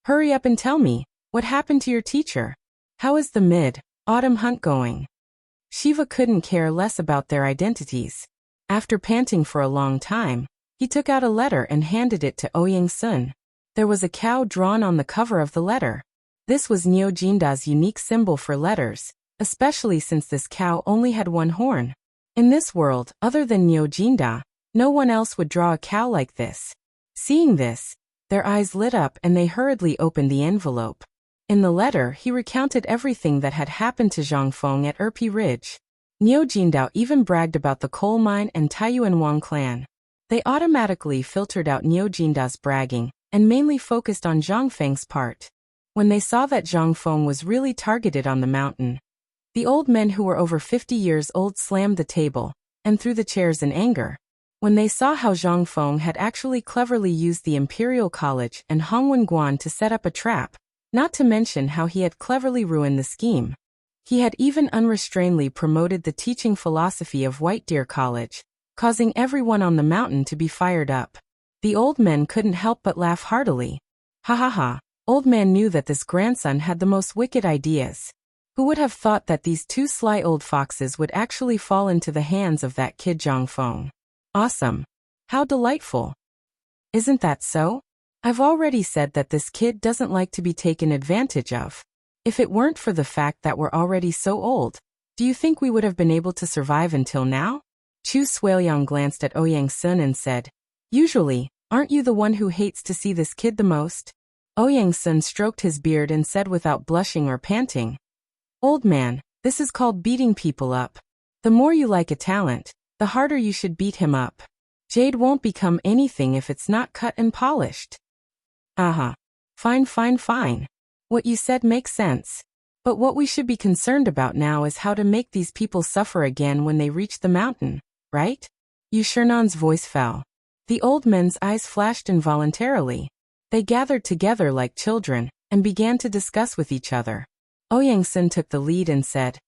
"Hurry up and tell me, what happened to your teacher? How is the mid-autumn hunt going?" Shiva couldn't care less about their identities. After panting for a long time, He took out a letter and handed it to Ouyang Sun. There was a cow drawn on the cover of the letter. This was Nyo Jinda's unique symbol for letters, especially since this cow only had one horn. In this world, other than Nyo Jinda, no one else would draw a cow like this. Seeing this, their eyes lit up and they hurriedly opened the envelope. In the letter, he recounted everything that had happened to Zhang Feng at Erpi Ridge. Nyo Jindao even bragged about the coal mine and Taiyuan Wang clan. They automatically filtered out Nyo Jinda's bragging, and mainly focused on Zhang Feng's part. When they saw that Zhang Feng was really targeted on the mountain, the old men who were over 50 years old slammed the table, and threw the chairs in anger. When they saw how Zhang Feng had actually cleverly used the Imperial College and Hongwen Guan to set up a trap, not to mention how he had cleverly ruined the scheme. He had even unrestrainedly promoted the teaching philosophy of White Deer College, causing everyone on the mountain to be fired up. The old men couldn't help but laugh heartily. Ha ha ha, old man knew that this grandson had the most wicked ideas. Who would have thought that these two sly old foxes would actually fall into the hands of that kid Zhang Feng? Awesome. How delightful. Isn't that so? I've already said that this kid doesn't like to be taken advantage of. If it weren't for the fact that we're already so old, do you think we would have been able to survive until now? Chu Suiliang glanced at Ouyang Sun and said, "Usually, aren't you the one who hates to see this kid the most?" Ouyang Sun stroked his beard and said without blushing or panting, "Old man, this is called beating people up. The more you like a talent, the harder you should beat him up. Jade won't become anything if it's not cut and polished." Aha. Fine, fine, fine. What you said makes sense. But what we should be concerned about now is how to make these people suffer again when they reach the mountain, right? Yu Shernan's voice fell. The old men's eyes flashed involuntarily. They gathered together like children, and began to discuss with each other. Ouyang Sun took the lead and said,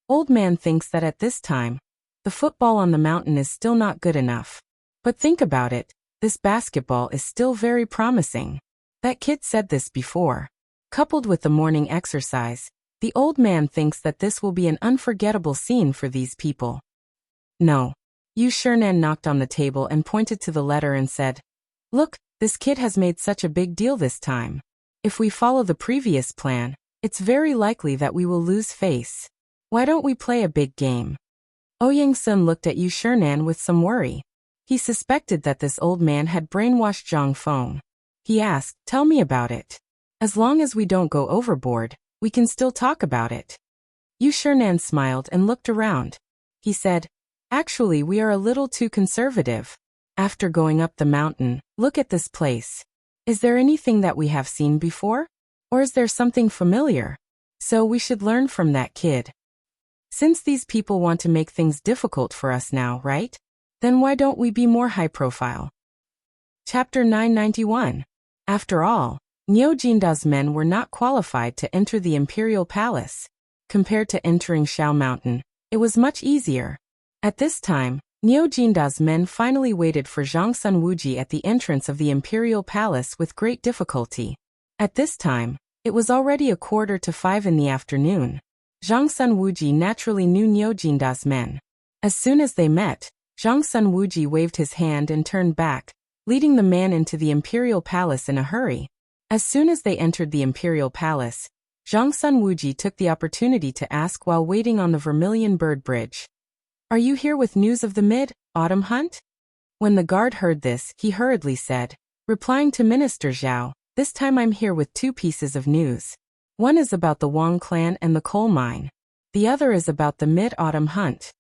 "Old man thinks that at this time, the football on the mountain is still not good enough. But think about it, this basketball is still very promising." That kid said this before. Coupled with the morning exercise, the old man thinks that this will be an unforgettable scene for these people. No. Yu Shernan knocked on the table and pointed to the letter and said, "Look, this kid has made such a big deal this time. If we follow the previous plan, it's very likely that we will lose face. Why don't we play a big game?" Ouyang Sun looked at Yu Shernan with some worry. He suspected that this old man had brainwashed Zhang Feng. He asked, "Tell me about it. As long as we don't go overboard, we can still talk about it." Yu Shernan smiled and looked around. He said, "Actually, we are a little too conservative. After going up the mountain, look at this place. Is there anything that we have seen before? Or is there something familiar? So we should learn from that kid. Since these people want to make things difficult for us now, right? Then why don't we be more high profile?" Chapter 991. After all, Nyo Jinda's men were not qualified to enter the Imperial Palace. Compared to entering Shao Mountain, it was much easier. At this time, Nyo Jinda's men finally waited for Zhang Sun Wuji at the entrance of the Imperial Palace with great difficulty. At this time, it was already 4:45 in the afternoon. Zhang Sun Wuji naturally knew Nyo Jinda's men. As soon as they met, Zhang Sun Wuji waved his hand and turned back, leading the man into the Imperial Palace in a hurry. As soon as they entered the Imperial Palace, Zhang Sun Wuji took the opportunity to ask while waiting on the Vermilion Bird Bridge, "Are you here with news of the mid-autumn hunt?" When the guard heard this, he hurriedly said, replying to Minister Zhao, "This time I'm here with two pieces of news. One is about the Wang clan and the coal mine. The other is about the mid-autumn hunt."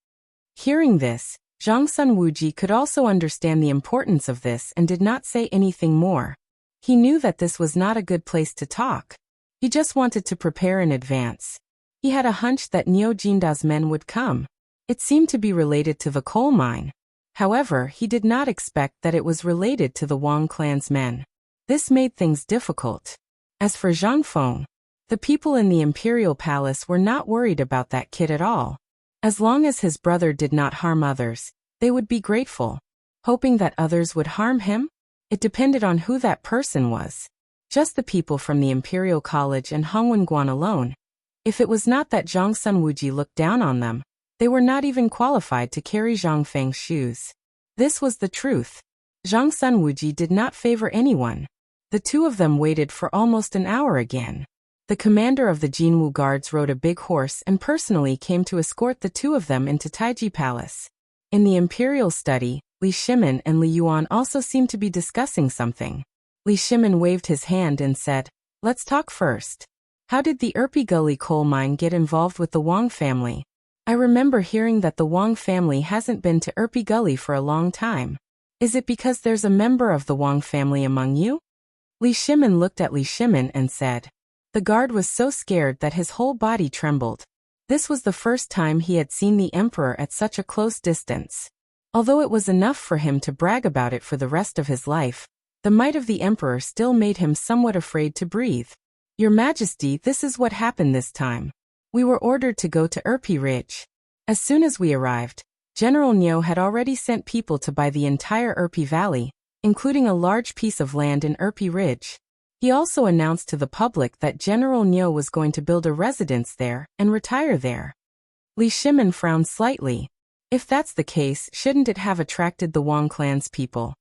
Hearing this, Zhang Sun Wuji could also understand the importance of this and did not say anything more. He knew that this was not a good place to talk. He just wanted to prepare in advance. He had a hunch that Nyo Jinda's men would come. It seemed to be related to the coal mine. However, he did not expect that it was related to the Wang clan's men. This made things difficult. As for Zhang Feng, the people in the Imperial Palace were not worried about that kid at all. As long as his brother did not harm others, they would be grateful. Hoping that others would harm him? It depended on who that person was. Just the people from the Imperial College and Hongwen Guan alone. If it was not that Zhang Sun Wuji looked down on them, they were not even qualified to carry Zhang Feng's shoes. This was the truth. Zhang Sunwuji did not favor anyone. The two of them waited for almost an hour again. The commander of the Jinwu guards rode a big horse and personally came to escort the two of them into Taiji Palace. In the imperial study, Li Shimin and Li Yuan also seemed to be discussing something. Li Shimin waved his hand and said, "Let's talk first. How did the Erpi Gully coal mine get involved with the Wang family? I remember hearing that the Wang family hasn't been to Erpi Gully for a long time. Is it because there's a member of the Wang family among you?" Li Shimin looked at Li Shimin and said. The guard was so scared that his whole body trembled. This was the first time he had seen the emperor at such a close distance. Although it was enough for him to brag about it for the rest of his life, the might of the emperor still made him somewhat afraid to breathe. "Your Majesty, this is what happened this time. We were ordered to go to Erpi Ridge. As soon as we arrived, General Niu had already sent people to buy the entire Erpi Valley, including a large piece of land in Erpi Ridge. He also announced to the public that General Niu was going to build a residence there and retire there." Li Shimin frowned slightly. If that's the case, shouldn't it have attracted the Wang clan's people?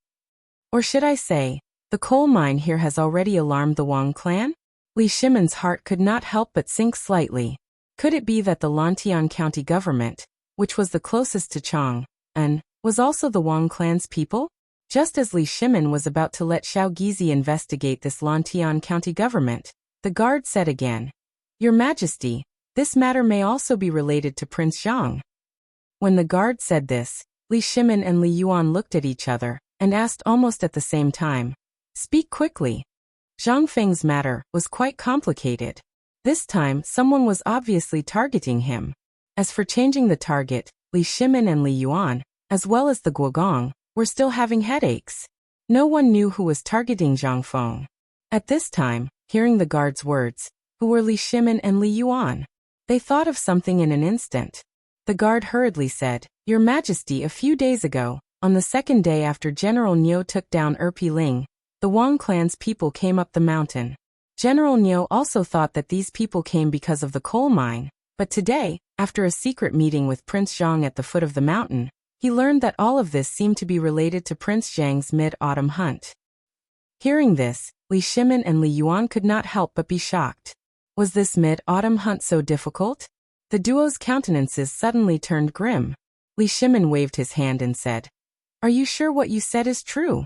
Or should I say, the coal mine here has already alarmed the Wang clan? Li Shimin's heart could not help but sink slightly. Could it be that the Lantian County government, which was the closest to Chang'an, was also the Wang clan's people? Just as Li Shimin was about to let Xiao Gizi investigate this Lantian County government, the guard said again, "Your Majesty, this matter may also be related to Prince Zhang." When the guard said this, Li Shimin and Li Yuan looked at each other and asked almost at the same time, "Speak quickly." Zhang Feng's matter was quite complicated. This time, someone was obviously targeting him. As for changing the target, Li Shimin and Li Yuan, as well as the Guogong, were still having headaches. No one knew who was targeting Zhang Feng. At this time, hearing the guard's words, who were Li Shimin and Li Yuan, they thought of something in an instant. The guard hurriedly said, "Your Majesty, a few days ago, on the second day after General Niu took down Erpi Ling, the Wang clan's people came up the mountain. General Niu also thought that these people came because of the coal mine, but today, after a secret meeting with Prince Zhang at the foot of the mountain, he learned that all of this seemed to be related to Prince Zhang's mid-autumn hunt." Hearing this, Li Shimin and Li Yuan could not help but be shocked. Was this mid-autumn hunt so difficult? The duo's countenances suddenly turned grim. Li Shimin waved his hand and said, "Are you sure what you said is true?"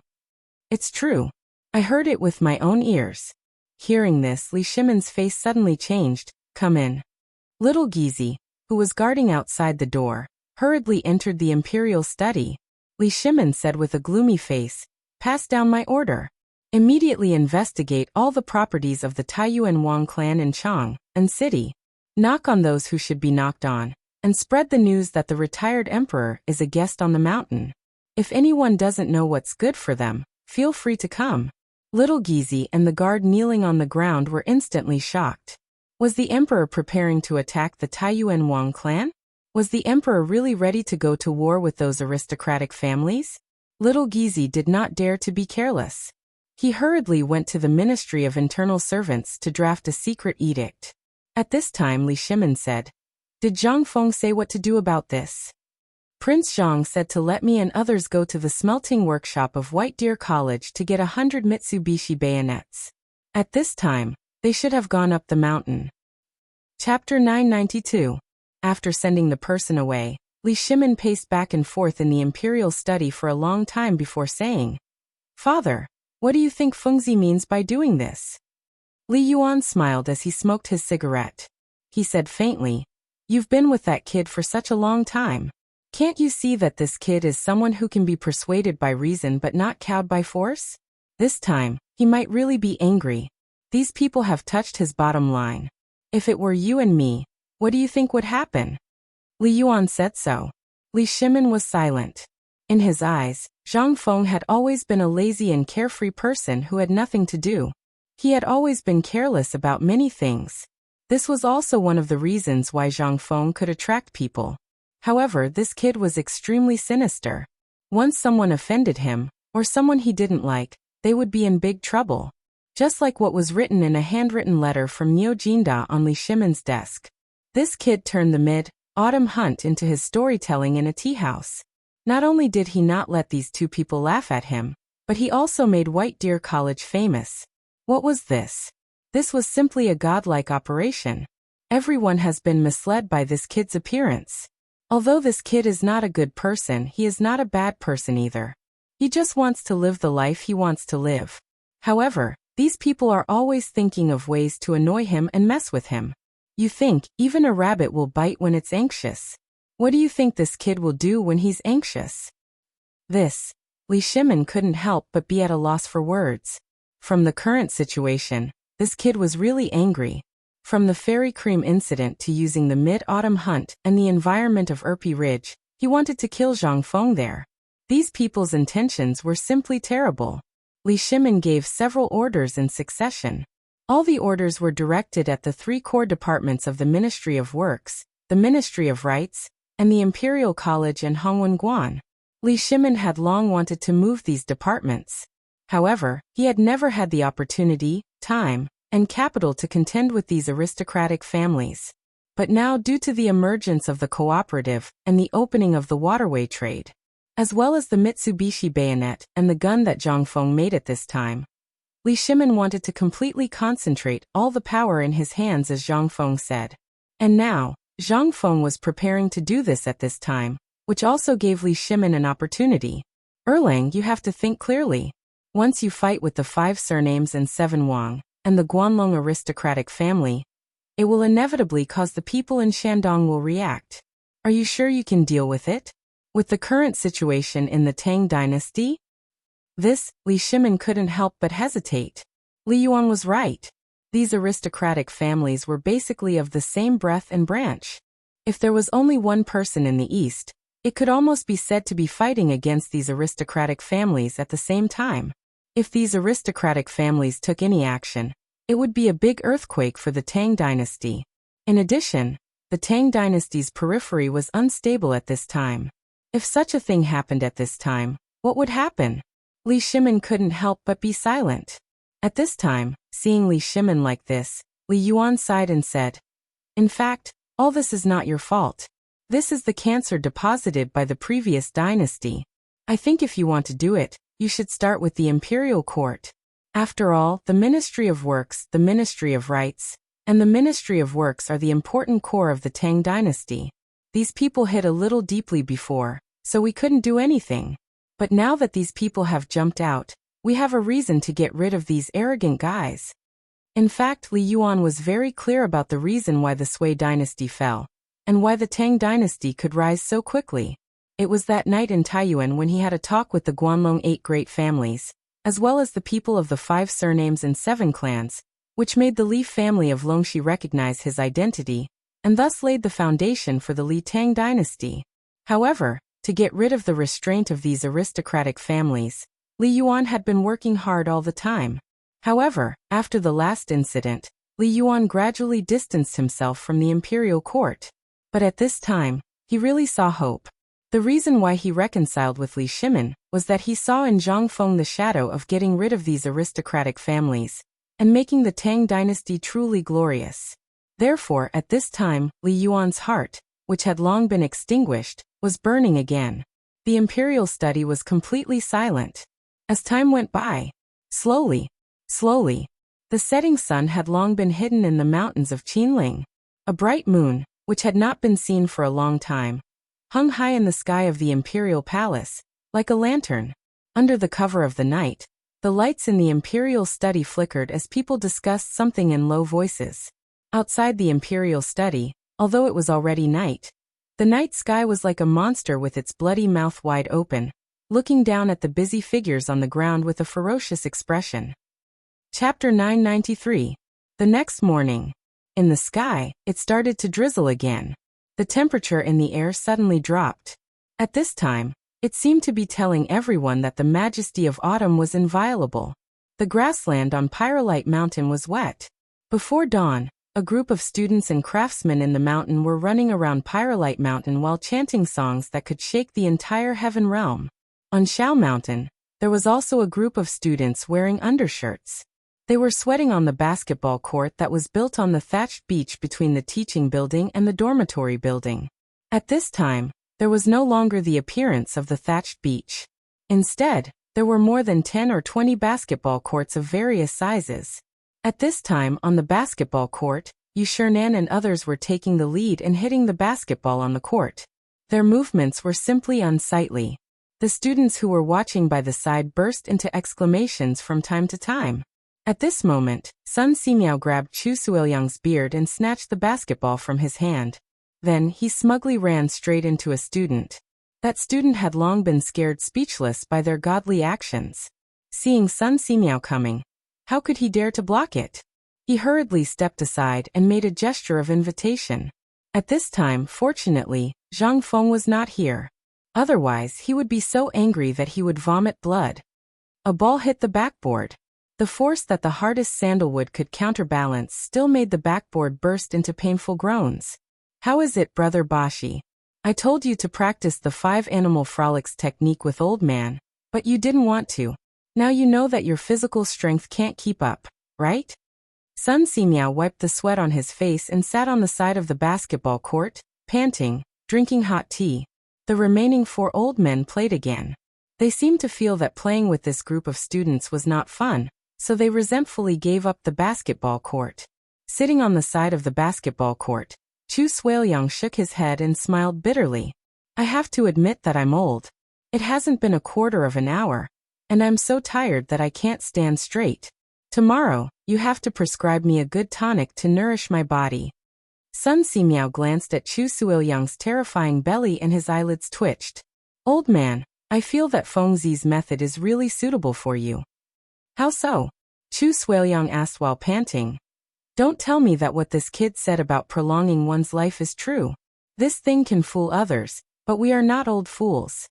"It's true. I heard it with my own ears." Hearing this, Li Shimin's face suddenly changed. "Come in." Little Gizi, who was guarding outside the door, hurriedly entered the imperial study. Li Shimin said with a gloomy face, "Pass down my order. Immediately investigate all the properties of the Taiyuan Wang clan in Chang'an City. Knock on those who should be knocked on, and spread the news that the retired emperor is a guest on the mountain. If anyone doesn't know what's good for them, feel free to come." Little Gizi and the guard kneeling on the ground were instantly shocked. Was the emperor preparing to attack the Taiyuan Wang clan? Was the emperor really ready to go to war with those aristocratic families? Little Gizi did not dare to be careless. He hurriedly went to the Ministry of Internal Servants to draft a secret edict. At this time, Li Shimin said, "Did Zhang Feng say what to do about this?" "Prince Zhang said to let me and others go to the smelting workshop of White Deer College to get 100 Mitsubishi bayonets. At this time, they should have gone up the mountain." Chapter 992. After sending the person away, Li Shimin paced back and forth in the imperial study for a long time before saying, "Father, what do you think Fengzi means by doing this?" Li Yuan smiled as he smoked his cigarette. He said faintly, "You've been with that kid for such a long time. Can't you see that this kid is someone who can be persuaded by reason but not cowed by force? This time, he might really be angry. These people have touched his bottom line. If it were you and me, what do you think would happen?" Li Yuan said so. Li Shimin was silent. In his eyes, Zhang Feng had always been a lazy and carefree person who had nothing to do. He had always been careless about many things. This was also one of the reasons why Zhang Feng could attract people. However, this kid was extremely sinister. Once someone offended him, or someone he didn't like, they would be in big trouble. Just like what was written in a handwritten letter from Niu Jinda on Li Shimin's desk. This kid turned the mid-autumn hunt into his storytelling in a tea house. Not only did he not let these two people laugh at him, But he also made White Deer College famous. What was this? This was simply a godlike operation. Everyone has been misled by this kid's appearance. Although this kid is not a good person, he is not a bad person either. He just wants to live the life he wants to live. However, these people are always thinking of ways to annoy him and mess with him. You think, even a rabbit will bite when it's anxious. What do you think this kid will do when he's anxious? Li Shimin couldn't help but be at a loss for words. From the current situation, this kid was really angry. From the fairy cream incident to using the mid-autumn hunt and the environment of Erpy Ridge, he wanted to kill Zhang Feng there. These people's intentions were simply terrible. Li Shimin gave several orders in succession. All the orders were directed at the three core departments of the Ministry of Works, the Ministry of Rights, and the Imperial College in Hongwen-Guan. Li Shimin had long wanted to move these departments. However, he had never had the opportunity, time, and capital to contend with these aristocratic families. But now, due to the emergence of the cooperative and the opening of the waterway trade, as well as the Mitsubishi bayonet and the gun that Zhang Feng made at this time, Li Shimin wanted to completely concentrate all the power in his hands, as Zhang Feng said. And now, Zhang Feng was preparing to do this at this time, which also gave Li Shimin an opportunity. Erlang, you have to think clearly. Once you fight with the 5 surnames and 7 Wang, and the Guanlong aristocratic family, it will inevitably cause the people in Shandong will react. Are you sure you can deal with it? With the current situation in the Tang dynasty? Li Shimin couldn't help but hesitate. Li Yuan was right. These aristocratic families were basically of the same breadth and branch. If there was only one person in the East, it could almost be said to be fighting against these aristocratic families at the same time. If these aristocratic families took any action, it would be a big earthquake for the Tang dynasty. In addition, the Tang dynasty's periphery was unstable at this time. If such a thing happened at this time, what would happen? Li Shimin couldn't help but be silent. At this time, seeing Li Shimin like this, Li Yuan sighed and said, "In fact, all this is not your fault. This is the cancer deposited by the previous dynasty. I think if you want to do it, you should start with the imperial court. After all, the Ministry of Works, the Ministry of Rights, and the Ministry of Works are the important core of the Tang dynasty. These people hit a little deeply before, so we couldn't do anything. But now that these people have jumped out, we have a reason to get rid of these arrogant guys." In fact, Li Yuan was very clear about the reason why the Sui dynasty fell, and why the Tang dynasty could rise so quickly. It was that night in Taiyuan when he had a talk with the Guanlong 8 great families, as well as the people of the 5 surnames and 7 clans, which made the Li family of Longxi recognize his identity, and thus laid the foundation for the Li Tang dynasty. However, to get rid of the restraint of these aristocratic families, Li Yuan had been working hard all the time. However, after the last incident, Li Yuan gradually distanced himself from the imperial court. But at this time, he really saw hope. The reason why he reconciled with Li Shimin was that he saw in Zhang Feng the shadow of getting rid of these aristocratic families, and making the Tang dynasty truly glorious. Therefore, at this time, Li Yuan's heart, which had long been extinguished, was burning again. The imperial study was completely silent. As time went by, slowly, the setting sun had long been hidden in the mountains of Qinling. A bright moon, which had not been seen for a long time, hung high in the sky of the imperial palace, like a lantern. Under the cover of the night, the lights in the imperial study flickered as people discussed something in low voices. Outside the imperial study, although it was already night, the night sky was like a monster with its bloody mouth wide open, looking down at the busy figures on the ground with a ferocious expression. Chapter 993. The next morning. In the sky, it started to drizzle again. The temperature in the air suddenly dropped. At this time, it seemed to be telling everyone that the majesty of autumn was inviolable. The grassland on Pyrolite Mountain was wet. Before dawn, a group of students and craftsmen in the mountain were running around Pyrolite Mountain while chanting songs that could shake the entire heaven realm. On Shao Mountain, there was also a group of students wearing undershirts. They were sweating on the basketball court that was built on the thatched beach between the teaching building and the dormitory building. At this time, there was no longer the appearance of the thatched beach. Instead, There were more than 10 or 20 basketball courts of various sizes. At this time on the basketball court, Yu Shernan and others were taking the lead and hitting the basketball on the court. Their movements were simply unsightly. The students who were watching by the side burst into exclamations from time to time. At this moment, Sun Simiao grabbed Chu Suoyang's beard and snatched the basketball from his hand. Then, he smugly ran straight into a student. That student had long been scared speechless by their godly actions. Seeing Sun Simiao coming, how could he dare to block it? He hurriedly stepped aside and made a gesture of invitation. At this time, fortunately, Zhang Feng was not here. Otherwise, he would be so angry that he would vomit blood. A ball hit the backboard. The force that the hardest sandalwood could counterbalance still made the backboard burst into painful groans. How is it, Brother Bashi? I told you to practice the 5 animal frolics technique with old man, but you didn't want to. Now you know that your physical strength can't keep up, right? Sun Simiao wiped the sweat on his face and sat on the side of the basketball court, panting, drinking hot tea. The remaining 4 old men played again. They seemed to feel that playing with this group of students was not fun, so they resentfully gave up the basketball court. Sitting on the side of the basketball court, Chu Suoyang shook his head and smiled bitterly. I have to admit that I'm old. It hasn't been a quarter of an hour, and I'm so tired that I can't stand straight. Tomorrow, you have to prescribe me a good tonic to nourish my body. Sun Simiao glanced at Chu Suoyang's terrifying belly and his eyelids twitched. Old man, I feel that Fengzi's method is really suitable for you. How so? Chu Suoyang asked while panting. Don't tell me that what this kid said about prolonging one's life is true. This thing can fool others, but we are not old fools.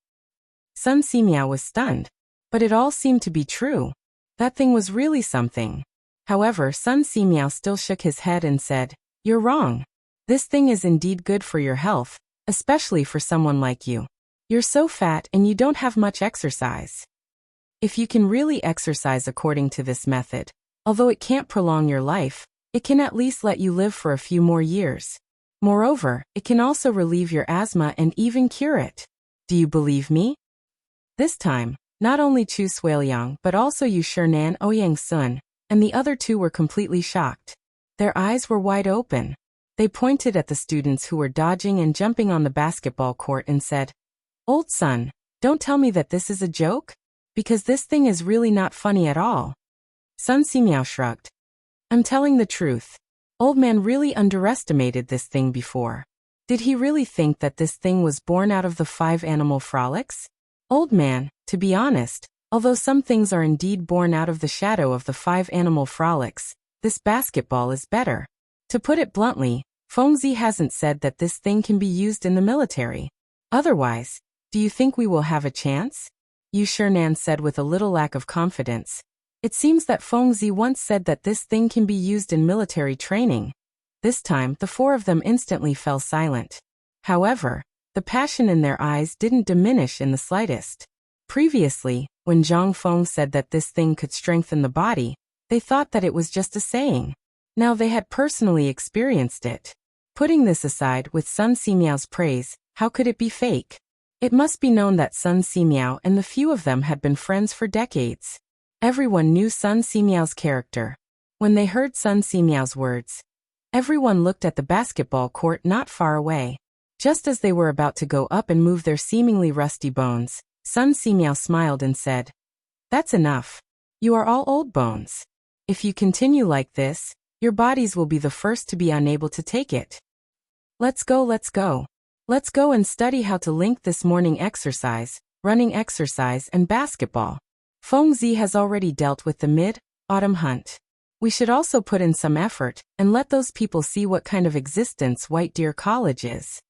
Sun Simiao was stunned. But it all seemed to be true. That thing was really something. However, Sun Simiao still shook his head and said, You're wrong. This thing is indeed good for your health, especially for someone like you. You're so fat and you don't have much exercise. If you can really exercise according to this method, although it can't prolong your life, it can at least let you live for a few more years. Moreover, it can also relieve your asthma and even cure it. Do you believe me? This time, not only Chu Suoyang but also Yu Shernan Ouyang Sun, and the other 2 were completely shocked. Their eyes were wide open. They pointed at the students who were dodging and jumping on the basketball court and said, Old son, don't tell me that this is a joke? Because this thing is really not funny at all. Sun Simiao shrugged. I'm telling the truth. Old man really underestimated this thing before. Did he really think that this thing was born out of the 5 animal frolics? Old man, to be honest, although some things are indeed born out of the shadow of the 5 animal frolics, this basketball is better. To put it bluntly, Fengzi hasn't said that this thing can be used in the military. Otherwise, do you think we will have a chance? Yu Shernan said with a little lack of confidence. It seems that Fengzi once said that this thing can be used in military training. This time, the 4 of them instantly fell silent. However, the passion in their eyes didn't diminish in the slightest. Previously, when Zhang Feng said that this thing could strengthen the body, they thought that it was just a saying. Now they had personally experienced it. Putting this aside with Sun Simiao's praise, how could it be fake? It must be known that Sun Simiao and the few of them had been friends for decades. Everyone knew Sun Simiao's character. When they heard Sun Simiao's words, everyone looked at the basketball court not far away. Just as they were about to go up and move their seemingly rusty bones, Sun Simiao smiled and said, That's enough. You are all old bones. If you continue like this, your bodies will be the first to be unable to take it. Let's go, let's go. Let's go and study how to link this morning exercise, running exercise and basketball. Fengzi has already dealt with the mid-autumn hunt. We should also put in some effort and let those people see what kind of existence White Deer College is.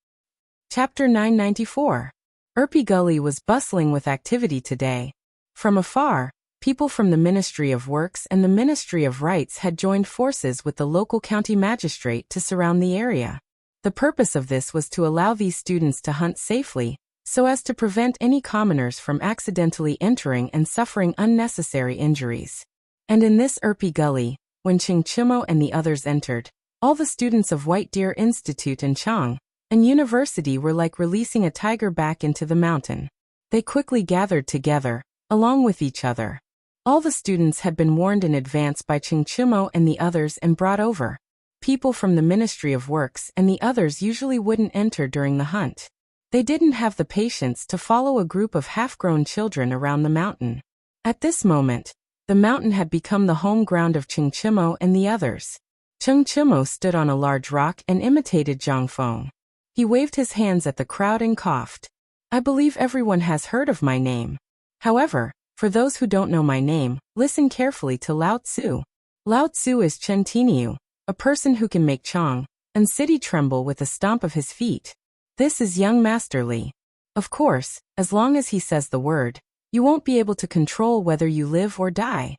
Chapter 994. Erpi Gully was bustling with activity today. From afar, people from the Ministry of Works and the Ministry of Rights had joined forces with the local county magistrate to surround the area. The purpose of this was to allow these students to hunt safely, so as to prevent any commoners from accidentally entering and suffering unnecessary injuries. And in this Erpi Gully, when Ching Chimo and the others entered, all the students of White Deer Institute and Chang and University were like releasing a tiger back into the mountain. They quickly gathered together, along with each other. All the students had been warned in advance by Chingchimo and the others and brought over. People from the Ministry of Works and the others usually wouldn't enter during the hunt. They didn't have the patience to follow a group of half-grown children around the mountain. At this moment, the mountain had become the home ground of Chingchimo and the others. Chingchimo stood on a large rock and imitated Zhang Feng. He waved his hands at the crowd and coughed. I believe everyone has heard of my name. However, for those who don't know my name, listen carefully to Lao Tzu. Lao Tzu is Chen Tiniu, a person who can make Chang and city tremble with a stomp of his feet. This is young Master Li. Of course, as long as he says the word, you won't be able to control whether you live or die.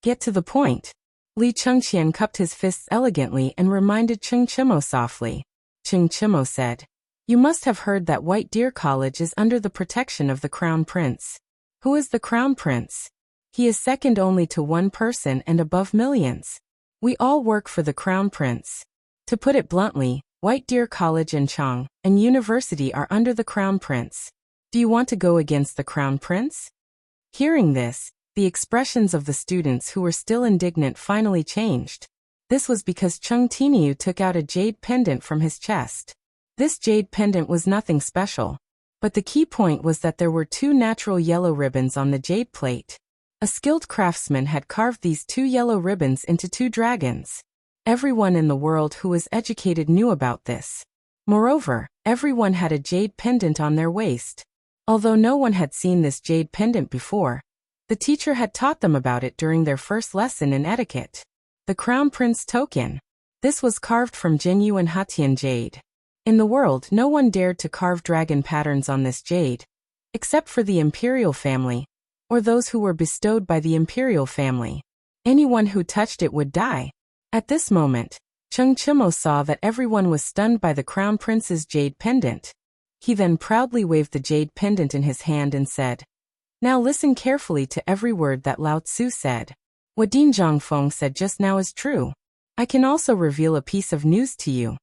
Get to the point. Li Chengqian cupped his fists elegantly and reminded Chingchimo softly. Chingchimo said, "You must have heard that White Deer College is under the protection of the Crown Prince." Who is the Crown Prince? He is second only to one person and above millions. We all work for the Crown Prince. To put it bluntly, White Deer College and Chang and University are under the Crown Prince. Do you want to go against the Crown Prince? Hearing this, the expressions of the students who were still indignant finally changed. This was because Cheng Tiniu took out a jade pendant from his chest. This jade pendant was nothing special. But the key point was that there were two natural yellow ribbons on the jade plate. A skilled craftsman had carved these two yellow ribbons into two dragons. Everyone in the world who was educated knew about this. Moreover, everyone had a jade pendant on their waist. Although no one had seen this jade pendant before, the teacher had taught them about it during their first lesson in etiquette. The Crown Prince token. This was carved from genuine Hatian jade. In the world, no one dared to carve dragon patterns on this jade, except for the imperial family, or those who were bestowed by the imperial family. Anyone who touched it would die. At this moment, Chengchimo saw that everyone was stunned by the Crown Prince's jade pendant. He then proudly waved the jade pendant in his hand and said, "Now listen carefully to every word that Lao Tzu said. What Dean Zhangfeng said just now is true. I can also reveal a piece of news to you.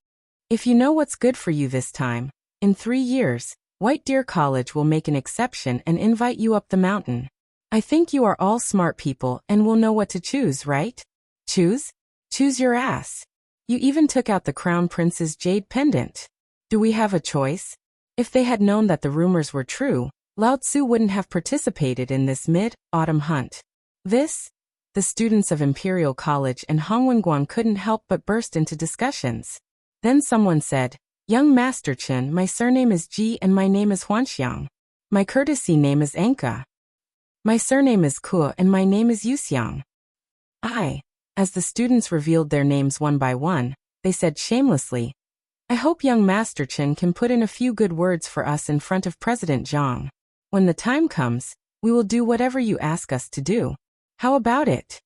If you know what's good for you this time, in 3 years, White Deer College will make an exception and invite you up the mountain. I think you are all smart people and will know what to choose, right? Choose? Choose your ass. You even took out the Crown Prince's jade pendant. Do we have a choice?" If they had known that the rumors were true, Lao Tzu wouldn't have participated in this mid-autumn hunt. The students of Imperial College and Hongwenguan couldn't help but burst into discussions. Then someone said, "Young Master Chen, my surname is Ji and my name is Huanxiang. My courtesy name is Enka. My surname is Kuo and my name is Yuxiang." As the students revealed their names one by one, they said shamelessly, "I hope young Master Chen can put in a few good words for us in front of President Zhang. When the time comes, we will do whatever you ask us to do. How about it?"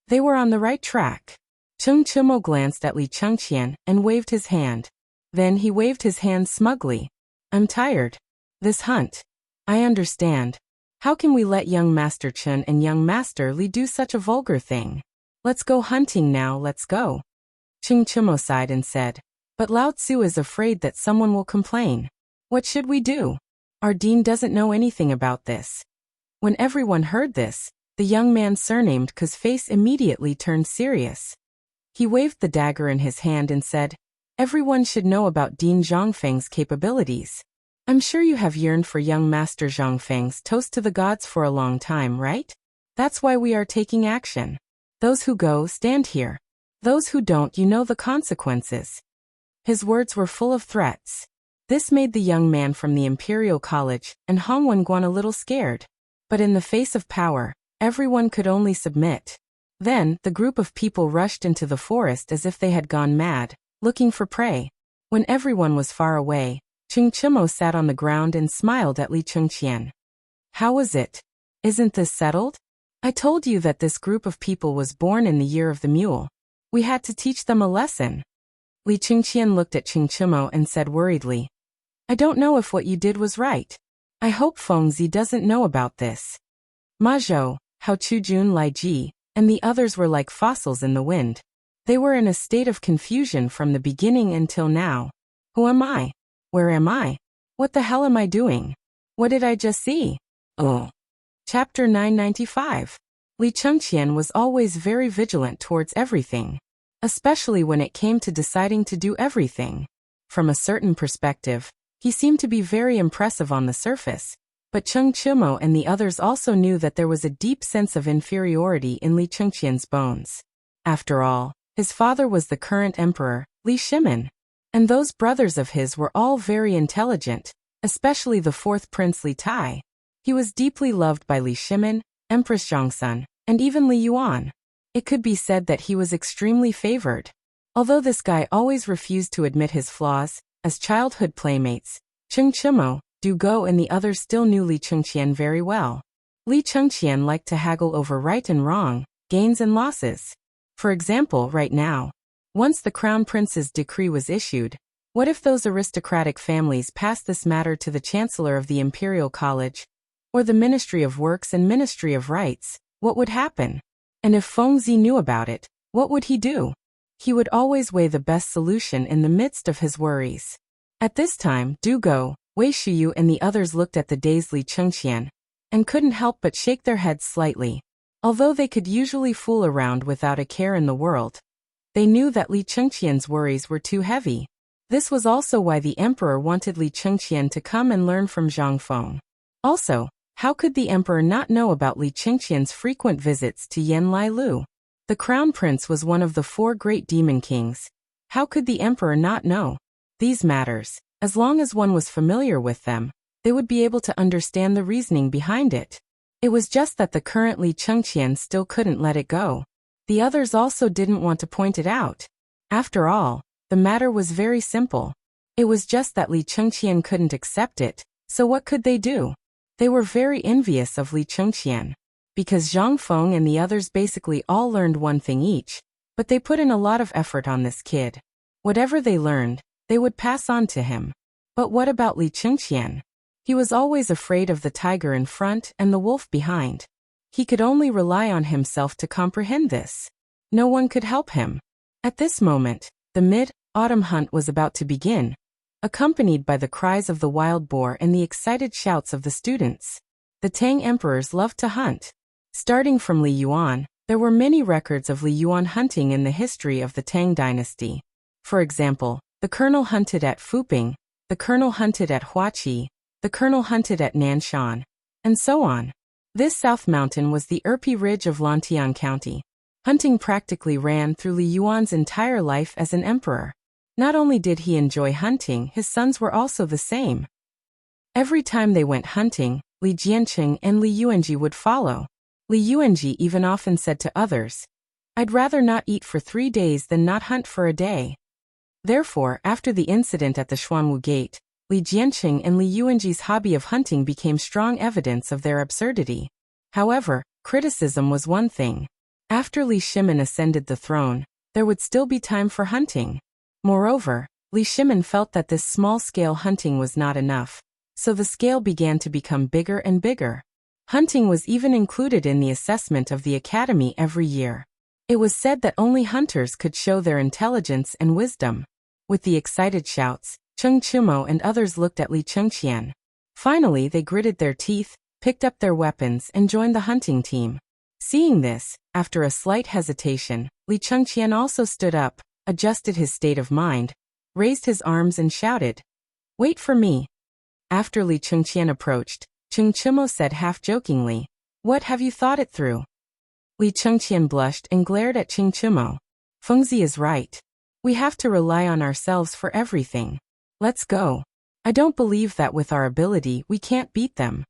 They were on the right track. Cheng Chimo glanced at Li Chengqian and waved his hand. Then he waved his hand smugly. "I'm tired. This hunt. I understand. How can we let young Master Chen and young Master Li do such a vulgar thing? Let's go hunting now, let's go." Cheng Chimo sighed and said, "But Lao Tzu is afraid that someone will complain. What should we do? Our dean doesn't know anything about this." When everyone heard this, the young man surnamed Ku's face immediately turned serious. He waved the dagger in his hand and said, "Everyone should know about Dean Zhangfeng's capabilities. I'm sure you have yearned for young Master Zhangfeng's toast to the gods for a long time, right? That's why we are taking action. Those who go, stand here. Those who don't, you know the consequences." His words were full of threats. This made the young man from the Imperial College and Hongwenguan a little scared. But in the face of power, everyone could only submit. Then, the group of people rushed into the forest as if they had gone mad, looking for prey. When everyone was far away, Chingchimo sat on the ground and smiled at Li Chengqian. "How was it? Isn't this settled? I told you that this group of people was born in the year of the mule. We had to teach them a lesson." Li Chengqian looked at Chingchimo and said worriedly, "I don't know if what you did was right. I hope Fengzi doesn't know about this." Ma Zhou, Hao Chujun, Lai Ji, and the others were like fossils in the wind. They were in a state of confusion from the beginning until now. Who am I? Where am I? What the hell am I doing? What did I just see? Oh. Chapter 995. Li Chengqian was always very vigilant towards everything, especially when it came to deciding to do everything. From a certain perspective, he seemed to be very impressive on the surface, but Cheng Chimo and the others also knew that there was a deep sense of inferiority in Li Chengqian's bones. After all, his father was the current emperor, Li Shimin, and those brothers of his were all very intelligent, especially the fourth prince Li Tai. He was deeply loved by Li Shimin, Empress Zhongsun, and even Li Yuan. It could be said that he was extremely favored. Although this guy always refused to admit his flaws, as childhood playmates, Cheng Chimo, Du Go and the others still knew Li Chengqian very well. Li Chengqian liked to haggle over right and wrong, gains and losses. For example, right now, once the crown prince's decree was issued, what if those aristocratic families passed this matter to the chancellor of the Imperial College, or the Ministry of Works and Ministry of Rights? What would happen? And if Fengzi knew about it, what would he do? He would always weigh the best solution in the midst of his worries. At this time, Du Go, Wei Shiyu and the others looked at the dazed Li Chengqian, and couldn't help but shake their heads slightly. Although they could usually fool around without a care in the world, they knew that Li Chengqian's worries were too heavy. This was also why the emperor wanted Li Chengqian to come and learn from Zhang Feng. Also, how could the emperor not know about Li Chengqian's frequent visits to Yan Lai Lu? The crown prince was one of the 4 great demon kings. How could the emperor not know these matters? As long as one was familiar with them, they would be able to understand the reasoning behind it. It was just that the current Li Chengqian still couldn't let it go. The others also didn't want to point it out. After all, the matter was very simple. It was just that Li Chengqian couldn't accept it, so what could they do? They were very envious of Li Chengqian, because Zhang Feng and the others basically all learned one thing each, but they put in a lot of effort on this kid. Whatever they learned, they would pass on to him. But what about Li Chengqian? He was always afraid of the tiger in front and the wolf behind. He could only rely on himself to comprehend this. No one could help him. At this moment, the mid-autumn hunt was about to begin, accompanied by the cries of the wild boar and the excited shouts of the students. The Tang emperors loved to hunt. Starting from Li Yuan, there were many records of Li Yuan hunting in the history of the Tang dynasty. For example, the colonel hunted at Fuping, the colonel hunted at Huaqi, the colonel hunted at Nanshan, and so on. This South Mountain was the Erpi Ridge of Lantian County. Hunting practically ran through Li Yuan's entire life as an emperor. Not only did he enjoy hunting, his sons were also the same. Every time they went hunting, Li Jianqing and Li Yuanji would follow. Li Yuanji even often said to others, "I'd rather not eat for 3 days than not hunt for a day." Therefore, after the incident at the Xuanwu Gate, Li Jianqing and Li Yuanji's hobby of hunting became strong evidence of their absurdity. However, criticism was one thing. After Li Shimin ascended the throne, there would still be time for hunting. Moreover, Li Shimin felt that this small-scale hunting was not enough, so the scale began to become bigger and bigger. Hunting was even included in the assessment of the academy every year. It was said that only hunters could show their intelligence and wisdom. With the excited shouts, Cheng Chimo and others looked at Li Chengqian. Finally, they gritted their teeth, picked up their weapons and joined the hunting team. Seeing this, after a slight hesitation, Li Chengqian also stood up, adjusted his state of mind, raised his arms and shouted, "Wait for me." After Li Chengqian approached, Cheng Chimo said half-jokingly, "What, have you thought it through?" Li Chengqian blushed and glared at Cheng Chimo. "Fengzi is right. We have to rely on ourselves for everything. Let's go. I don't believe that with our ability we can't beat them."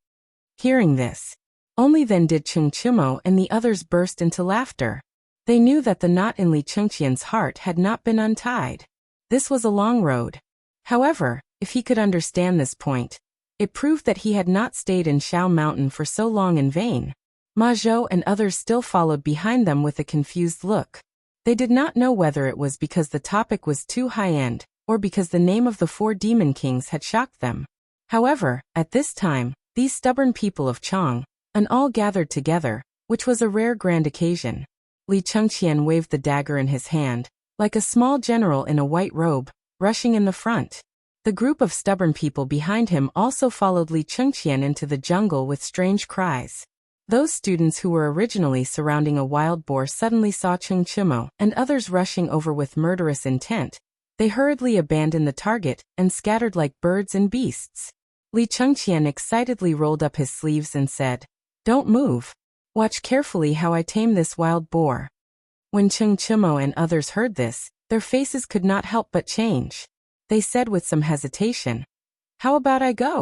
Hearing this, only then did Cheng Chimo and the others burst into laughter. They knew that the knot in Li Chengqian's heart had not been untied. This was a long road. However, if he could understand this point, it proved that he had not stayed in Shao Mountain for so long in vain. Ma Zhou and others still followed behind them with a confused look. They did not know whether it was because the topic was too high-end, or because the name of the 4 demon kings had shocked them. However, at this time, these stubborn people of Chang, and all gathered together, which was a rare grand occasion. Li Chengqian waved the dagger in his hand, like a small general in a white robe, rushing in the front. The group of stubborn people behind him also followed Li Chengqian into the jungle with strange cries. Those students who were originally surrounding a wild boar suddenly saw Cheng Chimo and others rushing over with murderous intent. They hurriedly abandoned the target and scattered like birds and beasts. Li Chengqian excitedly rolled up his sleeves and said, "Don't move. Watch carefully how I tame this wild boar." When Cheng Chimo and others heard this, their faces could not help but change. They said with some hesitation, "How about I go?"